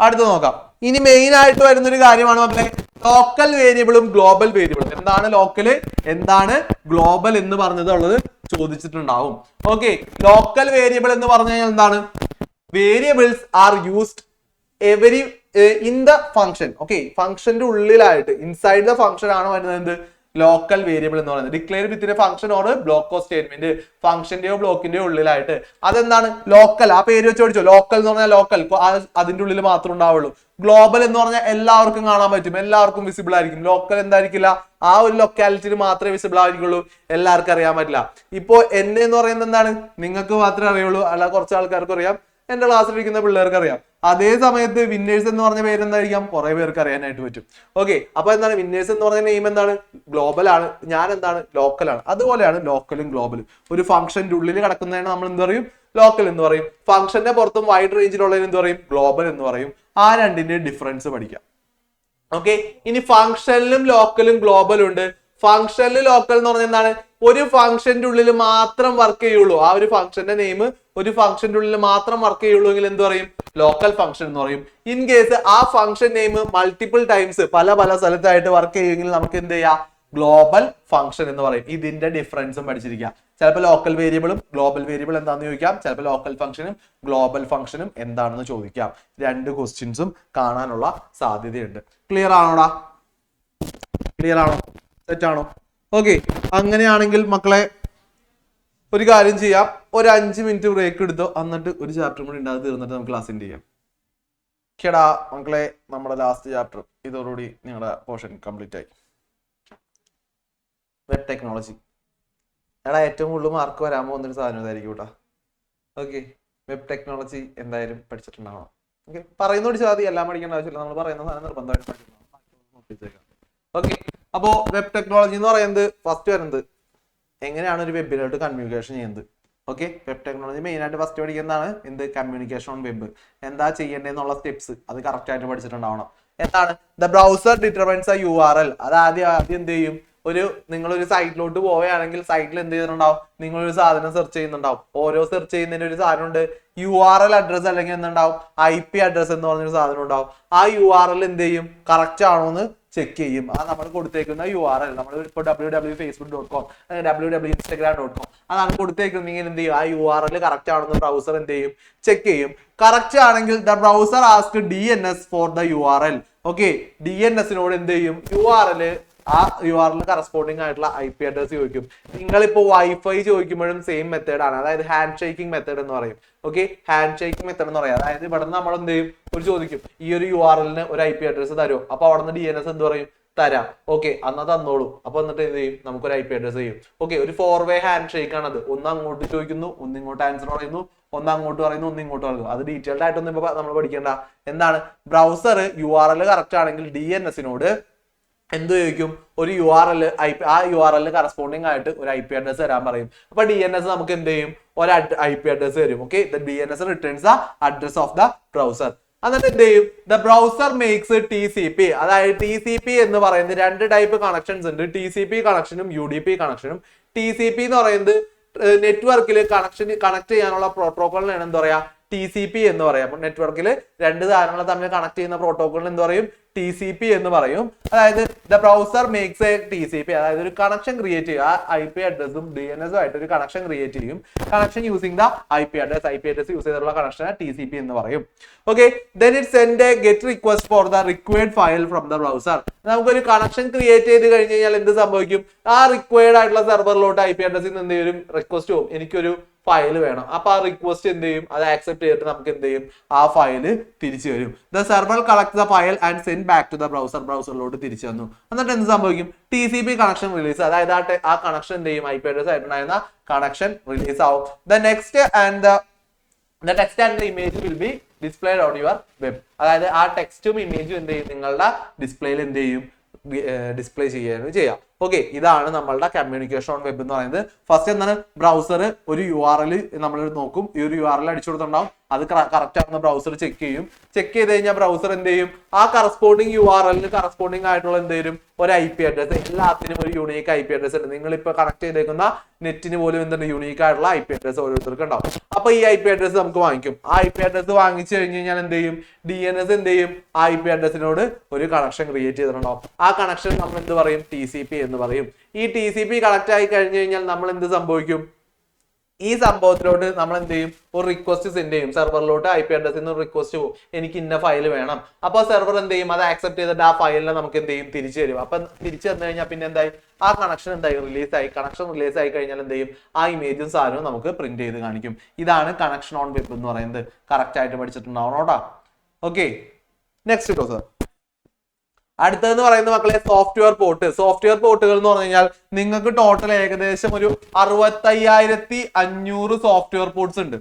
അടുത്ത് നോക്കാം. ഇനി മെയിൻ ആയിട്ട് വരുന്ന ഒരു കാര്യമാണ് മക്കളെ ലോക്കൽ വേരിയബിളും ഗ്ലോബൽ വേരിയബിളും. എന്താണ് ലോക്കല്, എന്താണ് ഗ്ലോബൽ എന്ന് പറഞ്ഞതുള്ളത് ചോദിച്ചിട്ടുണ്ടാവും. ഓക്കെ, ലോക്കൽ വേരിയബിൾ എന്ന് പറഞ്ഞു കഴിഞ്ഞാൽ എന്താണ്? Variables are used every in the function. Okay, ഫംഗ്ഷന്റെ ഉള്ളിലായിട്ട് ഇൻസൈഡ് ദ ഫംഗ്ഷൻ ആണ് വരുന്നത് ലോക്കൽ വേരിയബിൾ എന്ന് പറയുന്നത്. Declare within a function or block of statement. ഫംഗ്ഷന്റെയോ ബ്ലോക്കിന്റെയോ ഉള്ളിലായിട്ട്. അതെന്താണ്? ലോക്കൽ. ആ പേര് വെച്ച് പഠിച്ചോ. ലോക്കൽ എന്ന് പറഞ്ഞാൽ ലോക്കൽ, അതിന്റെ ഉള്ളിൽ മാത്രം ഉണ്ടാവുള്ളൂ. ഗ്ലോബൽ എന്ന് പറഞ്ഞാൽ എല്ലാവർക്കും കാണാൻ പറ്റും, എല്ലാവർക്കും വിസിബിൾ ആയിരിക്കും. ലോക്കൽ എന്തായിരിക്കില്ല? ആ ഒരു ലൊക്കാലിറ്റിയിൽ മാത്രമേ വിസിബിൾ ആയിരിക്കുള്ളൂ, എല്ലാവർക്കും അറിയാൻ പറ്റില്ല. ഇപ്പോ എന്നെ എന്ന് പറയുന്നത് എന്താണ്? നിങ്ങൾക്ക് മാത്രമേ അറിയുള്ളൂ, അല്ല കുറച്ച് ആൾക്കാർക്ക് അറിയാം, എന്റെ ക്ലാസ്സിലിരിക്കുന്ന പിള്ളേർക്ക് അറിയാം. അതേ സമയത്ത് വിന്നേഴ്സ് എന്ന് പറഞ്ഞ പേര് എന്തായിരിക്കാം? കുറെ പേർക്ക് അറിയാനായിട്ട് പറ്റും. ഓക്കെ, അപ്പൊ എന്താണ്? വിന്നേഴ്സ് എന്ന് പറഞ്ഞ നെയിം എന്താണ്? ഗ്ലോബൽ ആണ്. ഞാൻ എന്താണ്? ലോക്കൽ ആണ്. അതുപോലെയാണ് ലോക്കലും ഗ്ലോബലും. ഒരു ഫംഗ്ഷന്റെ ഉള്ളിൽ കിടക്കുന്നതിന് നമ്മൾ എന്ത് പറയും? ലോക്കൽ എന്ന് പറയും. ഫംഗ്ഷന്റെ പുറത്തും വൈഡ് റേഞ്ചിലുള്ളതിന് എന്ത് പറയും? ഗ്ലോബൽ എന്ന് പറയും. ആ രണ്ടിന്റെ ഡിഫറൻസ് പഠിക്കാം. ഓക്കെ, ഇനി ഫംഗ്ഷനിലും ലോക്കലും ഗ്ലോബലും ഉണ്ട്. ഫംഗ്ഷനിൽ ലോക്കൽ എന്ന് പറഞ്ഞാൽ എന്താണ്? ഒരു ഫംഗ്ഷന്റെ ഉള്ളിൽ മാത്രം വർക്ക് ചെയ്യുള്ളൂ. ആ ഒരു ഫംഗ്ഷന്റെ നെയിം ഒരു ഫംഗ്ഷന്റെ ഉള്ളിൽ മാത്രം വർക്ക് ചെയ്യുള്ളൂ എങ്കിൽ എന്ത് പറയും? ലോക്കൽ ഫംഗ്ഷൻ എന്ന് പറയും. ഇൻ കേസ് ആ ഫംഗ്ഷൻ നെയിം മൾട്ടിപ്പിൾ ടൈംസ് പല പല സ്ഥലത്തായിട്ട് വർക്ക് ചെയ്യുമെങ്കിൽ നമുക്ക് എന്ത് ചെയ്യാം? ഗ്ലോബൽ ഫംഗ്ഷൻ എന്ന് പറയും. ഇതിന്റെ ഡിഫറൻസും പഠിച്ചിരിക്കുക. ചിലപ്പോൾ ലോക്കൽ വേരിയബിളും ഗ്ലോബൽ വേരിയബിൾ എന്താണെന്ന് ചോദിക്കാം. ചിലപ്പോൾ ലോക്കൽ ഫംഗ്ഷനും ഗ്ലോബൽ ഫംഗ്ഷനും എന്താണെന്ന് ചോദിക്കാം. രണ്ട് ക്വസ്റ്റ്യൻസും കാണാനുള്ള സാധ്യതയുണ്ട്. ക്ലിയർ ആണോടാ? ക്ലിയർ ആണോ? സെറ്റ് ആണോ? ഓക്കെ, അങ്ങനെയാണെങ്കിൽ മക്കളെ ഒരു കാര്യം ചെയ്യാം. ഒരു 5 മിനിറ്റ് ബ്രേക്ക് എടുത്തോ, എന്നിട്ട് ഒരു ചാപ്റ്റർ കൂടി ഉണ്ടാകും, തീർന്നിട്ട് നമുക്ക് ക്ലാസ് എൻഡ് ചെയ്യാം. കേടാ മക്കളെ, നമ്മുടെ ലാസ്റ്റ് ചാപ്റ്റർ ഇതോടുകൂടി നിങ്ങളുടെ പോർഷൻ കംപ്ലീറ്റ് ആയി. Web technology. എടാ ഏറ്റവും കൂടുതൽ മാർക്ക് വരാൻ പോകുന്നൊരു സാധനം ഇതായിരിക്കും കേട്ടോ. ഓക്കെ, വെബ് ടെക്നോളജി എന്തായാലും പഠിച്ചിട്ടുണ്ടാവണം. ഓക്കെ, പറയുന്ന പഠിച്ചാൽ മതി, എല്ലാം പഠിക്കേണ്ട ആവശ്യമില്ല. നമ്മൾ പറയുന്ന സാധനം നിർബന്ധമായിട്ട് പഠിക്കണം. ഓക്കെ, അപ്പോ വെബ് ടെക്നോളജി എന്ന് പറയുന്നത് ഫസ്റ്റ് വരുന്നത് എങ്ങനെയാണ് ഒരു വെബിലോട്ട് കമ്മ്യൂണിക്കേഷൻ ചെയ്യുന്നത്. ഓക്കെ, വെബ് ടെക്നോളജി മെയിൻ ആയിട്ട് ഫസ്റ്റ് പഠിക്കുന്നതാണ് എന്ത്? Communication on web. എന്താ ചെയ്യേണ്ടതെന്നുള്ള സ്റ്റെപ്സ് അത് കറക്റ്റ് ആയിട്ട് പഠിച്ചിട്ടുണ്ടാവണം. എന്താണ്? The browser determines A URL. അത് ആദ്യം എന്ത് ചെയ്യും? നിങ്ങളൊരു സൈറ്റിലോട്ട് പോവുകയാണെങ്കിൽ സൈറ്റിൽ എന്ത് ചെയ്യുന്നുണ്ടാവും? നിങ്ങളൊരു സാധനം സെർച്ച് ചെയ്യുന്നുണ്ടാവും. ഓരോ സെർച്ച് ചെയ്യുന്നതിന് ഒരു സാധനമുണ്ട്, URL അഡ്രസ് അല്ലെങ്കിൽ എന്തുണ്ടാവും? IP അഡ്രസ് എന്ന് പറഞ്ഞൊരു സാധനം ഉണ്ടാവും. ആ URL എന്ത് ചെയ്യും? കറക്റ്റ് ആണോ എന്ന് ചെക്ക് ചെയ്യും. ആ നമ്മൾ കൊടുത്തേക്കുന്ന URL, നമ്മൾ ഇപ്പോൾ www.facebook.com www.instagram.com അതാണ് കൊടുത്തേക്കുന്നെങ്കിൽ എന്ത് ചെയ്യും? ആ URL കറക്റ്റ് ആണെന്ന് ബ്രൗസർ എന്ത് ചെയ്യും? ചെക്ക് ചെയ്യും. കറക്റ്റ് ആണെങ്കിൽ the browser ask DNS for the URL. Okay, DNSനോട് എന്ത് ചെയ്യും? ആ URL കറസ്പോണ്ടിങ് ആയിട്ടുള്ള IP അഡ്രസ് ചോദിക്കും. നിങ്ങളിപ്പോ വൈഫൈ ചോദിക്കുമ്പോഴും സെയിം മെത്തേഡാണ്. അതായത് ഹാൻഡ് ഷേക്കിംഗ് മെത്തേഡ് എന്ന് പറയും. ഓക്കെ, ഹാൻഡ് ഷേക്കിംഗ് മെത്തേഡ് എന്ന് പറയാം. അതായത് ഇവിടെ നിന്ന് നമ്മൾ എന്ത് ചെയ്യും? ചോദിക്കും, ഈ ഒരു URLന് ഒരു IP അഡ്രസ് തരുമോ? അപ്പൊ അവിടെ നിന്ന് DNS എന്ത് പറയും? തരാം. ഓക്കെ, എന്നാ തന്നോളൂ. അപ്പൊ എന്നിട്ട് എന്ത് ചെയ്യും? നമുക്കൊരു IP അഡ്രസ് ചെയ്യും. ഓക്കെ, ഒരു 4-way ഹാൻഡ് ഷേക്ക് ആണത്. ഒന്ന് അങ്ങോട്ട് ചോദിക്കുന്നു, ഒന്ന് ഇങ്ങോട്ട് ആൻസർ പറയുന്നു, ഒന്ന് അങ്ങോട്ട് പറയുന്നു, ഒന്ന് ഇങ്ങോട്ട് പറയുന്നു. അത് ഡീറ്റെയിൽഡ് ആയിട്ടൊന്നും ഇപ്പൊ നമ്മൾ പഠിക്കേണ്ട. എന്താണ്? ബ്രൗസർ URL കറക്റ്റ് ആണെങ്കിൽ DNSനോട് എന്ത് ചോദിക്കും? ഒരു URL ആ URL കറസ്പോണ്ടിങ് ആയിട്ട് ഒരു IP അഡ്രസ് തരാൻ പറയും. അപ്പൊ DNS നമുക്ക് എന്ത് ചെയ്യും? ഒരു IP അഡ്രസ് തരും. Okay, the DNS returns the address of the browser. എന്നിട്ട് എന്ത് ചെയ്യും? The browser makes TCP. അതായത് TCP എന്ന് പറയുന്നത് രണ്ട് ടൈപ്പ് കണക്ഷൻസ് ഉണ്ട്. TCP കണക്ഷനും UDP കണക്ഷനും. TCP എന്ന് പറയുന്നത് നെറ്റ്വർക്കിൽ കണക്ട് ചെയ്യാനുള്ള പ്രോട്ടോകോളിനാണ് എന്താ പറയാ? TCP എന്ന് പറയാം. അപ്പൊ നെറ്റ്വർക്കിൽ രണ്ട് സാധനങ്ങൾ തമ്മിൽ കണക്ട് ചെയ്യുന്ന പ്രോട്ടോകോളിന് എന്ത് പറയും? TCP എന്ന് പറയും. അതായത് the browser makes A TCP, അതായത് ഒരു കണക്ഷൻ ക്രിയേറ്റ് ചെയ്യും. ആ IP അഡ്രസ്സും DNS ആയിട്ട് ഒരു കണക്ഷൻ ക്രിയേറ്റ് ചെയ്യും. Connection using the IP address use ചെയ്തിട്ടുള്ള കണക്ഷനെ TCP എന്ന് പറയും. Okay, then it send a get request for the required file from the browser. നമുക്കൊരു കണക്ഷൻ ക്രിയേറ്റ് ചെയ്ത് കഴിഞ്ഞ് കഴിഞ്ഞാൽ എന്ത് സംഭവിക്കും? ആ റിക്വയർഡ് ആയിട്ടുള്ള സെർവറിലോട്ട് IP അഡ്രസ്സിൽ നിന്ന് എന്ത് ചെയ്യും? റിക്വസ്റ്റ് പോകും, എനിക്കൊരു ഫയൽ വേണം. അപ്പൊ ആ റിക്വസ്റ്റ് എന്ത് ചെയ്യും? അത് ആക്സെപ്റ്റ് ചെയ്തിട്ട് നമുക്ക് എന്ത് ചെയ്യും? ആ ഫയല് തിരിച്ചു വരും. The server collect the file and send back to the ബ്രൗസറിലോട്ട് തിരിച്ചു വന്നു. എന്നിട്ട് എന്ത് സംഭവിക്കും? TCP കണക്ഷൻ റിലീസ്, അതായത് ആ കണക്ഷൻ എന്ത് ചെയ്യും? IP അഡ്രസ് ആയിട്ടുണ്ടായിരുന്ന കണക്ഷൻ റിലീസ് ആവും. The next and the text and the image will be displayed on your web. അതായത് ആ ടെക്സ്റ്റും ഇമേജും എന്ത് ചെയ്യും? നിങ്ങളുടെ ഡിസ്പ്ലേയിൽ എന്ത് ചെയ്യും? ഡിസ്പ്ലേ ചെയ്യാം. ഓക്കെ, ഇതാണ് നമ്മളുടെ കമ്മ്യൂണിക്കേഷൻ ഓൺ വെബ് എന്ന് പറയുന്നത്. ഫസ്റ്റ് എന്താണ്? ബ്രൗസർ ഒരു URL നമ്മൾ നോക്കും. ഈ ഒരു URL അടിച്ചു കൊടുത്തിട്ടുണ്ടാവും. അത് കറക്റ്റ് ആണെന്ന് ബ്രൗസർ ചെക്ക് ചെയ്യും. ചെക്ക് ചെയ്ത് കഴിഞ്ഞാൽ ബ്രൗസർ എന്ത് ചെയ്യും? ആ കറസ്പോണ്ടിങ് URLന് കറസ്പോണ്ടിങ് ആയിട്ടുള്ള എന്ത് ചെയ്യും? ഒരു IP അഡ്രസ്. എല്ലാത്തിനും ഒരു യൂണീക്ക് IP അഡ്രസ് ഉണ്ട്. നിങ്ങൾ ഇപ്പൊ കണക്ട് ചെയ്തേക്കുന്ന നെറ്റിന് പോലും എന്താണ്? യൂണീക്ക് ആയിട്ടുള്ള IP അഡ്രസ് ഓരോരുത്തർക്ക് ഉണ്ടാവും. അപ്പൊ ഈ IP അഡ്രസ് നമുക്ക് വാങ്ങിക്കും. ആ IP അഡ്രസ് വാങ്ങിച്ചു കഴിഞ്ഞ് കഴിഞ്ഞാൽ എന്ത് ചെയ്യും? DNS എന്ത് ചെയ്യും? ആ IP അഡ്രസിനോട് ഒരു കണക്ഷൻ ക്രിയേറ്റ് ചെയ്തിട്ടുണ്ടാവും. ആ കണക്ഷൻ നമ്മൾ എന്ത് പറയും? TCP എന്ന് പറയും. ഈ TCP കണക്ട് ആയി കഴിഞ്ഞു കഴിഞ്ഞാൽ നമ്മൾ എന്ത് സംഭവിക്കും? ഈ സംഭവത്തിലോട്ട് നമ്മൾ എന്ത് ചെയ്യും? ഒരു റിക്വസ്റ്റ് സെൻഡ് ചെയ്യും. സെർവറിലോട്ട് IP അഡ്രസ്സിൽ നിന്ന് റിക്വസ്റ്റ് പോകും, എനിക്ക് ഇന്ന ഫയൽ വേണം. അപ്പൊ സെർവർ എന്ത് ചെയ്യും? അത് ആക്സെപ്റ്റ് ചെയ്തിട്ട് ആ ഫയലിനെ നമുക്ക് എന്ത് ചെയ്യും? തിരിച്ചു തരും. അപ്പൊ തിരിച്ചു തന്നു കഴിഞ്ഞാൽ പിന്നെ എന്തായി? ആ കണക്ഷൻ എന്തായി? റിലീസായി. കണക്ഷൻ റിലീസ് ആയി കഴിഞ്ഞാൽ എന്ത് ചെയ്യും? ആ ഇമേജും സാധനവും നമുക്ക് പ്രിന്റ് ചെയ്ത് കാണിക്കും. ഇതാണ് കണക്ഷൻ ഓൺ വെബ് എന്ന് പറയുന്നത്. കറക്റ്റ് ആയിട്ട് പഠിച്ചിട്ടുണ്ടാവണം കേട്ടോ. Okay, next close. അടുത്തതെന്ന് പറയുന്നത് മക്കളെ സോഫ്റ്റ്വെയർ പോർട്ടുകൾ എന്ന് പറഞ്ഞു കഴിഞ്ഞാൽ നിങ്ങൾക്ക് ടോട്ടൽ ഏകദേശം ഒരു 65,500 സോഫ്റ്റ്വെയർ പോർട്ട്സ് ഉണ്ട്.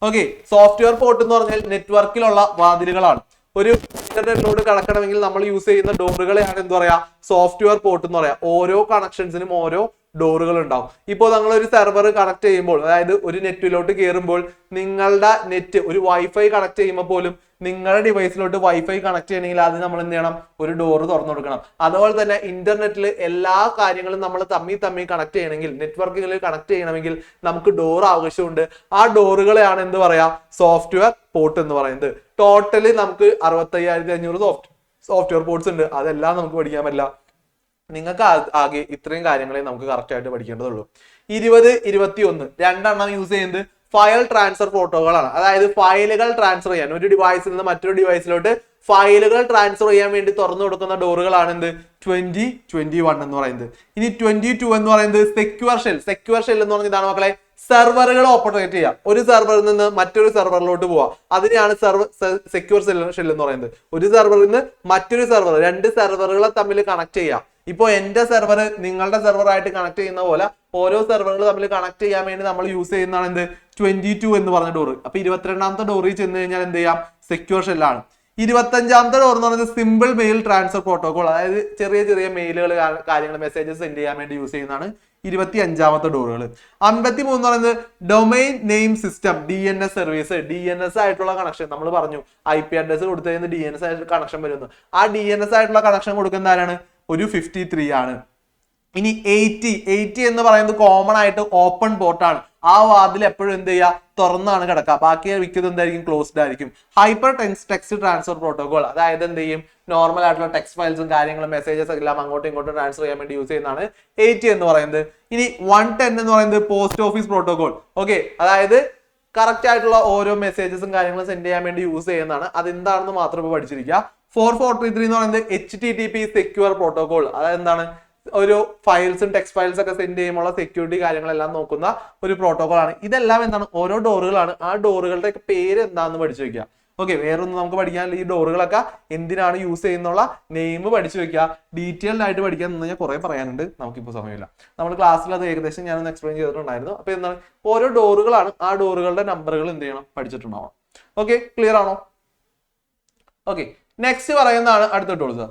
ഓക്കെ, സോഫ്റ്റ്വെയർ പോർട്ട് എന്ന് പറഞ്ഞാൽ നെറ്റ്വർക്കിലുള്ള വാതിലുകളാണ്. ഒരു ഇന്റർനെറ്റിലോട് കണക്കണമെങ്കിൽ നമ്മൾ യൂസ് ചെയ്യുന്ന ഡോറുകളെയാണ് എന്ത് പറയാ? സോഫ്റ്റ്വെയർ പോർട്ട് എന്ന് പറയാം. ഓരോ കണക്ഷൻസിനും ഓരോ ഡോറുകൾ ഉണ്ടാവും. ഇപ്പോൾ നിങ്ങൾ ഒരു സെർവർ കണക്ട് ചെയ്യുമ്പോൾ, അതായത് ഒരു നെറ്റിലോട്ട് കയറുമ്പോൾ നിങ്ങളുടെ നെറ്റ് ഒരു വൈഫൈ കണക്ട് ചെയ്യുമ്പോൾ പോലും നിങ്ങളുടെ ഡിവൈസിലോട്ട് വൈഫൈ കണക്ട് ചെയ്യണമെങ്കിൽ അത് നമ്മൾ എന്ത് ചെയ്യണം? ഒരു ഡോർ തുറന്നു കൊടുക്കണം. അതുപോലെ തന്നെ ഇന്റർനെറ്റിൽ എല്ലാ കാര്യങ്ങളും നമ്മൾ തമ്മിൽ കണക്ട് ചെയ്യണമെങ്കിൽ, നെറ്റ്വർക്കുകളിൽ കണക്ട് ചെയ്യണമെങ്കിൽ നമുക്ക് ഡോർ ആവശ്യമുണ്ട്. ആ ഡോറുകളെയാണ് എന്ത് പറയാ? സോഫ്റ്റ്വെയർ പോർട്ട് എന്ന് പറയുന്നത്. ടോട്ടല് നമുക്ക് 65,500 സോഫ്റ്റ്വെയർ പോർട്ട്സ് ഉണ്ട്. അതെല്ലാം നമുക്ക് പഠിക്കാൻ പറ്റില്ല. നിങ്ങൾക്ക് ആകെ ഇത്രയും കാര്യങ്ങളെ നമുക്ക് കറക്റ്റ് ആയിട്ട് പഠിക്കേണ്ടതുള്ളൂ. 20, 21 രണ്ടെണ്ണം യൂസ് ചെയ്യുന്നത് ഫയൽ ട്രാൻസ്ഫർ പ്രോട്ടോകോളാണ്. അതായത് ഫയലുകൾ ട്രാൻസ്ഫർ ചെയ്യാൻ ഒരു ഡിവൈസിൽ നിന്ന് മറ്റൊരു ഡിവൈസിലോട്ട് ഫയലുകൾ ട്രാൻസ്ഫർ ചെയ്യാൻ വേണ്ടി തുറന്നു കൊടുക്കുന്ന ഡോറുകളാണ് എന്ത്? 20, 21 എന്ന് പറയുന്നത്. ഇനി 22 എന്ന് പറയുന്നത് സെക്യൂർ ഷെൽ എന്ന് പറഞ്ഞാൽ ഇതാണ് മക്കളെ. സെർവറുകൾ ഓപ്പറേറ്റ് ചെയ്യാം. ഒരു സെർവറിൽ നിന്ന് മറ്റൊരു സെർവറിലോട്ട് പോവാം. അതിനെയാണ് സെക്യൂർ ഷെൽ എന്ന് പറയുന്നത്. ഒരു സെർവറിൽ നിന്ന് മറ്റൊരു സെർവർ, രണ്ട് സെർവറുകളെ തമ്മിൽ കണക്ട് ചെയ്യാം. ഇപ്പൊ എന്റെ സെർവർ നിങ്ങളുടെ സെർവറായിട്ട് കണക്ട് ചെയ്യുന്ന പോലെ ഓരോ സെർവറുകൾ തമ്മിൽ കണക്ട് ചെയ്യാൻ വേണ്ടി നമ്മൾ യൂസ് ചെയ്യുന്നതാണ് എന്ത്? 22 എന്ന് പറഞ്ഞ ഡോർ. അപ്പൊ 22ാമത്തെ ഡോറിൽ ചെന്ന് കഴിഞ്ഞാൽ എന്ത് ചെയ്യാം? സെക്യൂർ ഷെല്ലാണ്. 25ാമത്തെ ഡോർ എന്ന് പറയുന്നത് സിമ്പിൾ മെയിൽ ട്രാൻസ്ഫർ പ്രോട്ടോകോൾ. അതായത് ചെറിയ മെയിലുകൾ, കാര്യങ്ങൾ, മെസ്സേജസ് സെൻഡ് ചെയ്യാൻ വേണ്ടി യൂസ് ചെയ്യുന്നതാണ് 25ാമത്തെ ഡോറുകൾ. 53 എന്ന് പറയുന്നത് domain name system, DNS service. DNS ആയിട്ടുള്ള കണക്ഷൻ നമ്മൾ പറഞ്ഞു. IP അഡ്രസ് കൊടുത്തു കഴിഞ്ഞാൽ DNS ആയിട്ട് കണക്ഷൻ വരുന്നു. ആ DNS ആയിട്ടുള്ള കണക്ഷൻ കൊടുക്കുന്ന ആരാണ്? ഒരു 53 ആണ്. ഇനി 80 എന്ന് പറയുന്നത് കോമൺ ആയിട്ട് ഓപ്പൺ പോർട്ടാണ്. ആ വാതിൽ എപ്പോഴും എന്ത് ചെയ്യുക? തുറന്നാണ് കിടക്കുക. ബാക്കി മിക്കതും എന്തായിരിക്കും? ക്ലോസ്ഡ് ആയിരിക്കും. ഹൈപ്പർ ടെക്സ്റ്റ് ട്രാൻസ്ഫർ പ്രോട്ടോകോൾ, അതായത് എന്ത് ചെയ്യും? നോർമൽ ആയിട്ടുള്ള ടെക്സ്റ്റ് ഫയൽസും കാര്യങ്ങളും മെസ്സേജസ് എല്ലാം അങ്ങോട്ടും ഇങ്ങോട്ടും ട്രാൻസ്ഫർ ചെയ്യാൻ വേണ്ടി യൂസ് ചെയ്യുന്നതാണ് 80 എന്ന് പറയുന്നത്. ഇനി 110 എന്ന് പറയുന്നത് പോസ്റ്റ് ഓഫീസ് പ്രോട്ടോകോൾ. ഓക്കെ, അതായത് കറക്റ്റ് ആയിട്ടുള്ള ഓരോ മെസ്സേജസും കാര്യങ്ങളും സെൻഡ് ചെയ്യാൻ വേണ്ടി യൂസ് ചെയ്യുന്നതാണ്. അതെന്താണെന്ന് മാത്രം ഇപ്പോൾ പഠിച്ചിരിക്കുക. 443 എന്ന് പറയുന്നത് HTTP സെക്യൂർ പ്രോട്ടോകോൾ. അതായത് എന്താണ്? ഒരു ഫയൽസും ടെക്സ്റ്റ് ഫയൽസ് ഒക്കെ സെൻഡ് ചെയ്യുമ്പോൾ സെക്യൂരിറ്റി കാര്യങ്ങളെല്ലാം നോക്കുന്ന ഒരു പ്രോട്ടോകോൾ ആണ്. ഇതെല്ലാം എന്താണ്? ഓരോ ഡോറുകളാണ്. ആ ഡോറുകളുടെ പേര് എന്താണെന്ന് പഠിച്ചു വെക്കുക. ഓക്കെ, വേറൊന്നും നമുക്ക് പഠിക്കാൻ. ഈ ഡോറുകളൊക്കെ എന്തിനാണ് യൂസ് ചെയ്യുന്നുള്ള നെയിം പഠിച്ചു വെക്കുക. ഡീറ്റെയിൽഡ് ആയിട്ട് പഠിക്കാൻ നിന്ന് കഴിഞ്ഞാൽ കുറെ പറയാനുണ്ട്, നമുക്കിപ്പോൾ സമയമില്ല. നമ്മൾ ക്ലാസ്സിൽ അത് ഏകദേശം ഞാനൊന്ന് എക്സ്പ്ലെയിൻ ചെയ്തിട്ടുണ്ടായിരുന്നു. അപ്പൊ എന്താണ്? ഓരോ ഡോറുകളാണ്. ആ ഡോറുകളുടെ നമ്പറുകൾ എന്ത് ചെയ്യണം? പഠിച്ചിട്ടുണ്ടാവണം. ഓക്കെ, ക്ലിയർ ആണോ? ഓക്കെ, നെക്സ്റ്റ് പറയുന്നതാണ് അടുത്ത ടൂൾസ്.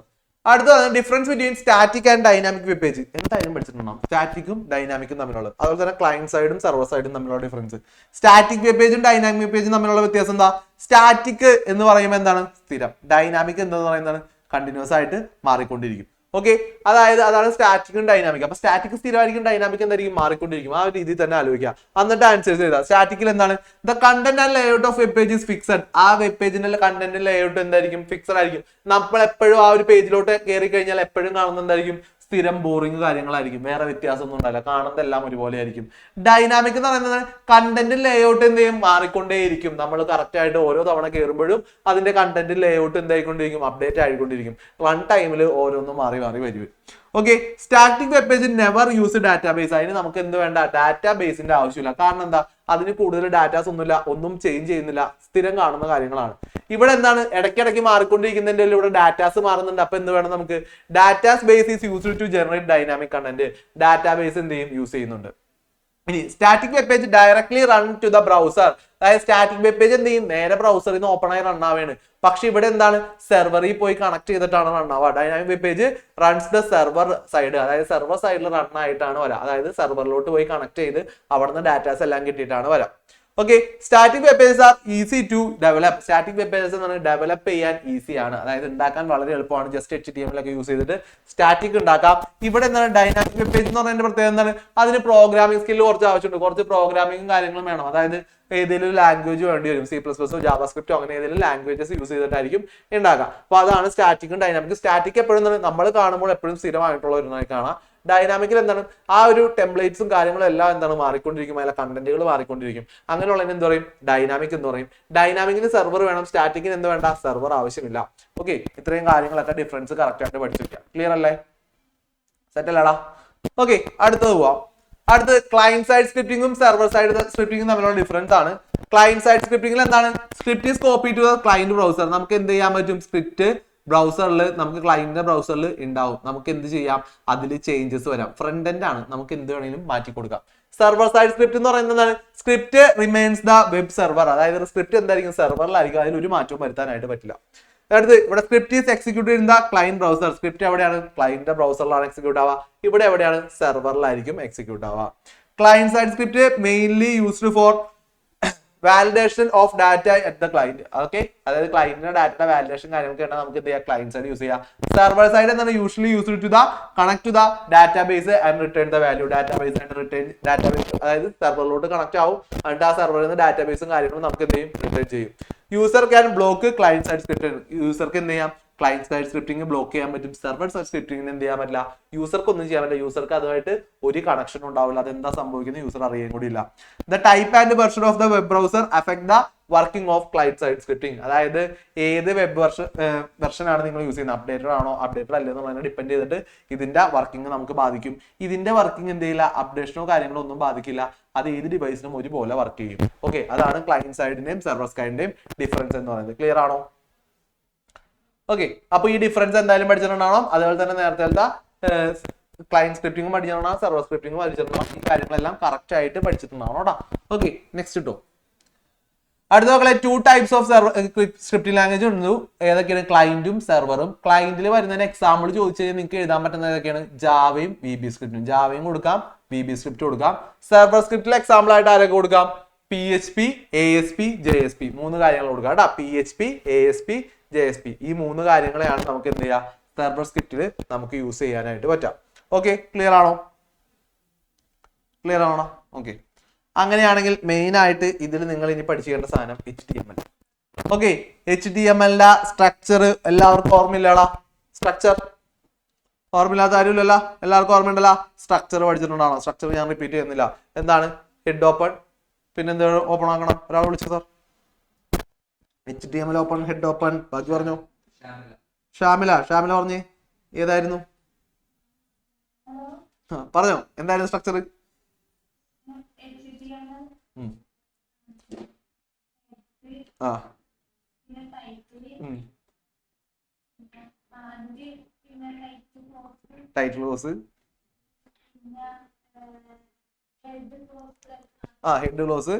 അടുത്തതാണ് difference between static and dynamic web page. എന്തായാലും പഠിച്ചിട്ടുണ്ടാവും സ്റ്റാറ്റിക്കും ഡൈനാമിക്കും തമ്മിലുള്ളത്. അതുപോലെ തന്നെ ക്ലയന്റ് സൈഡും സെർവർ സൈഡും തമ്മിലുള്ള ഡിഫറൻസ്. സ്റ്റാറ്റിക് വെബ് പേജും ഡൈനാമിക് വെബ് പേജും തമ്മിലുള്ള വ്യത്യാസം എന്താ? സ്റ്റാറ്റിക് എന്ന് പറയുമ്പോൾ എന്താണ്? സ്ഥിരം. ഡൈനാമിക് എന്ന് പറയുന്നത് കണ്ടിന്യൂസ് ആയിട്ട് മാറിക്കൊണ്ടിരിക്കും. ഓക്കെ, അതാണ് സ്റ്റാറ്റിക്കും ഡൈനാമിക്. അപ്പൊ സ്റ്റാറ്റിക് സ്ഥിരമായിരിക്കും, ഡൈനാമിക് എന്തായിരിക്കും? മാറിക്കൊണ്ടിരിക്കും. ആ ഒരു രീതിയിൽ തന്നെ ആലോചിക്കുക. എന്നിട്ട് ആൻസർ ചെയ്താൽ സ്റ്റാറ്റിക്കിൽ എന്താണ്? The content and layout of web page is fixed. ആ വെബ് പേജിന്റെ കണ്ടന്റ് ലേഔട്ട് എന്തായിരിക്കും? ഫിക്സഡ് ആയിരിക്കും. നമ്മൾ എപ്പോഴും ആ ഒരു പേജിലോട്ട് കയറി കഴിഞ്ഞാൽ എപ്പോഴും കാണുന്നത് എന്തായിരിക്കും? സ്ഥിരം ബോറിംഗ് കാര്യങ്ങളായിരിക്കും. വേറെ വ്യത്യാസമൊന്നും ഉണ്ടാവില്ല, കാണുന്നതെല്ലാം ഒരുപോലെ ആയിരിക്കും. ഡൈനാമിക് എന്ന് പറയുന്നത് കണ്ടന്റ് ലേഔട്ട് എന്ത് ചെയ്യും? മാറിക്കൊണ്ടേയിരിക്കും. നമ്മൾ കറക്റ്റ് ആയിട്ട് ഓരോ തവണ കയറുമ്പോഴും അതിന്റെ കണ്ടന്റ് ലേഔട്ട് എന്തായിക്കൊണ്ടിരിക്കും? അപ്ഡേറ്റ് ആയിക്കൊണ്ടിരിക്കും. വൺ ടൈമിൽ ഓരോന്നും മാറി മാറി വരും. Okay, static web page never use database. അതിന് നമുക്ക് എന്ത് വേണ്ട? ഡാറ്റാബേസിന്റെ ആവശ്യമില്ല. കാരണം എന്താ? അതിന് കൂടുതൽ ഡാറ്റാസ് ഒന്നുമില്ല, ഒന്നും ചേഞ്ച് ചെയ്യുന്നില്ല, സ്ഥിരം കാണുന്ന കാര്യങ്ങളാണ്. ഇവിടെ എന്താണ്? ഇടയ്ക്കിടയ്ക്ക് മാറിക്കൊണ്ടിരിക്കുന്നതിന്റെ ഇവിടെ ഡാറ്റാസ് മാറുന്നുണ്ട്. അപ്പൊ എന്ത് വേണം നമുക്ക്? Datas base is used to generate dynamic content. Database എന്ത് ചെയ്യും? യൂസ് ചെയ്യുന്നുണ്ട്. ഇനി static web page directly run to the browser. അതായത് സ്റ്റാറ്റിക് വെബ് പേജ് എന്ത് ചെയ്യും? നേരെ ബ്രൗസറിൽ നിന്ന് ഓപ്പൺ ആയി റൺ ആവുകയാണ്. പക്ഷെ ഇവിടെ എന്താണ്? സെർവറിൽ പോയി കണക്ട് ചെയ്തിട്ടാണ് റൺ ആവുക. Dynamic web page runs the server side. അതായത് സെർവർ സൈഡിൽ റൺ ആയിട്ടാണ് വരാം. അതായത് സെർവറിലോട്ട് പോയി കണക്ട് ചെയ്ത് അവിടുന്ന് ഡാറ്റാസ് എല്ലാം കിട്ടിയിട്ടാണ് വരാം. Okay, static web pages are easy to develop. Static web pages എന്ന് പറഞ്ഞാൽ ഡെവലപ്പ് ചെയ്യാൻ ഈസി ആണ്. അതായത് ഉണ്ടാക്കാൻ വളരെ എളുപ്പമാണ്. ജസ്റ്റ് HTML ഒക്കെ യൂസ് ചെയ്തിട്ട് സ്റ്റാറ്റിക് ഉണ്ടാക്കാം. ഇവിടെ എന്താണ്? ഡൈനാമിക് വെബ് പേജ് എന്ന് പറയുന്ന പ്രത്യേകത എന്താണ്? അതിന് പ്രോഗ്രാമിംഗ് സ്കില്ല് കുറച്ച് ആവശ്യമുണ്ട്. കുറച്ച് പ്രോഗ്രാമിംഗ് കാര്യങ്ങളും വേണം. അതായത് ഏതെങ്കിലും ലാംഗ്വേജ് വേണ്ടി വരും. C++, ജാവാസ്ക്രിപ്റ്റോ അങ്ങനെ ഏതെങ്കിലും ലാംഗ്വേജസ് യൂസ് ചെയ്തിട്ടായിരിക്കും ഉണ്ടാക്കാം. അപ്പൊ അതാണ് സ്റ്റാറ്റിക്കും ഡൈനാമിക്കും. സ്റ്റാറ്റിക് എപ്പോഴും നമ്മൾ കാണുമ്പോൾ എപ്പോഴും സ്ഥിരമായിട്ടുള്ള ഒരെണ്ണമായി കാണാം. ഡൈനാമിക്കിൽ എന്താണ്? ആ ഒരു ടെംപ്ലേറ്റ്സും കാര്യങ്ങളും എല്ലാം എന്താണ്? മാറിക്കൊണ്ടിരിക്കും. അതിലെ കണ്ടന്റുകൾ മാറിക്കൊണ്ടിരിക്കും. അങ്ങനെയുള്ളതിന് എന്ത് പറയും? ഡൈനാമിക് എന്ന് പറയും. ഡൈനാമിക്കിന് സെർവർ വേണം, സ്റ്റാറ്റിക്കിന് എന്ത് വേണ്ട? സെർവർ ആവശ്യമില്ല. ഓക്കെ, ഇത്രയും കാര്യങ്ങളൊക്കെ ഡിഫറൻസ് കറക്റ്റ് ആയിട്ട് പഠിച്ചിരിക്കാം. ക്ലിയർ അല്ലേ? സെറ്റ് അല്ലടാ? ഓക്കെ, അടുത്തത് പോവാം. അടുത്ത് ക്ലയന്റ് സൈഡ് സ്ക്രിപ്റ്റിംഗും സെർവർ സൈഡ് സ്ക്രിപ്റ്റിംഗും തമ്മിലുള്ള ഡിഫറൻസ് ആണ്. ക്ലയന്റ് സൈഡ് സ്ക്രിപ്റ്റിംഗിൽ എന്താണ്? Script is copy to the client browser. നമുക്ക് എന്ത് ചെയ്യാൻ പറ്റും? സ്ക്രിപ്റ്റ് ബ്രൗസറിൽ നമുക്ക് ക്ലയന്റിന്റെ ബ്രൗസറിൽ ഉണ്ടാവും. നമുക്ക് എന്ത് ചെയ്യാം? അതിൽ ചേഞ്ചസ് വരാം. ഫ്രണ്ട് എൻഡ് ആണ്, നമുക്ക് എന്ത് വേണമെങ്കിലും മാറ്റി കൊടുക്കാം. സെർവർ സൈഡ് സ്ക്രിപ്റ്റ് എന്ന് പറയുന്നത് എന്താണ്? Script remains the web server. അതായത് സ്ക്രിപ്റ്റ് എന്തായിരിക്കും? സെർവറിലായിരിക്കും. അതിൽ ഒരു മാറ്റവും വരുത്താനായിട്ട് പറ്റില്ല. അടുത്ത് ഇവിടെ script is executed in the client browser. Script എവിടെയാണ്? ക്ലയന്റിന്റെ ബ്രൗസറിലാണ് എക്സിക്യൂട്ട് ആവുക. ഇവിടെ എവിടെയാണ്? സെർവറിലായിരിക്കും എക്സിക്യൂട്ട് ആവുക. Client side script mainly used for validation of data at the client. Okay, അതായത് ക്ലയന്റിന്റെ ഡാറ്റയുടെ വാലിഡേഷൻ കാര്യങ്ങൾക്ക് വേണ്ട നമുക്ക് എന്ത് ചെയ്യാം? ക്ലയന്റ് സൈഡ് യൂസ് ചെയ്യാം. സെർവർ സൈഡ് എന്താണ്? Usually used to the connect to the database and return the value. Database and return database, അതായത് സെർവറിലോട്ട് കണക്ട് ആവും. എന്നിട്ട് ആ സെർവറിൽ നിന്ന് ഡാറ്റാബേസും കാര്യങ്ങളും നമുക്ക് എന്ത് ചെയ്യും? റിട്ടേൺ ചെയ്യും. User can block client side script. യൂസർക്ക് എന്ത് ചെയ്യാം? ക്ലയന്റ് സൈഡ് സ്ക്രിപ്റ്റിംഗ് ബ്ലോക്ക് ചെയ്യാൻ പറ്റും. സെർവർ സൈഡ് സ്ക്രിപ്റ്റിംഗിന് എന്ത് ചെയ്യാൻ പറ്റില്ല? യൂസർക്ക് ഒന്നും ചെയ്യാൻ പറ്റില്ല. യൂസർക്ക് അതുമായിട്ട് ഒരു കണക്ഷൻ ഉണ്ടാവില്ല. അതെന്താ സംഭവിക്കുന്നത്? യൂസർ അറിയാൻ കൂടി ഇല്ല. The type and version of the web browser affect the working of client side scripting. അതായത് ഏത് വെബ് വെർഷൻ ആണ് നിങ്ങൾ യൂസ് ചെയ്യുന്നത്? അപ്ഡേറ്റഡ് ആണോ അപ്ഡേറ്റഡ് അല്ലേ എന്നുള്ളതിനെ ഡിപ്പെൻഡ് ചെയ്തിട്ട് ഇതിന്റെ വർക്കിംഗ് നമുക്ക് ബാധിക്കും. ഇതിന്റെ വർക്കിംഗ് എന്ത് ചെയ്യില്ല? അപ്ഡേഷനോ കാര്യങ്ങളോ ഒന്നും ബാധിക്കില്ല. അത് ഏത് ഡിവൈസിനും ഒരുപോലെ വർക്ക് ചെയ്യും. ഓക്കെ, അതാണ് ക്ലയന്റ് സൈഡിന്റെയും സെർവർ സൈഡിന്റെയും ഡിഫറൻസ് എന്ന് പറയുന്നത്. ക്ലിയർ ആണോ? ഓക്കെ, അപ്പൊ ഈ ഡിഫറൻസ് എന്തായാലും പഠിച്ചിട്ടുണ്ടാവണം. അതുപോലെ തന്നെ നേരത്തെ ക്ലയന്റ് സ്ക്രിപ്റ്റിംഗും പഠിച്ചിട്ടുണ്ടാവും, സെർവർ സ്ക്രിപ്റ്റിംഗും പഠിച്ചിട്ടുണ്ടാവും. ഈ കാര്യങ്ങളെല്ലാം കറക്റ്റ് ആയിട്ട് പഠിച്ചിട്ടുണ്ടാവണം കേട്ടോ. ഓക്കെ, നെക്സ്റ്റ് കിട്ടും. അടുത്ത നോക്കളെ 2 ടൈപ്സ് ഓഫ് സ്ക്രിപ്റ്റിംഗ് ലാംഗ്വേജ് ഉണ്ട്. ഏതൊക്കെയാണ്? ക്ലയന്റും സെർവറും. ക്ലയന്റിൽ വരുന്നതിന് എക്സാമ്പിൾ ചോദിച്ചു കഴിഞ്ഞാൽ നിങ്ങൾക്ക് എഴുതാൻ പറ്റുന്ന ഏതൊക്കെയാണ്? ജാവയും VB സ്ക്രിപ്റ്റും. ജാവയും കൊടുക്കാം, VB സ്ക്രിപ്റ്റ് കൊടുക്കാം. സെർവർ സ്ക്രിപ്റ്റിൽ എക്സാമ്പിൾ ആയിട്ട് ആരൊക്കെ കൊടുക്കാം? PHP, ASP, JSP. 3 കാര്യങ്ങൾ കൊടുക്കാം കേട്ടോ. PHP, ASP, JSP. ഈ 3 കാര്യങ്ങളെയാണ് നമുക്ക് എന്ത് ചെയ്യാം? സെർവർ സ്ക്രിപ്റ്റിൽ നമുക്ക് യൂസ് ചെയ്യാനായിട്ട് പറ്റാം. ഓക്കെ, ക്ലിയർ ആണോ? ക്ലിയർ ആണോ? ഓക്കെ, അങ്ങനെയാണെങ്കിൽ മെയിൻ ആയിട്ട് ഇതിൽ നിങ്ങൾ ഇനി പഠിച്ചിരിക്കേണ്ട സാധനം HTML. ഓക്കെ, HTMLന്റെ സ്ട്രക്ചർ എല്ലാവർക്കും ഓർമ്മയില്ലടാ? സ്ട്രക്ചർ ഓർമ്മയില്ലാത്ത ആരുമില്ലല്ലോ? എല്ലാവർക്കും ഓർമ്മയുണ്ടല്ലോ? സ്ട്രക്ചർ പഠിച്ചിട്ടുണ്ടാണോ? സ്ട്രക്ചർ ഞാൻ റിപ്പീറ്റ് ചെയ്യുന്നില്ല. എന്താണ്? ഹെഡ് ഓപ്പൺ, പിന്നെ എന്താ ഓപ്പൺ ആക്കണം? ഒരാൾ വിളിച്ചു sir. HTML open, head open, ബാക്കി പറഞ്ഞു. ഷാമില പറഞ്ഞേ ഏതായിരുന്നു? പറഞ്ഞോ, എന്തായിരുന്നു സ്ട്രക്ചർ? ആ ടൈറ്റിൽ ക്ലോസ്, ഹെഡ് ക്ലോസ്,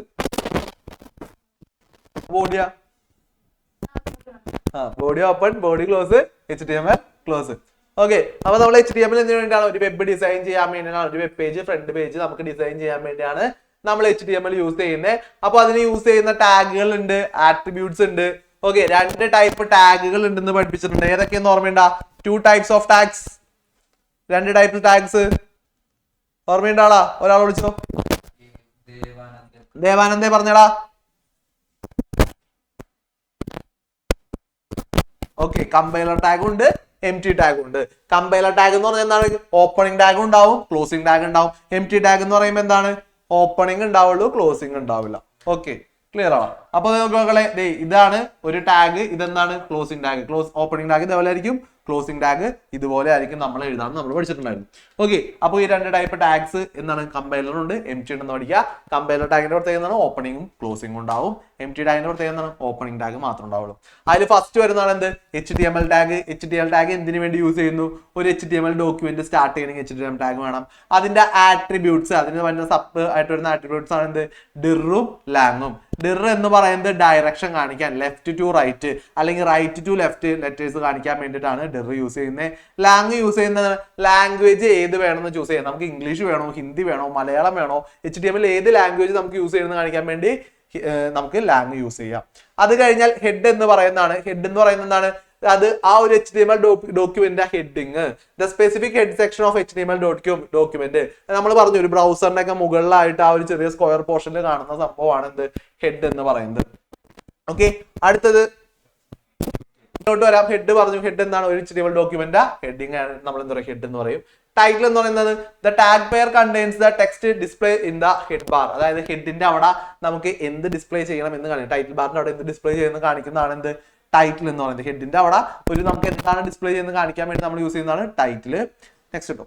ബോഡിയാ? Body open, body close, HTML close. Okay, അപ്പൊ നമ്മൾ HTML എന്തിനു വേണ്ടിയാണ്? ഒരു വെബ് ഡിസൈൻ ചെയ്യാൻ വേണ്ടിയാണ്, ഒരു വെബ് പേജ് ഫ്രണ്ട് പേജ് നമുക്ക് ഡിസൈൻ ചെയ്യാൻ വേണ്ടിയാണ് നമ്മൾ HTML യൂസ് ചെയ്യുന്നത്. അപ്പൊ അതിന് യൂസ് ചെയ്യുന്ന ടാഗുകൾ ഉണ്ട്, ആട്രിബ്യൂട്ട്സ് ഉണ്ട്. ഓക്കെ, 2 ടൈപ്പ് ടാഗുകൾ ഉണ്ടെന്ന് പഠിപ്പിച്ചിട്ടുണ്ട്. ഏതൊക്കെയെന്ന് ഓർമ്മയുണ്ടാ? 2 types of tags, 2 type tags ഓർമ്മയുണ്ടാളാ? ഒരാൾ വിളിച്ചോ. ദേവാനന്ദേ പറഞ്ഞടാ. ഓക്കെ, കമ്പൈലർ ടാഗും ഉണ്ട്, empty ടാഗും ഉണ്ട്. കമ്പൈലർ ടാഗ് എന്ന് പറഞ്ഞാൽ എന്താണ്? ഓപ്പണിംഗ് ടാഗ് ഉണ്ടാവും, ക്ലോസിംഗ് ടാഗ് ഉണ്ടാവും. empty ടാഗ് എന്ന് പറയുമ്പോൾ എന്താണ്? ഓപ്പണിംഗ് ഉണ്ടാവുള്ളൂ, ക്ലോസിംഗ് ഉണ്ടാവില്ല. ഓക്കെ, ക്ലിയർ ആണ്. അപ്പൊ നോക്കളെ, ഇതാണ് ഒരു ടാഗ്, ഇതെന്താണ്? Closing tag. ഓപ്പണിംഗ് ടാഗ് ഇതേപോലെ ആയിരിക്കും, ക്ലോസിംഗ് ടാഗ് ഇതുപോലെ ആയിരിക്കും നമ്മൾ എഴുതാൻ നമ്മൾ പഠിച്ചിട്ടുണ്ടായിരുന്നു. ഓക്കെ, അപ്പൊ ഈ 2 ടൈപ്പ് ടാഗ്സ് എന്താണ്? കമ്പൈലറും ഉണ്ട്, empty ഉണ്ടെന്ന് പഠിക്കുക. കമ്പൈലർ ടാഗിന്റെ പ്രത്യേകത എന്താണ്? ഓപ്പണിംഗും ക്ലോസിംഗും ഉണ്ടാവും. empty ടാഗിന്റെ പ്രത്യേകത എന്താണ്? ഓപ്പണിംഗ് ടാഗ് മാത്രം ഉണ്ടാവുള്ളൂ. അതിൽ ഫസ്റ്റ് വരുന്നതാണ് എന്ത്? HTML tag. HTML ടാഗ് എന്തിനു വേണ്ടി യൂസ് ചെയ്യുന്നു? ഒരു HTML ഡോക്യുമെന്റ് സ്റ്റാർട്ട് ചെയ്യണമെങ്കിൽ HTML ടാഗ് വേണം. അതിന്റെ ആട്രിബ്യൂട്ട്സ്, അതിന് വരുന്ന സബ് ആയിട്ട് വരുന്ന ആട്രിബ്യൂട്ട്സ് ആണ് എന്ത്? ഡിറും ലാങ്ങും. ഡിർ എന്ന് പറയുന്നത് ഡയറക്ഷൻ കാണിക്കാൻ, ലെഫ്റ്റ് ടു റൈറ്റ് അല്ലെങ്കിൽ റൈറ്റ് ടു ലെഫ്റ്റ് ലെറ്റേഴ്സ് കാണിക്കാൻ വേണ്ടിയിട്ടാണ് ഡിർ യൂസ് ചെയ്യുന്നത്. ലാങ് യൂസ് ചെയ്യുന്നത് ലാംഗ്വേജ് ഏത് വേണമെന്ന് ചൂസ് ചെയ്യാം. നമുക്ക് ഇംഗ്ലീഷ് വേണോ, ഹിന്ദി വേണോ, മലയാളം വേണോ, HTML ഏത് ലാംഗ്വേജ് നമുക്ക് യൂസ് ചെയ്യുന്നത് കാണിക്കാൻ വേണ്ടി നമുക്ക് ലാങ് യൂസ് ചെയ്യാം. അത് കഴിഞ്ഞാൽ ഹെഡ് എന്ന് പറയുന്നതാണ്. ഹെഡ് എന്ന് പറയുന്നത് എന്താണ്? അത് ആ ഒരു HTML document heading, the specific head section of HTML document. നമ്മൾ പറഞ്ഞു ഒരു ബ്രൗസറിന്റെ ഒക്കെ മുകളിലായിട്ട് ആ ഒരു ചെറിയ സ്ക്വയർ പോർഷനിൽ കാണുന്ന സംഭവമാണ് എന്ത്? ഹെഡ് എന്ന് പറയുന്നത്. ഓക്കെ, അടുത്തത് ഇങ്ങോട്ട് വരാം. ഹെഡ് പറഞ്ഞു. ഹെഡ് എന്താണ്? ഒരു HTML ഡോക്യുമെന്റ് ഹെഡിങ് ആണ് നമ്മൾ എന്താ പറയുക? ഹെഡ് എന്ന് പറയും. ടൈറ്റിൽ എന്ന് പറയുന്നത് the tag pair contains the text display in the head bar. അതായത് ഹെഡിന്റെ അവിടെ നമുക്ക് എന്ത് ഡിസ്പ്ലേ ചെയ്യണം എന്ന് കാണിക്കും. ടൈറ്റിൽ ബാറിന്റെ അവിടെ എന്ത് ഡിസ്പ്ലേ ചെയ്യുന്നത് കാണിക്കുന്നതാണ് എന്ത്? ടൈറ്റിൽ എന്ന് പറയുന്നത്. ഹെഡിന്റെ അവിടെ ഒരു നമുക്ക് എന്താണ് ഡിസ്പ്ലേ ചെയ്യുന്നത് കാണിക്കാൻ വേണ്ടി നമ്മൾ യൂസ് ചെയ്യുന്നതാണ് ടൈറ്റിൽ. നെക്സ്റ്റ് കേട്ടോ.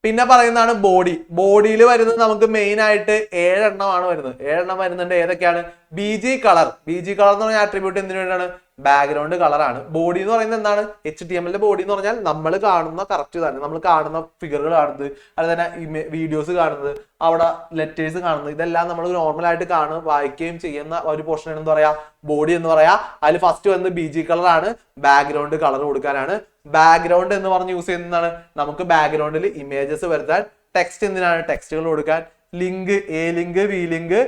പിന്നെ പറയുന്നതാണ് ബോഡി. ബോഡിയിൽ വരുന്നത് നമുക്ക് മെയിൻ ആയിട്ട് 7 എണ്ണമാണ് വരുന്നത്. 7 എണ്ണം വരുന്നുണ്ട്. ഏതൊക്കെയാണ്? BG colour. BG കളർ എന്ന് പറഞ്ഞ ആട്രിബ്യൂട്ട് എന്തിനു വേണ്ടിയാണ്? ബാക്ക്ഗ്രൗണ്ട് കളറാണ്. ബോഡി എന്ന് പറയുന്നത് എന്താണ്? HTML ബോഡി എന്ന് പറഞ്ഞാൽ നമ്മൾ കാണുന്ന കറക്റ്റ് തന്നെ, നമ്മൾ കാണുന്ന ഫിഗറുകൾ കാണുന്നത്, അതുപോലെ തന്നെ വീഡിയോസ് കാണുന്നത്, അവിടെ ലെറ്റേഴ്സ് കാണുന്നത്, ഇതെല്ലാം നമ്മൾ നോർമൽ ആയിട്ട് വായിക്കുകയും ചെയ്യുന്ന ഒരു പോർഷൻ എന്ന് പറയാ ബോഡി എന്ന് പറയാ. അതിൽ ഫസ്റ്റ് വന്ന് BG കളർ ആണ്, ബാക്ക്ഗ്രൗണ്ട് കളർ കൊടുക്കാനാണ്. ബാക്ക്ഗ്രൗണ്ട് എന്ന് പറഞ്ഞ് യൂസ് ചെയ്യുന്നതാണ് നമുക്ക് ബാക്ക്ഗ്രൗണ്ടിൽ ഇമേജസ് വരുത്താൻ. ടെക്സ്റ്റ് എന്തിനാണ്? ടെക്സ്റ്റുകൾ കൊടുക്കാൻ. Link, A link, V link,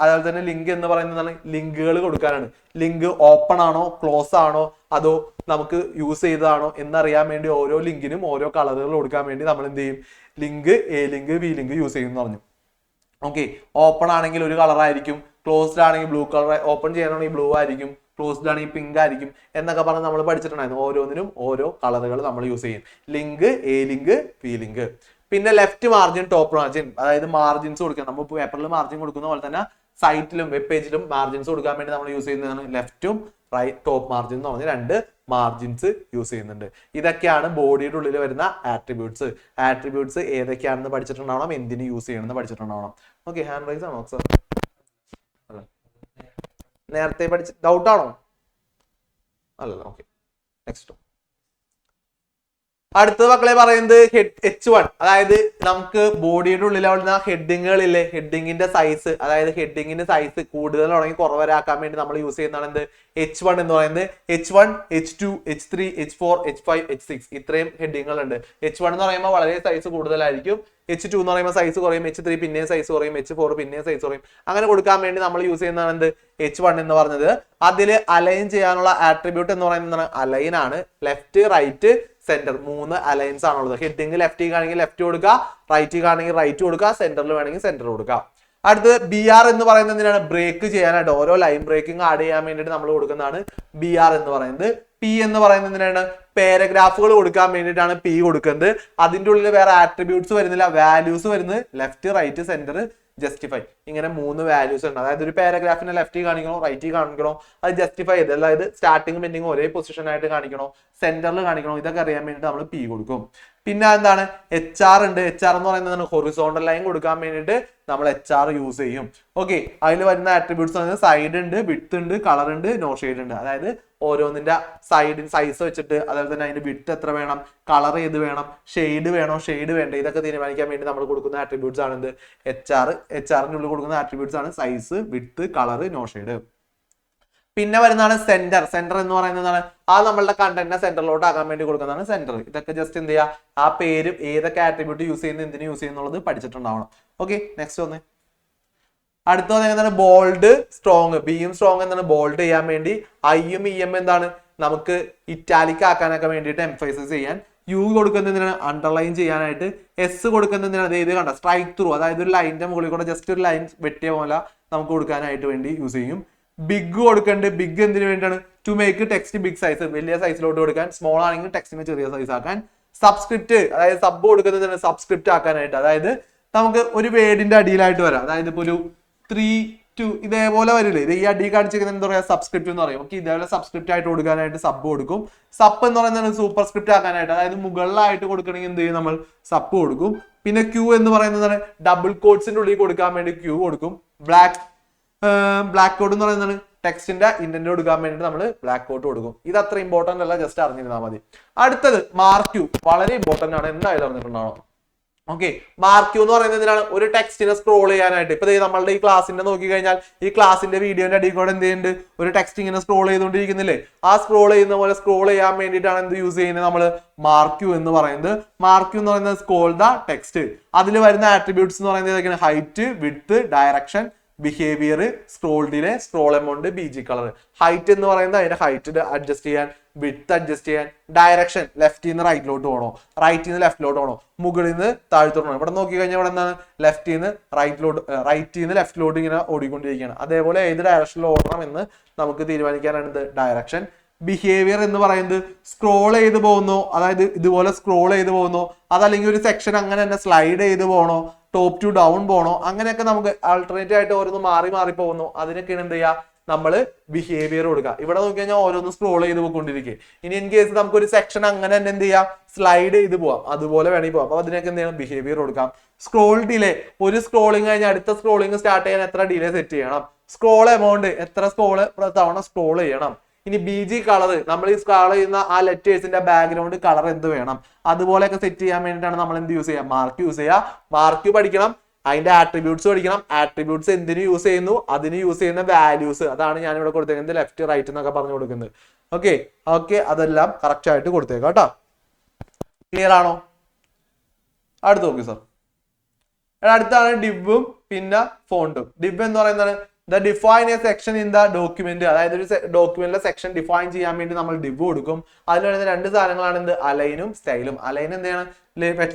അതുപോലെ തന്നെ ലിങ്ക് എന്ന് പറയുന്നതാണ് ലിങ്കുകൾ കൊടുക്കാനാണ്. ലിങ്ക് ഓപ്പൺ ആണോ, ക്ലോസ് ആണോ, അതോ നമുക്ക് യൂസ് ചെയ്തതാണോ എന്നറിയാൻ വേണ്ടി ഓരോ ലിങ്കിനും ഓരോ കളറുകൾ കൊടുക്കാൻ വേണ്ടി നമ്മൾ എന്ത് ചെയ്യും? Link, A link, V link use ചെയ്യുമെന്ന് പറഞ്ഞു. ഓക്കെ, ഓപ്പൺ ആണെങ്കിൽ ഒരു കളർ ആയിരിക്കും, ക്ലോസ്ഡ് ആണെങ്കിൽ ബ്ലൂ കളർ, ഓപ്പൺ ചെയ്യാനാണെങ്കിൽ ബ്ലൂ ആയിരിക്കും, ക്ലോസ്ഡ് ആണെങ്കിൽ പിങ്ക് ആയിരിക്കും എന്നൊക്കെ പറഞ്ഞ് നമ്മൾ പഠിച്ചിട്ടുണ്ടായിരുന്നു. ഓരോന്നിനും ഓരോ കളറുകൾ നമ്മൾ യൂസ് ചെയ്യും. Link, A link, V link. പിന്നെ ലെഫ്റ്റ് മാർജിൻ, ടോപ്പ് മാർജിൻ, അതായത് മാർജിൻസ് കൊടുക്കുക. നമ്മൾ പേപ്പറിൽ മാർജിൻ കൊടുക്കുന്ന പോലെ തന്നെ സൈറ്റിലും വെബ് പേജിലും മാർജിൻസ് കൊടുക്കാൻ വേണ്ടി നമ്മൾ യൂസ് ചെയ്യുന്നതാണ് ലെഫ്റ്റും ടോപ്പ് മാർജിൻ എന്ന് പറഞ്ഞ 2 മാർജിൻസ് യൂസ് ചെയ്യുന്നുണ്ട്. ഇതൊക്കെയാണ് ബോഡിയുടെ ഉള്ളിൽ വരുന്ന ആട്രിബ്യൂട്ട്സ്. ആട്രിബ്യൂട്ട്സ് ഏതൊക്കെയാണെന്ന് പഠിച്ചിട്ടുണ്ടാവണം, എന്തിന് യൂസ് ചെയ്യണമെന്ന് പഠിച്ചിട്ടുണ്ടാവണം. ഓക്കെ, ഹാൻഡ് റൈസ് ആണോ സർ? നേരത്തെ പഠിച്ച ഡൗട്ട് ആണോ? അല്ലല്ലോ. Okay, next. അടുത്ത മക്കളെ പറയുന്നത് H1, അതായത് നമുക്ക് ബോഡിയുടെ ഉള്ളിൽ വരുന്ന ഹെഡിങ്ങുകളില്ലേ, ഹെഡിങ്ങിന്റെ സൈസ്, അതായത് ഹെഡിങ്ങിന്റെ സൈസ് കൂടുതലാണെങ്കിൽ കുറവരാക്കാൻ വേണ്ടി നമ്മൾ യൂസ് ചെയ്യുന്നതാണ് എന്ത്? H1 എന്ന് പറയുന്നത്. H1, H2, H3, H4, H5, H6 ഇത്രയും ഹെഡിങ്ങുകൾ ഉണ്ട്. H1 എന്ന് പറയുമ്പോൾ വളരെ സൈസ് കൂടുതലായിരിക്കും. H2 എന്ന് പറയുമ്പോൾ സൈസ് കുറയും, H3 പിന്നെയും സൈസ് കുറയും, H4 പിന്നെയും സൈസ് കുറയും. അങ്ങനെ കൊടുക്കാൻ വേണ്ടി നമ്മൾ യൂസ് ചെയ്യുന്നതാണ് എന്ത്? H1 എന്ന് പറഞ്ഞത്. അതിൽ അലൈൻ ചെയ്യാനുള്ള ആട്രിബ്യൂട്ട് എന്ന് പറയുന്നത് അലൈൻ ആണ്. ലെഫ്റ്റ്, റൈറ്റ്, സെന്റർ 3 അലൈൻസ് ആണുള്ളത്. ഹെഡിങ് ലെഫ്റ്റ് ആണെങ്കിൽ ലെഫ്റ്റ് കൊടുക്കുക, റൈറ്റ് ആണെങ്കിൽ റൈറ്റ് കൊടുക്കുക, സെന്ററിൽ വേണമെങ്കിൽ സെന്റർ കൊടുക്കുക. അടുത്തത് BR എന്ന് പറയുന്നത് എന്തിനാണ്? ബ്രേക്ക് ചെയ്യാനായിട്ട്, ഓരോ ലൈൻ ബ്രേക്കിംഗ് ആഡ് ചെയ്യാൻ വേണ്ടിയിട്ട് നമ്മൾ കൊടുക്കുന്നതാണ് BR എന്ന് പറയുന്നത്. P എന്ന് പറയുന്നത് എന്തിനാണ്? പാരഗ്രാഫുകൾ കൊടുക്കാൻ വേണ്ടിയിട്ടാണ് P കൊടുക്കുന്നത്. അതിൻ്റെ ഉള്ളിൽ വേറെ ആട്രിബ്യൂട്ട്സ് വരുന്നില്ല, വാല്യൂസ് വരുന്നത് ലെഫ്റ്റ്, റൈറ്റ്, സെന്റർ, ജസ്റ്റിഫൈ. ഇങ്ങനെ 3 വാല്യൂസ് ഉണ്ട്. അതായത് ഒരു പാരഗ്രാഫിനെ ലെഫ്റ്റ് കാണിക്കണോ, റൈറ്റ് കാണിക്കണോ, അത് ജസ്റ്റിഫൈ ചെയ്ത്, അതായത് സ്റ്റാർട്ടിങ് എൻഡിങ് ഒരേ പൊസിഷൻ ആയിട്ട് കാണിക്കണോ, സെന്ററിൽ കാണിക്കണോ, ഇതൊക്കെ അറിയാൻ വേണ്ടിയിട്ട് നമ്മൾ P കൊടുക്കും. പിന്നെ എന്താണ്? HR ഉണ്ട്. HR എന്ന് പറയുന്നത് ഹൊറിസോണ്ടൽ ലൈൻ കൊടുക്കാൻ വേണ്ടിയിട്ട് നമ്മൾ HR യൂസ് ചെയ്യും. ഓക്കെ, അതിൽ വരുന്ന ആട്രിബ്യൂട്ട്സ് സൈഡ് ഉണ്ട്, വിഡ്ത്ത് ഉണ്ട്, കളർ ഉണ്ട്, നോ ഷെയ്ഡ് ഉണ്ട്. അതായത് ഓരോന്നിന്റെ സൈഡിൻ സൈസ് വെച്ചിട്ട്, അതുപോലെ തന്നെ അതിന്റെ വിഡ്ത്ത് എത്ര വേണം, കളർ ഏത് വേണം, ഷെയ്ഡ് വേണോ, ഷെയ്ഡ് വേണ്ട, ഇതൊക്കെ തീരുമാനിക്കാൻ വേണ്ടി നമ്മൾ കൊടുക്കുന്ന ആട്രിബ്യൂട്ട്സ് ആണ് എന്ത്? HR. HR-ന്റെ ഉള്ളിൽ കൊടുക്കുന്ന ആട്രിബ്യൂട്ട്സ് ആണ് size, width, colour, no shade. പിന്നെ വരുന്നതാണ് സെന്റർ. സെന്റർ എന്ന് പറയുന്നതാണ് ആ നമ്മളുടെ കണ്ടന്റിനെ സെന്ററിലോട്ട് ആക്കാൻ വേണ്ടി കൊടുക്കുന്നതാണ് സെന്റർ. ഇതൊക്കെ ജസ്റ്റ് എന്ത് ചെയ്യുക, ആ പേരും ഏതൊക്കെ ആട്രിബ്യൂട്ട് യൂസ് ചെയ്യുന്നത്, എന്തിനു യൂസ് ചെയ്യുന്നുള്ളത് പഠിച്ചിട്ടുണ്ടാവണം. ഓക്കെ, നെക്സ്റ്റ് ഒന്ന്. അടുത്ത എന്താണ് ബോൾഡ് സ്ട്രോങ്. ബിയും സ്ട്രോങ് എന്താണ് ബോൾഡ് ചെയ്യാൻ വേണ്ടി, ഐയും ഇയും എന്താണ് നമുക്ക് ഇറ്റാലിക് ആക്കാനൊക്കെ വേണ്ടിയിട്ട് എംഫസൈസ് ചെയ്യാൻ, യു കൊടുക്കുന്നതിനാണ് അണ്ടർലൈൻ ചെയ്യാനായിട്ട്, എസ് കൊടുക്കുന്നതിനാണ് ഇത് കണ്ട സ്ട്രൈക്ക് ത്രൂ, അതായത് ഒരു ലൈനിന്റെ മുകളിൽ കൂടെ ജസ്റ്റ് ഒരു ലൈൻ വെട്ടിയ പോലെ നമുക്ക് കൊടുക്കാനായിട്ട് വേണ്ടി യൂസ് ചെയ്യും. ബിഗ് കൊടുക്കേണ്ടത്, ബിഗ് എന്തിനു വേണ്ടിയാണ്, to make text big size, വലിയ സൈസിലോട്ട് കൊടുക്കാൻ, സ്മോൾ ആണെങ്കിൽ ടെക്സ്റ്റിനെ ചെറിയ സൈസ് ആക്കാൻ. സബ്സ്ക്രിപ്റ്റ്, അതായത് സബ് കൊടുക്കുന്നതിന് സബ്സ്ക്രിപ്റ്റ് ആക്കാനായിട്ട്, അതായത് നമുക്ക് ഒരു വേർഡിന്റെ അടിയിലായിട്ട് വരാം, അതായത് ഇപ്പൊ ഒരു 3 2 ഇതേപോലെ വരില്ലേ, ഇത് ഈ അടി കാണിച്ചിരിക്കുന്നത് എന്താ പറയാ, സബ്സ്ക്രിപ്റ്റ് എന്ന് പറയും. ഓക്കെ, ഇതേപോലെ സബ്സ്ക്രിപ്റ്റ് ആയിട്ട് കൊടുക്കാനായിട്ട് സബ് കൊടുക്കും. സബ് എന്ന് പറയുന്നത് സൂപ്പർ സ്ക്രിപ്റ്റ് ആക്കാനായിട്ട്, അതായത് മുകളിലായിട്ട് കൊടുക്കണമെങ്കിൽ എന്ത് ചെയ്യും, നമ്മൾ സബ് കൊടുക്കും. പിന്നെ ക്യൂ എന്ന് പറയുന്നത് ഡബിൾ കോട്ട്സിന്റെ ഉള്ളിൽ കൊടുക്കാൻ വേണ്ടി ക്യൂ കൊടുക്കും. ബ്ലാക്ക് കോട്ട് എന്ന് പറയുന്നത് ടെക്സ്റ്റിന്റെ ഇന്റന്റ് കൊടുക്കാൻ വേണ്ടിയിട്ട് നമ്മൾ ബ്ലാക്ക് കോട്ട് കൊടുക്കും. ഇത് അത്ര ഇമ്പോർട്ടന്റ് അല്ല, ജസ്റ്റ് അറിഞ്ഞിരുന്നാൽ മതി. അടുത്തത് മാർക്ക് ക്യൂ, വളരെ ഇമ്പോർട്ടന്റ് ആണ്, എന്തായാലും അറിഞ്ഞിട്ടുണ്ടാവണം. ഓക്കെ, മാർക്ക് ക്യൂ എന്ന് പറയുന്നത് എന്തിനാണ്, ഒരു ടെക്സ്റ്റിനെ സ്ക്രോൾ ചെയ്യാനായിട്ട്. ഇപ്പൊ നമ്മളുടെ ഈ ക്ലാസ്സിന്റെ നോക്കി കഴിഞ്ഞാൽ ഈ ക്ലാസ്സിന്റെ വീഡിയോന്റെ അടിയിൽ കൂടെ എന്ത് ചെയ്യുന്നുണ്ട്, ഒരു ടെക്സ്റ്റ് ഇങ്ങനെ സ്ക്രോൾ ചെയ്തുകൊണ്ടിരിക്കുന്നില്ലേ, ആ സ്ക്രോൾ ചെയ്യുന്ന പോലെ സ്ക്രോൾ ചെയ്യാൻ വേണ്ടിയിട്ടാണ് എന്ത് യൂസ് ചെയ്യുന്നത്, നമ്മൾ മാർക്ക് ക്യൂ എന്ന് പറയുന്നത്. മാർക്ക് ക്യൂ എന്ന് പറയുന്നത് സ്ക്രോൾ ദ ടെക്സ്റ്റ്. അതിൽ വരുന്ന ആട്രിബ്യൂട്ട്സ് എന്ന് പറയുന്നത് ഏതൊക്കെയാണ്, height, width, direction, behaviour, scroll delay, scroll amount, Biji colour. Height എന്ന് പറയുന്നത് അതിന്റെ ഹൈറ്റ് അഡ്ജസ്റ്റ് ചെയ്യാൻ, വിഡ്ത്ത് അഡ്ജസ്റ്റ് ചെയ്യാൻ, ഡയറക്ഷൻ ലെഫ്റ്റിൽ നിന്ന് റൈറ്റിലോട്ട് പോകണോ, റൈറ്റിൽ നിന്ന് ലെഫ്റ്റിലോട്ട് പോകണോ, മുകളിൽ നിന്ന് താഴ്ത്തോട്ട് പോകണം. ഇവിടെ നോക്കി കഴിഞ്ഞാൽ ഇവിടെ എന്താണ്, ലെഫ്റ്റിൽ നിന്ന് റൈറ്റിൽ നിന്ന് ലെഫ്റ്റിലോട്ട് ഇങ്ങനെ ഓടിക്കൊണ്ടിരിക്കുകയാണ്. അതേപോലെ ഏത് ഡയറക്ഷനിൽ ഓടണം എന്ന് നമുക്ക് തീരുമാനിക്കാനാണ് ഇത് ഡയറക്ഷൻ. ബിഹേവിയർ എന്ന് പറയുന്നത് സ്ക്രോൾ ചെയ്ത് പോകുന്നു, അതായത് ഇതുപോലെ സ്ക്രോൾ ചെയ്ത് പോകുന്നു, അതല്ലെങ്കിൽ ഒരു സെക്ഷൻ അങ്ങനെ തന്നെ സ്ലൈഡ് ചെയ്ത് പോകണോ, ടോപ്പ് ടു ഡൗൺ പോകണോ, അങ്ങനെയൊക്കെ നമുക്ക് ആൾട്ടർനേറ്റീവ് ആയിട്ട് ഓരോന്ന് മാറി മാറി പോകുന്നു. അതിനൊക്കെയാണ് എന്ത് ചെയ്യുക, നമ്മൾ ബിഹേവിയർ കൊടുക്കുക. ഇവിടെ നോക്കി കഴിഞ്ഞാൽ ഓരോന്ന് സ്ക്രോൾ ചെയ്ത് പോയിക്കൊണ്ടിരിക്കുക. ഇനി ഇൻ കേസ് നമുക്ക് ഒരു സെക്ഷൻ അങ്ങനെ തന്നെ എന്ത് ചെയ്യാം, സ്ലൈഡ് ചെയ്ത് പോവാം, അതുപോലെ വേണമെങ്കിൽ പോവാം. അപ്പൊ അതിനൊക്കെ എന്ത് ചെയ്യണം, ബിഹേവിയർ കൊടുക്കാം. സ്ക്രോൾ ഡിലേ, ഒരു സ്ക്രോളിങ് കഴിഞ്ഞാൽ അടുത്ത സ്ക്രോളിങ് സ്റ്റാർട്ട് ചെയ്യാൻ എത്ര ഡിലേ സെറ്റ് ചെയ്യണം. സ്ക്രോൾ എമൗണ്ട്, എത്ര തവണ സ്ക്രോൾ ചെയ്യണം. ഇനി ബിജി കളർ, നമ്മൾ ഈ സ്ക്രോൾ ചെയ്യുന്ന ആ ലെറ്റേഴ്സിന്റെ ബാക്ക്ഗ്രൗണ്ട് കളർ എന്ത് വേണം, അതുപോലെയൊക്കെ സെറ്റ് ചെയ്യാൻ വേണ്ടിയിട്ടാണ് നമ്മൾ എന്ത് യൂസ് ചെയ്യുക, മാർക്ക് യൂസ് ചെയ്യുക. മാർക്ക് പഠിക്കണം, അതിന്റെ ആട്രിബ്യൂട്ട്സ് പഠിക്കണം. ആട്രിബ്യൂട്ട്സ് എന്തിനു യൂസ് ചെയ്യുന്നു, അതിന് യൂസ് ചെയ്യുന്ന വാല്യൂസ്, അതാണ് ഞാൻ ഇവിടെ കൊടുത്തേക്കുന്നത്, ലെഫ്റ്റ് റൈറ്റ് എന്നൊക്കെ പറഞ്ഞു കൊടുക്കുന്നത്. ഓക്കെ, അതെല്ലാം കറക്റ്റ് ആയിട്ട് കൊടുത്തേക്കാം കേട്ടോ. ക്ലിയർ ആണോ? അടുത്ത് നോക്കി സാർ. അടുത്താണ് ഡിവും പിന്നെ ഫോണ്ടും. ഡിവ് എന്ന് പറയുന്നത് define A section in the document, അതായത് ഒരു ഡോക്യുമെന്റിലെ സെക്ഷൻ ഡിഫൈൻ ചെയ്യാൻ വേണ്ടി നമ്മൾ ഡിവ് കൊടുക്കും. അതിൽ വരുന്ന രണ്ട് സാധനങ്ങളാണ് എന്ത്, അലൈനും സ്റ്റൈലും. അലൈൻ എന്താണ്,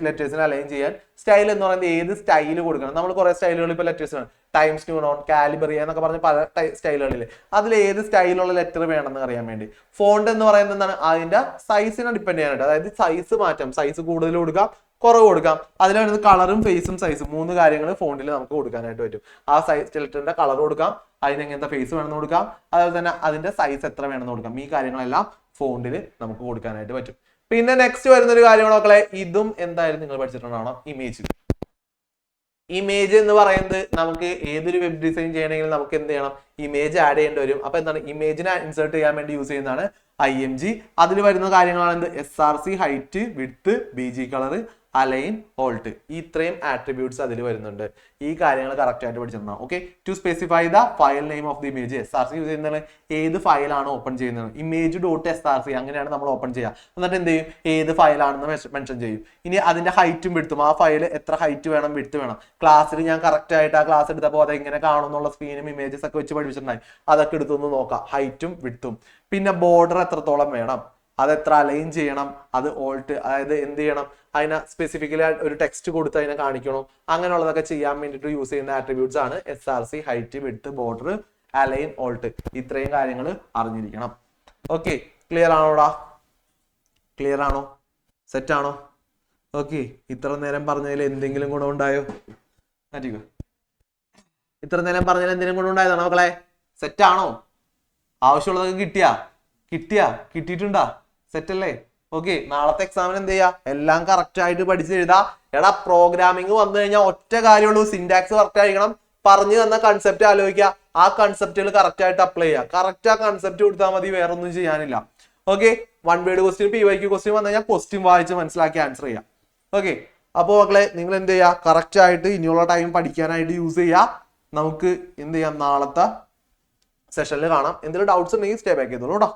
ലെറ്റേഴ്സിനെ അലൈൻ ചെയ്യാൻ. സ്റ്റൈൽ എന്ന് പറയുന്നത് ഏത് സ്റ്റൈൽ കൊടുക്കണം. നമ്മൾ കുറെ സ്റ്റൈലുകൾ ഇപ്പൊ ലെറ്റേഴ്സിനാണ്, ടൈംസ് ന്യൂ നോൺ, കാലിബറിയ എന്നൊക്കെ പറഞ്ഞ പല സ്റ്റൈലുകളിൽ, അതിൽ ഏത് സ്റ്റൈലുള്ള ലെറ്റർ വേണമെന്ന് അറിയാൻ വേണ്ടി. ഫോണ്ട് എന്ന് പറയുന്നത് എന്താണ്, അതിന്റെ സൈസിനെ ഡിപ്പെൻഡ് ചെയ്യാനായിട്ട്, അതായത് സൈസ് മാറ്റാം, സൈസ് കൂടുതൽ കൊടുക്കാം, കുറവ് കൊടുക്കാം. അതിൽ വരുന്നത് കളറും ഫേസും സൈസും, 3 കാര്യങ്ങൾ ഫോണ്ടിൽ നമുക്ക് കൊടുക്കാനായിട്ട് പറ്റും. ആ സൈസ് ലെറ്ററിന്റെ കളർ കൊടുക്കാം, അതിന് എങ്ങനത്തെ ഫേസ് വേണമെന്ന് കൊടുക്കാം, അതുപോലെ തന്നെ അതിന്റെ സൈസ് എത്ര വേണമെന്ന് കൊടുക്കാം. ഈ കാര്യങ്ങളെല്ലാം ഫോണ്ടിൽ നമുക്ക് കൊടുക്കാനായിട്ട് പറ്റും. പിന്നെ നെക്സ്റ്റ് വരുന്ന ഒരു കാര്യം മക്കളെ, ഇതും എന്തായാലും നിങ്ങൾ പഠിച്ചിട്ടുണ്ടാവണം, ഇമേജ്. ഇമേജ് എന്ന് പറയുന്നത് നമുക്ക് ഏതൊരു വെബ് ഡിസൈൻ ചെയ്യണമെങ്കിൽ നമുക്ക് എന്ത് ചെയ്യണം, ഇമേജ് ആഡ് ചെയ്യേണ്ടി വരും. അപ്പൊ എന്താണ്, ഇമേജിനെ ഇൻസേർട്ട് ചെയ്യാൻ വേണ്ടി യൂസ് ചെയ്യുന്നതാണ് IMG. അതിൽ വരുന്ന കാര്യങ്ങളാണ് എന്ത്, SRC, height, width, BG colour, align, alt. ഇത്രയും ആട്രിബ്യൂട്ട്സ് അതിൽ വരുന്നുണ്ട്. ഈ കാര്യങ്ങൾ കറക്റ്റ് ആയിട്ട് പഠിച്ചിട്ടുണ്ടാവും. Okay, to specify the file name of the image. SRC use ചെയ്യുന്നത് ഏത് ഫയലാണ് ഓപ്പൺ ചെയ്യുന്നത്, image.src അങ്ങനെയാണ് നമ്മൾ ഓപ്പൺ ചെയ്യുക. എന്നിട്ട് എന്ത് ചെയ്യും, ഏത് ഫയലാണെന്ന് മെൻഷൻ ചെയ്യും. ഇനി അതിന്റെ ഹൈറ്റും വിഡ്ത്തും, ആ ഫയൽ എത്ര ഹൈറ്റ് വേണം, വിഡ്ത്ത് വേണം. ക്ലാസ്സിൽ ഞാൻ കറക്റ്റ് ആയിട്ട് ആ ക്ലാസ് എടുത്തപ്പോൾ അത് എങ്ങനെ കാണുന്നുള്ള സ്ക്രീനും ഇമേജസ് ഒക്കെ വെച്ച് പഠിപ്പിച്ചിട്ടുണ്ടായി. അതൊക്കെ എടുത്തൊന്ന് നോക്കാം, ഹൈറ്റും വിഡ്ത്തും. പിന്നെ ബോർഡർ എത്രത്തോളം വേണം, അതെത്ര അലൈൻ ചെയ്യണം, അത് ഓൾട്ട്, അതായത് എന്ത് ചെയ്യണം, അതിനെ സ്പെസിഫിക്കലി ഒരു ടെക്സ്റ്റ് കൊടുത്ത് അതിനെ കാണിക്കണം. അങ്ങനെയുള്ളതൊക്കെ ചെയ്യാൻ വേണ്ടിയിട്ട് യൂസ് ചെയ്യുന്ന ആട്രിബ്യൂട്ട്സ് ആണ് SRC, height, width, border, align, alt. ഇത്രയും കാര്യങ്ങൾ അറിഞ്ഞിരിക്കണം. ഓക്കെ, ക്ലിയർ ആണോടാ? ക്ലിയർ ആണോ? സെറ്റ് ആണോ? ഓക്കെ, ഇത്ര നേരം പറഞ്ഞതിൽ എന്തെങ്കിലും ഗുണമുണ്ടായോ? ഇത്ര നേരം പറഞ്ഞതിൽ എന്തെങ്കിലും ഗുണമുണ്ടായതാണോ മക്കളെ? സെറ്റ് ആണോ? ആവശ്യമുള്ളതൊക്കെ കിട്ടിയിട്ടുണ്ടാ? സെറ്റ് അല്ലേ? ഓക്കെ, നാളത്തെ എക്സാമിന് എന്ത് ചെയ്യാ, എല്ലാം കറക്റ്റ് ആയിട്ട് പഠിച്ച് എഴുതാ. എടാ, പ്രോഗ്രാമിംഗ് വന്നു കഴിഞ്ഞാൽ ഒറ്റ കാര്യമുള്ളൂ, സിന്റാക്സ് കറക്റ്റ് ആയിരിക്കണം. പറഞ്ഞു തന്ന കൺസെപ്റ്റ് ആലോചിക്കുക, ആ കൺസെപ്റ്റുകൾ കറക്റ്റ് ആയിട്ട് അപ്ലൈ ചെയ്യുക. കറക്റ്റ് ആ കൺസെപ്റ്റ് കൊടുത്താൽ മതി, വേറെ ഒന്നും ചെയ്യാനില്ല. Okay, 1 word question, PYQ question വന്നു കഴിഞ്ഞാൽ ക്വസ്റ്റ്യൻ വായിച്ച് മനസ്സിലാക്കി ആൻസർ ചെയ്യാം. ഓക്കെ, അപ്പോൾ മക്കളെ നിങ്ങൾ എന്ത് ചെയ്യുക, കറക്റ്റ് ആയിട്ട് ഇനിയുള്ള ടൈം പഠിക്കാനായിട്ട് യൂസ് ചെയ്യുക. നമുക്ക് എന്ത് ചെയ്യാം, നാളത്തെ സെഷനിൽ കാണാം. എന്തെങ്കിലും ഡൗട്ട്സ് ഉണ്ടെങ്കിൽ സ്റ്റേ ബാക്ക് ചെയ്തോളൂ കേട്ടോ.